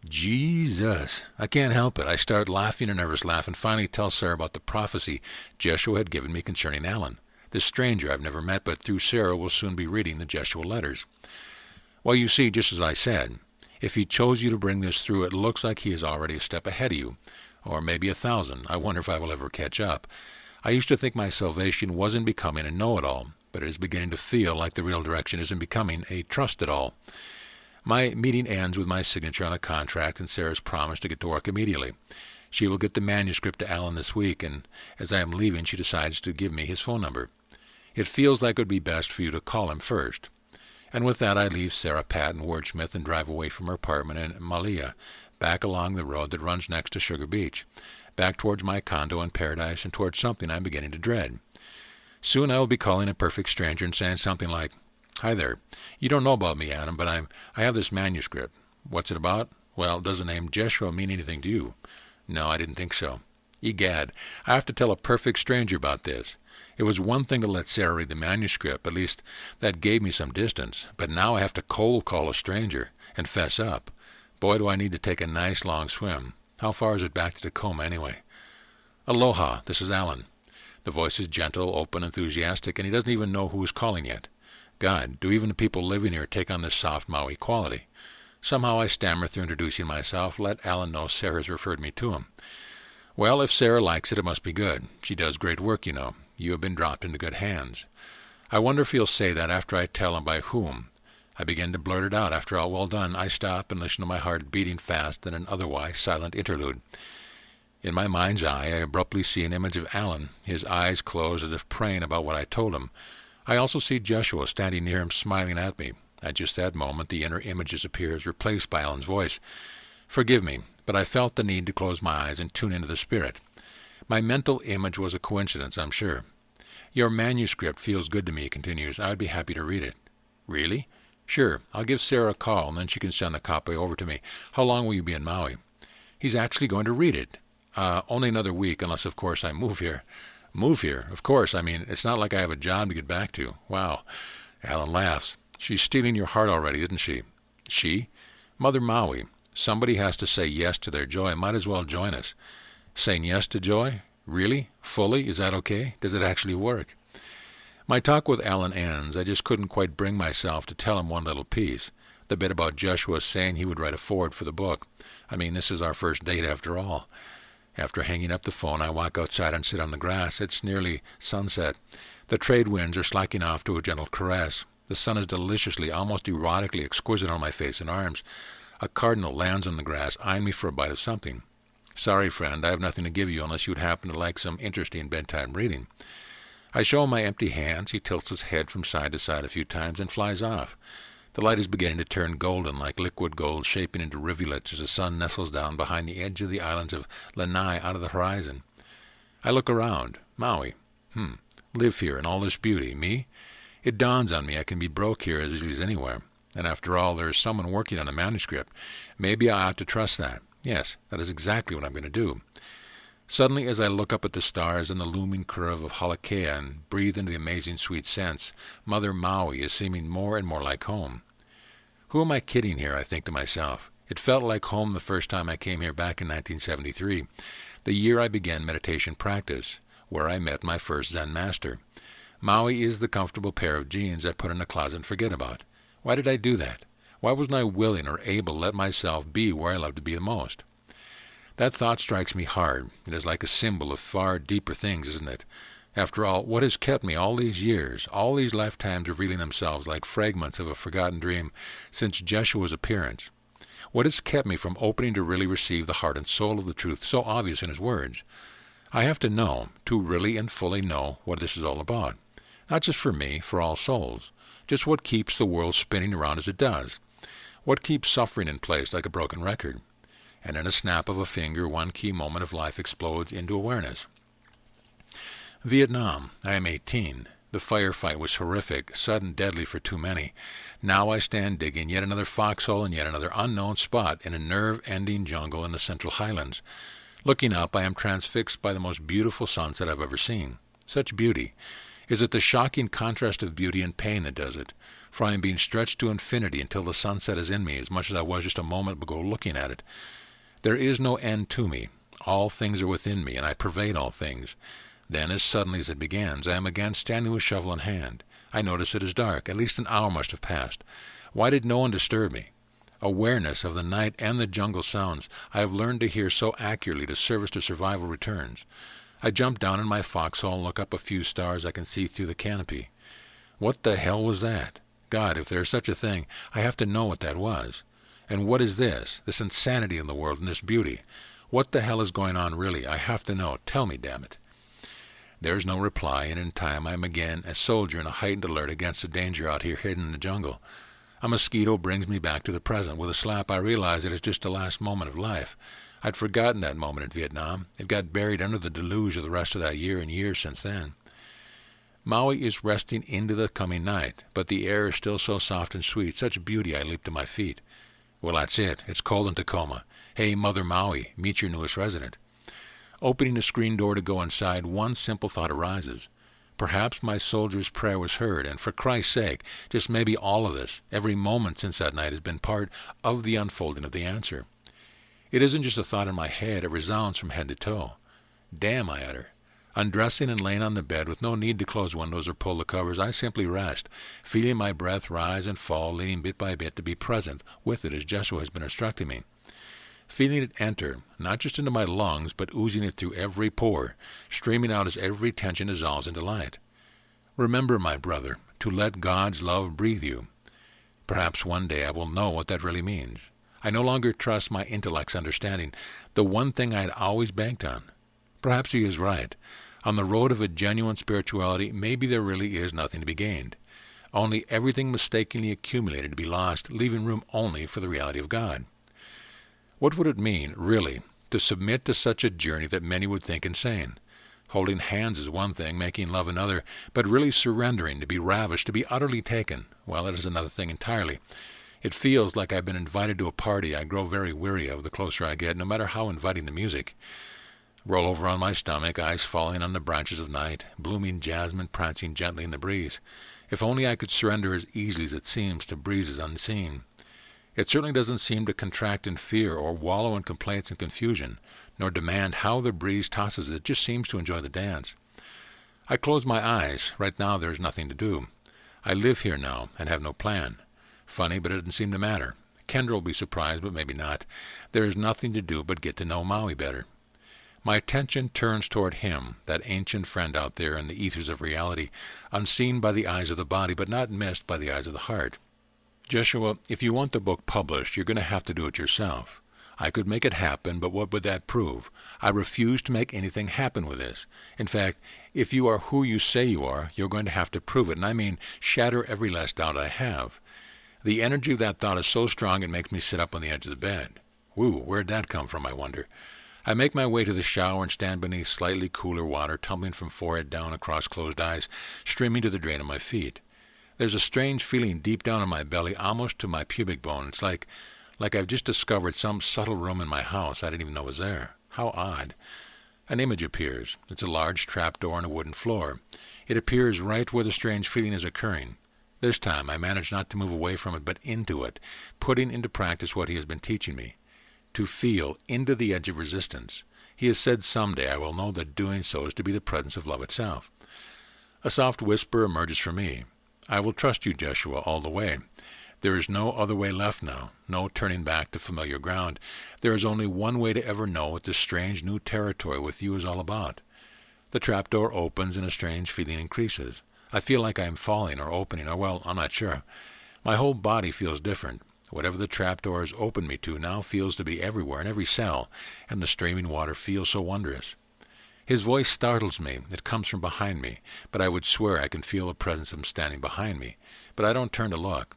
Jesus. I can't help it. I start laughing a nervous laugh and finally tell Sarah about the prophecy Jeshua had given me concerning Alan. This stranger I've never met, but through Sarah will soon be reading the Jeshua Letters. Well, you see, just as I said, if he chose you to bring this through, it looks like he is already a step ahead of you. Or maybe 1,000. I wonder if I will ever catch up. I used to think my salvation was in becoming a know-it-all, but it is beginning to feel like the real direction is in becoming a trust-it-all. My meeting ends with my signature on a contract and Sarah's promise to get to work immediately. She will get the manuscript to Alan this week, and as I am leaving, she decides to give me his phone number. It feels like it would be best for you to call him first. And with that, I leave Sarah Patton, wordsmith, and drive away from her apartment in Malia, back along the road that runs next to Sugar Beach, back towards my condo in Paradise and towards something I'm beginning to dread. Soon I will be calling a perfect stranger and saying something like, "Hi there. You don't know about me, Adam, but I have this manuscript. What's it about? Well, does the name Jeshua mean anything to you?" No, I didn't think so. Egad, I have to tell a perfect stranger about this. It was one thing to let Sarah read the manuscript, at least that gave me some distance, but now I have to cold call a stranger and fess up. Boy, do I need to take a nice long swim. How far is it back to Tacoma, anyway? Aloha, this is Alan. The voice is gentle, open, enthusiastic, and he doesn't even know who is calling yet. God, do even the people living here take on this soft Maui quality? Somehow I stammer through introducing myself, let Alan know Sarah has referred me to him. Well, if Sarah likes it, it must be good. She does great work, you know. You have been dropped into good hands. I wonder if he'll say that after I tell him by whom. I begin to blurt it out. After all well done, I stop and listen to my heart beating fast in an otherwise silent interlude. In my mind's eye, I abruptly see an image of Alan, his eyes closed as if praying about what I told him. I also see Jeshua standing near him, smiling at me. At just that moment, the inner image disappears, replaced by Alan's voice. Forgive me, but I felt the need to close my eyes and tune into the spirit. My mental image was a coincidence, I'm sure. Your manuscript feels good to me, he continues. I would be happy to read it. Really? Sure. I'll give Sarah a call, and then she can send a copy over to me. How long will you be in Maui? He's actually going to read it. Only another week, unless, of course, I move here. Move here? Of course. I mean, it's not like I have a job to get back to. Wow. Alan laughs. She's stealing your heart already, isn't she? She? Mother Maui. Somebody has to say yes to their joy. Might as well join us. Saying yes to joy? Really? Fully? Is that okay? Does it actually work? My talk with Alan ends. I just couldn't quite bring myself to tell him one little piece. The bit about Joshua saying he would write a foreword for the book. I mean, this is our first date after all. After hanging up the phone, I walk outside and sit on the grass. It's nearly sunset. The trade winds are slacking off to a gentle caress. The sun is deliciously, almost erotically exquisite on my face and arms. A cardinal lands on the grass, eyeing me for a bite of something. Sorry, friend, I have nothing to give you unless you'd happen to like some interesting bedtime reading. I show him my empty hands. He tilts his head from side to side a few times and flies off. The light is beginning to turn golden, like liquid gold shaping into rivulets as the sun nestles down behind the edge of the islands of Lanai out of the horizon. I look around. Maui. Live here in all this beauty. Me? It dawns on me I can be broke here as easily as anywhere. And after all, there is someone working on a manuscript. Maybe I ought to trust that. Yes, that is exactly what I'm going to do. Suddenly, as I look up at the stars and the looming curve of Halakea and breathe into the amazing sweet scents, Mother Maui is seeming more and more like home. Who am I kidding here, I think to myself. It felt like home the first time I came here back in 1973, the year I began meditation practice, where I met my first Zen master. Maui is the comfortable pair of jeans I put in a closet and forget about. Why did I do that? Why wasn't I willing or able to let myself be where I love to be the most? That thought strikes me hard. It is like a symbol of far deeper things, isn't it? After all, what has kept me all these years, all these lifetimes revealing themselves like fragments of a forgotten dream since Jeshua's appearance? What has kept me from opening to really receive the heart and soul of the truth so obvious in his words? I have to know, to really and fully know what this is all about. Not just for me, for all souls. Just what keeps the world spinning around as it does. What keeps suffering in place like a broken record. And in a snap of a finger, one key moment of life explodes into awareness. Vietnam. I am 18. The firefight was horrific, sudden, deadly for too many. Now I stand digging yet another foxhole in yet another unknown spot in a nerve-ending jungle in the Central Highlands. Looking up, I am transfixed by the most beautiful sunset I've ever seen. Such beauty. Is it the shocking contrast of beauty and pain that does it? For I am being stretched to infinity until the sunset is in me, as much as I was just a moment ago looking at it. There is no end to me. All things are within me, and I pervade all things. Then, as suddenly as it begins, I am again standing with shovel in hand. I notice it is dark. At least an hour must have passed. Why did no one disturb me? Awareness of the night and the jungle sounds I have learned to hear so accurately to service to survival returns. I jump down in my foxhole and look up a few stars I can see through the canopy. What the hell was that? God, if there is such a thing, I have to know what that was. And what is this insanity in the world and this beauty? What the hell is going on really? I have to know. Tell me, damn it. There is no reply, and in time I am again a soldier in a heightened alert against the danger out here hidden in the jungle. A mosquito brings me back to the present. With a slap, I realize it is just the last moment of life. I'd forgotten that moment in Vietnam. It got buried under the deluge of the rest of that year and years since then. Maui is resting into the coming night, but the air is still so soft and sweet. Such beauty, I leap to my feet. Well, that's it. It's cold in Tacoma. Hey, Mother Maui, meet your newest resident. Opening the screen door to go inside, one simple thought arises. Perhaps my soldier's prayer was heard, and for Christ's sake, just maybe all of this, every moment since that night has been part of the unfolding of the answer. It isn't just a thought in my head, it resounds from head to toe. Damn, I utter. Undressing and laying on the bed with no need to close windows or pull the covers, I simply rest, feeling my breath rise and fall, leaning bit by bit to be present with it as Jesua has been instructing me. Feeling it enter, not just into my lungs, but oozing it through every pore, streaming out as every tension dissolves into light. Remember, my brother, to let God's love breathe you. Perhaps one day I will know what that really means. I no longer trust my intellect's understanding, the one thing I had always banked on. Perhaps he is right. On the road of a genuine spirituality, maybe there really is nothing to be gained. Only everything mistakenly accumulated to be lost, leaving room only for the reality of God. What would it mean, really, to submit to such a journey that many would think insane? Holding hands is one thing, making love another, but really surrendering, to be ravished, to be utterly taken, well, that is another thing entirely. It feels like I've been invited to a party I grow very weary of the closer I get, no matter how inviting the music. Roll over on my stomach, eyes falling on the branches of night, blooming jasmine prancing gently in the breeze. If only I could surrender as easily as it seems to breezes unseen. It certainly doesn't seem to contract in fear or wallow in complaints and confusion, nor demand how the breeze tosses it. It just seems to enjoy the dance. I close my eyes. Right now there is nothing to do. I live here now and have no plan. Funny, but it doesn't seem to matter. Kendra will be surprised, but maybe not. There is nothing to do but get to know Maui better. My attention turns toward him, that ancient friend out there in the ethers of reality, unseen by the eyes of the body, but not missed by the eyes of the heart. Jeshua, if you want the book published, you're going to have to do it yourself. I could make it happen, but what would that prove? I refuse to make anything happen with this. In fact, if you are who you say you are, you're going to have to prove it, and I mean shatter every last doubt I have. The energy of that thought is so strong it makes me sit up on the edge of the bed. Whew, where'd that come from, I wonder? I make my way to the shower and stand beneath slightly cooler water tumbling from forehead down across closed eyes, streaming to the drain of my feet. There's a strange feeling deep down in my belly, almost to my pubic bone. It's like I've just discovered some subtle room in my house I didn't even know was there. How odd. An image appears. It's a large trapdoor in a wooden floor. It appears right where the strange feeling is occurring. This time I manage not to move away from it, but into it, putting into practice what he has been teaching me. To feel into the edge of resistance. He has said someday I will know that doing so is to be the presence of love itself. A soft whisper emerges from me. I will trust you, Jeshua, all the way. There is no other way left now, no turning back to familiar ground. There is only one way to ever know what this strange new territory with you is all about. The trapdoor opens and a strange feeling increases. I feel like I am falling or opening, or well, I'm not sure. My whole body feels different. Whatever the trapdoor has opened me to now feels to be everywhere, in every cell, and the streaming water feels so wondrous. His voice startles me. It comes from behind me, but I would swear I can feel the presence of him standing behind me. But I don't turn to look.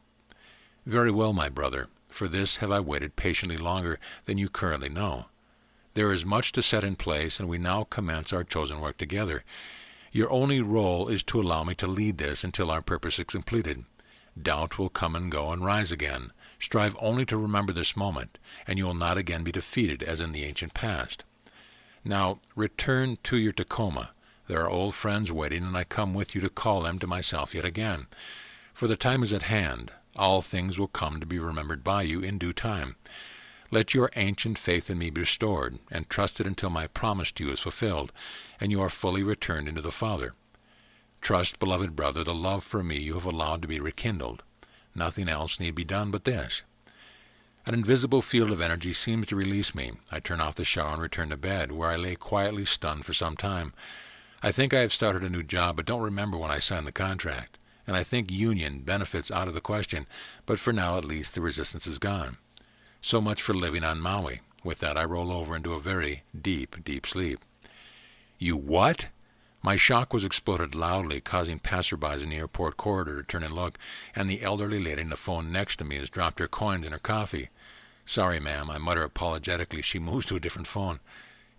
Very well, my brother, for this have I waited patiently longer than you currently know. There is much to set in place, and we now commence our chosen work together. Your only role is to allow me to lead this until our purpose is completed. Doubt will come and go and rise again. Strive only to remember this moment, and you will not again be defeated as in the ancient past. Now, return to your Tacoma. There are old friends waiting, and I come with you to call them to myself yet again. For the time is at hand. All things will come to be remembered by you in due time. Let your ancient faith in me be restored, and trust it until my promise to you is fulfilled, and you are fully returned into the Father. Trust, beloved brother, the love for me you have allowed to be rekindled. Nothing else need be done but this. An invisible field of energy seems to release me. I turn off the shower and return to bed, where I lay quietly stunned for some time. I think I have started a new job, but don't remember when I signed the contract. And I think union benefits out of the question, but for now at least the resistance is gone. So much for living on Maui. With that I roll over into a very deep, deep sleep. You what? My shock was exploded loudly, causing passerbys in the airport corridor to turn and look, and the elderly lady on the phone next to me has dropped her coins in her coffee. Sorry, ma'am, I mutter apologetically. She moves to a different phone.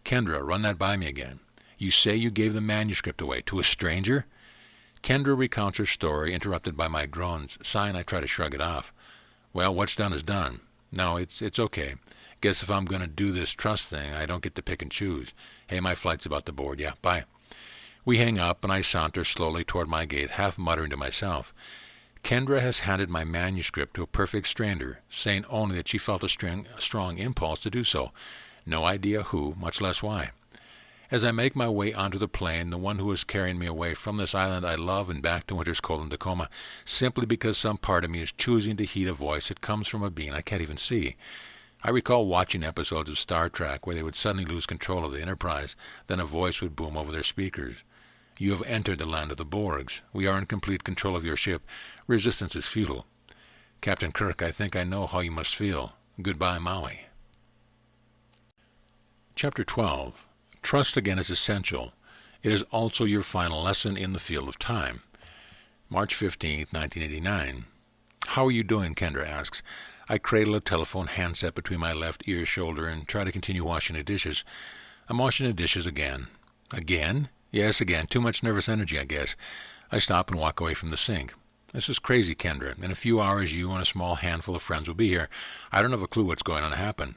Kendra, run that by me again. You say you gave the manuscript away to a stranger? Kendra recounts her story, interrupted by my groans. Sighing, I try to shrug it off. Well, what's done is done. No, it's okay. Guess if I'm going to do this trust thing, I don't get to pick and choose. Hey, my flight's about to board. Yeah, bye. We hang up, and I saunter slowly toward my gate, half muttering to myself. Kendra has handed my manuscript to a perfect stranger, saying only that she felt a strong impulse to do so. No idea who, much less why. As I make my way onto the plane, the one who is carrying me away from this island I love and back to winter's cold in Tacoma, simply because some part of me is choosing to heed a voice that comes from a being I can't even see. I recall watching episodes of Star Trek where they would suddenly lose control of the Enterprise, then a voice would boom over their speakers. You have entered the land of the Borgs. We are in complete control of your ship. Resistance is futile. Captain Kirk, I think I know how you must feel. Goodbye, Maui. Chapter 12. Trust again is essential. It is also your final lesson in the field of time. March 15, 1989. How are you doing, Kendra asks. I cradle a telephone handset between my left ear shoulder and try to continue washing the dishes. I'm washing the dishes again. Again? Yes, again. Too much nervous energy, I guess. I stop and walk away from the sink. This is crazy, Kendra. In a few hours, you and a small handful of friends will be here. I don't have a clue what's going to happen.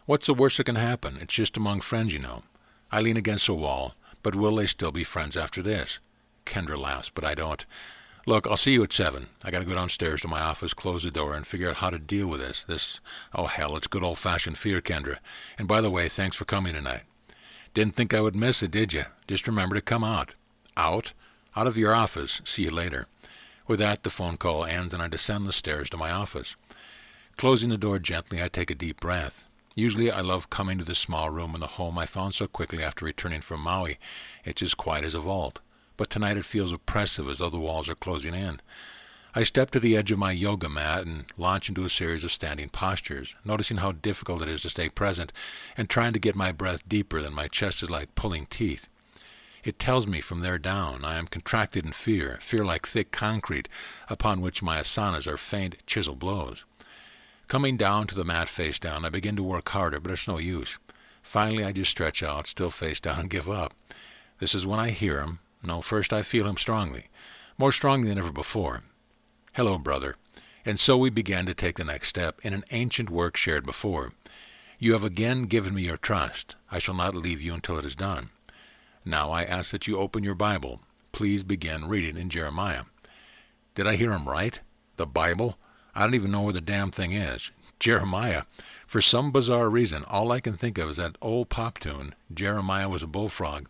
What's the worst that can happen? It's just among friends, you know. I lean against a wall, but will they still be friends after this? Kendra laughs, but I don't. Look, I'll see you at 7. I gotta go downstairs to my office, close the door, and figure out how to deal with this. Oh, hell, it's good old-fashioned fear, Kendra. And by the way, thanks for coming tonight. Didn't think I would miss it, did you? Just remember to come out. Out? Out of your office. See you later. With that, the phone call ends, and I descend the stairs to my office. Closing the door gently, I take a deep breath. Usually I love coming to this small room in the home I found so quickly after returning from Maui. It's as quiet as a vault. But tonight it feels oppressive, as though the walls are closing in. I step to the edge of my yoga mat and launch into a series of standing postures, noticing how difficult it is to stay present and trying to get my breath deeper than my chest is like pulling teeth. It tells me from there down I am contracted in fear like thick concrete upon which my asanas are faint chisel blows. Coming down to the mat face down, I begin to work harder, but it's no use. Finally, I just stretch out, still face down, and give up. This is when I hear him. No, first I feel him strongly, more strongly than ever before. Hello, brother. And so we began to take the next step in an ancient work shared before. You have again given me your trust. I shall not leave you until it is done. Now I ask that you open your Bible. Please begin reading in Jeremiah. Did I hear him right? The Bible? I don't even know where the damn thing is. Jeremiah. For some bizarre reason, all I can think of is that old pop tune, Jeremiah Was a Bullfrog.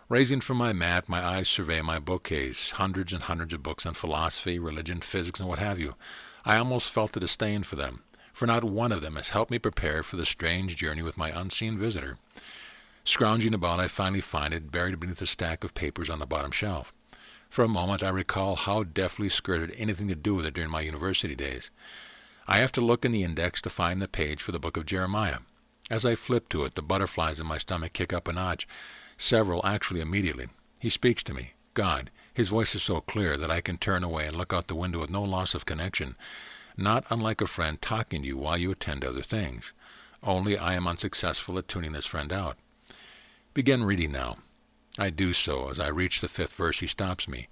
Raising from my mat, my eyes survey my bookcase, hundreds and hundreds of books on philosophy, religion, physics, and what have you. I almost felt a disdain for them, for not one of them has helped me prepare for the strange journey with my unseen visitor. Scrounging about, I finally find it buried beneath a stack of papers on the bottom shelf. For a moment, I recall how deftly skirted anything to do with it during my university days. I have to look in the index to find the page for the book of Jeremiah. As I flip to it, the butterflies in my stomach kick up a notch, several actually immediately. He speaks to me, God. His voice is so clear that I can turn away and look out the window with no loss of connection, not unlike a friend talking to you while you attend to other things. Only I am unsuccessful at tuning this friend out. Begin reading now. I do so. As I reach the 5th verse, he stops me.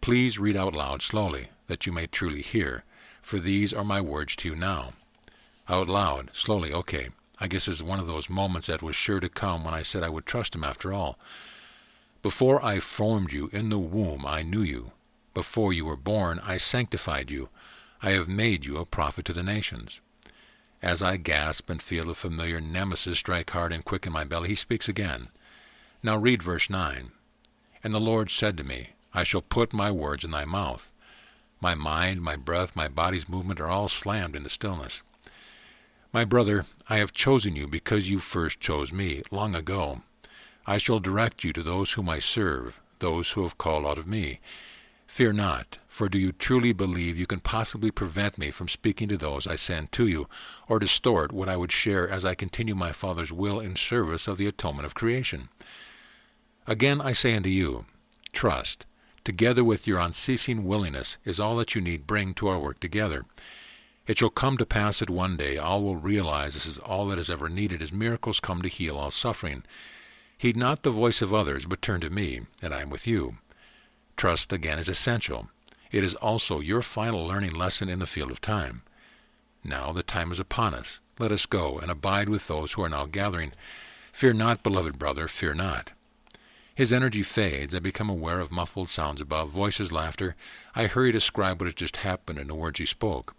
Please read out loud slowly, that you may truly hear, for these are my words to you now. Out loud, slowly, okay. I guess it's one of those moments that was sure to come when I said I would trust him after all. Before I formed you in the womb, I knew you. Before you were born, I sanctified you. I have made you a prophet to the nations. As I gasp and feel the familiar nemesis strike hard and quick in my belly, he speaks again. Now read verse 9. And the Lord said to me, I shall put my words in thy mouth. My mind, my breath, my body's movement are all slammed into stillness. My brother, I have chosen you because you first chose me, long ago. I shall direct you to those whom I serve, those who have called out of me. Fear not, for do you truly believe you can possibly prevent me from speaking to those I send to you, or distort what I would share as I continue my Father's will in service of the atonement of creation? Again I say unto you, trust, together with your unceasing willingness, is all that you need bring to our work together. It shall come to pass that one day all will realize this is all that is ever needed as miracles come to heal all suffering. Heed not the voice of others, but turn to me, and I am with you. Trust, again, is essential. It is also your final learning lesson in the field of time. Now the time is upon us. Let us go and abide with those who are now gathering. Fear not, beloved brother, fear not. His energy fades. I become aware of muffled sounds above, voices, laughter. I hurry to describe what has just happened in the words he spoke.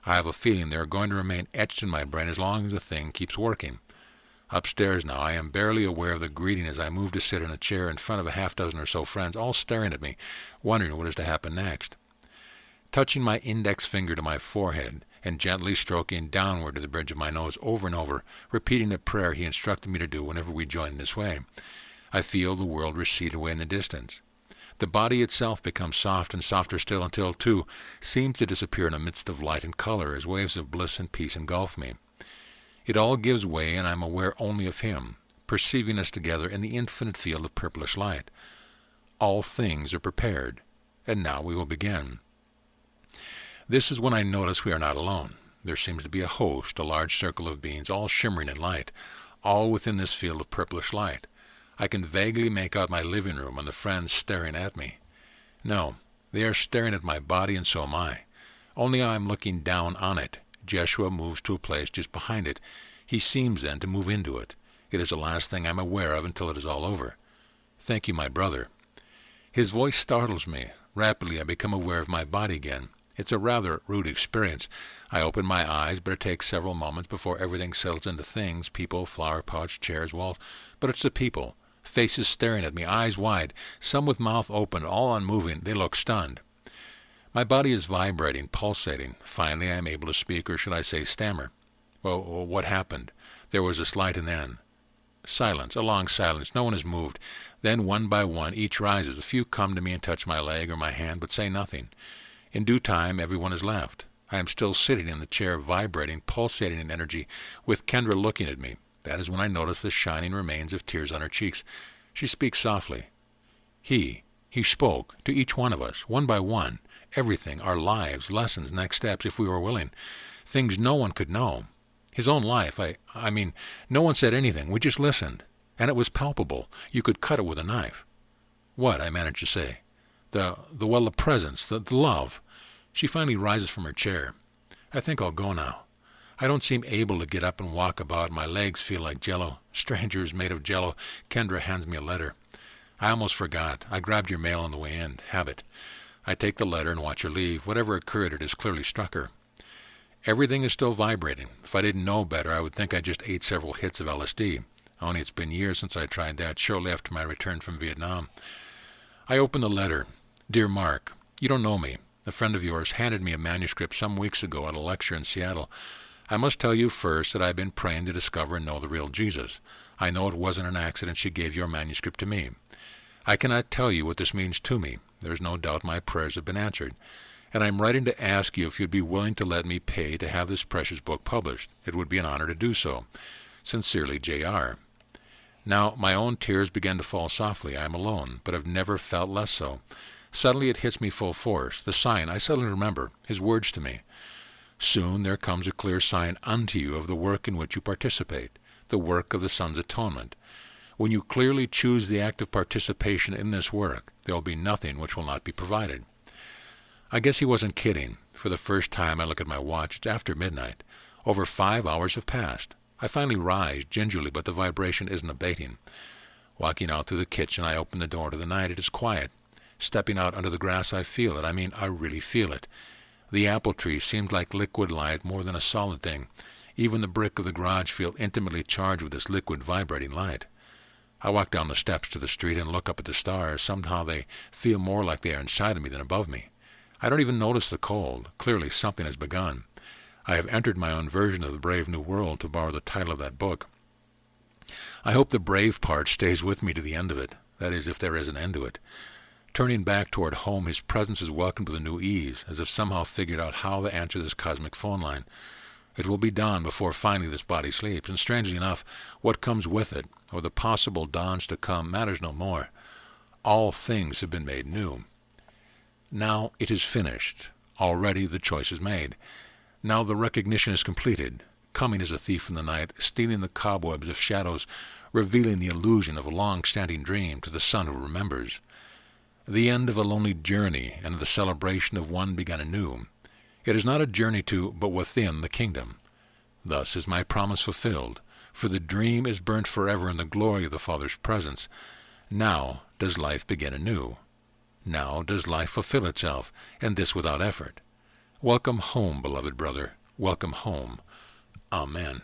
I have a feeling they are going to remain etched in my brain as long as the thing keeps working. Upstairs now, I am barely aware of the greeting as I move to sit in a chair in front of a half-dozen or so friends, all staring at me, wondering what is to happen next. Touching my index finger to my forehead and gently stroking downward to the bridge of my nose over and over, repeating the prayer he instructed me to do whenever we joined in this way, I feel the world recede away in the distance. The body itself becomes soft and softer still until, too, seems to disappear in a midst of light and color as waves of bliss and peace engulf me. It all gives way, and I am aware only of him, perceiving us together in the infinite field of purplish light. All things are prepared, and now we will begin. This is when I notice we are not alone. There seems to be a host, a large circle of beings, all shimmering in light, all within this field of purplish light. I can vaguely make out my living room and the friends staring at me. No, they are staring at my body, and so am I. Only I am looking down on it. Jeshua moves to a place just behind it. He seems then to move into it. It is the last thing I am aware of until it is all over. Thank you, my brother. His voice startles me. Rapidly I become aware of my body again. It's a rather rude experience. I open my eyes, but it takes several moments before everything settles into things, people, flower pots, chairs, walls. But it's the people. Faces staring at me, eyes wide, some with mouth open, all unmoving. They look stunned. My body is vibrating, pulsating. Finally, I am able to speak, or should I say stammer. Well, what happened? There was a slight and then. Silence, a long silence. No one has moved. Then, one by one, each rises. A few come to me and touch my leg or my hand, but say nothing. In due time, everyone has left. I am still sitting in the chair, vibrating, pulsating in energy, with Kendra looking at me. That is when I notice the shining remains of tears on her cheeks. She speaks softly. He spoke to each one of us, one by one, everything, our lives, lessons, next steps, if we were willing, things no one could know. His own life, I mean, no one said anything. We just listened, and it was palpable. You could cut it with a knife. What? I managed to say. The presence, the love. She finally rises from her chair. I think I'll go now. I don't seem able to get up and walk about. My legs feel like jello. Strangers made of jello. Kendra hands me a letter. I almost forgot. I grabbed your mail on the way in. Have it. I take the letter and watch her leave. Whatever occurred, it has clearly struck her. Everything is still vibrating. If I didn't know better, I would think I just ate several hits of LSD. Only it's been years since I tried that, shortly after my return from Vietnam. I open the letter. Dear Mark, you don't know me. A friend of yours handed me a manuscript some weeks ago at a lecture in Seattle. I must tell you first that I've been praying to discover and know the real Jesus. I know it wasn't an accident she gave your manuscript to me. I cannot tell you what this means to me. There is no doubt my prayers have been answered. And I'm writing to ask you if you'd be willing to let me pay to have this precious book published. It would be an honor to do so. Sincerely, J.R. Now, my own tears begin to fall softly. I am alone, but have never felt less so. Suddenly it hits me full force. The sign, I suddenly remember, his words to me. Soon there comes a clear sign unto you of the work in which you participate, the work of the Son's atonement. When you clearly choose the act of participation in this work, there will be nothing which will not be provided. I guess he wasn't kidding. For the first time I look at my watch. It's after midnight. Over 5 hours have passed. I finally rise, gingerly, but the vibration isn't abating. Walking out through the kitchen, I open the door to the night. It is quiet. Stepping out under the grass, I feel it. I really feel it. The apple tree seemed like liquid light more than a solid thing. Even the brick of the garage feel intimately charged with this liquid vibrating light. I walk down the steps to the street and look up at the stars. Somehow they feel more like they are inside of me than above me. I don't even notice the cold. Clearly something has begun. I have entered my own version of the Brave New World, to borrow the title of that book. I hope the brave part stays with me to the end of it. That is, if there is an end to it. Turning back toward home, his presence is welcomed with a new ease, as if somehow figured out how to answer this cosmic phone line. It will be dawn before finally this body sleeps, and strangely enough, what comes with it, or the possible dawns to come, matters no more. All things have been made new. Now it is finished. Already the choice is made. Now the recognition is completed, coming as a thief in the night, stealing the cobwebs of shadows, revealing the illusion of a long-standing dream to the son who remembers. the end of a lonely journey and the celebration of one begun anew. It is not a journey to, but within the kingdom. Thus is my promise fulfilled, for the dream is burnt forever in the glory of the Father's presence. Now does life begin anew. Now does life fulfill itself, and this without effort. Welcome home, beloved brother. Welcome home. Amen.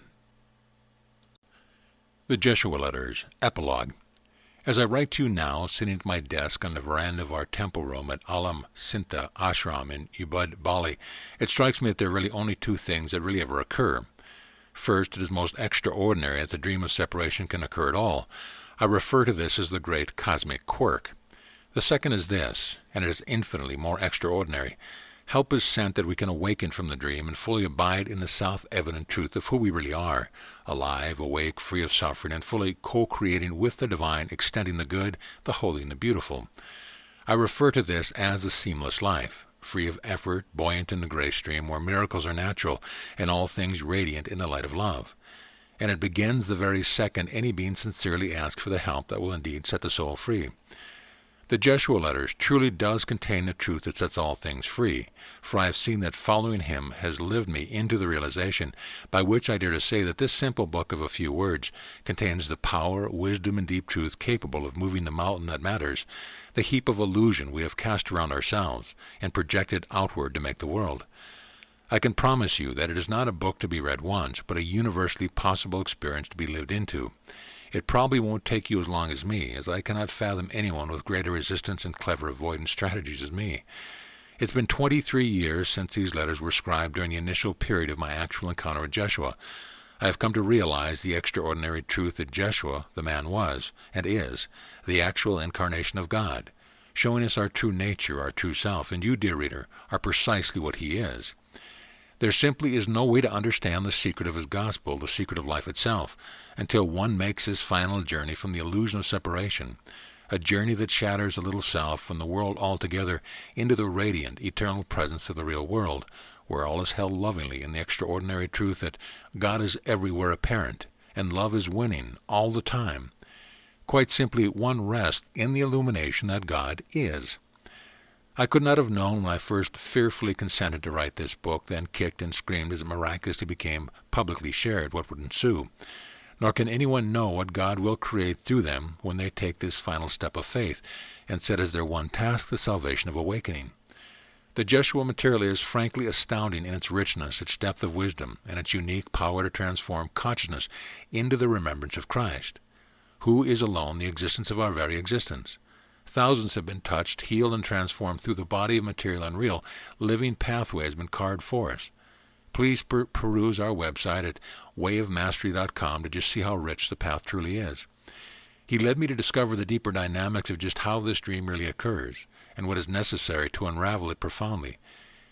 The Jeshua Letters, Epilogue. As I write to you now, sitting at my desk on the veranda of our temple room at Alam Sinta Ashram in Ubud, Bali, it strikes me that there are really only two things that really ever occur. First, it is most extraordinary that the dream of separation can occur at all. I refer to this as the great cosmic quirk. The second is this, and it is infinitely more extraordinary. Help is sent that we can awaken from the dream and fully abide in the self-evident truth of who we really are, alive, awake, free of suffering, and fully co-creating with the divine, extending the good, the holy, and the beautiful. I refer to this as the seamless life, free of effort, buoyant in the grace stream, where miracles are natural, and all things radiant in the light of love. And it begins the very second any being sincerely asks for the help that will indeed set the soul free. The Jeshua Letters truly does contain the truth that sets all things free, for I have seen that following him has lived me into the realization, by which I dare to say that this simple book of a few words contains the power, wisdom, and deep truth capable of moving the mountain that matters, the heap of illusion we have cast around ourselves, and projected outward to make the world. I can promise you that it is not a book to be read once, but a universally possible experience to be lived into. It probably won't take you as long as me, as I cannot fathom anyone with greater resistance and clever avoidance strategies as me. It's been 23 years since these letters were scribed during the initial period of my actual encounter with Jeshua. I have come to realize the extraordinary truth that Jeshua, the man, was, and is, the actual incarnation of God, showing us our true nature, our true self, and you, dear reader, are precisely what he is. There simply is no way to understand the secret of his gospel, the secret of life itself, until one makes his final journey from the illusion of separation, a journey that shatters the little self from the world altogether into the radiant, eternal presence of the real world, where all is held lovingly in the extraordinary truth that God is everywhere apparent, and love is winning all the time. Quite simply, one rests in the illumination that God is. I could not have known when I first fearfully consented to write this book, then kicked and screamed as it miraculously became publicly shared, what would ensue. Nor can anyone know what God will create through them when they take this final step of faith, and set as their one task the salvation of awakening. The Jeshua material is frankly astounding in its richness, its depth of wisdom, and its unique power to transform consciousness into the remembrance of Christ, who is alone the existence of our very existence. Thousands have been touched, healed, and transformed through the body of material unreal. Living pathway has been carved for us. Please peruse our website at wayofmastery.com to just see how rich the path truly is. He led me to discover the deeper dynamics of just how this dream really occurs, and what is necessary to unravel it profoundly.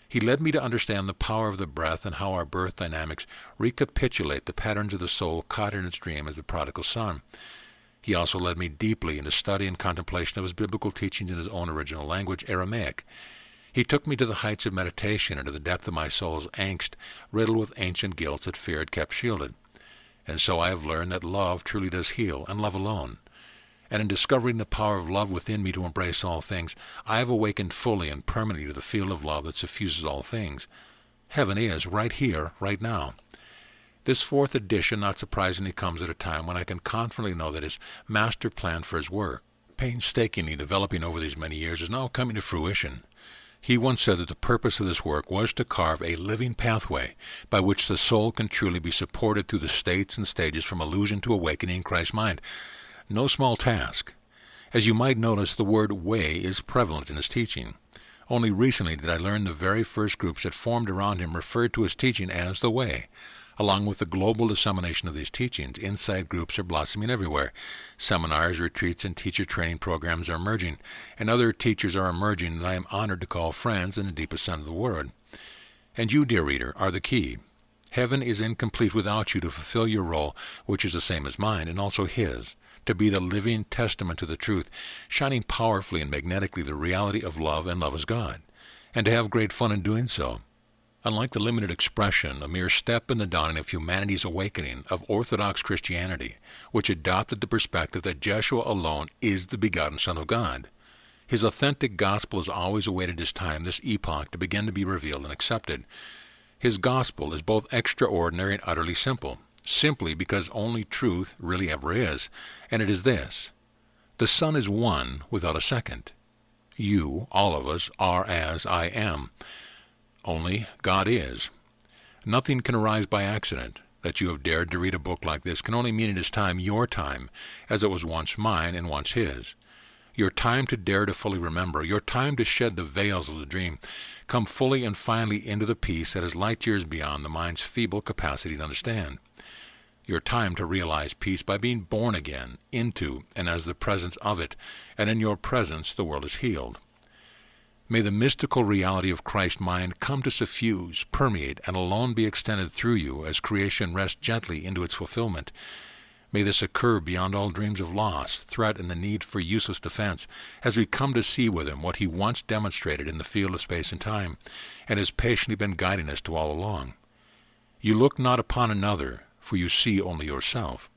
He led me to understand the power of the breath and how our birth dynamics recapitulate the patterns of the soul caught in its dream as the prodigal son. He also led me deeply into study and contemplation of his biblical teachings in his own original language, Aramaic. He took me to the heights of meditation and to the depth of my soul's angst, riddled with ancient guilt that fear had kept shielded. And so I have learned that love truly does heal, and love alone. And in discovering the power of love within me to embrace all things, I have awakened fully and permanently to the field of love that suffuses all things. Heaven is right here, right now. This fourth edition, not surprisingly, comes at a time when I can confidently know that his master plan for his work, painstakingly developing over these many years, is now coming to fruition. He once said that the purpose of this work was to carve a living pathway by which the soul can truly be supported through the states and stages from illusion to awakening in Christ's mind. No small task. As you might notice, the word way is prevalent in his teaching. Only recently did I learn the very first groups that formed around him referred to his teaching as the way. Along with the global dissemination of these teachings, inside groups are blossoming everywhere. Seminars, retreats, and teacher training programs are emerging, and other teachers are emerging that I am honored to call friends in the deepest sense of the word. And you, dear reader, are the key. Heaven is incomplete without you to fulfill your role, which is the same as mine, and also his, to be the living testament to the truth, shining powerfully and magnetically the reality of love and love as God, and to have great fun in doing so. Unlike the limited expression, a mere step in the dawning of humanity's awakening of Orthodox Christianity, which adopted the perspective that Jeshua alone is the begotten Son of God. His authentic gospel has always awaited his time, this epoch, to begin to be revealed and accepted. His gospel is both extraordinary and utterly simple, simply because only truth really ever is, and it is this: the Son is one without a second. You, all of us, are as I am. Only God is. Nothing can arise by accident. That you have dared to read a book like this can only mean it is time, your time, as it was once mine and once his. Your time to dare to fully remember, your time to shed the veils of the dream, come fully and finally into the peace that is light years beyond the mind's feeble capacity to understand. Your time to realize peace by being born again into and as the presence of it, and in your presence the world is healed. May the mystical reality of Christ's mind come to suffuse, permeate, and alone be extended through you as creation rests gently into its fulfillment. May this occur beyond all dreams of loss, threat, and the need for useless defense, as we come to see with him what he once demonstrated in the field of space and time, and has patiently been guiding us to all along. You look not upon another, for you see only yourself.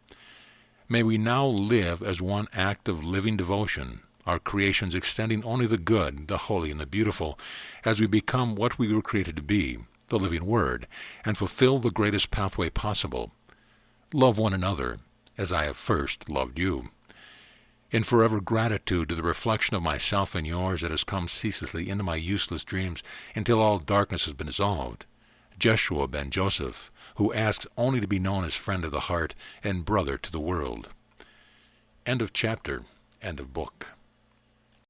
May we now live as one act of living devotion, our creations extending only the good, the holy, and the beautiful, as we become what we were created to be, the living Word, and fulfill the greatest pathway possible. Love one another, as I have first loved you. In forever gratitude to the reflection of myself and yours that has come ceaselessly into my useless dreams until all darkness has been dissolved, Jeshua ben Joseph, who asks only to be known as friend of the heart and brother to the world. End of chapter. End of book.